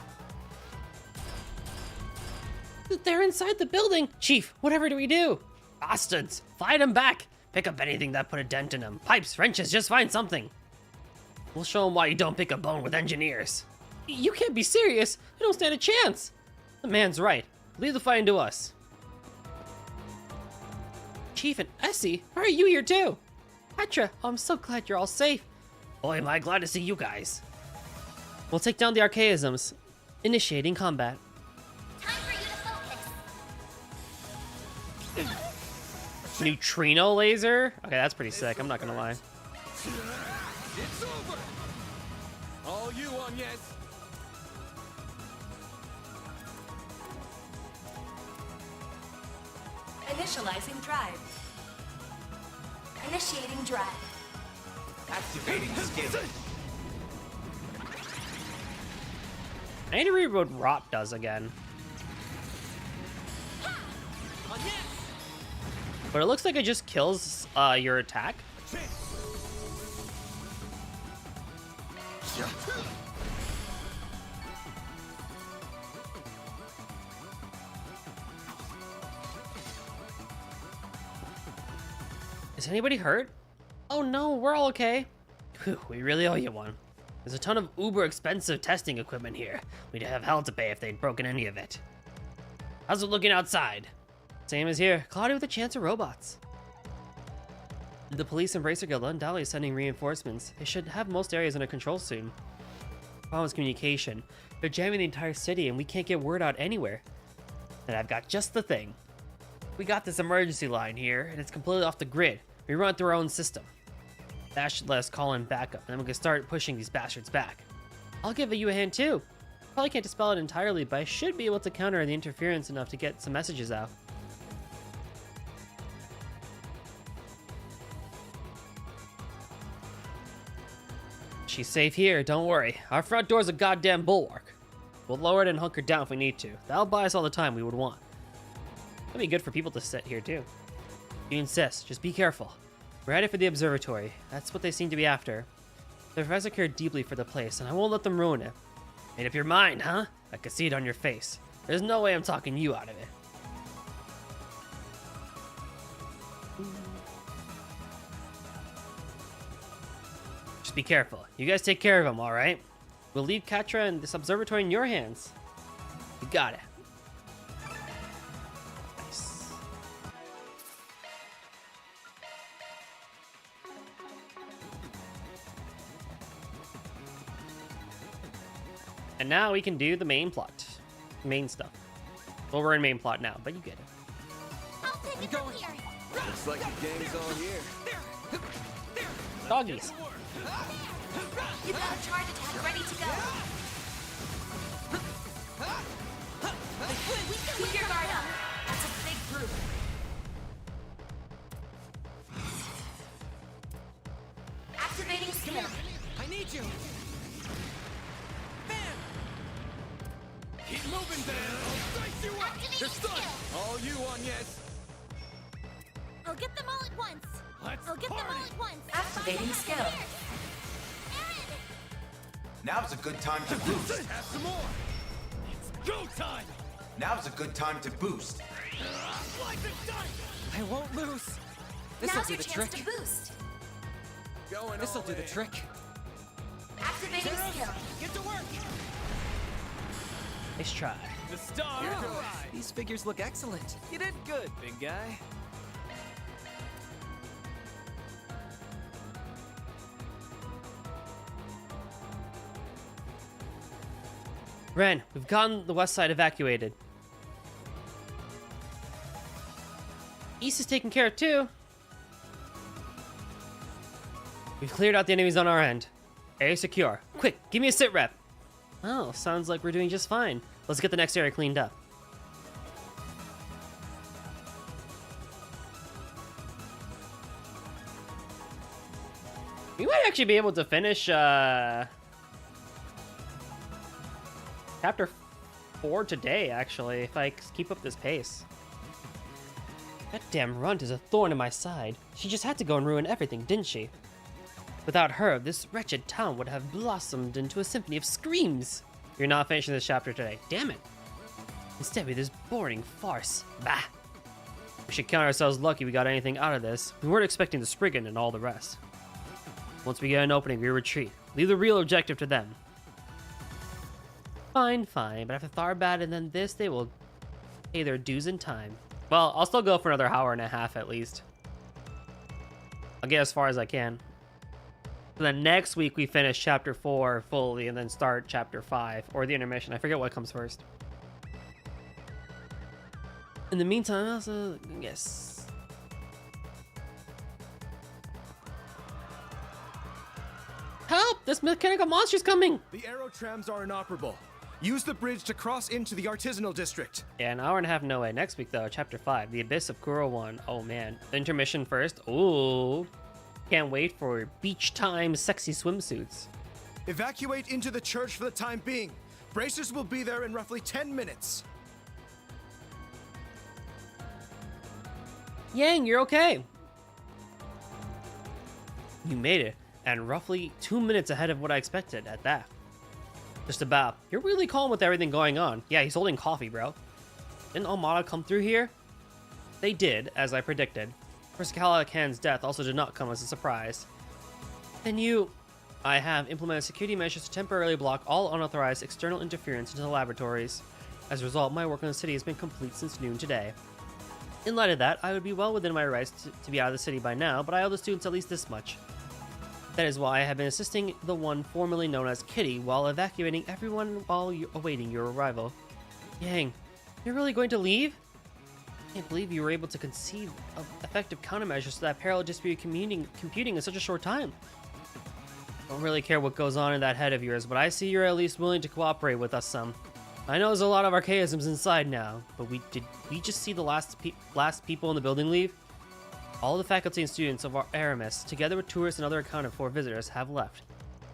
[SPEAKER 2] They're inside the building. Chief, whatever do we do? Bastards, fight them back. Pick up anything that put a dent in them. Pipes, wrenches, just find something. We'll show them why you don't pick a bone with engineers. You can't be serious. I don't stand a chance. The man's right. Leave the fighting to us. Chief and Essie, why are you here too? Petra, I'm so glad you're all safe. Boy, am I glad to see you guys. We'll take down the archaisms. Initiating combat. Neutrino laser? Okay, that's pretty sick, I'm not gonna lie.
[SPEAKER 4] It's over. All you on yes.
[SPEAKER 14] Initializing drive. Initiating drive.
[SPEAKER 10] Activating skill.
[SPEAKER 2] I need to read what Rot does again. But it looks like it just kills your attack. Is anybody hurt? Oh no, we're all okay. Whew, we really owe you one. There's a ton of uber expensive testing equipment here. We'd have hell to pay if they'd broken any of it. How's it looking outside? Same as here, cloudy with a chance of robots. The police and Bracer Guild undoubtedly is sending reinforcements. They should have most areas under control soon. Problem is communication. They're jamming the entire city and we can't get word out anywhere. And I've got just the thing. We got this emergency line here and it's completely off the grid. We run it through our own system. That should let us call in backup and then we can start pushing these bastards back. I'll give you a hand too. Probably can't dispel it entirely, but I should be able to counter the interference enough to get some messages out. She's safe here, don't worry. Our front door's a goddamn bulwark. We'll lower it and hunker down if we need to. That'll buy us all the time we would want. That'd be good for people to sit here too. You insist, just be careful. We're headed for the observatory. That's what they seem to be after. The professor cared deeply for the place, and I won't let them ruin it. Made up your mind, huh? I could see it on your face. There's no way I'm talking you out of it. Just be careful. You guys take care of him, all right? We'll leave Katra and this observatory in your hands. You got it. Nice. And now we can do the main plot. Main stuff. Well, we're in main plot now, but you get it.
[SPEAKER 14] I'll take it from here.
[SPEAKER 7] Looks like the gang's on here.
[SPEAKER 2] Doggies.
[SPEAKER 14] You've got a charge attack ready to go. Keep your guard up. That's a big group. Activating skill.
[SPEAKER 4] I need you. Bam! Keep moving, Van. I'll dice you up. They're stunned. All you on yes.
[SPEAKER 6] I'll get them all at once.
[SPEAKER 4] Let's
[SPEAKER 6] I'll get them all
[SPEAKER 4] party.
[SPEAKER 6] at once.
[SPEAKER 14] Activating skill.
[SPEAKER 10] Now's a good time to boost.
[SPEAKER 4] Have some more. It's go time.
[SPEAKER 10] Now's a good time to boost.
[SPEAKER 4] Like the dice.
[SPEAKER 15] I won't lose. This'll
[SPEAKER 14] Now's
[SPEAKER 15] do
[SPEAKER 14] your
[SPEAKER 15] the
[SPEAKER 14] chance
[SPEAKER 15] trick.
[SPEAKER 14] to boost.
[SPEAKER 4] Going
[SPEAKER 15] This'll
[SPEAKER 4] all
[SPEAKER 15] do the
[SPEAKER 4] in.
[SPEAKER 15] trick.
[SPEAKER 14] Activating skill.
[SPEAKER 4] Get to work.
[SPEAKER 2] Nice try.
[SPEAKER 9] The star
[SPEAKER 15] Yeah,
[SPEAKER 9] arrived.
[SPEAKER 15] these figures look excellent.
[SPEAKER 9] You did good, big guy.
[SPEAKER 2] Ren, we've gotten the west side evacuated. East is taken care of too. We've cleared out the enemies on our end. Area secure. Quick, give me a sit rep. Oh, sounds like we're doing just fine. Let's get the next area cleaned up. We might actually be able to finish chapter 4 today, actually, if I keep up this pace. That damn runt is a thorn in my side. She just had to go and ruin everything, didn't she? Without her, this wretched town would have blossomed into a symphony of screams. You're not finishing this chapter today. Damn it. Instead, with this boring farce. Bah. We should count ourselves lucky we got anything out of this. We weren't expecting the Spriggan and all the rest. Once we get an opening, we retreat. Leave the real objective to them. Fine, fine, but after Tharbad and then this, they will pay their dues in time. Well, I'll still go for another hour and a half at least. I'll get as far as I can. So then next week we finish chapter 4 fully and then start chapter 5, or the intermission. I forget what comes first. In the meantime, also, yes. Help! This mechanical monster's coming!
[SPEAKER 13] The aero trams are inoperable. Use the bridge to cross into the artisanal district.
[SPEAKER 2] Yeah, an hour and a half, no way. Next week, though, chapter 5, The Abyss of Kuro 1. Oh, man. Intermission first. Ooh. Can't wait for beach time sexy swimsuits.
[SPEAKER 13] Evacuate into the church for the time being. Bracers will be there in roughly 10 minutes.
[SPEAKER 2] Yang, you're okay. You made it, and roughly 2 minutes ahead of what I expected at that. Just about. You're really calm with everything going on. Yeah, he's holding coffee, bro. Didn't Almada come through here? They did, as I predicted. Professor Callahan's death also did not come as a surprise. Then I have implemented security measures to temporarily block all unauthorized external interference into the laboratories. As a result, my work in the city has been complete since noon today. In light of that, I would be well within my rights to be out of the city by now, but I owe the students at least this much. That is why I have been assisting the one formerly known as Kitty while evacuating everyone while awaiting your arrival. Yang, you're really going to leave? I can't believe you were able to conceive of effective countermeasures to that parallel distributed computing in such a short time. Don't really care what goes on in that head of yours, but I see you're at least willing to cooperate with us some. I know there's a lot of archaisms inside now, but did we just see the last people in the building leave? All the faculty and students of our Aramis, together with tourists and other accounted for visitors, have left.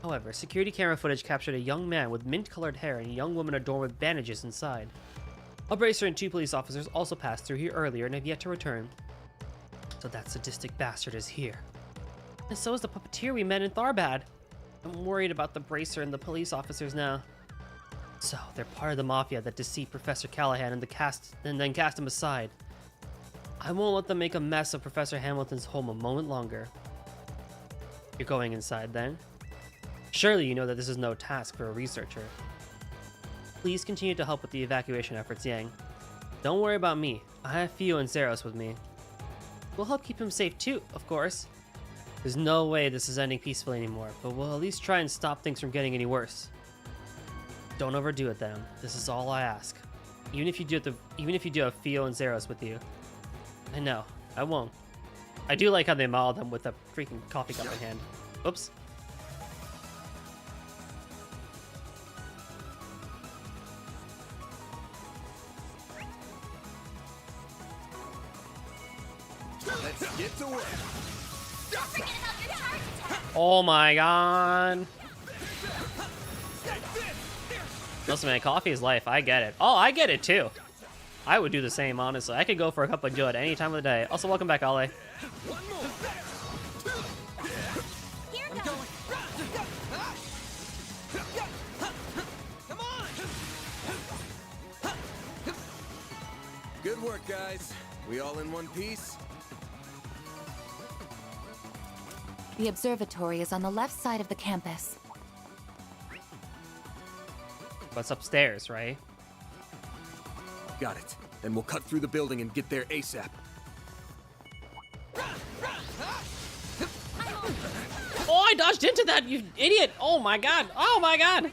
[SPEAKER 2] However, security camera footage captured a young man with mint-colored hair and a young woman adorned with bandages inside. A bracer and 2 police officers also passed through here earlier and have yet to return. So that sadistic bastard is here. And so is the puppeteer we met in Tharbad. I'm worried about the bracer and the police officers now. So, they're part of the mafia that deceived Professor Callahan and then cast him aside. I won't let them make a mess of Professor Hamilton's home a moment longer. You're going inside then? Surely you know that this is no task for a researcher. Please continue to help with the evacuation efforts, Yang. Don't worry about me. I have Fio and Zeros with me. We'll help keep him safe too, of course. There's no way this is ending peacefully anymore, but we'll at least try and stop things from getting any worse. Don't overdo it then. This is all I ask. Even if you do have Fio and Zeros with you. I know, I won't. I do like how they model them with a freaking coffee cup in hand. Oops.
[SPEAKER 4] Let's get to work.
[SPEAKER 2] Oh my god. Listen, man, coffee is life. I get it. Oh, I get it too. I would do the same, honestly. I could go for a cup of Joe at any time of the day. Also, welcome back, Ale.
[SPEAKER 7] Good work, guys. We all in one piece?
[SPEAKER 3] The observatory is on the left side of the campus.
[SPEAKER 2] What's upstairs, right?
[SPEAKER 16] Got it. Then we'll cut through the building and get there ASAP.
[SPEAKER 2] Oh, I dodged into that, you idiot! Oh my god! Oh my god!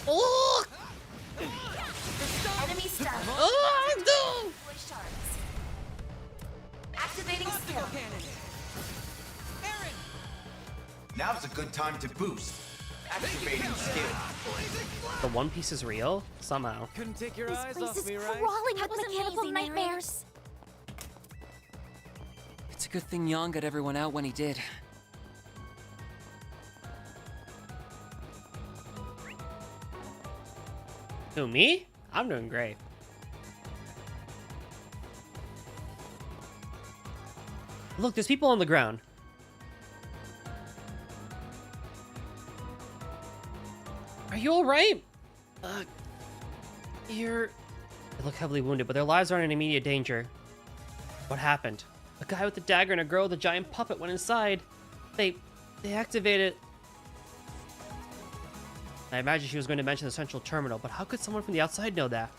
[SPEAKER 2] Oh!
[SPEAKER 14] Enemy stunned.
[SPEAKER 2] Oh, no!
[SPEAKER 14] Activating skill.
[SPEAKER 10] Now's a good time to boost. Activating skill.
[SPEAKER 2] The One Piece is real? Somehow.
[SPEAKER 4] Couldn't take your
[SPEAKER 6] This
[SPEAKER 4] eyes
[SPEAKER 6] place
[SPEAKER 4] off
[SPEAKER 6] is
[SPEAKER 4] me, right?
[SPEAKER 6] crawling
[SPEAKER 19] That
[SPEAKER 6] with
[SPEAKER 19] was
[SPEAKER 6] mechanical
[SPEAKER 19] amazing, Mary.
[SPEAKER 6] nightmares.
[SPEAKER 5] It's It's a good thing Yang got everyone out when he did.
[SPEAKER 2] Who, me? I'm doing great. Look, there's people on the ground. Are you alright? They look heavily wounded, but their lives aren't in immediate danger. What happened? A guy with a dagger and a girl with a giant puppet went inside. They activated... I imagine she was going to mention the central terminal, but how could someone from the outside know that?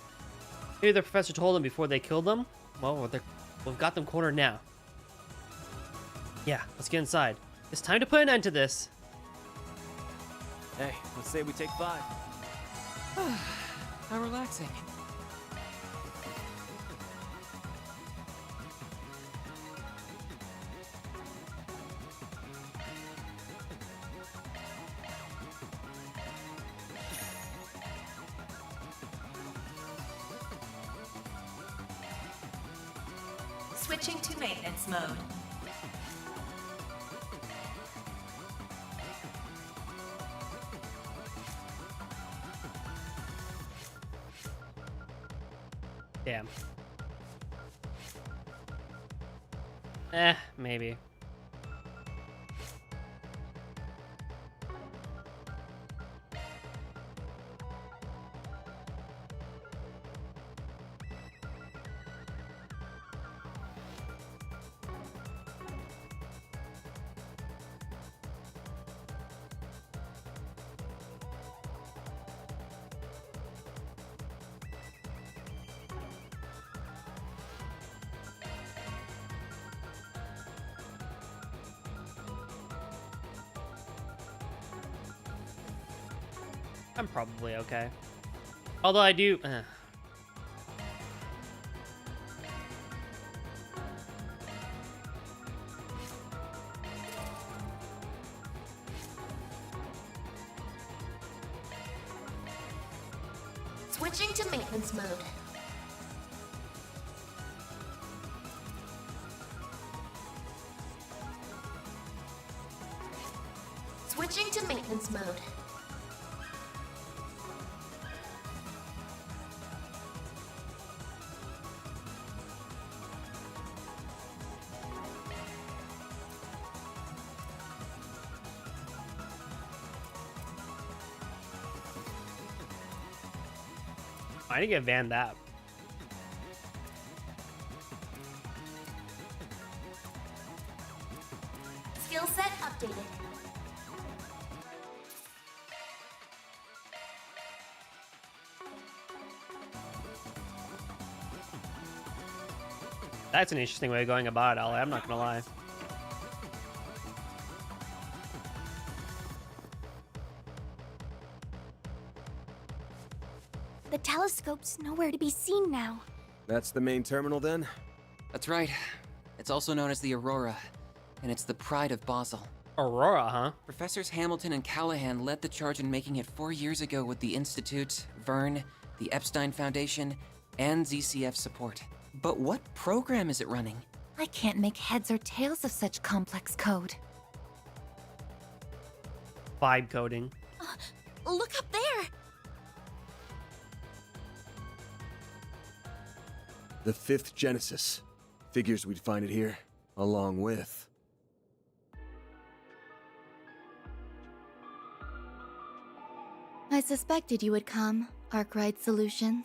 [SPEAKER 2] Maybe the professor told them before they killed them? Well, we've got them cornered now. Yeah, let's get inside. It's time to put an end to this.
[SPEAKER 15] Hey, let's say we take 5.
[SPEAKER 5] How relaxing.
[SPEAKER 14] Switching to maintenance mode.
[SPEAKER 2] Damn. Maybe. I'm probably okay. Although I do...
[SPEAKER 14] Switching to maintenance mode. Switching to maintenance mode.
[SPEAKER 2] I need to get Van that.
[SPEAKER 14] Skill set updated.
[SPEAKER 2] That's an interesting way of going about it, Ollie. I'm not gonna lie.
[SPEAKER 19] The telescope's nowhere to be seen now.
[SPEAKER 16] That's the main terminal then?
[SPEAKER 5] That's right. It's also known as the Aurora, and it's the pride of Basel.
[SPEAKER 2] Aurora, huh?
[SPEAKER 5] Professors Hamilton and Callahan led the charge in making it 4 years ago with the Institute, Vern, the Epstein Foundation, and ZCF support. But what program is it running?
[SPEAKER 3] I can't make heads or tails of such complex code.
[SPEAKER 2] Vibe coding.
[SPEAKER 19] Look up there!
[SPEAKER 16] The 5th Genesis. Figures we'd find it here, along with...
[SPEAKER 3] I suspected you would come, Arkwright Solutions.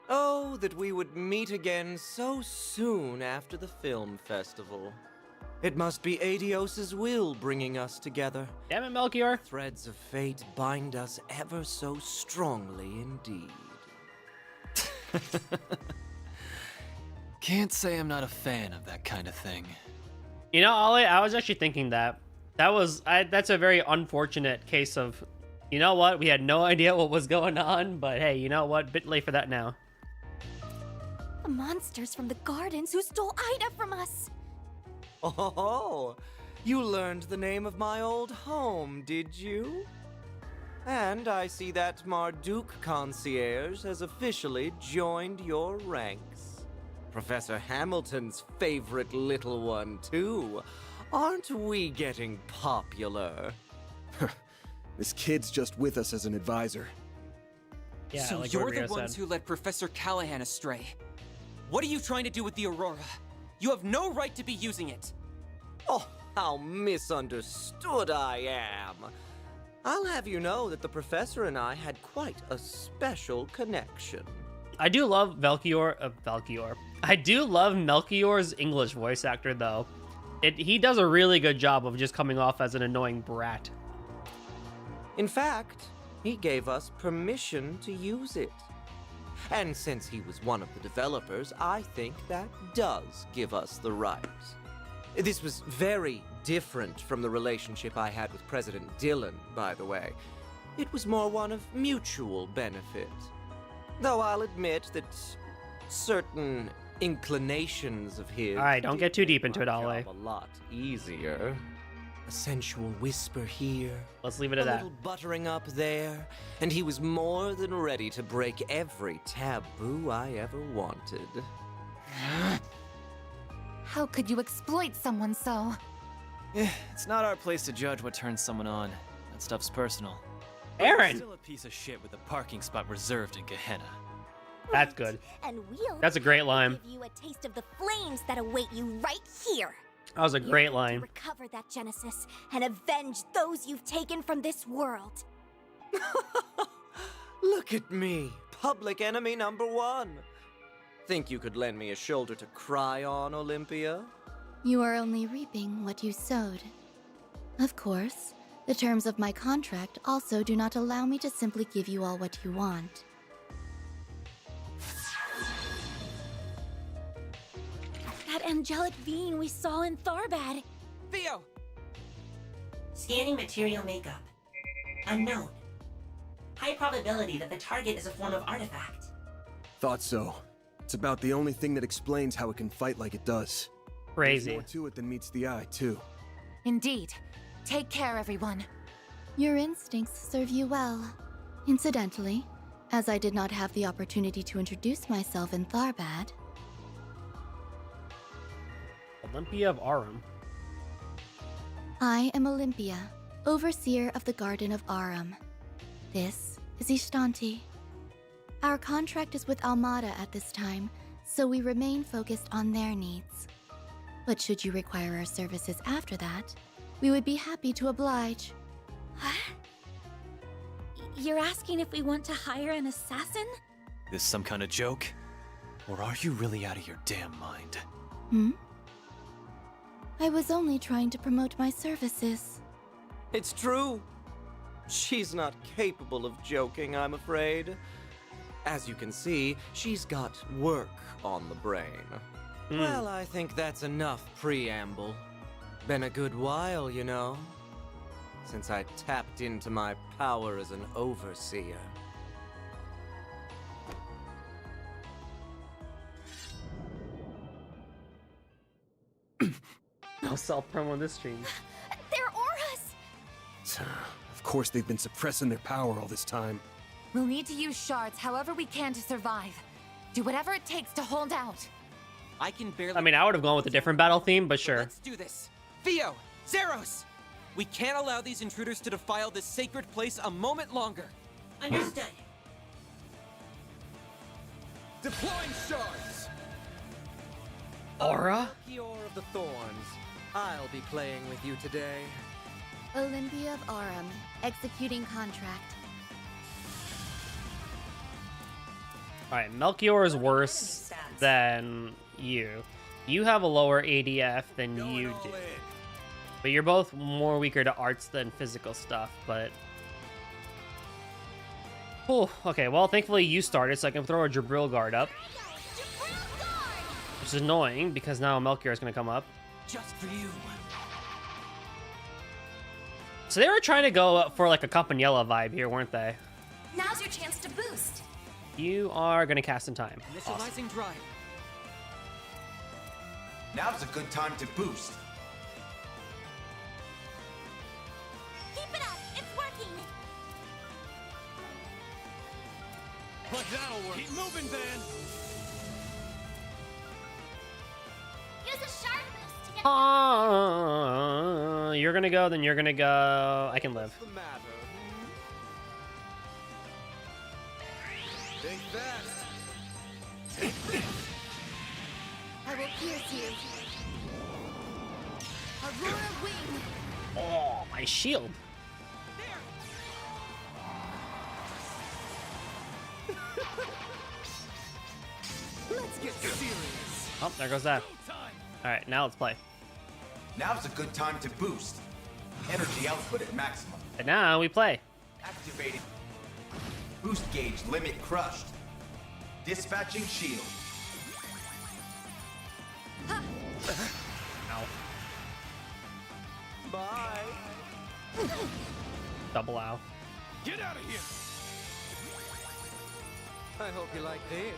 [SPEAKER 21] Oh, that we would meet again so soon after the film festival. It must be Adios's will bringing us together.
[SPEAKER 2] Damn it, Melchior.
[SPEAKER 21] Threads of fate bind us ever so strongly indeed.
[SPEAKER 22] Can't say I'm not a fan of that kind of thing.
[SPEAKER 2] You know, Ollie, I was actually thinking that. That's a very unfortunate case of, you know what, we had no idea what was going on, but hey, you know what, bit late for that now.
[SPEAKER 19] The monsters from the gardens who stole Ida from us!
[SPEAKER 21] Oh, you learned the name of my old home, did you? And I see that Marduk concierge has officially joined your ranks. Professor Hamilton's favorite little one, too. Aren't we getting popular?
[SPEAKER 16] This kid's just with us as an advisor.
[SPEAKER 2] Yeah,
[SPEAKER 5] so
[SPEAKER 2] like
[SPEAKER 5] you're
[SPEAKER 2] what
[SPEAKER 5] the
[SPEAKER 2] Rio
[SPEAKER 5] ones
[SPEAKER 2] said.
[SPEAKER 5] who led Professor Callahan astray. What are you trying to do with the Aurora? You have no right to be using it.
[SPEAKER 21] Oh, how misunderstood I am. I'll have you know that the professor and I had quite a special connection.
[SPEAKER 2] I do love Valkior. I do love Melchior's English voice actor, though. He does a really good job of just coming off as an annoying brat.
[SPEAKER 21] In fact, he gave us permission to use it. And since he was one of the developers, I think that does give us the right. This was very different from the relationship I had with President Dillon, by the way. It was more one of mutual benefit. Though I'll admit that certain inclinations of his...
[SPEAKER 2] All right, don't get too deep into it, Ale.
[SPEAKER 21] A lot easier. A sensual whisper here.
[SPEAKER 2] Let's leave it at
[SPEAKER 21] a
[SPEAKER 2] that.
[SPEAKER 21] little buttering up there, and he was more than ready to break every taboo I ever wanted.
[SPEAKER 1] How could you exploit someone so?
[SPEAKER 22] It's not our place to judge what turns someone on. That stuff's personal.
[SPEAKER 2] Aaron!
[SPEAKER 22] He's still a piece of shit with a parking spot reserved in Gehenna.
[SPEAKER 2] That's good.
[SPEAKER 8] And we'll
[SPEAKER 2] That's a great line.
[SPEAKER 8] give you a taste of the flames that await you right here.
[SPEAKER 2] That was a great
[SPEAKER 8] You're going
[SPEAKER 2] line.
[SPEAKER 8] to recover that Genesis and avenge those you've taken from this world.
[SPEAKER 21] Look at me, public enemy number one. Think you could lend me a shoulder to cry on, Olympia?
[SPEAKER 3] You are only reaping what you sowed. Of course, the terms of my contract also do not allow me to simply give you all what you want.
[SPEAKER 6] That angelic being we saw in Tharbad.
[SPEAKER 5] Theo!
[SPEAKER 11] Scanning material makeup. Unknown. High probability that the target is a form of artifact.
[SPEAKER 16] Thought so. It's about the only thing that explains how it can fight like it does.
[SPEAKER 2] Crazy.
[SPEAKER 16] There's more to it than meets the eye, too.
[SPEAKER 1] Indeed. Take care, everyone.
[SPEAKER 3] Your instincts serve you well. Incidentally, as I did not have the opportunity to introduce myself in Tharbad.
[SPEAKER 2] Olympia of Arum.
[SPEAKER 3] I am Olympia, overseer of the Garden of Arum. This is Ishtanti. Our contract is with Almada at this time, so we remain focused on their needs. But should you require our services after that, we would be happy to oblige.
[SPEAKER 6] You're asking if we want to hire an assassin?
[SPEAKER 22] This some kind of joke? Or are you really out of your damn mind?
[SPEAKER 3] I was only trying to promote my services.
[SPEAKER 21] It's true. She's not capable of joking, I'm afraid. As you can see, she's got work on the brain. Well, I think that's enough preamble. Been a good while, you know, since I tapped into my power as an overseer.
[SPEAKER 2] I'll self-promo this stream.
[SPEAKER 6] They're auras!
[SPEAKER 16] Of course they've been suppressing their power all this time.
[SPEAKER 1] We'll need to use shards however we can to survive. Do whatever it takes to hold out.
[SPEAKER 5] I can barely...
[SPEAKER 2] I mean, I would have gone with a different battle theme, but sure.
[SPEAKER 5] Let's do this. Theo! Zeros! We can't allow these intruders to defile this sacred place a moment longer.
[SPEAKER 11] Understood.
[SPEAKER 4] Deploying shards!
[SPEAKER 2] Aura?
[SPEAKER 21] Melchior of the Thorns. I'll be playing with you today.
[SPEAKER 3] Olympia of Arum, executing contract.
[SPEAKER 2] Alright, Melchior is worse than you. You have a lower ADF than you do. But you're both more weaker to arts than physical stuff, but... Oh, okay, well, thankfully you started, so I can throw a Jabril guard up. Which is annoying, because now Melchior is going to come up.
[SPEAKER 5] Just for you.
[SPEAKER 2] So they were trying to go for like a Campanella vibe here, weren't they?
[SPEAKER 14] Now's your chance to boost.
[SPEAKER 2] You are going to cast in time.
[SPEAKER 5] Initializing drive.
[SPEAKER 10] Now's a good time to boost.
[SPEAKER 6] Keep it up! It's working!
[SPEAKER 4] But that'll work. Keep moving, Van.
[SPEAKER 2] You're gonna go, then you're gonna go. I can live.
[SPEAKER 4] Think fast.
[SPEAKER 3] I will pierce you. Aurora Wing.
[SPEAKER 2] Oh, my shield.
[SPEAKER 4] Let's get serious.
[SPEAKER 2] Oh, there goes that. All right, now let's play.
[SPEAKER 10] Now's a good time to boost. Energy output at maximum.
[SPEAKER 2] And now we play.
[SPEAKER 10] Activating. Boost gauge limit crushed. Dispatching shield.
[SPEAKER 2] Ow.
[SPEAKER 21] Bye.
[SPEAKER 2] Double ow.
[SPEAKER 4] Get out of here.
[SPEAKER 21] I hope you like this.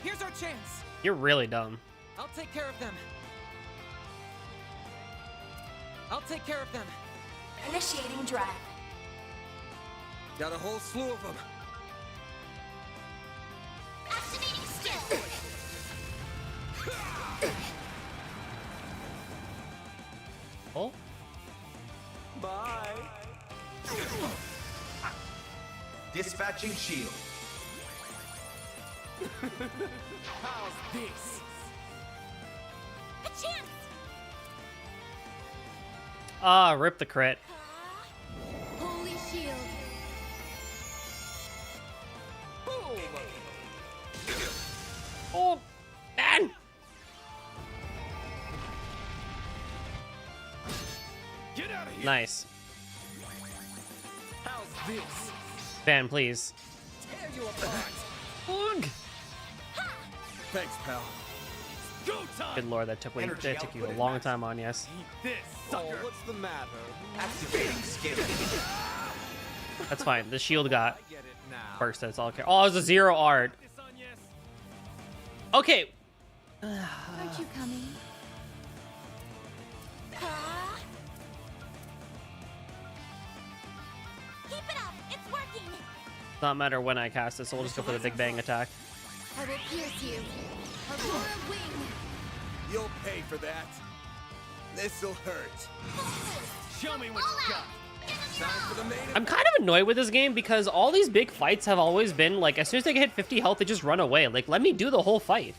[SPEAKER 9] Here's our chance.
[SPEAKER 2] You're really dumb.
[SPEAKER 9] I'll take care of them. I'll take care of them.
[SPEAKER 14] Initiating drive.
[SPEAKER 4] Got a whole slew of them.
[SPEAKER 8] Activating skill.
[SPEAKER 2] Oh.
[SPEAKER 21] Bye.
[SPEAKER 10] Dispatching shield.
[SPEAKER 9] How's this?
[SPEAKER 8] A chance.
[SPEAKER 2] Ah, rip the crit.
[SPEAKER 3] Holy shield.
[SPEAKER 2] Oh, man.
[SPEAKER 4] Get out of here.
[SPEAKER 2] Nice.
[SPEAKER 4] How's this?
[SPEAKER 2] Ban, please.
[SPEAKER 4] Tear you apart.
[SPEAKER 2] Ugh.
[SPEAKER 4] Thanks, pal. Go time.
[SPEAKER 2] Good lord, that took you a long time on, yes.
[SPEAKER 4] Eat this, sucker.
[SPEAKER 21] Oh, what's the matter?
[SPEAKER 10] Activating skill.
[SPEAKER 2] That's fine. The shield got
[SPEAKER 21] I get it now.
[SPEAKER 2] bursted. It's all okay. Oh, it was a zero art. Okay.
[SPEAKER 3] Aren't you coming?
[SPEAKER 8] Keep it up. It's working.
[SPEAKER 2] Not matter when I cast it, so we'll just go for the big bang attack.
[SPEAKER 3] I will pierce you. Aurora Wing.
[SPEAKER 4] You'll pay for that. This'll hurt. Show me what you got. Time for the main
[SPEAKER 2] I'm kind of annoyed with this game because all these big fights have always been like, as soon as they hit 50 health, they just run away. Like, let me do the whole fight.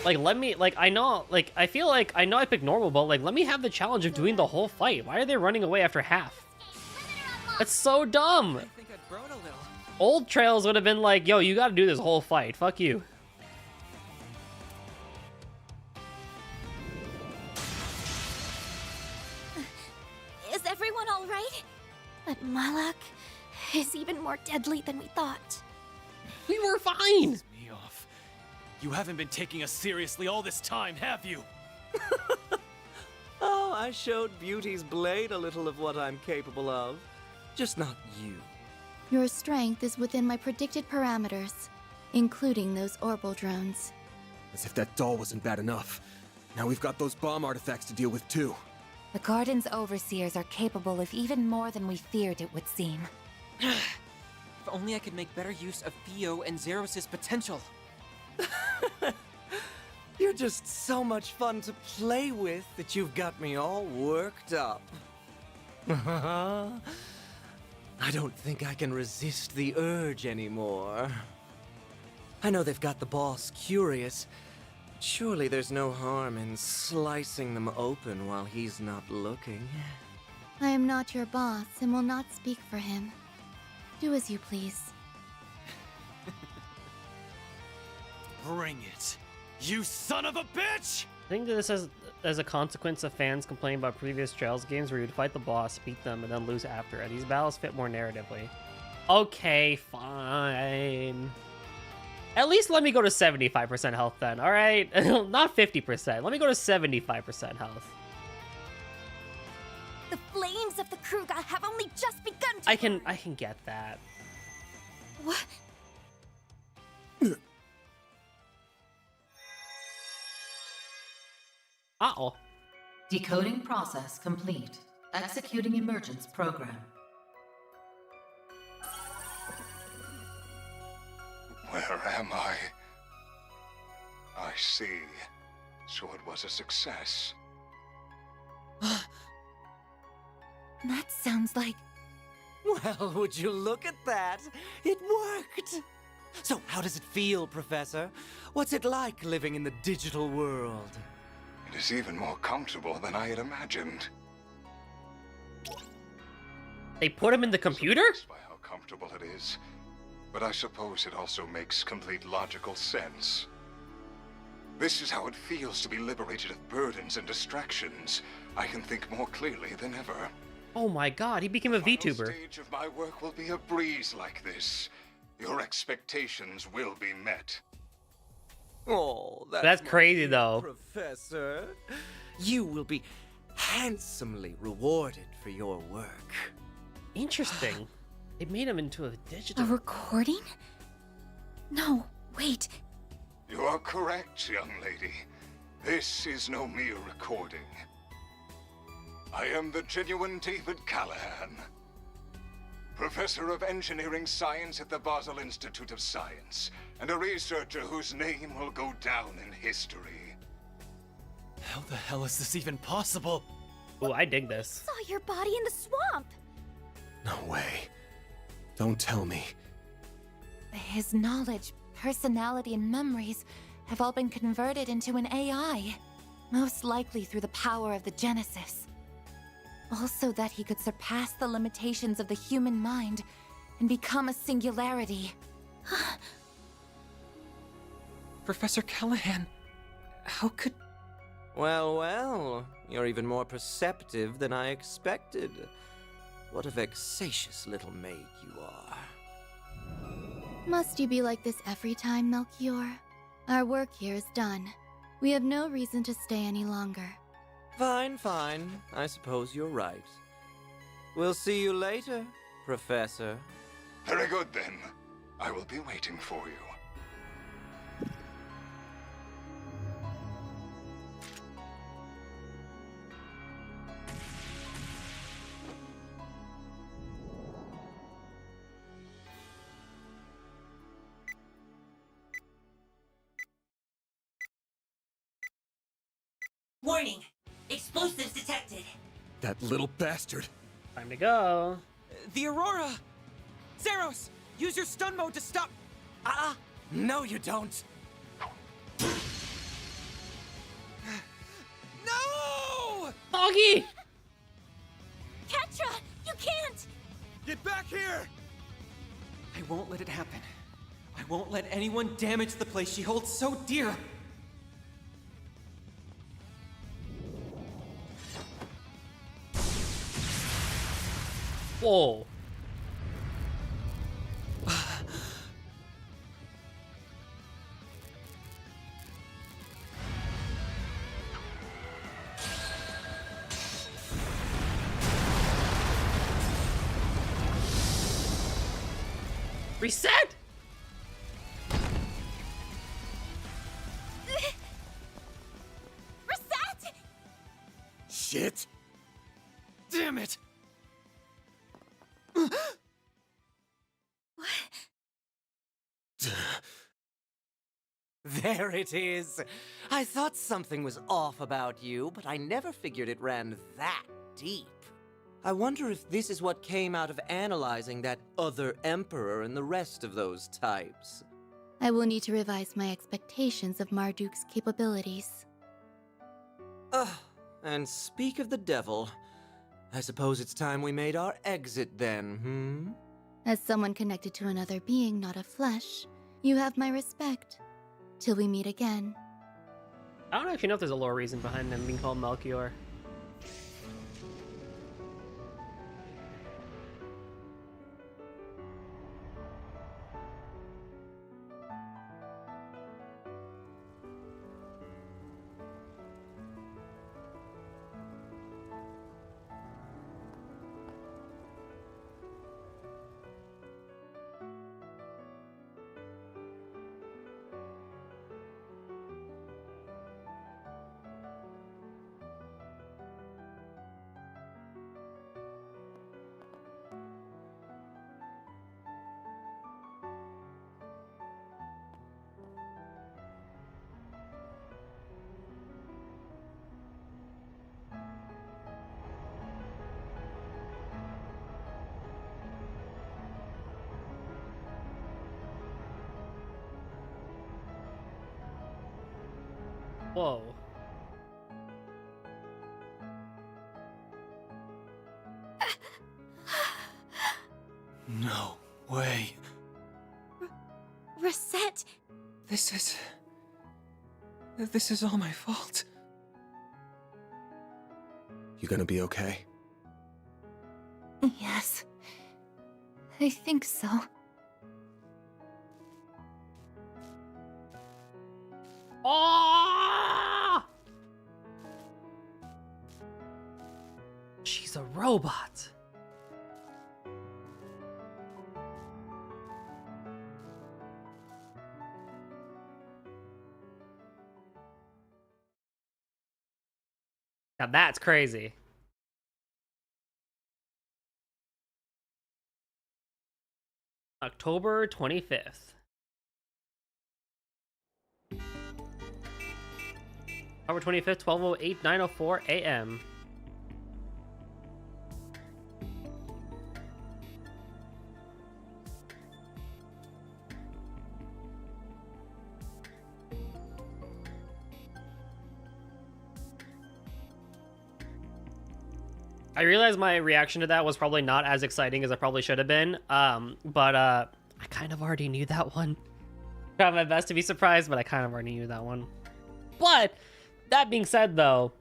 [SPEAKER 2] Like, let me, like, I know, like, I feel like, I know I picked normal, but, like, let me have the challenge of doing the whole fight. Why are they running away after half? That's so dumb.
[SPEAKER 9] I think I've grown a little.
[SPEAKER 2] Old Trails would have been like, yo, you gotta do this whole fight. Fuck you.
[SPEAKER 19] Is everyone all right? But Malak is even more deadly than we thought.
[SPEAKER 2] We were fine.
[SPEAKER 9] Me off. You haven't been taking us seriously all this time, have you?
[SPEAKER 21] Oh, I showed Beauty's blade a little of what I'm capable of. Just not you.
[SPEAKER 3] Your strength is within my predicted parameters, including those orbital drones.
[SPEAKER 16] As if that doll wasn't bad enough. Now we've got those bomb artifacts to deal with too.
[SPEAKER 1] The Garden's overseers are capable of even more than we feared it would seem.
[SPEAKER 5] If only I could make better use of Theo and Zeros' potential.
[SPEAKER 21] You're just so much fun to play with that you've got me all worked up. I don't think I can resist the urge anymore. I know they've got the boss curious. But surely there's no harm in slicing them open while he's not looking.
[SPEAKER 3] I am not your boss and will not speak for him. Do as you please.
[SPEAKER 9] Bring it. You son of a bitch!
[SPEAKER 2] I think that this is as a consequence of fans complaining about previous Trails games where you'd fight the boss, beat them, and then lose after. These battles fit more narratively. Okay, fine. At least let me go to 75% health then, alright? Not 50%. Let me go to 75% health.
[SPEAKER 19] The flames of the Kruga have only just begun to
[SPEAKER 2] I can get that.
[SPEAKER 19] What?
[SPEAKER 2] Uh-oh.
[SPEAKER 12] Decoding process complete. Executing emergence program.
[SPEAKER 17] Where am I? I see. So it was a success.
[SPEAKER 1] That sounds like...
[SPEAKER 21] Well, would you look at that? It worked! So how does it feel, Professor? What's it like living in the digital world?
[SPEAKER 17] It is even more comfortable than I had imagined.
[SPEAKER 2] They put him in the computer?
[SPEAKER 17] By how comfortable it is. But I suppose it also makes complete logical sense. This is how it feels to be liberated of burdens and distractions. I can think more clearly than ever.
[SPEAKER 2] Oh my god, he became a VTuber.
[SPEAKER 17] The stage of my work will be a breeze like this. Your expectations will be met.
[SPEAKER 21] Oh,
[SPEAKER 2] that's crazy though.
[SPEAKER 21] Professor, you will be handsomely rewarded for your work.
[SPEAKER 2] Interesting. It made him into a digital...
[SPEAKER 1] A recording? No, wait.
[SPEAKER 17] You are correct, young lady. This is no mere recording. I am the genuine David Callahan, Professor of Engineering Science at the Basel Institute of Science, and a researcher whose name will go down in history.
[SPEAKER 9] How the hell is this even possible?
[SPEAKER 2] Oh, I dig this.
[SPEAKER 19] Saw your body in the swamp.
[SPEAKER 16] No way. Don't tell me.
[SPEAKER 1] His knowledge, personality, and memories have all been converted into an AI. Most likely through the power of the Genesis. Also that he could surpass the limitations of the human mind and become a singularity.
[SPEAKER 5] Professor Callahan, how could...
[SPEAKER 21] Well, well, you're even more perceptive than I expected. What a vexatious little maid you are.
[SPEAKER 3] Must you be like this every time, Melchior? Our work here is done. We have no reason to stay any longer.
[SPEAKER 21] Fine, fine. I suppose you're right. We'll see you later, Professor.
[SPEAKER 17] Very good, then. I will be waiting for you.
[SPEAKER 11] Warning! Explosives detected!
[SPEAKER 16] That little bastard.
[SPEAKER 2] Time to go.
[SPEAKER 9] The Aurora! Zeros! Use your stun mode to stop...
[SPEAKER 21] No you don't!
[SPEAKER 9] No!
[SPEAKER 2] Foggy!
[SPEAKER 19] Ketra, you can't!
[SPEAKER 16] Get back here!
[SPEAKER 5] I won't let it happen. I won't let anyone damage the place she holds so dear.
[SPEAKER 2] Whoa. Reset?
[SPEAKER 19] Reset!
[SPEAKER 16] Shit!
[SPEAKER 9] Damn it!
[SPEAKER 21] There it is! I thought something was off about you, but I never figured it ran that deep. I wonder if this is what came out of analyzing that other emperor and the rest of those types.
[SPEAKER 3] I will need to revise my expectations of Marduk's capabilities.
[SPEAKER 21] And speak of the devil, I suppose it's time we made our exit then,
[SPEAKER 3] As someone connected to another being not of flesh, you have my respect. Till we meet again.
[SPEAKER 2] I don't actually know if there's a lore reason behind him being called Melchior. Whoa.
[SPEAKER 16] No way.
[SPEAKER 3] Reset!
[SPEAKER 5] This is all my fault.
[SPEAKER 16] You gonna be okay?
[SPEAKER 1] Yes. I think so.
[SPEAKER 2] Oh! She's a robot. Now that's crazy. October 25th. October 25th, 12:08, 9:04 a.m. I realized my reaction to that was probably not as exciting as it probably should have been, but I kind of already knew that one. Tried my best to be surprised, but I kind of already knew that one. But that being said, though,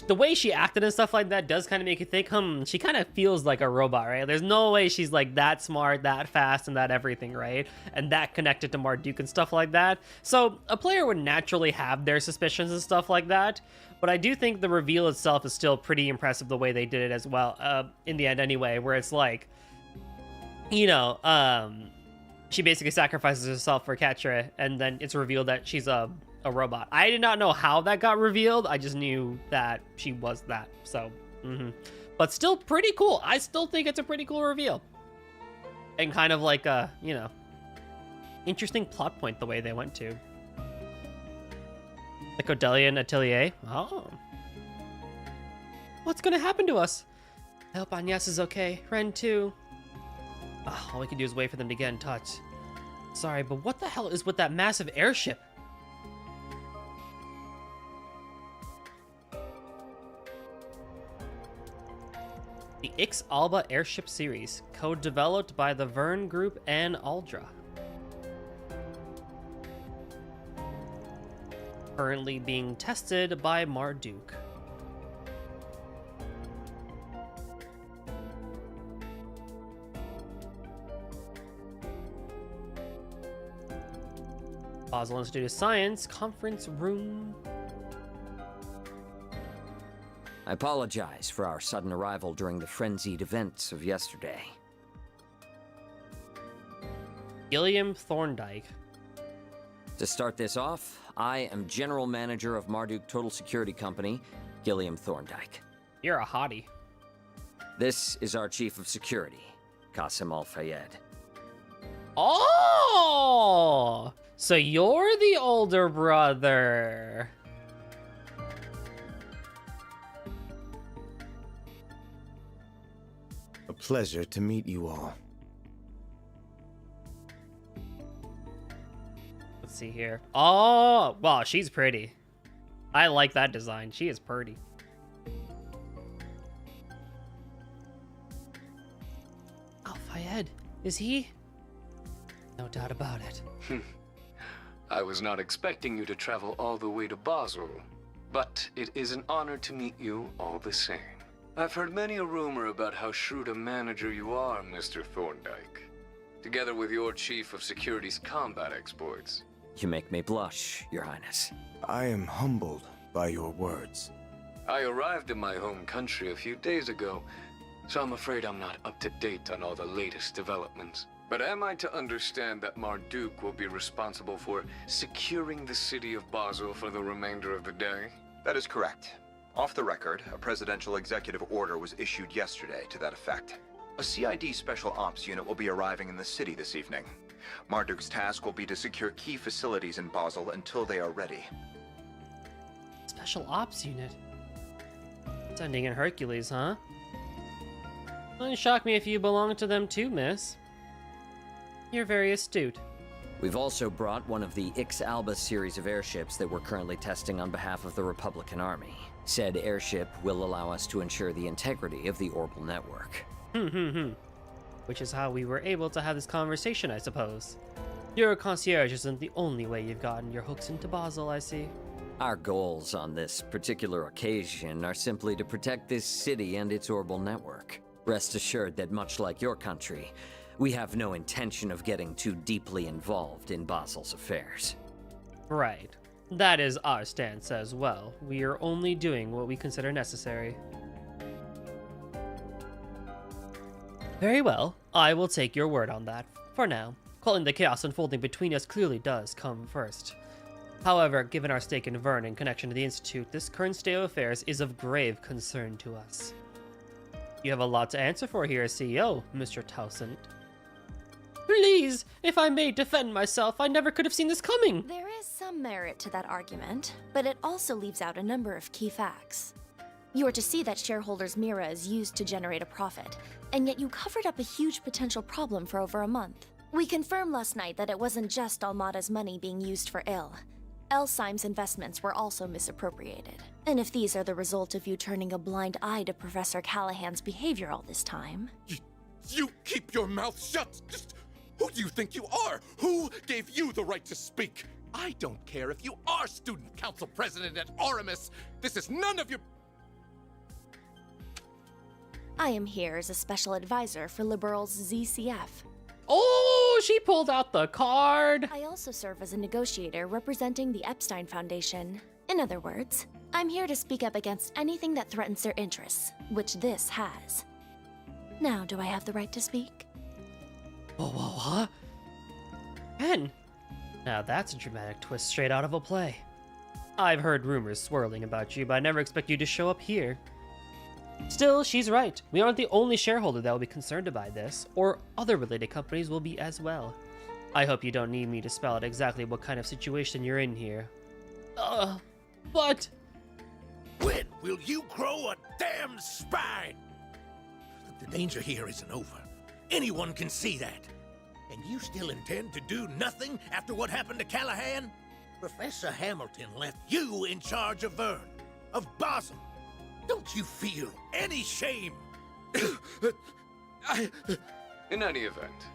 [SPEAKER 2] the way she acted and stuff like that does kind of make you think, she kind of feels like a robot, right? There's no way she's like that smart, that fast, and that everything, right? And that connected to Marduk and stuff like that. So a player would naturally have their suspicions and stuff like that. But I do think the reveal itself is still pretty impressive the way they did it as well, in the end anyway, where it's like, you know, she basically sacrifices herself for Catra, and then it's revealed that she's a robot. I did not know how that got revealed. I just knew that she was that. So, but still pretty cool. I still think it's a pretty cool reveal. And kind of like a, you know, interesting plot point the way they went to. The Cordelian Atelier. Oh. What's gonna happen to us? I hope Agnes is okay. Ren too. Oh, all we can do is wait for them to get in touch. Sorry, but what the hell is with that massive airship? The Ix Alba Airship Series, co-developed by the Verne Group and Aldra. Currently being tested by Marduk. Basel Institute of Science conference room.
[SPEAKER 18] I apologize for our sudden arrival during the frenzied events of yesterday.
[SPEAKER 2] Gilliam Thorndike.
[SPEAKER 18] To start this off, I am General Manager of Marduk Total Security Company, Gilliam Thorndike.
[SPEAKER 2] You're a hottie.
[SPEAKER 18] This is our Chief of Security, Qasim Al-Fayed.
[SPEAKER 2] Oh! So you're the older brother.
[SPEAKER 13] A pleasure to meet you all.
[SPEAKER 2] Let's see here. Oh, wow, she's pretty. I like that design. She is pretty. Al-Fayed, is he? No doubt about it.
[SPEAKER 20] I was not expecting you to travel all the way to Basel, but it is an honor to meet you all the same. I've heard many a rumor about how shrewd a manager you are, Mr. Thorndike. Together with your Chief of Security's combat exploits.
[SPEAKER 18] You make me blush, Your Highness.
[SPEAKER 13] I am humbled by your words.
[SPEAKER 20] I arrived in my home country a few days ago, so I'm afraid I'm not up to date on all the latest developments. But am I to understand that Marduk will be responsible for securing the city of Basel for the remainder of the day?
[SPEAKER 10] That is correct. Off the record, a presidential executive order was issued yesterday to that effect. A CID Special Ops unit will be arriving in the city this evening. Marduk's task will be to secure key facilities in Basel until they are ready.
[SPEAKER 2] Special Ops unit? Sending in Hercules, huh? Wouldn't shock me if you belong to them too, miss. You're very astute.
[SPEAKER 18] We've also brought one of the Ix-Alba series of airships that we're currently testing on behalf of the Republican Army. Said airship will allow us to ensure the integrity of the Orbital network.
[SPEAKER 2] Which is how we were able to have this conversation, I suppose. Your concierge isn't the only way you've gotten your hooks into Basel, I see.
[SPEAKER 18] Our goals on this particular occasion are simply to protect this city and its orbital network. Rest assured that much like your country, we have no intention of getting too deeply involved in Basel's affairs.
[SPEAKER 2] Right. That is our stance as well. We are only doing what we consider necessary. Very well, I will take your word on that. For now, calling the chaos unfolding between us clearly does come first. However, given our stake in Vern in connection to the Institute, this current state of affairs is of grave concern to us. You have a lot to answer for here as CEO, Mr. Towson. Please, if I may defend myself, I never could have seen this coming.
[SPEAKER 19] There is some merit to that argument, but it also leaves out a number of key facts. You are to see that shareholders' Mira is used to generate a profit, and yet you covered up a huge potential problem for over a month. We confirmed last night that it wasn't just Almada's money being used for ill. Elsheim's investments were also misappropriated. And if these are the result of you turning a blind eye to Professor Callahan's behavior all this time...
[SPEAKER 7] You keep your mouth shut! Just who do you think you are? Who gave you the right to speak? I don't care if you are student council president at Aramis. This is none of your...
[SPEAKER 19] I am here as a special advisor for Liberal's ZCF.
[SPEAKER 2] Oh, she pulled out the card!
[SPEAKER 19] I also serve as a negotiator representing the Epstein Foundation. In other words, I'm here to speak up against anything that threatens their interests, which this has. Now, do I have the right to speak?
[SPEAKER 2] What? Ben! Now that's a dramatic twist straight out of a play. I've heard rumors swirling about you, but I never expect you to show up here. Still, she's right. We aren't the only shareholder that will be concerned by this, or other related companies will be as well. I hope you don't need me to spell out exactly what kind of situation you're in here. But...
[SPEAKER 7] When will you grow a damn spine? The danger here isn't over. Anyone can see that. And you still intend to do nothing after what happened to Callahan? Professor Hamilton left you in charge of Vern, of Basel. Don't you feel any shame?
[SPEAKER 20] In any event,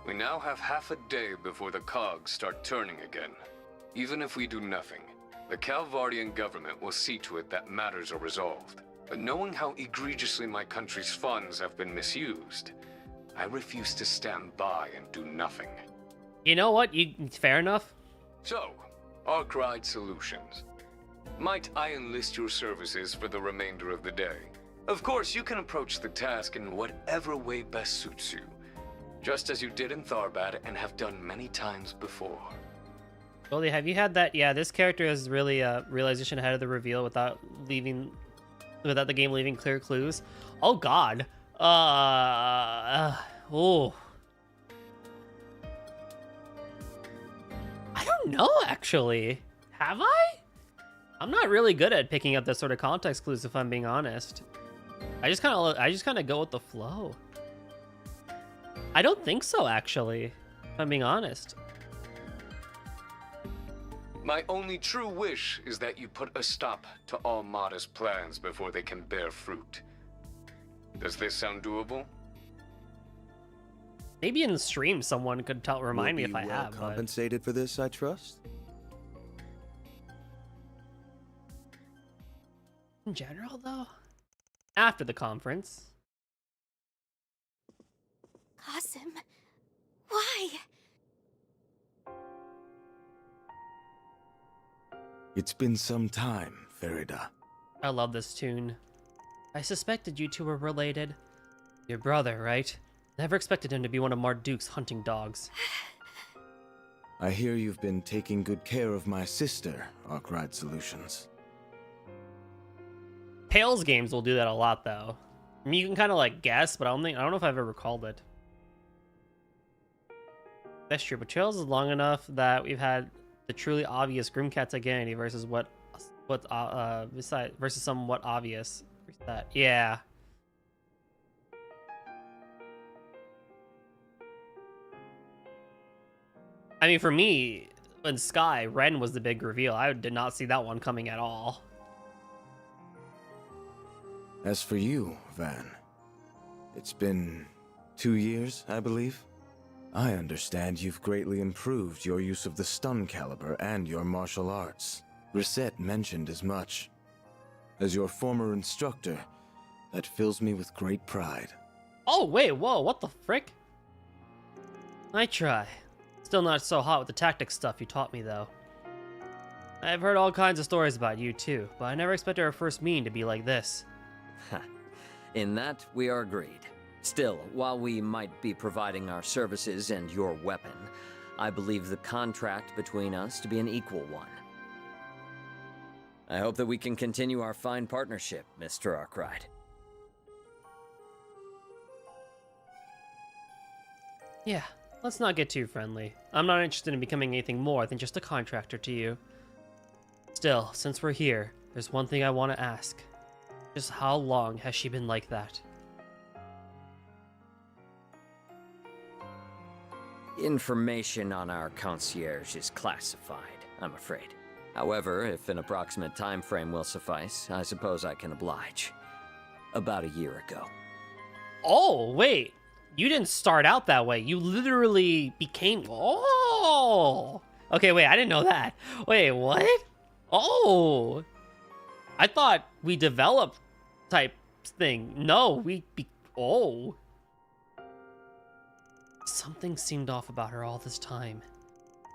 [SPEAKER 20] we now have half a day before the cogs start turning again. Even if we do nothing, the Calvardian government will see to it that matters are resolved. But knowing how egregiously my country's funds have been misused, I refuse to stand by and do nothing.
[SPEAKER 2] You know what? Fair enough.
[SPEAKER 20] So, Arkwright Solutions. Might I enlist your services for the remainder of the day? Of course, you can approach the task in whatever way best suits you, just as you did in Tharbad and have done many times before.
[SPEAKER 2] Goldie, have you had that? Yeah, this character is really a realization ahead of the reveal without the game leaving clear clues. Oh God. Oh. I don't know, actually. Have I? I'm not really good at picking up this sort of context clues, if I'm being honest. I just kind of go with the flow. I don't think so, actually, if I'm being honest.
[SPEAKER 20] My only true wish is that you put a stop to Almada's plans before they can bear fruit. Does this sound doable?
[SPEAKER 2] Maybe in the stream someone could remind me if I have.
[SPEAKER 16] Compensated for this, I trust.
[SPEAKER 2] In general, though, after the conference.
[SPEAKER 19] Qasim, why?
[SPEAKER 16] It's been some time, Farida.
[SPEAKER 2] I love this tune. I suspected you two were related. Your brother, right? Never expected him to be one of Marduk's hunting dogs.
[SPEAKER 16] I hear you've been taking good care of my sister, Arkwright Solutions.
[SPEAKER 2] Tales games will do that a lot, though. I mean, you can kind of like guess, but I don't know if I've ever called it. That's true, but Trails is long enough that we've had the truly obvious Grimcat's identity versus versus somewhat obvious. Where's that? Yeah. I mean, for me, in Sky, Ren was the big reveal. I did not see that one coming at all.
[SPEAKER 16] As for you, Van, it's been 2 years, I believe. I understand you've greatly improved your use of the stun caliber and your martial arts. Reset mentioned as much. As your former instructor, that fills me with great pride.
[SPEAKER 2] Oh, wait, whoa, what the frick? I try. Still not so hot with the tactics stuff you taught me, though. I've heard all kinds of stories about you, too, but I never expected our first meeting to be like this.
[SPEAKER 18] In that, we are agreed. Still, while we might be providing our services and your weapon, I believe the contract between us to be an equal one. I hope that we can continue our fine partnership, Mr. Arkwright.
[SPEAKER 2] Yeah, let's not get too friendly. I'm not interested in becoming anything more than just a contractor to you. Still, since we're here, there's one thing I want to ask. Just how long has she been like that?
[SPEAKER 18] Information on our concierge is classified, I'm afraid. However, if an approximate time frame will suffice, I suppose I can oblige. About a year ago.
[SPEAKER 2] Oh, wait. You didn't start out that way. You literally became... Oh! Okay, wait, I didn't know that. Wait, what? Oh! I thought we developed type thing. No, Oh. Something seemed off about her all this time.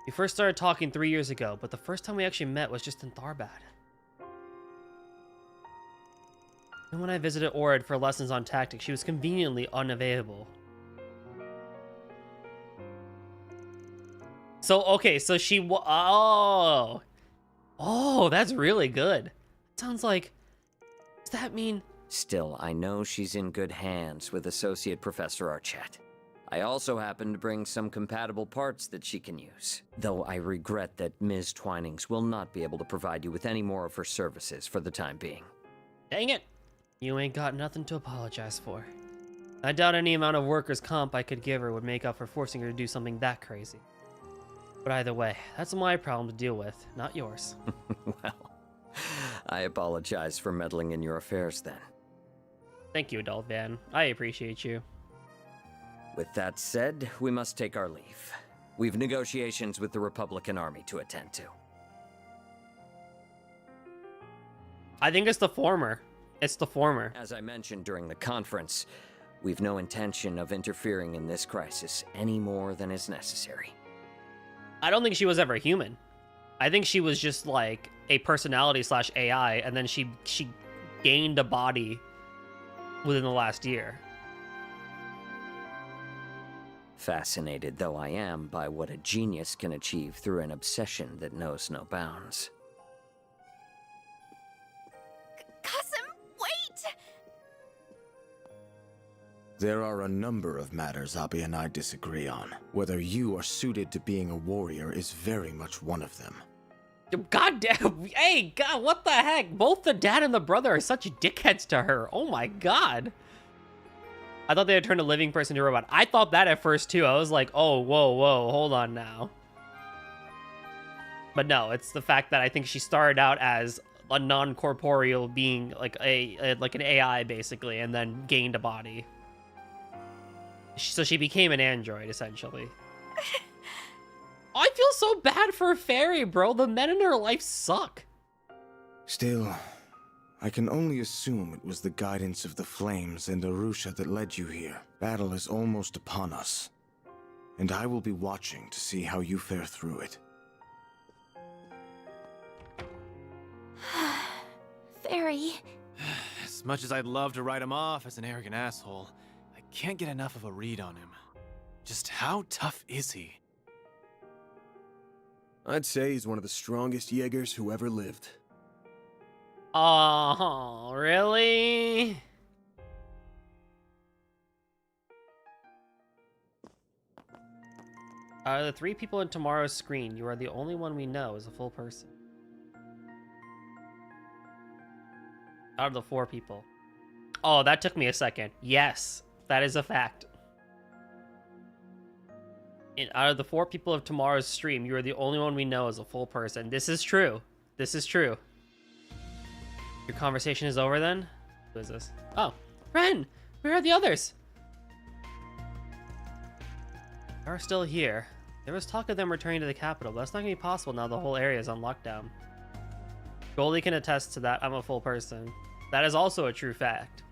[SPEAKER 2] We first started talking 3 years ago, but the first time we actually met was just in Tharbad. And when I visited Orid for lessons on tactics, she was conveniently unavailable. So, okay, so oh. Oh, that's really good. Sounds like... Does that mean...
[SPEAKER 18] Still, I know she's in good hands with Associate Professor Archett. I also happen to bring some compatible parts that she can use, though I regret that Ms. Twinings will not be able to provide you with any more of her services for the time being.
[SPEAKER 2] Dang it! You ain't got nothing to apologize for. I doubt any amount of workers' comp I could give her would make up for forcing her to do something that crazy. But either way, that's my problem to deal with, not yours.
[SPEAKER 18] Well, I apologize for meddling in your affairs then.
[SPEAKER 2] Thank you, Adult Van. I appreciate you.
[SPEAKER 18] With that said, we must take our leave. We've negotiations with the Republican Army to attend to.
[SPEAKER 2] I think it's the former. It's the former.
[SPEAKER 18] As I mentioned during the conference, we've no intention of interfering in this crisis any more than is necessary.
[SPEAKER 2] I don't think she was ever human. I think she was just like a personality / AI, and then she gained a body within the last year.
[SPEAKER 18] Fascinated though I am by what a genius can achieve through an obsession that knows no bounds.
[SPEAKER 19] Qasim, wait!
[SPEAKER 16] There are a number of matters Abi and I disagree on. Whether you are suited to being a warrior is very much one of them.
[SPEAKER 2] God damn, hey, God, what the heck? Both the dad and the brother are such dickheads to her. Oh my God. I thought they had turned a living person to a robot. I thought that at first too. I was like, oh, whoa, hold on now. But no, it's the fact that I think she started out as a non-corporeal being, like like an AI basically, and then gained a body. So she became an android essentially. I feel so bad for Fairy, bro. The men in her life suck.
[SPEAKER 16] Still, I can only assume it was the guidance of the flames and Arusha that led you here. Battle is almost upon us, and I will be watching to see how you fare through it.
[SPEAKER 19] Fairy.
[SPEAKER 15] As much as I'd love to write him off as an arrogant asshole, I can't get enough of a read on him. Just how tough is he?
[SPEAKER 13] I'd say he's one of the strongest Jaegers who ever lived.
[SPEAKER 2] Oh, really? Out of the 3 people in tomorrow's screen, you are the only one we know is a full person. Out of the 4 people. Oh, that took me a second. Yes, that is a fact. out of the 4 people of tomorrow's stream, you are the only one we know as a full person. This is true. This is true. Your conversation is over then? Who is this? Oh, Ren! Where are the others? They are still here. There was talk of them returning to the capital, but that's not going to be possible now the whole area is on lockdown. Goldie can attest to that. I'm a full person. That is also a true fact.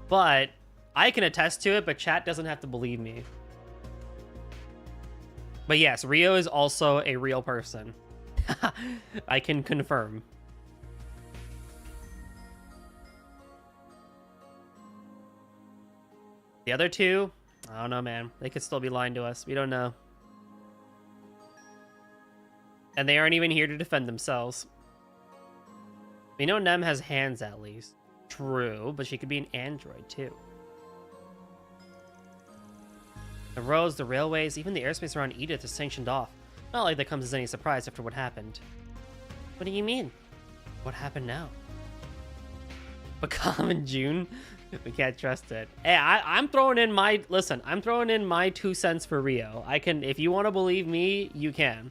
[SPEAKER 2] But I can attest to it, but chat doesn't have to believe me. But yes, Rio is also a real person. I can confirm. The other 2, I don't know, man. They could still be lying to us. We don't know. And they aren't even here to defend themselves. We know Nem has hands at least. True, but she could be an android too. The roads, the railways, even the airspace around Edith is sanctioned off. Not like that comes as any surprise after what happened. What do you mean? What happened now? Become in June? We can't trust it. Hey, I'm throwing in my... Listen, I'm throwing in my 2 cents for Rio. I can... If you want to believe me, you can.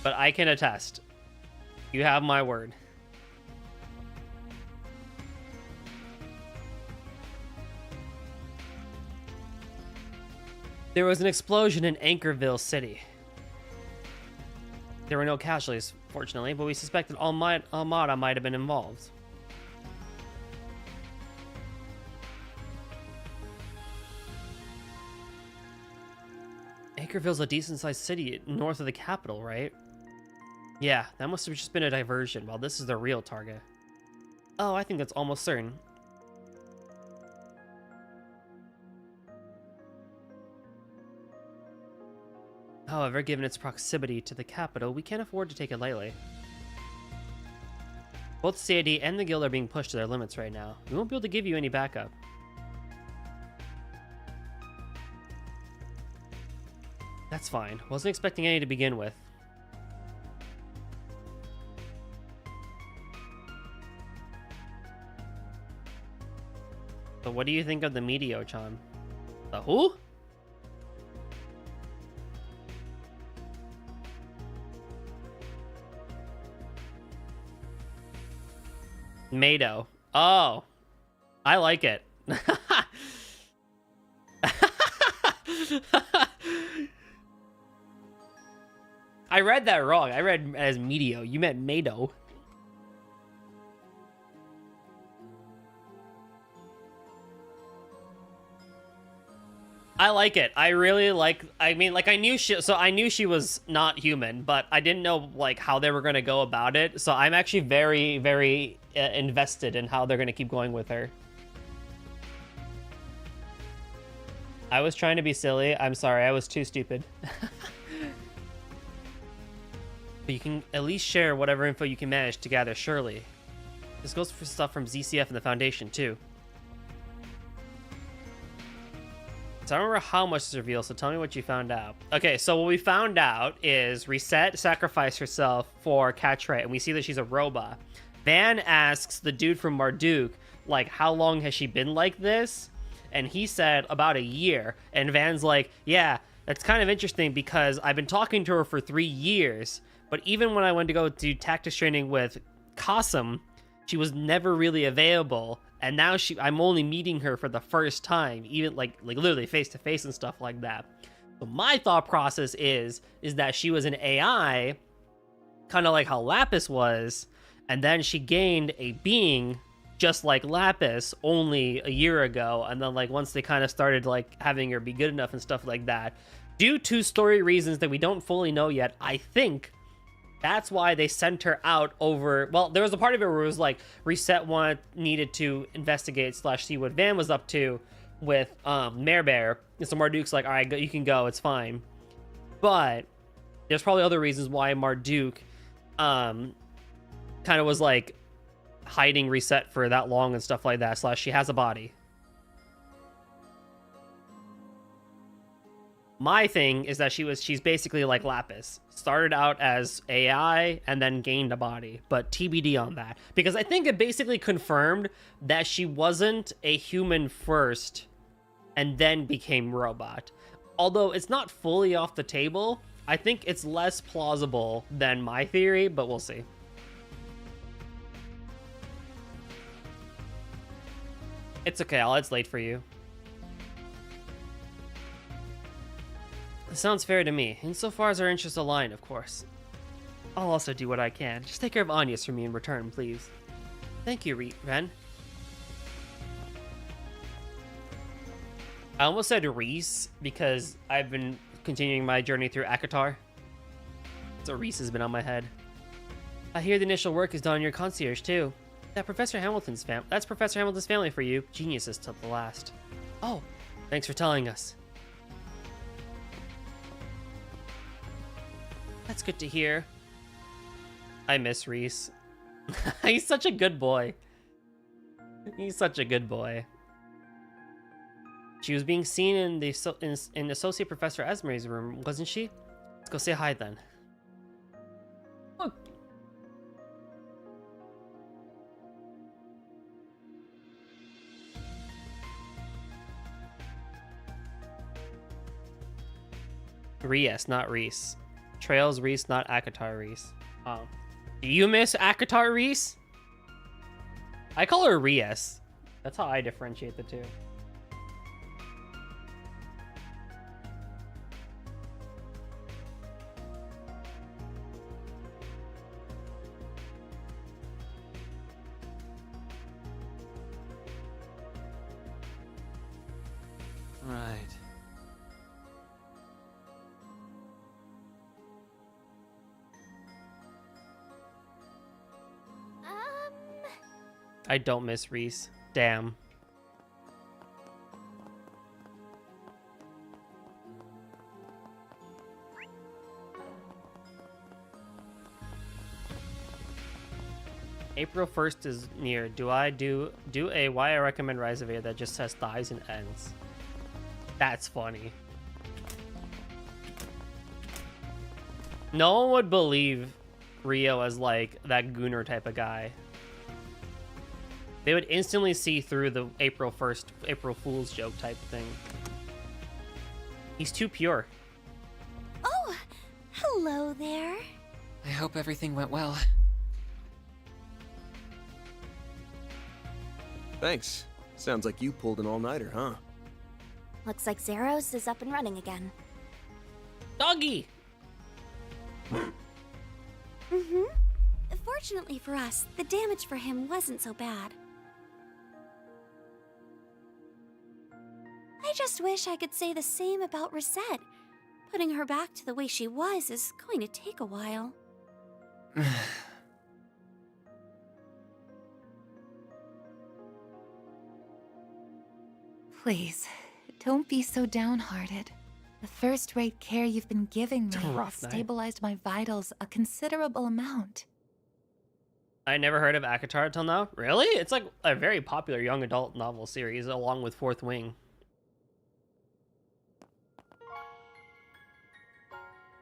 [SPEAKER 2] But I can attest. You have my word. There was an explosion in Anchorville City. There were no casualties, fortunately, but we suspected Almada might have been involved. Anchorville's a decent-sized city north of the capital, right? Yeah, that must have just been a diversion, while this is the real target. Oh, I think that's almost certain. However, given its proximity to the capital, we can't afford to take it lightly. Both CID and the guild are being pushed to their limits right now. We won't be able to give you any backup. That's fine. Wasn't expecting any to begin with. So what do you think of the Meteor-chan? The who? Mado. Oh. I like it. I read that wrong. I read as Medio. You meant Mado. I like it. I really like... I mean, like, I knew she was not human, but I didn't know, like, how they were going to go about it. So I'm actually very, very invested in how they're going to keep going with her. I was trying to be silly. I'm sorry. I was too stupid. But you can at least share whatever info you can manage to gather, surely. This goes for stuff from ZCF and the Foundation, too. So I don't remember how much is revealed, so tell me what you found out. Okay, so what we found out is Reset sacrificed herself for Catre, and we see that she's a robot. Van asks the dude from Marduk, like, how long has she been like this? And he said about a year. And Van's like, yeah, that's kind of interesting because I've been talking to her for 3 years. But even when I went to go do tactics training with Qasim, she was never really available. And now I'm only meeting her for the first time, even like literally face to face and stuff like that. So my thought process is that she was an AI, kind of like how Lapis was, and then she gained a being just like Lapis only a year ago. And then like once they kind of started like having her be good enough and stuff like that, due to story reasons that we don't fully know yet, I think that's why they sent her out over... Well, there was a part of it where it was like Reset needed to investigate / see what Van was up to with Mare Bear. And so Marduk's like, all right, you can go, it's fine. But there's probably other reasons why Marduk kind of was like hiding Reset for that long and stuff like that. / she has a body. My thing is that she's basically like Lapis. Started out as AI and then gained a body, but TBD on that. Because I think it basically confirmed that she wasn't a human first and then became robot. Although it's not fully off the table, I think it's less plausible than my theory, but we'll see. It's okay, it's late for you. It sounds fair to me, insofar as our interests align, of course. I'll also do what I can. Just take care of Anya's for me in return, please. Thank you, Ren. I almost said Reese because I've been continuing my journey through Akatar. So Reese has been on my head. I hear the initial work is done on your concierge too. That's Professor Hamilton's family for you. Geniuses till the last. Oh, thanks for telling us. That's good to hear. I miss Reese. He's such a good boy. He's such a good boy. She was being seen in the in Associate Professor Esmery's room, wasn't she? Let's go say hi then. Look. Reese, not Reese. Trails Reese, not Akatar Reese. Oh. Do you miss Akatar Reese? I call her Reese. That's how I differentiate the two.
[SPEAKER 15] Right.
[SPEAKER 2] I don't miss Reese. Damn. April 1st is near. Do I do a why I recommend Rise of A that just says thighs and ends? That's funny. No one would believe Rio as like that gooner type of guy. They would instantly see through the April Fool's joke type thing. He's too pure.
[SPEAKER 3] Oh, hello there.
[SPEAKER 5] I hope everything went well.
[SPEAKER 13] Thanks. Sounds like you pulled an all-nighter, huh?
[SPEAKER 3] Looks like Zeros is up and running again.
[SPEAKER 2] Doggy!
[SPEAKER 3] Mm-hmm. Fortunately for us, the damage for him wasn't so bad. I just wish I could say the same about Rosette. Putting her back to the way she was is going to take a while.
[SPEAKER 1] Please, don't be so downhearted. The first-rate care you've been giving me has stabilized my vitals a considerable amount.
[SPEAKER 2] I never heard of Akatar until now. Really? It's like a very popular young adult novel series along with Fourth Wing.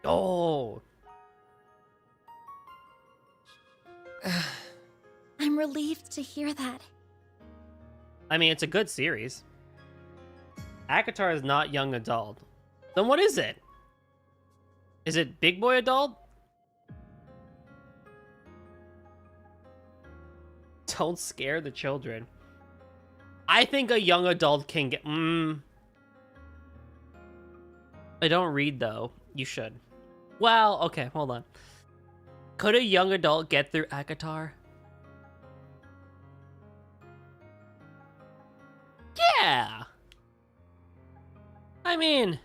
[SPEAKER 2] Oh.
[SPEAKER 3] I'm relieved to hear that.
[SPEAKER 2] I mean, it's a good series. Akatar is not young adult. Then what is it? Is it big boy adult? Don't scare the children. I think a young adult can get... I don't read, though. You should. Well, okay, hold on. Could a young adult get through Akatar? Yeah! I mean,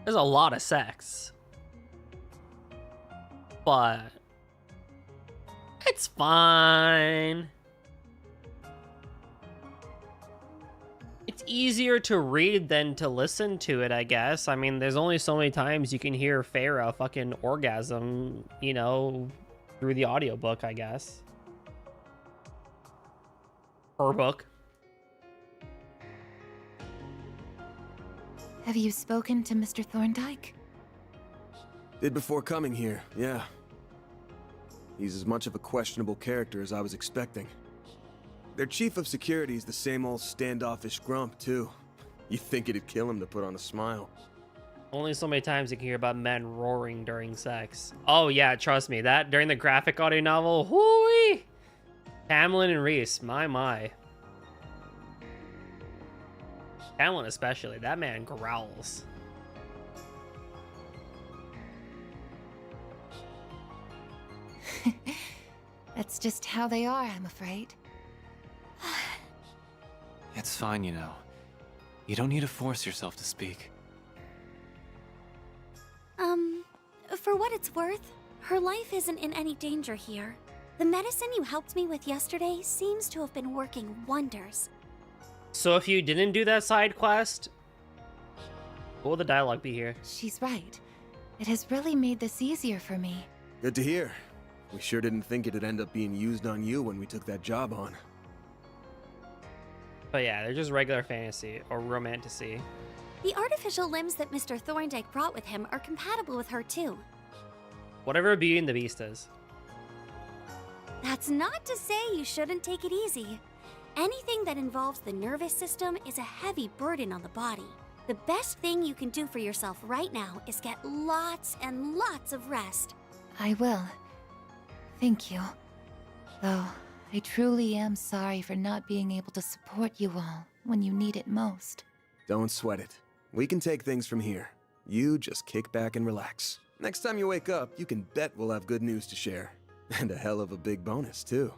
[SPEAKER 2] there's a lot of sex. But it's fine. It's easier to read than to listen to it, I guess. I mean, there's only so many times you can hear Farah fucking orgasm, you know, through the audiobook, I guess. Her book.
[SPEAKER 1] Have you spoken to Mr. Thorndyke?
[SPEAKER 13] Did before coming here, yeah. He's as much of a questionable character as I was expecting. Their chief of security is the same old standoffish grump, too. You'd think it'd kill him to put on a smile.
[SPEAKER 2] Only so many times you can hear about men roaring during sex. Oh yeah, trust me, that during the graphic audio novel, hooey! Hamlin and Reese, my. Hamlin especially, that man growls.
[SPEAKER 1] That's just how they are, I'm afraid.
[SPEAKER 15] It's fine, you know. You don't need to force yourself to speak.
[SPEAKER 6] For what it's worth, her life isn't in any danger here. The medicine you helped me with yesterday seems to have been working wonders.
[SPEAKER 2] So if you didn't do that side quest, what will the dialogue be here?
[SPEAKER 1] She's right. It has really made this easier for me.
[SPEAKER 13] Good to hear. We sure didn't think it'd end up being used on you when we took that job on.
[SPEAKER 2] But yeah, they're just regular fantasy or romantasy.
[SPEAKER 6] The artificial limbs that Mr. Thorndyke brought with him are compatible with her too.
[SPEAKER 2] Whatever Beauty and the Beast is.
[SPEAKER 6] That's not to say you shouldn't take it easy. Anything that involves the nervous system is a heavy burden on the body. The best thing you can do for yourself right now is get lots and lots of rest.
[SPEAKER 1] I will. Thank you. Though, I truly am sorry for not being able to support you all when you need it most.
[SPEAKER 13] Don't sweat it. We can take things from here. You just kick back and relax. Next time you wake up, you can bet we'll have good news to share. And a hell of a big bonus, too.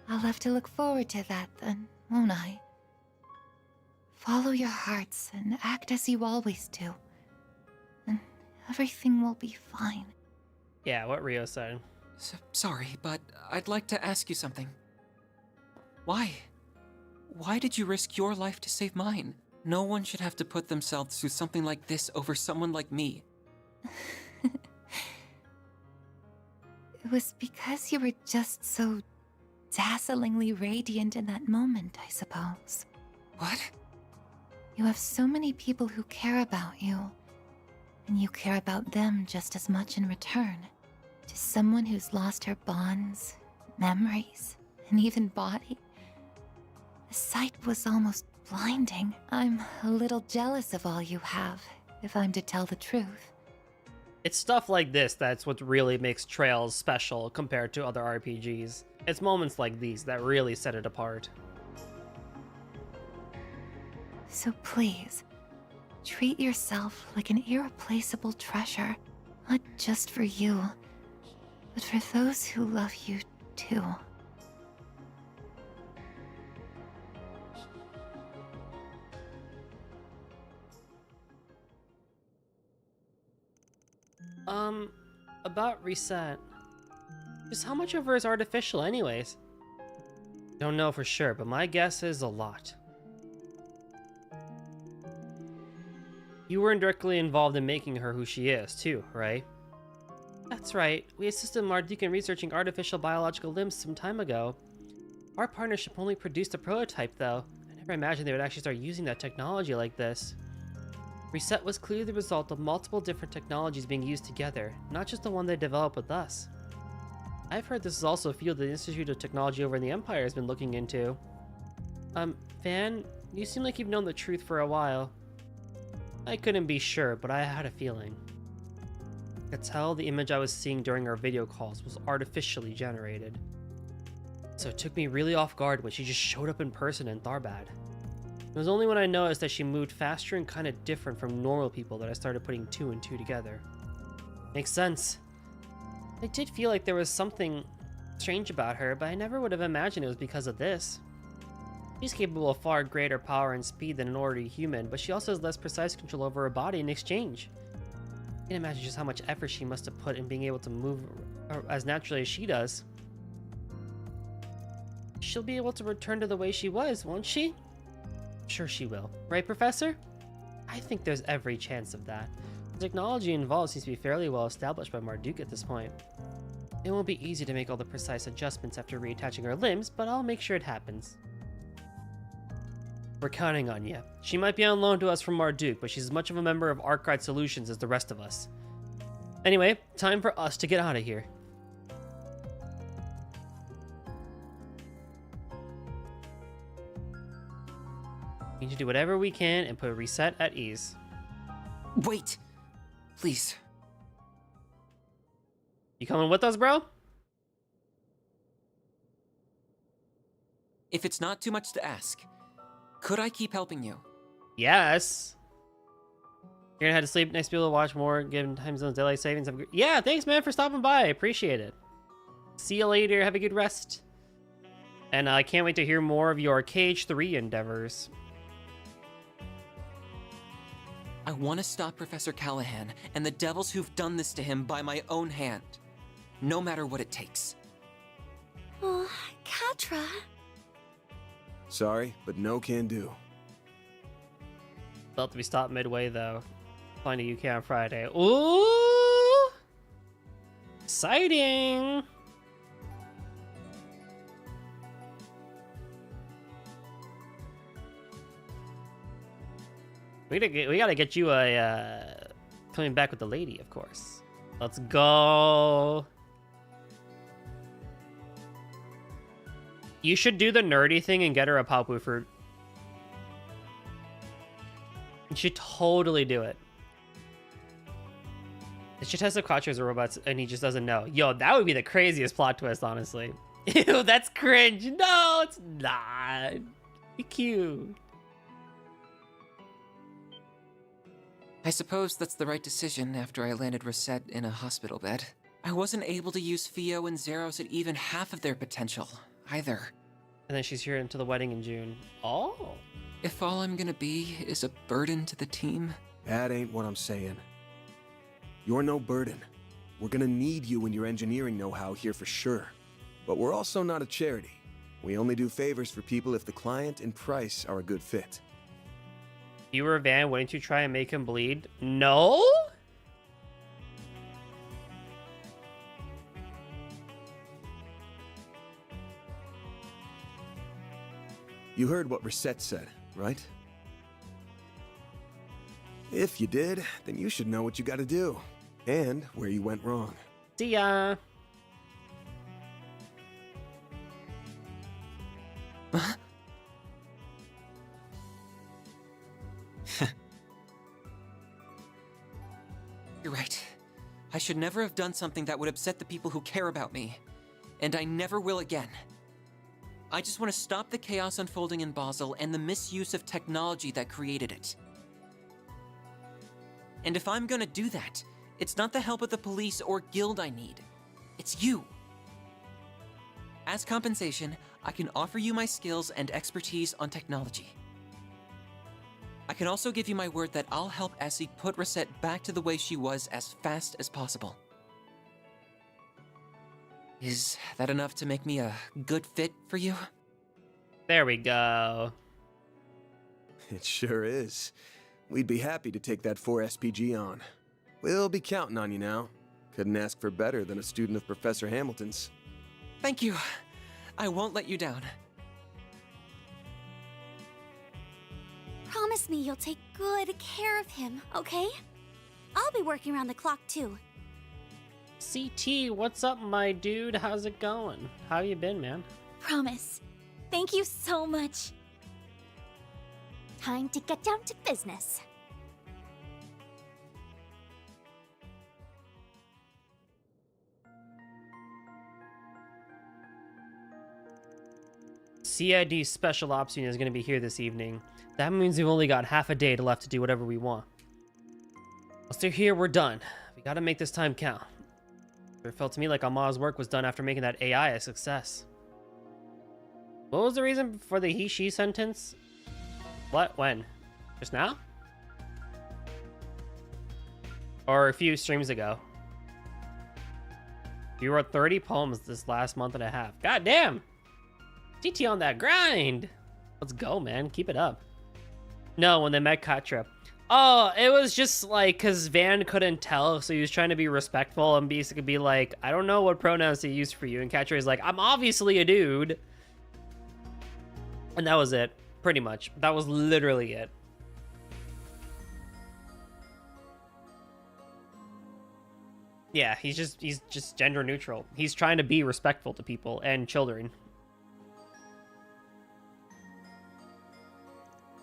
[SPEAKER 1] I'll have to look forward to that then, won't I? Follow your hearts and act as you always do. And everything will be fine.
[SPEAKER 2] Yeah, what Rio said.
[SPEAKER 5] Sorry, but I'd like to ask you something. Why? Why did you risk your life to save mine? No one should have to put themselves through something like this over someone like me.
[SPEAKER 1] It was because you were just so dazzlingly radiant in that moment, I suppose.
[SPEAKER 5] What?
[SPEAKER 1] You have so many people who care about you, and you care about them just as much in return. To someone who's lost her bonds, memories, and even body, the sight was almost blinding. I'm a little jealous of all you have, if I'm to tell the truth.
[SPEAKER 2] It's stuff like this that's what really makes Trails special compared to other RPGs. It's moments like these that really set it apart.
[SPEAKER 1] So please, treat yourself like an irreplaceable treasure, not just for you, but for those who love you too.
[SPEAKER 2] About Reset. Just how much of her is artificial anyways? Don't know for sure, but my guess is a lot. You weren't directly involved in making her who she is, too, right? That's right. We assisted Marduk in researching artificial biological limbs some time ago. Our partnership only produced a prototype, though. I never imagined they would actually start using that technology like this. Reset was clearly the result of multiple different technologies being used together, not just the one they developed with us. I've heard this is also a field the Institute of Technology over in the Empire has been looking into. Van, you seem like you've known the truth for a while. I couldn't be sure, but I had a feeling. I could tell the image I was seeing during our video calls was artificially generated. So it took me really off guard when she just showed up in person in Tharbad. It was only when I noticed that she moved faster and kind of different from normal people that I started putting two and two together. Makes sense. I did feel like there was something strange about her, but I never would have imagined it was because of this. She's capable of far greater power and speed than an ordinary human, but she also has less precise control over her body in exchange. I can imagine just how much effort she must have put in being able to move as naturally as she does. She'll be able to return to the way she was, won't she? Sure she will. Right, Professor? I think there's every chance of that. The technology involved seems to be fairly well established by Marduk at this point. It won't be easy to make all the precise adjustments after reattaching her limbs, but I'll make sure it happens. We're counting on you. She might be on loan to us from Marduk, but she's as much of a member of Arkwright Solutions as the rest of us. Anyway, time for us to get out of here. We need to do whatever we can and put Reset at ease.
[SPEAKER 5] Wait! Please.
[SPEAKER 2] You coming with us, bro?
[SPEAKER 5] If it's not too much to ask, could I keep helping you?
[SPEAKER 2] Yes. You're gonna have to sleep. Nice to be able to watch more, given time zones, daylight savings. Yeah, thanks, man, for stopping by. I appreciate it. See you later. Have a good rest. And I can't wait to hear more of your Cage 3 endeavors.
[SPEAKER 5] I want to stop Professor Callahan and the devils who've done this to him by my own hand. No matter what it takes.
[SPEAKER 6] Oh, Katra.
[SPEAKER 13] Sorry, but no can do.
[SPEAKER 2] Felt to be stopped midway, though. Flying to UK on Friday. Ooh! Exciting! We gotta get you a coming back with the lady, of course. Let's go. You should do the nerdy thing and get her a Papu fruit. You should totally do it. It should test if Quattro's a robot and he just doesn't know. Yo, that would be the craziest plot twist, honestly. Ew, that's cringe. No, it's not. Be cute.
[SPEAKER 5] I suppose that's the right decision after I landed Reset in a hospital bed. I wasn't able to use Fio and Zeros at even half of their potential, either.
[SPEAKER 2] And then she's here until the wedding in June. Oh.
[SPEAKER 5] If all I'm gonna be is a burden to the team...
[SPEAKER 13] That ain't what I'm saying. You're no burden. We're gonna need you and your engineering know-how here for sure. But we're also not a charity. We only do favors for people if the client and price are a good fit.
[SPEAKER 2] You were Van, wouldn't you try and make him bleed? No?
[SPEAKER 13] You heard what Reset said, right? If you did, then you should know what you gotta do. And where you went wrong.
[SPEAKER 2] See ya!
[SPEAKER 5] You're right. I should never have done something that would upset the people who care about me. And I never will again. I just want to stop the chaos unfolding in Basel and the misuse of technology that created it. And if I'm gonna do that, it's not the help of the police or guild I need. It's you. As compensation, I can offer you my skills and expertise on technology. I can also give you my word that I'll help Essie put Reset back to the way she was as fast as possible. Is that enough to make me a good fit for you?
[SPEAKER 2] There we go.
[SPEAKER 13] It sure is. We'd be happy to take that 4 SPG on. We'll be counting on you now. Couldn't ask for better than a student of Professor Hamilton's.
[SPEAKER 5] Thank you. I won't let you down.
[SPEAKER 6] Promise me you'll take good care of him, okay? I'll be working around the clock too.
[SPEAKER 2] CT, what's up, my dude? How's it going? How you been, man?
[SPEAKER 6] Promise. Thank you so much. Time to get down to business.
[SPEAKER 2] CID Special Ops Unit is going to be here this evening. That means we've only got half a day left to do whatever we want. Once they're here, we're done. We gotta make this time count. It felt to me like Alma's work was done after making that AI a success. What was the reason for the he-she sentence? What? When? Just now? Or a few streams ago? You wrote 30 poems this last month and a half. God damn! TT on that grind! Let's go, man. Keep it up. No, when they met Katra. Oh, it was just like, because Van couldn't tell, so he was trying to be respectful and basically be like, I don't know what pronouns to use for you. And Katra is like, I'm obviously a dude. And that was it. Pretty much. That was literally it. Yeah, he's just gender neutral. He's trying to be respectful to people and children.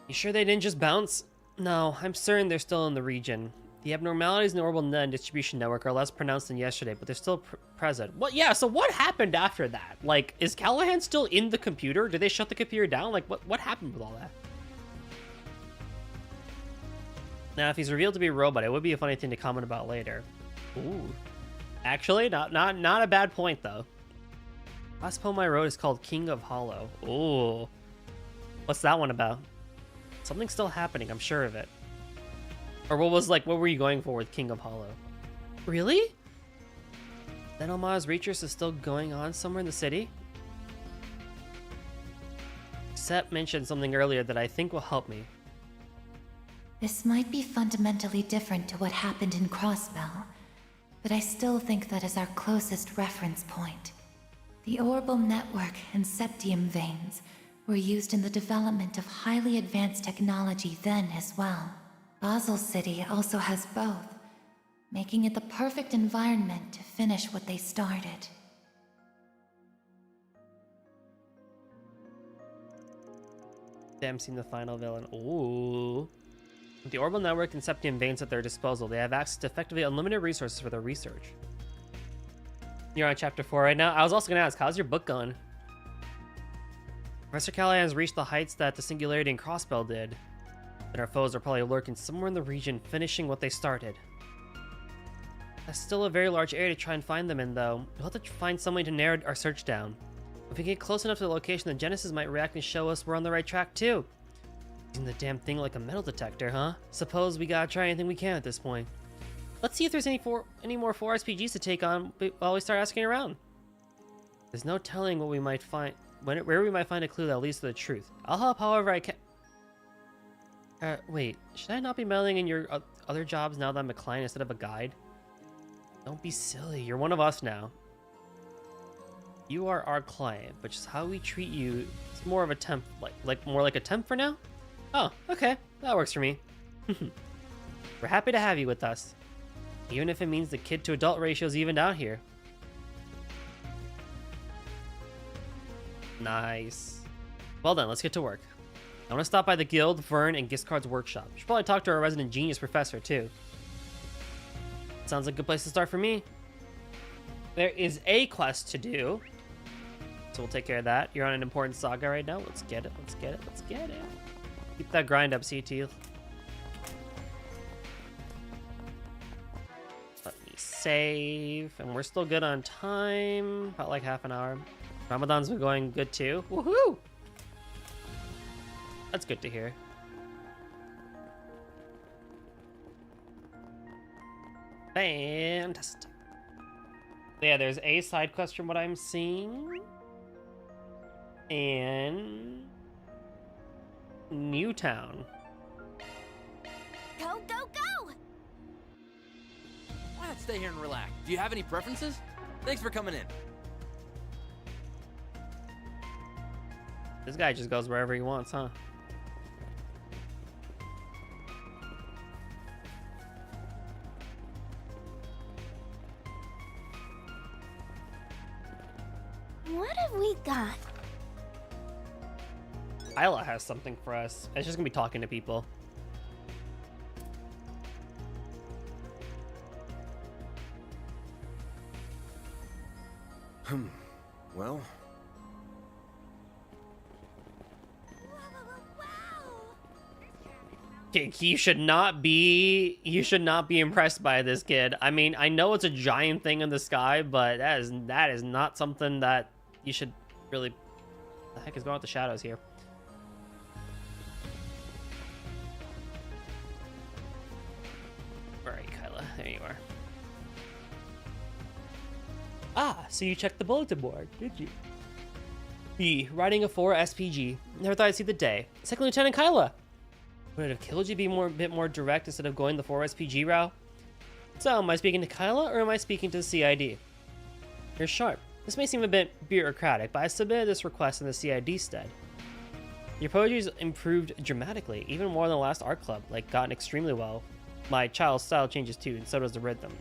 [SPEAKER 2] You sure they didn't just bounce? No, I'm certain they're still in the region. The abnormalities in the orbital net and distribution network are less pronounced than yesterday, but they're still present. What? Yeah, so what happened after that? Like, is Callahan still in the computer? Did they shut the computer down? Like, what happened with all that? Now, if he's revealed to be a robot, it would be a funny thing to comment about later. Ooh. Actually, not a bad point, though. Last poem I wrote is called King of Hollow. Ooh. What's that one about? Something's still happening, I'm sure of it. Or what were you going for with King of Hollow? Really? Then Alma's Reachers is still going on somewhere in the city? Sep mentioned something earlier that I think will help me.
[SPEAKER 1] This might be fundamentally different to what happened in Crossbell, but I still think that is our closest reference point. The Orbal Network and Septium veins were used in the development of highly advanced technology then as well. Basel City also has both, making it the perfect environment to finish what they started.
[SPEAKER 2] Damn, seen the final villain. Ooh. With the Orbital Network and Septium veins at their disposal, they have access to effectively unlimited resources for their research. You're on chapter 4 right now? I was also going to ask, how's your book going? Professor Callahan has reached the heights that the Singularity and Crossbell did. And our foes are probably lurking somewhere in the region, finishing what they started. That's still a very large area to try and find them in, though. We'll have to find some way to narrow our search down. If we get close enough to the location, the Genesis might react and show us we're on the right track, too. Using the damn thing like a metal detector, huh? Suppose we gotta try anything we can at this point. Let's see if there's any more 4 SPGs to take on while we start asking around. There's no telling what we might find, where we might find a clue that leads to the truth. I'll help however I can. Wait, should I not be meddling in your other jobs now that I'm a client instead of a guide? Don't be silly, you're one of us now. You are our client, but just how we treat you is more of a temp, more like a temp for now? Oh, okay, that works for me. We're happy to have you with us, even if it means the kid to adult ratio's evened out here. Nice. Well then, let's get to work. I want to stop by the Guild, Vern, and Giscard's workshop. Should probably talk to our resident genius professor, too. Sounds like a good place to start for me. There is a quest to do, so we'll take care of that. You're on an important saga right now. Let's get it, let's get it, let's get it. Keep that grind up, CT. Let me save, and we're still good on time. About like half an hour. Ramadan's been going good, too. Woohoo! That's good to hear. Fantastic. Yeah, there's a side quest from what I'm seeing. In Newtown.
[SPEAKER 6] Go, go, go!
[SPEAKER 9] Why not stay here and relax? Do you have any preferences? Thanks for coming in.
[SPEAKER 2] This guy just goes wherever he wants, huh?
[SPEAKER 6] What have we got?
[SPEAKER 2] Isla has something for us. It's just gonna be talking to people.
[SPEAKER 16] Well.
[SPEAKER 2] You should not be impressed by this kid. I mean, I know it's a giant thing in the sky, but that is not something that you should really. What the heck is going on with the shadows here? All right, Kyla, there you are. Ah, so you checked the bulletin board, did you? B, riding a 4 SPG. Never thought I'd see the day. Second Lieutenant Kyla. Would it have killed you to be a bit more direct instead of going the 4 SPG route? So, am I speaking to Kyla or am I speaking to the CID? You're sharp. This may seem a bit bureaucratic, but I submitted this request in the CID stead. Your poetry's improved dramatically, even more than the last art club, like gotten extremely well. My child's style changes too, and so does the rhythm.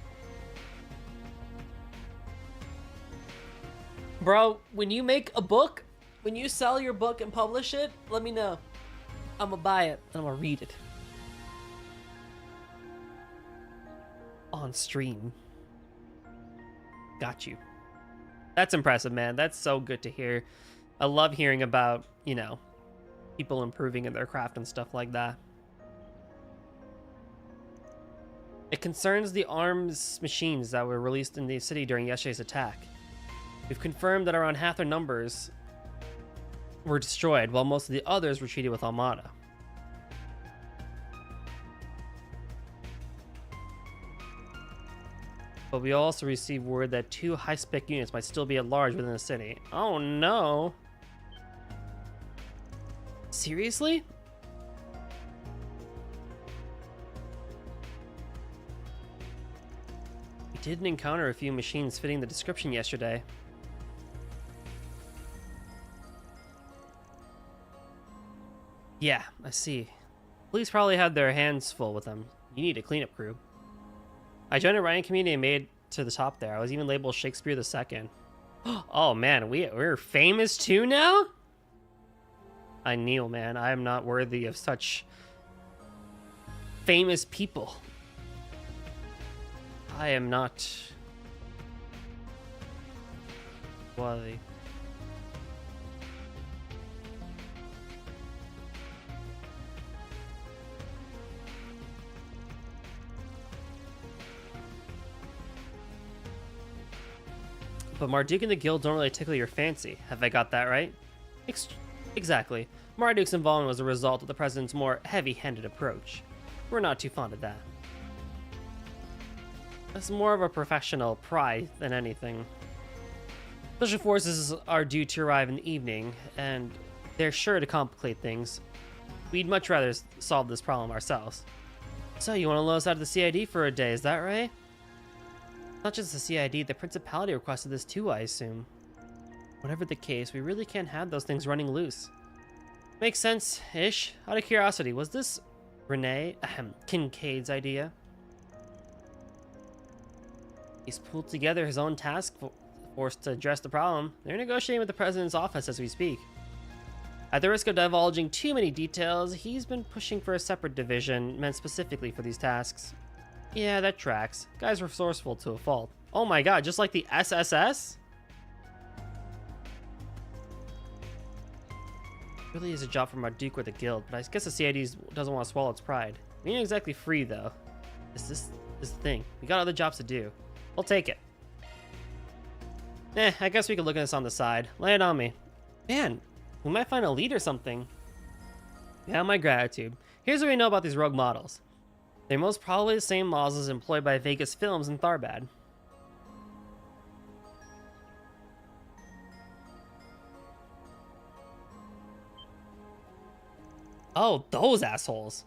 [SPEAKER 2] Bro, when you make a book, when you sell your book and publish it, let me know. I'm gonna buy it, and I'm gonna read it. On stream. Got you. That's impressive, man. That's so good to hear. I love hearing about, you know, people improving in their craft and stuff like that. It concerns the arms machines that were released in the city during yesterday's attack. We've confirmed that around half their numbers were destroyed, while most of the others were treated with Armada. But we also received word that 2 high-spec units might still be at large within the city. Oh no! Seriously? We didn't encounter a few machines fitting the description yesterday. Yeah, I see. Police probably had their hands full with them. You need a cleanup crew. I joined a writing community and made to the top there. I was even labeled Shakespeare II. Oh man, we're famous too now? I kneel, man. I am not worthy of such famous people. I am not worthy. But Marduk and the guild don't really tickle your fancy. Have I got that right? Exactly. Marduk's involvement was a result of the president's more heavy-handed approach. We're not too fond of that. It's more of a professional pride than anything. Special forces are due to arrive in the evening, and they're sure to complicate things. We'd much rather solve this problem ourselves. So you want to loan us out of the CID for a day, is that right? Not just the CID, the Principality requested this too, I assume. Whatever the case, we really can't have those things running loose. Makes sense-ish. Out of curiosity, was this Kincaid's idea? He's pulled together his own task force to address the problem. They're negotiating with the president's office as we speak. At the risk of divulging too many details, he's been pushing for a separate division meant specifically for these tasks. Yeah, that tracks. Guy's resourceful to a fault. Oh my god, just like the SSS? Really is a job for Marduk or the guild, but I guess the CID doesn't want to swallow its pride. We ain't exactly free, though. This the thing. We got other jobs to do. We'll take it. I guess we could look at this on the side. Lay it on me. Man, we might find a lead or something. Yeah, my gratitude. Here's what we know about these rogue models. They're most probably the same models as employed by Vegas Films in Tharbad. Oh, those assholes.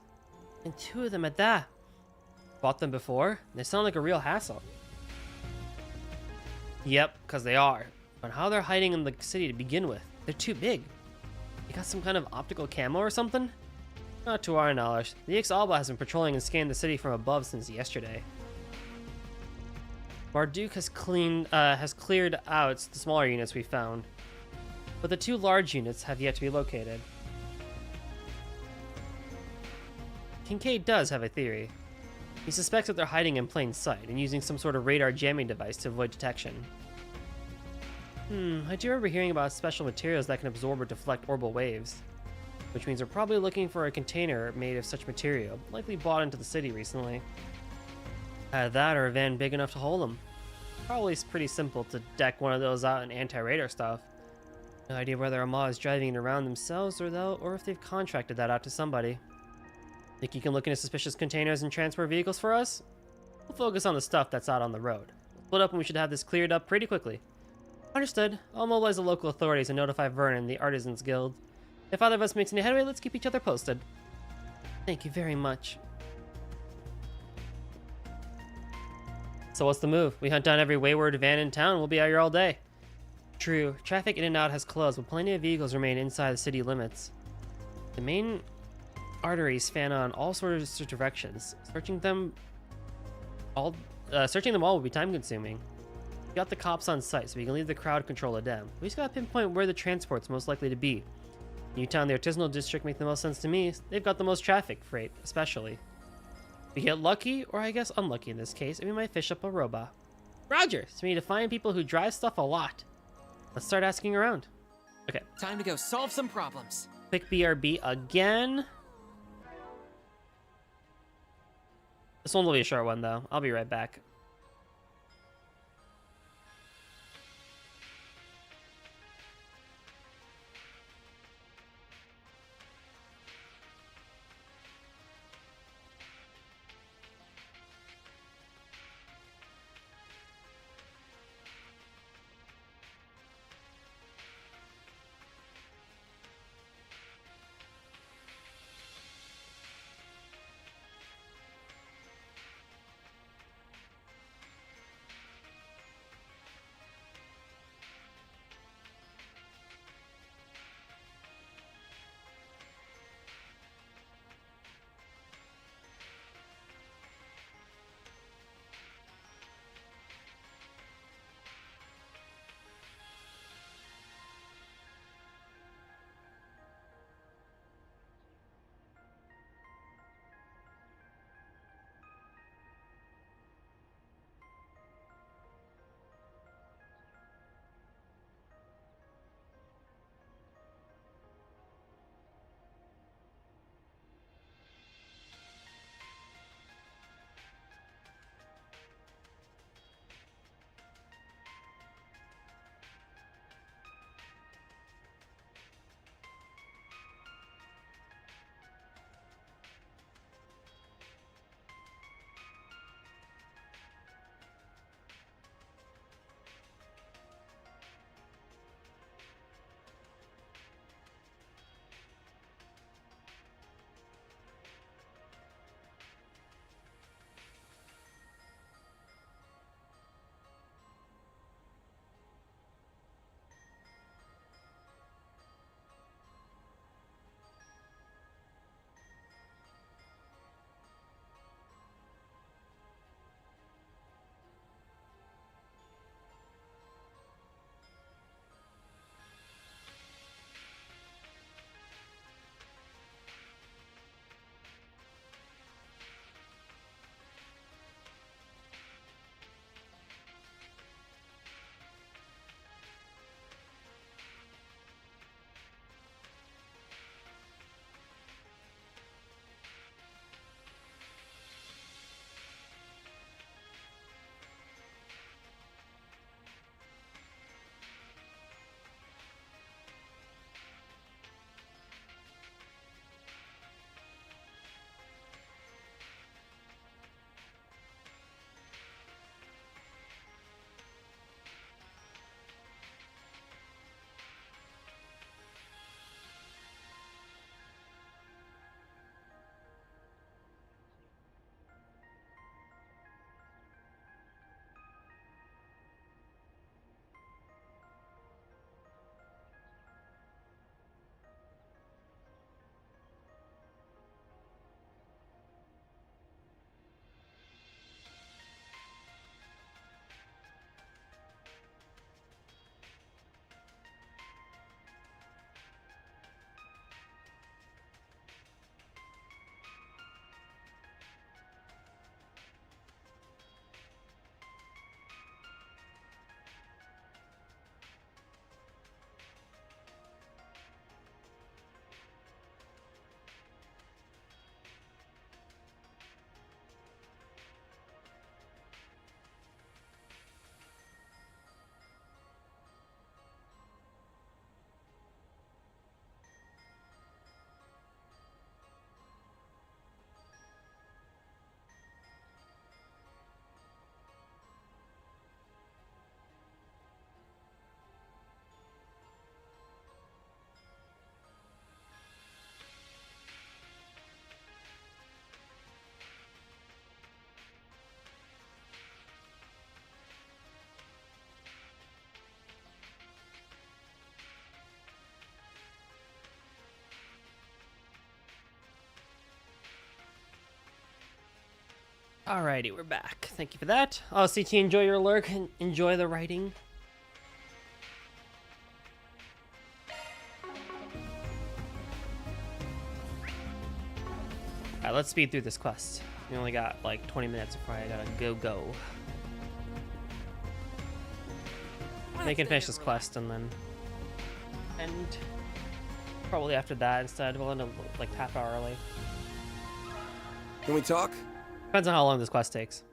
[SPEAKER 2] And 2 of them at that. Bought them before? They sound like a real hassle. Yep, because they are. But how they're hiding in the city to begin with? They're too big. You got some kind of optical camo or something? Not to our knowledge. The Ix-Alba has been patrolling and scanning the city from above since yesterday. Marduk has cleared out the smaller units we found, but the 2 large units have yet to be located. Kincaid does have a theory. He suspects that they're hiding in plain sight and using some sort of radar jamming device to avoid detection. I do remember hearing about special materials that can absorb or deflect orbital waves, which means they're probably looking for a container made of such material, likely bought into the city recently. That or a van big enough to hold them. Probably pretty simple to deck one of those out in anti-radar stuff. No idea whether Armada is driving it around themselves or if they've contracted that out to somebody. Think you can look into suspicious containers and transport vehicles for us? We'll focus on the stuff that's out on the road. Split up and we should have this cleared up pretty quickly. Understood. I'll mobilize the local authorities and notify Vernon, the Artisans Guild. If either of us makes any headway, let's keep each other posted. Thank you very much. So what's the move? We hunt down every wayward van in town and we'll be out here all day. True. Traffic in and out has closed, but plenty of vehicles remain inside the city limits. The main arteries fan on all sorts of directions. Searching them all will be time-consuming. We got the cops on site, so we can leave the crowd control of them. We just gotta pinpoint where the transport's most likely to be. Newtown, the artisanal district, make the most sense to me. They've got the most traffic, freight, especially. We get lucky, or I guess unlucky in this case, and we might fish up a robot. Roger! So we need to find people who drive stuff a lot. Let's start asking around. Okay.
[SPEAKER 5] Time to go solve some problems.
[SPEAKER 2] Quick BRB again. This one will be a short one, though. I'll be right back. Alrighty, we're back. Thank you for that. Oh, CT, enjoy your lurk and enjoy the writing. Alright, let's speed through this quest. We only got like 20 minutes before I gotta go. They can finish this quest and then end probably after that instead. We'll end up like half hour early.
[SPEAKER 4] Can we talk?
[SPEAKER 2] Depends on how long this quest takes.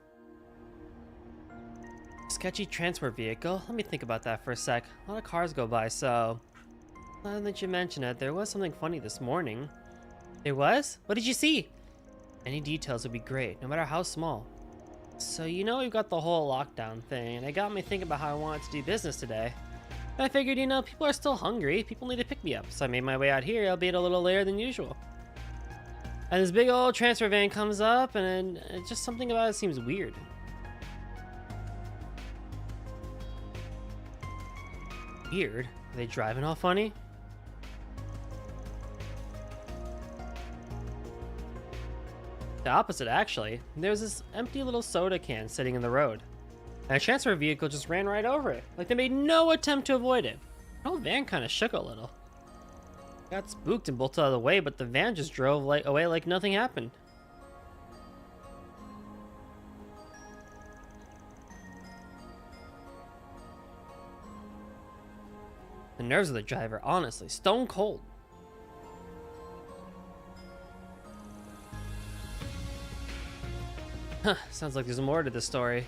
[SPEAKER 2] Sketchy transport vehicle? Let me think about that for a sec. A lot of cars go by, so... Now that you mention it, there was something funny this morning. There was? What did you see? Any details would be great, no matter how small. So you know we've got the whole lockdown thing, and it got me thinking about how I wanted to do business today. And I figured, you know, people are still hungry, people need to pick me up, so I made my way out here, albeit a little later than usual. And this big old transfer van comes up, and just something about it seems weird. Weird? Are they driving all funny? The opposite, actually. There was this empty little soda can sitting in the road. And a transfer vehicle just ran right over it. Like they made no attempt to avoid it. The whole van kind of shook a little. Got spooked and bolted out of the way, but the van just drove away like nothing happened. The nerves of the driver, honestly, stone cold. Huh, sounds like there's more to this story.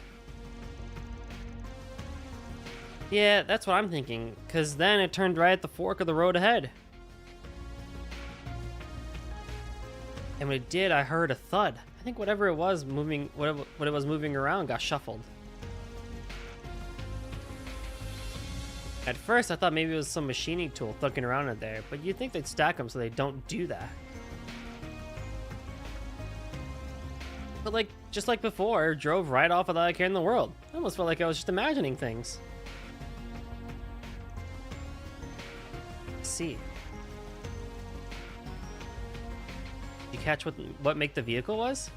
[SPEAKER 2] Yeah, that's what I'm thinking, because then it turned right at the fork of the road ahead. And when it did, I heard a thud. I think whatever it was moving, what it was moving around got shuffled. At first, I thought maybe it was some machining tool thugging around in there, but you'd think they'd stack them so they don't do that. But like, just like before, drove right off without a care in the world. I almost felt like I was just imagining things. Let's see. Did you catch what make the vehicle was?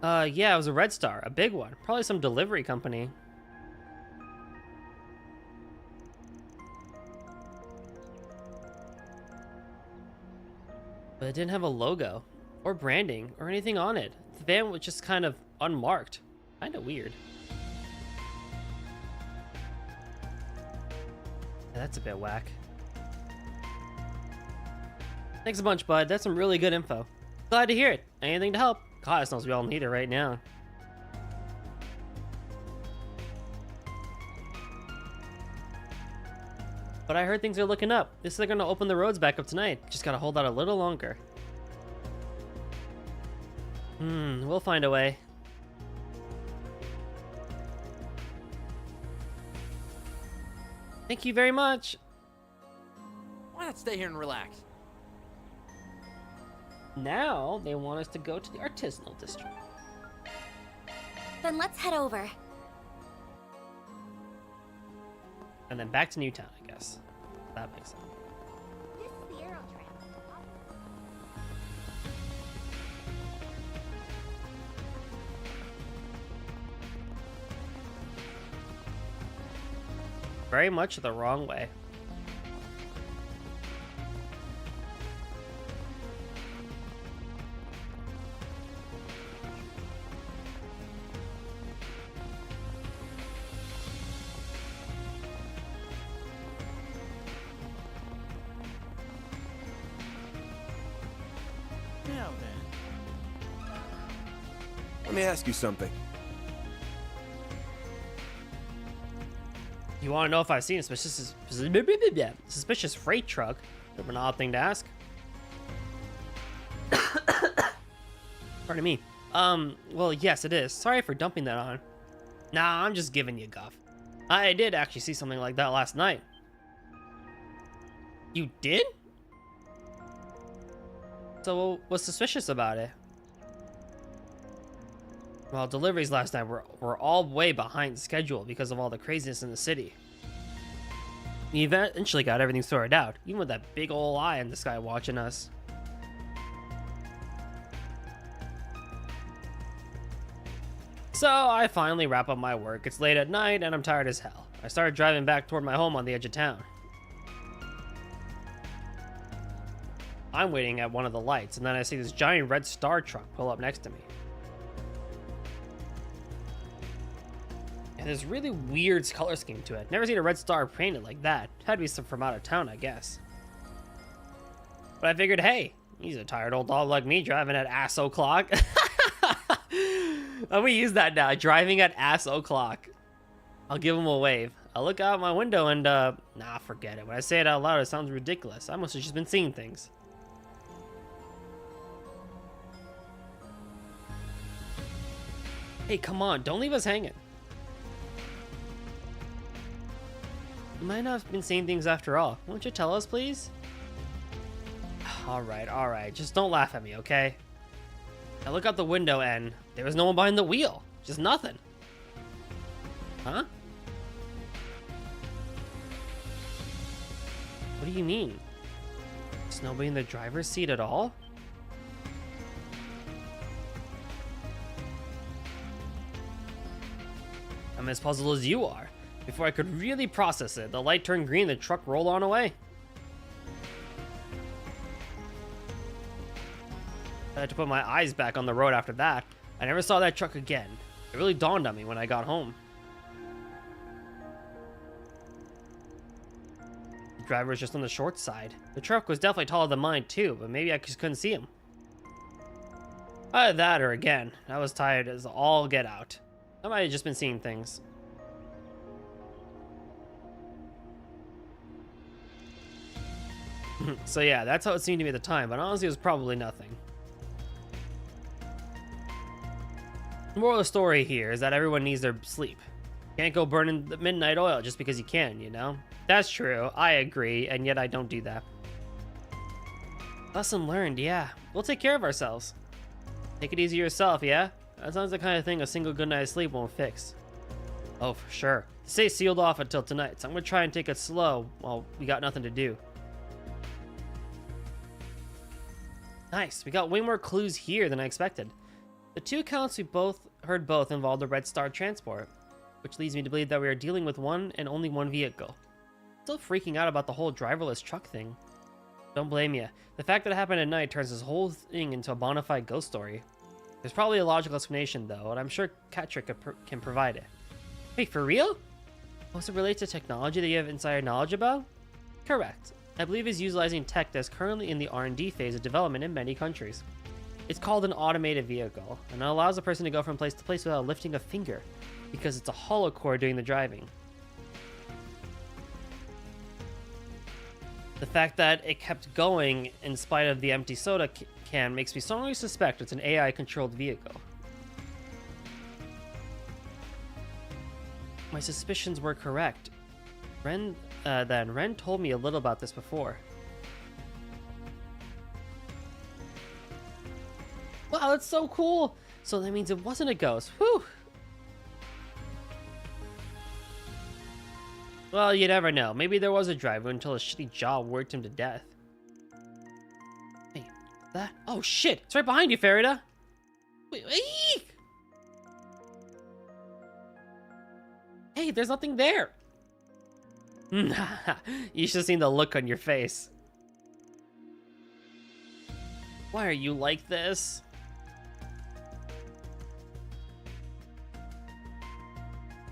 [SPEAKER 2] Yeah, it was a Red Star, a big one. Probably some delivery company. But it didn't have a logo, or branding, or anything on it. The van was just kind of unmarked. Kinda weird. Yeah, that's a bit whack. Thanks a bunch, bud. That's some really good info. Glad to hear it. Anything to help. God knows we all need it right now. But I heard things are looking up. They're gonna open the roads back up tonight. Just gotta hold out a little longer. We'll find a way. Thank you very much.
[SPEAKER 9] Why not stay here and relax?
[SPEAKER 2] Now they want us to go to the artisanal district.
[SPEAKER 6] Then let's head over.
[SPEAKER 2] And then back to Newtown, I guess. That makes sense.
[SPEAKER 6] This is the Aero Tram.
[SPEAKER 2] Very much the wrong way.
[SPEAKER 4] Now then. Let me ask you something.
[SPEAKER 2] You want to know if I've seen a suspicious freight truck? Bit of an odd thing to ask. Pardon me. Well, yes, it is. Sorry for dumping that on. Nah, I'm just giving you guff. I did actually see something like that last night. You did? So what's suspicious about it? Well, deliveries last night were all way behind schedule because of all the craziness in the city. We eventually got everything sorted out, even with that big ol' eye in the sky watching us. So I finally wrap up my work. It's late at night and I'm tired as hell. I started driving back toward my home on the edge of town. I'm waiting at one of the lights, and then I see this giant red star truck pull up next to me. And there's really weird color scheme to it. Never seen a red star painted like that. Had to be some from out of town, I guess. But I figured, hey, he's a tired old dog like me driving at ass o'clock. Let me use that now. Driving at ass o'clock. I'll give him a wave. I look out my window and, nah, forget it. When I say it out loud, it sounds ridiculous. I must have just been seeing things. Hey, come on, don't leave us hanging. You might not have been seeing things after all. Won't you tell us, please? Alright. Just don't laugh at me, okay? I look out the window and there was no one behind the wheel. Just nothing. Huh? What do you mean? There's nobody in the driver's seat at all? I'm as puzzled as you are. Before I could really process it, the light turned green and the truck rolled on away. I had to put my eyes back on the road after that. I never saw that truck again. It really dawned on me when I got home. The driver was just on the short side. The truck was definitely taller than mine too, but maybe I just couldn't see him. Either that or again, I was tired as all get out. I might have just been seeing things. So yeah, that's how it seemed to me at the time, but honestly it was probably nothing. The moral of the story here is that everyone needs their sleep. Can't go burning the midnight oil just because you can, you know? That's true, I agree, and yet I don't do that. Lesson learned, yeah. We'll take care of ourselves. Take it easy yourself, yeah? That sounds the kind of thing a single good night's sleep won't fix. Oh, for sure. Stay sealed off until tonight, so I'm gonna try and take it slow while we got nothing to do. Nice, we got way more clues here than I expected. The two accounts we both heard involved the Red Star transport, which leads me to believe that we are dealing with one and only one vehicle. Still freaking out about the whole driverless truck thing. Don't blame you. The fact that it happened at night turns this whole thing into a bona fide ghost story. There's probably a logical explanation though, and I'm sure Catrick can provide it. Wait, for real? Does it relate to technology that you have insider knowledge about? Correct. I believe it's utilizing tech that's currently in the R&D phase of development in many countries. It's called an automated vehicle, and it allows a person to go from place to place without lifting a finger, because it's a hollow core doing the driving. The fact that it kept going in spite of the empty soda can makes me strongly suspect it's an AI-controlled vehicle. My suspicions were correct. Ren told me a little about this before. Wow, that's so cool! So that means it wasn't a ghost. Whew! Well, you never know. Maybe there was a driver until his shitty job worked him to death. Hey, that? Oh shit! It's right behind you, Farida! Wait, eek! Hey, there's nothing there! You should have seen the look on your face. Why are you like this?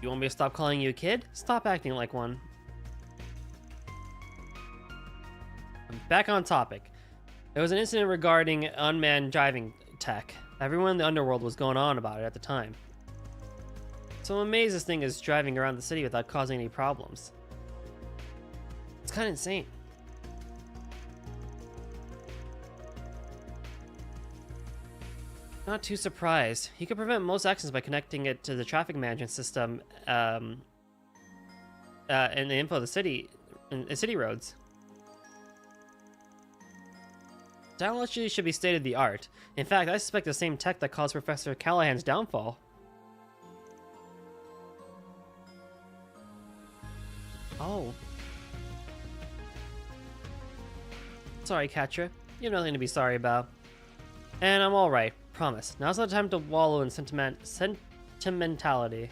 [SPEAKER 2] You want me to stop calling you a kid? Stop acting like one. Back on topic. There was an incident regarding unmanned driving tech. Everyone in the underworld was going on about it at the time. So I'm amazed this thing is driving around the city without causing any problems. It's kind of insane. Not too surprised. You can prevent most accidents by connecting it to the traffic management system and the info of the city, city roads. Technology should be state of the art. In fact, I suspect the same tech that caused Professor Callahan's downfall. Oh. Sorry, Katra. You have nothing to be sorry about. And I'm alright, promise. Now's not the time to wallow in Sentimentality.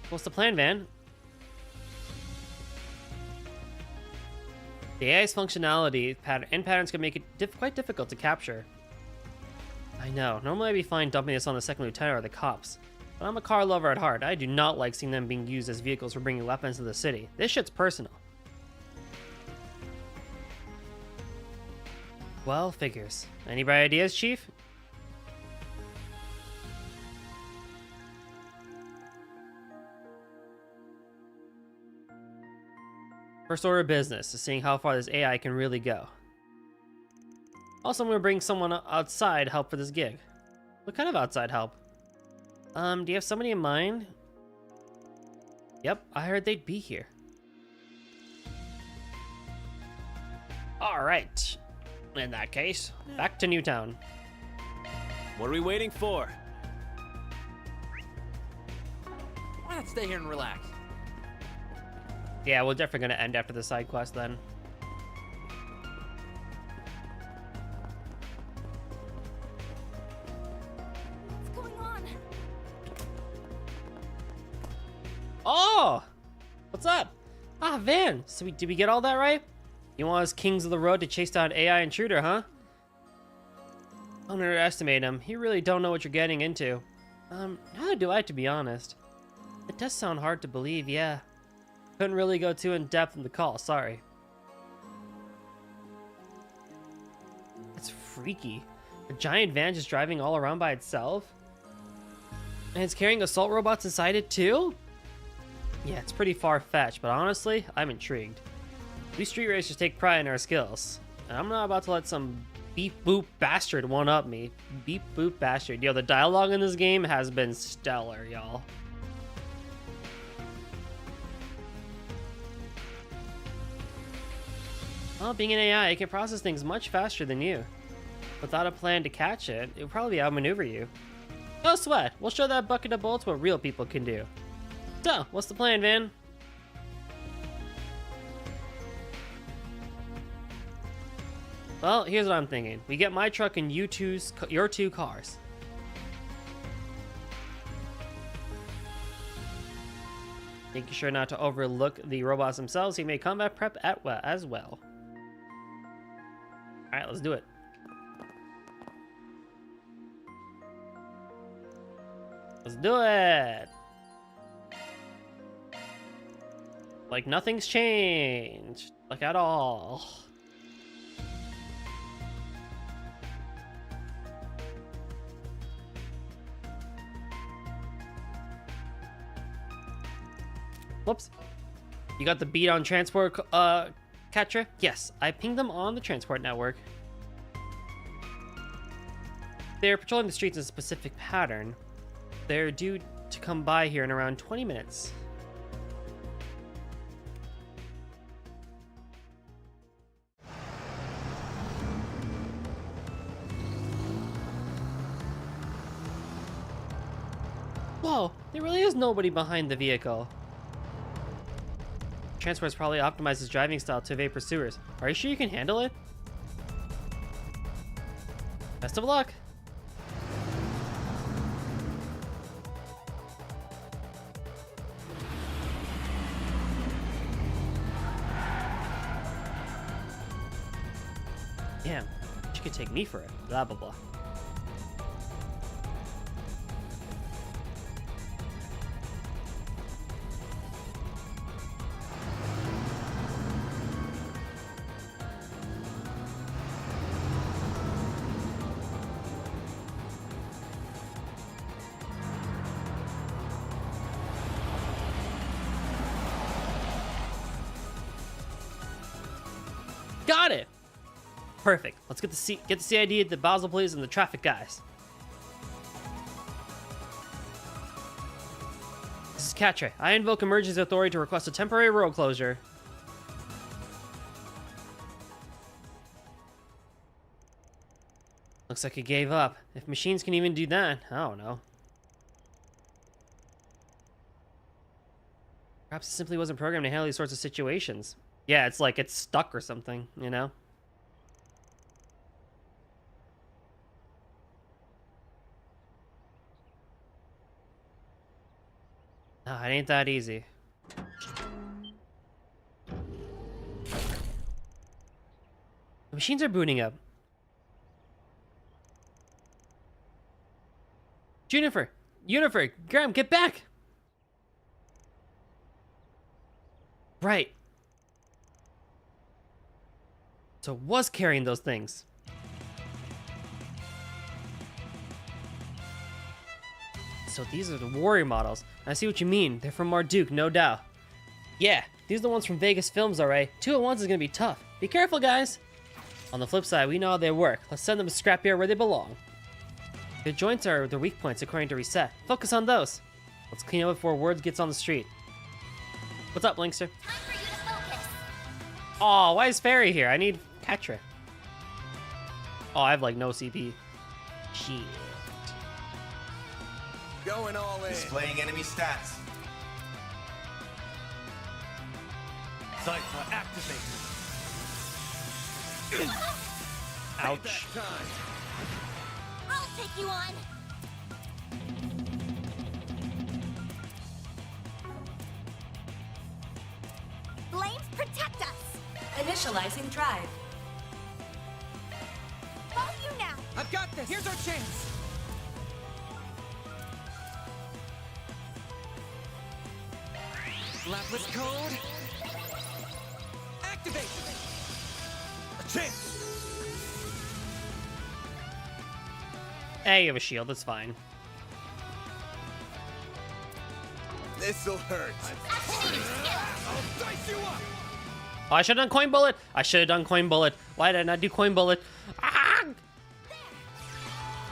[SPEAKER 2] What's the plan, Van? The AI's functionality and patterns can make it quite difficult to capture. I know. Normally I'd be fine dumping this on the second lieutenant or the cops. But I'm a car lover at heart. I do not like seeing them being used as vehicles for bringing weapons to the city. This shit's personal. Well, figures. Any bright ideas, Chief? First order of business is seeing how far this AI can really go. Also, I'm going to bring someone outside help for this gig. What kind of outside help? Do you have somebody in mind? Yep, I heard they'd be here. Alright. In that case, back to Newtown.
[SPEAKER 15] What are we waiting for? Why not stay here and relax?
[SPEAKER 2] Yeah, we're definitely going to end after the side quest then.
[SPEAKER 6] What's going on?
[SPEAKER 2] Oh! What's up? Ah, Van. So did we get all that right? You want us kings of the road to chase down AI intruder, huh? Don't underestimate him. You really don't know what you're getting into. Neither do I, to be honest. It does sound hard to believe, yeah. Couldn't really go too in-depth in the call, sorry. It's freaky. A giant van just driving all around by itself? And it's carrying assault robots inside it too? Yeah, it's pretty far-fetched, but honestly, I'm intrigued. We street racers take pride in our skills. And I'm not about to let some beep-boop bastard one-up me. Beep-boop bastard. Yo, the dialogue in this game has been stellar, y'all. Well, being an AI, it can process things much faster than you. Without a plan to catch it, it would probably outmaneuver you. No sweat, we'll show that bucket of bullets what real people can do. So, what's the plan, Van? Well, here's what I'm thinking. We get my truck and your two cars. Making sure not to overlook the robots themselves. He may combat prep as well. Alright, let's do it. Let's do it! Like nothing's changed. Like at all. Whoops. You got the beat on transport, Katra? Yes, I pinged them on the transport network. They're patrolling the streets in a specific pattern. They're due to come by here in around 20 minutes. Whoa, there really is nobody behind the vehicle. Transport's probably optimized his driving style to evade pursuers. Are you sure you can handle it? Best of luck. Damn, she could take me for it. Blah, blah, blah. Got it! Perfect. Let's get the CID, the Basel police, and the traffic guys. This is Katra. I invoke emergency authority to request a temporary road closure. Looks like it gave up. If machines can even do that, I don't know. Perhaps it simply wasn't programmed to handle these sorts of situations. Yeah, it's like it's stuck or something, you know? No, it ain't that easy. The machines are booting up. Juniper! Graham, get back! Right. So it was carrying those things. So these are the warrior models. I see what you mean. They're from Marduk, no doubt. Yeah, these are the ones from Vegas Films, alright. 2 at once is gonna be tough. Be careful, guys. On the flip side, we know how they work. Let's send them to scrapyard where they belong. Their joints are their weak points according to Reset. Focus on those. Let's clean up before word gets on the street. What's up, Linkster? Aw, why is Fairy here? I need Catra. Oh, I have like no CP. Shit.
[SPEAKER 4] Going all in.
[SPEAKER 14] Displaying enemy stats.
[SPEAKER 4] Cypher activated.
[SPEAKER 2] Ouch.
[SPEAKER 6] I'll take you on. Flames protect us.
[SPEAKER 12] Initializing drive.
[SPEAKER 6] Both you now.
[SPEAKER 9] I've got this. Here's our chance. Lapis code. Activate.
[SPEAKER 4] A chance.
[SPEAKER 2] Hey, you have a shield, that's fine.
[SPEAKER 4] This'll hurt. I'll dice you up.
[SPEAKER 2] Oh, I should have done coin bullet. Why did I not do coin bullet? Ah!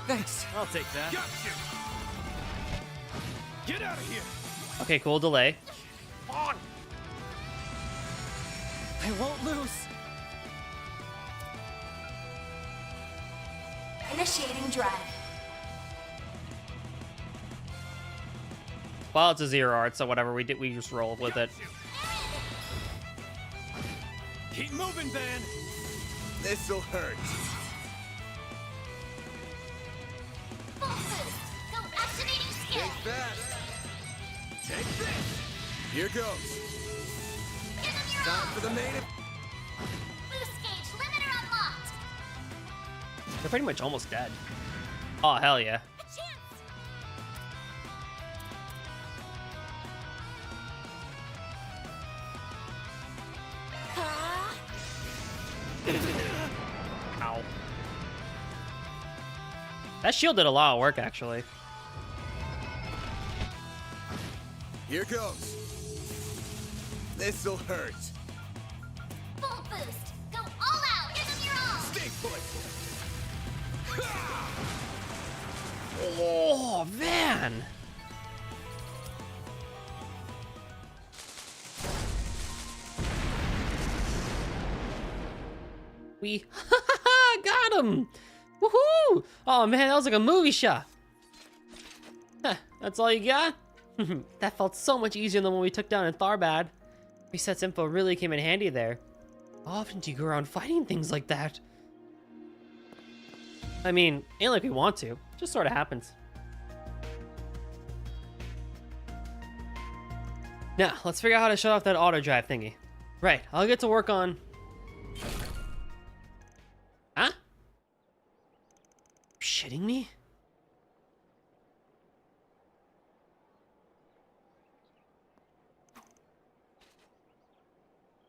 [SPEAKER 9] Thanks.
[SPEAKER 15] I'll take that.
[SPEAKER 4] Got you. Get out of here.
[SPEAKER 2] Okay, cool delay.
[SPEAKER 9] I won't lose.
[SPEAKER 12] Initiating drive.
[SPEAKER 2] Well, it's a 0 art, so whatever we did, we just roll with it.
[SPEAKER 4] Keep moving, Van. This'll hurt.
[SPEAKER 6] Full boost. Go activating skill.
[SPEAKER 4] Take that. Take this. Here goes.
[SPEAKER 6] Give them your
[SPEAKER 4] Time
[SPEAKER 6] all.
[SPEAKER 4] for the main.
[SPEAKER 6] Boost gauge limiter unlocked.
[SPEAKER 2] They're pretty much almost dead. Oh, hell yeah.
[SPEAKER 6] A chance.
[SPEAKER 2] Ow. That shield did a lot of work, actually.
[SPEAKER 4] Here goes. This'll hurt.
[SPEAKER 6] Full boost. Go all out. Give them your all.
[SPEAKER 4] Stay put.
[SPEAKER 2] Oh, man. We got him. Woohoo! Oh man, that was like a movie shot. Huh, that's all you got? That felt so much easier than when we took down in Tharbad. Reset's info really came in handy there. How often do you go around fighting things like that? I mean, ain't like we want to. Just sort of happens. Now, let's figure out how to shut off that auto drive thingy. Right, I'll get to work on... Huh? You shitting me?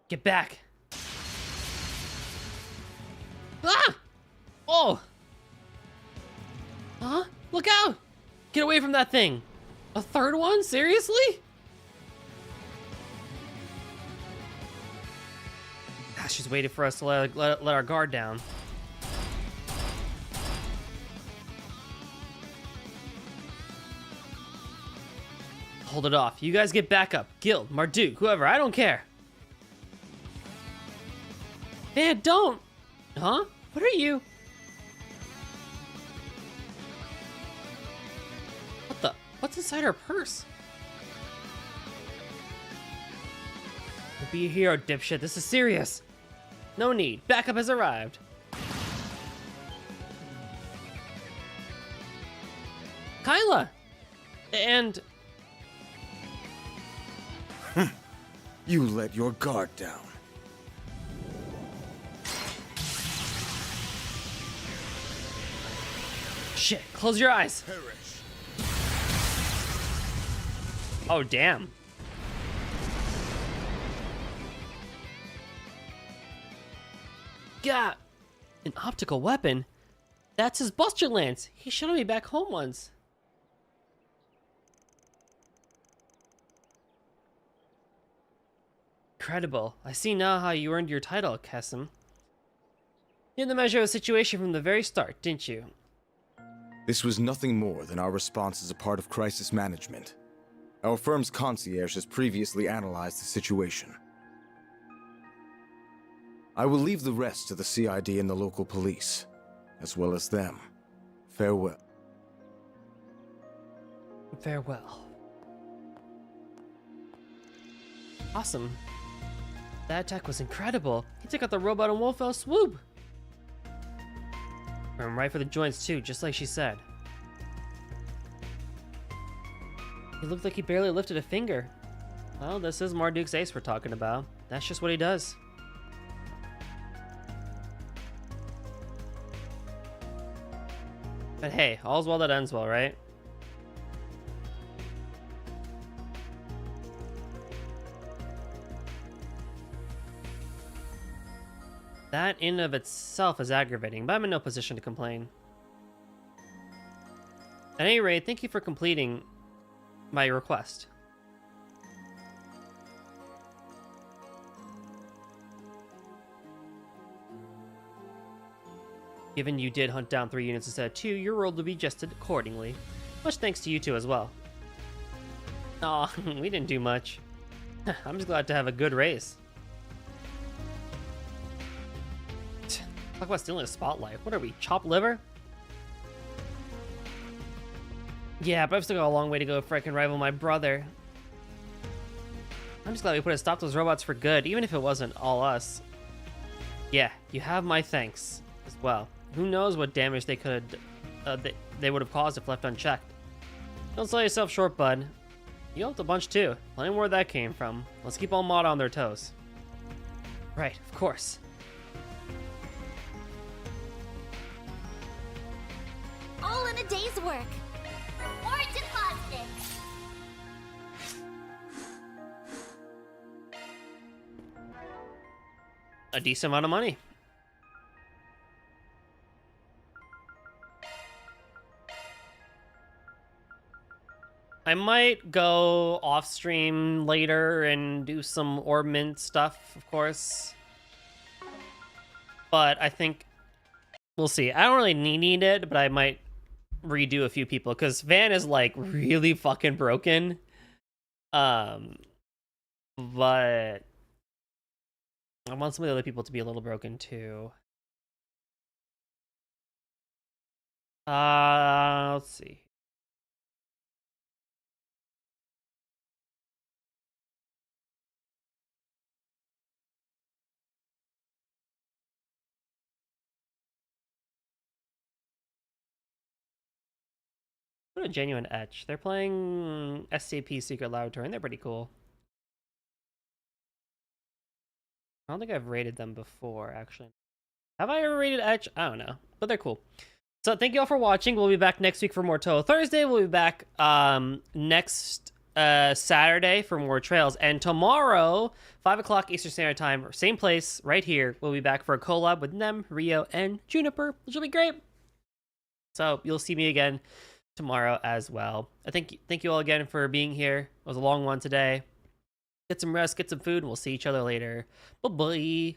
[SPEAKER 2] Get back. Ah! Oh! Huh? Look out! Get away from that thing! A third one? Seriously? Ah, she's waiting for us to let our guard down. Hold it off. You guys get back up. Guild, Marduk, whoever, I don't care. Man, don't! Huh? What are you? What the? What's inside her purse? Don't be a hero, dipshit. This is serious. No need. Backup has arrived. Kyla! And...
[SPEAKER 16] You let your guard down.
[SPEAKER 2] Shit, close your eyes. Oh, damn. God, an optical weapon? That's his Buster Lance. He showed me back home once. Incredible. I see now how you earned your title, Kasim. You had the measure of the situation from the very start, didn't you?
[SPEAKER 16] This was nothing more than our response as a part of crisis management. Our firm's concierge has previously analyzed the situation. I will leave the rest to the CID and the local police, as well as them. Farewell.
[SPEAKER 2] Farewell. Awesome. That attack was incredible. He took out the robot in one fell swoop. And right for the joints too, just like she said. He looked like he barely lifted a finger. Well, this is Marduk's ace we're talking about. That's just what he does. But hey, all's well that ends well, right? That in of itself is aggravating, but I'm in no position to complain. At any rate, thank you for completing my request. Given you did hunt down 3 units instead of 2, your role will be adjusted accordingly. Much thanks to you two as well. Aw, we didn't do much. I'm just glad to have a good race. Talk about stealing a spotlight. What are we, chopped liver? Yeah, but I've still got a long way to go before I can rival my brother. I'm just glad we put a stop to those robots for good, even if it wasn't all us. Yeah, you have my thanks as well. Who knows what damage they could they would have caused if left unchecked. Don't sell yourself short, bud. You helped a bunch too. Plenty more where that came from. Let's keep Almada on their toes. Right, of course.
[SPEAKER 6] All in a day's work. Or deposited.
[SPEAKER 2] A decent amount of money. I might go off stream later and do some orb mint stuff, of course. But I think we'll see. I don't really need it, but I might redo a few people because Van is like really fucking broken. But I want some of the other people to be a little broken too. Let's see. What a genuine etch. They're playing SCP Secret Laboratory, and they're pretty cool. I don't think I've rated them before, actually. Have I ever rated Etch? I don't know, but they're cool. So thank you all for watching. We'll be back next week for more Toho Thursday. We'll be back next Saturday for more Trails. And tomorrow, 5 o'clock Eastern Standard Time, same place, right here. We'll be back for a collab with Nem, Rio, and Juniper, which will be great. So you'll see me again tomorrow as well. Thank you all again for being here. It was a long one today. Get some rest, get some food, and we'll see each other later. Bye-bye.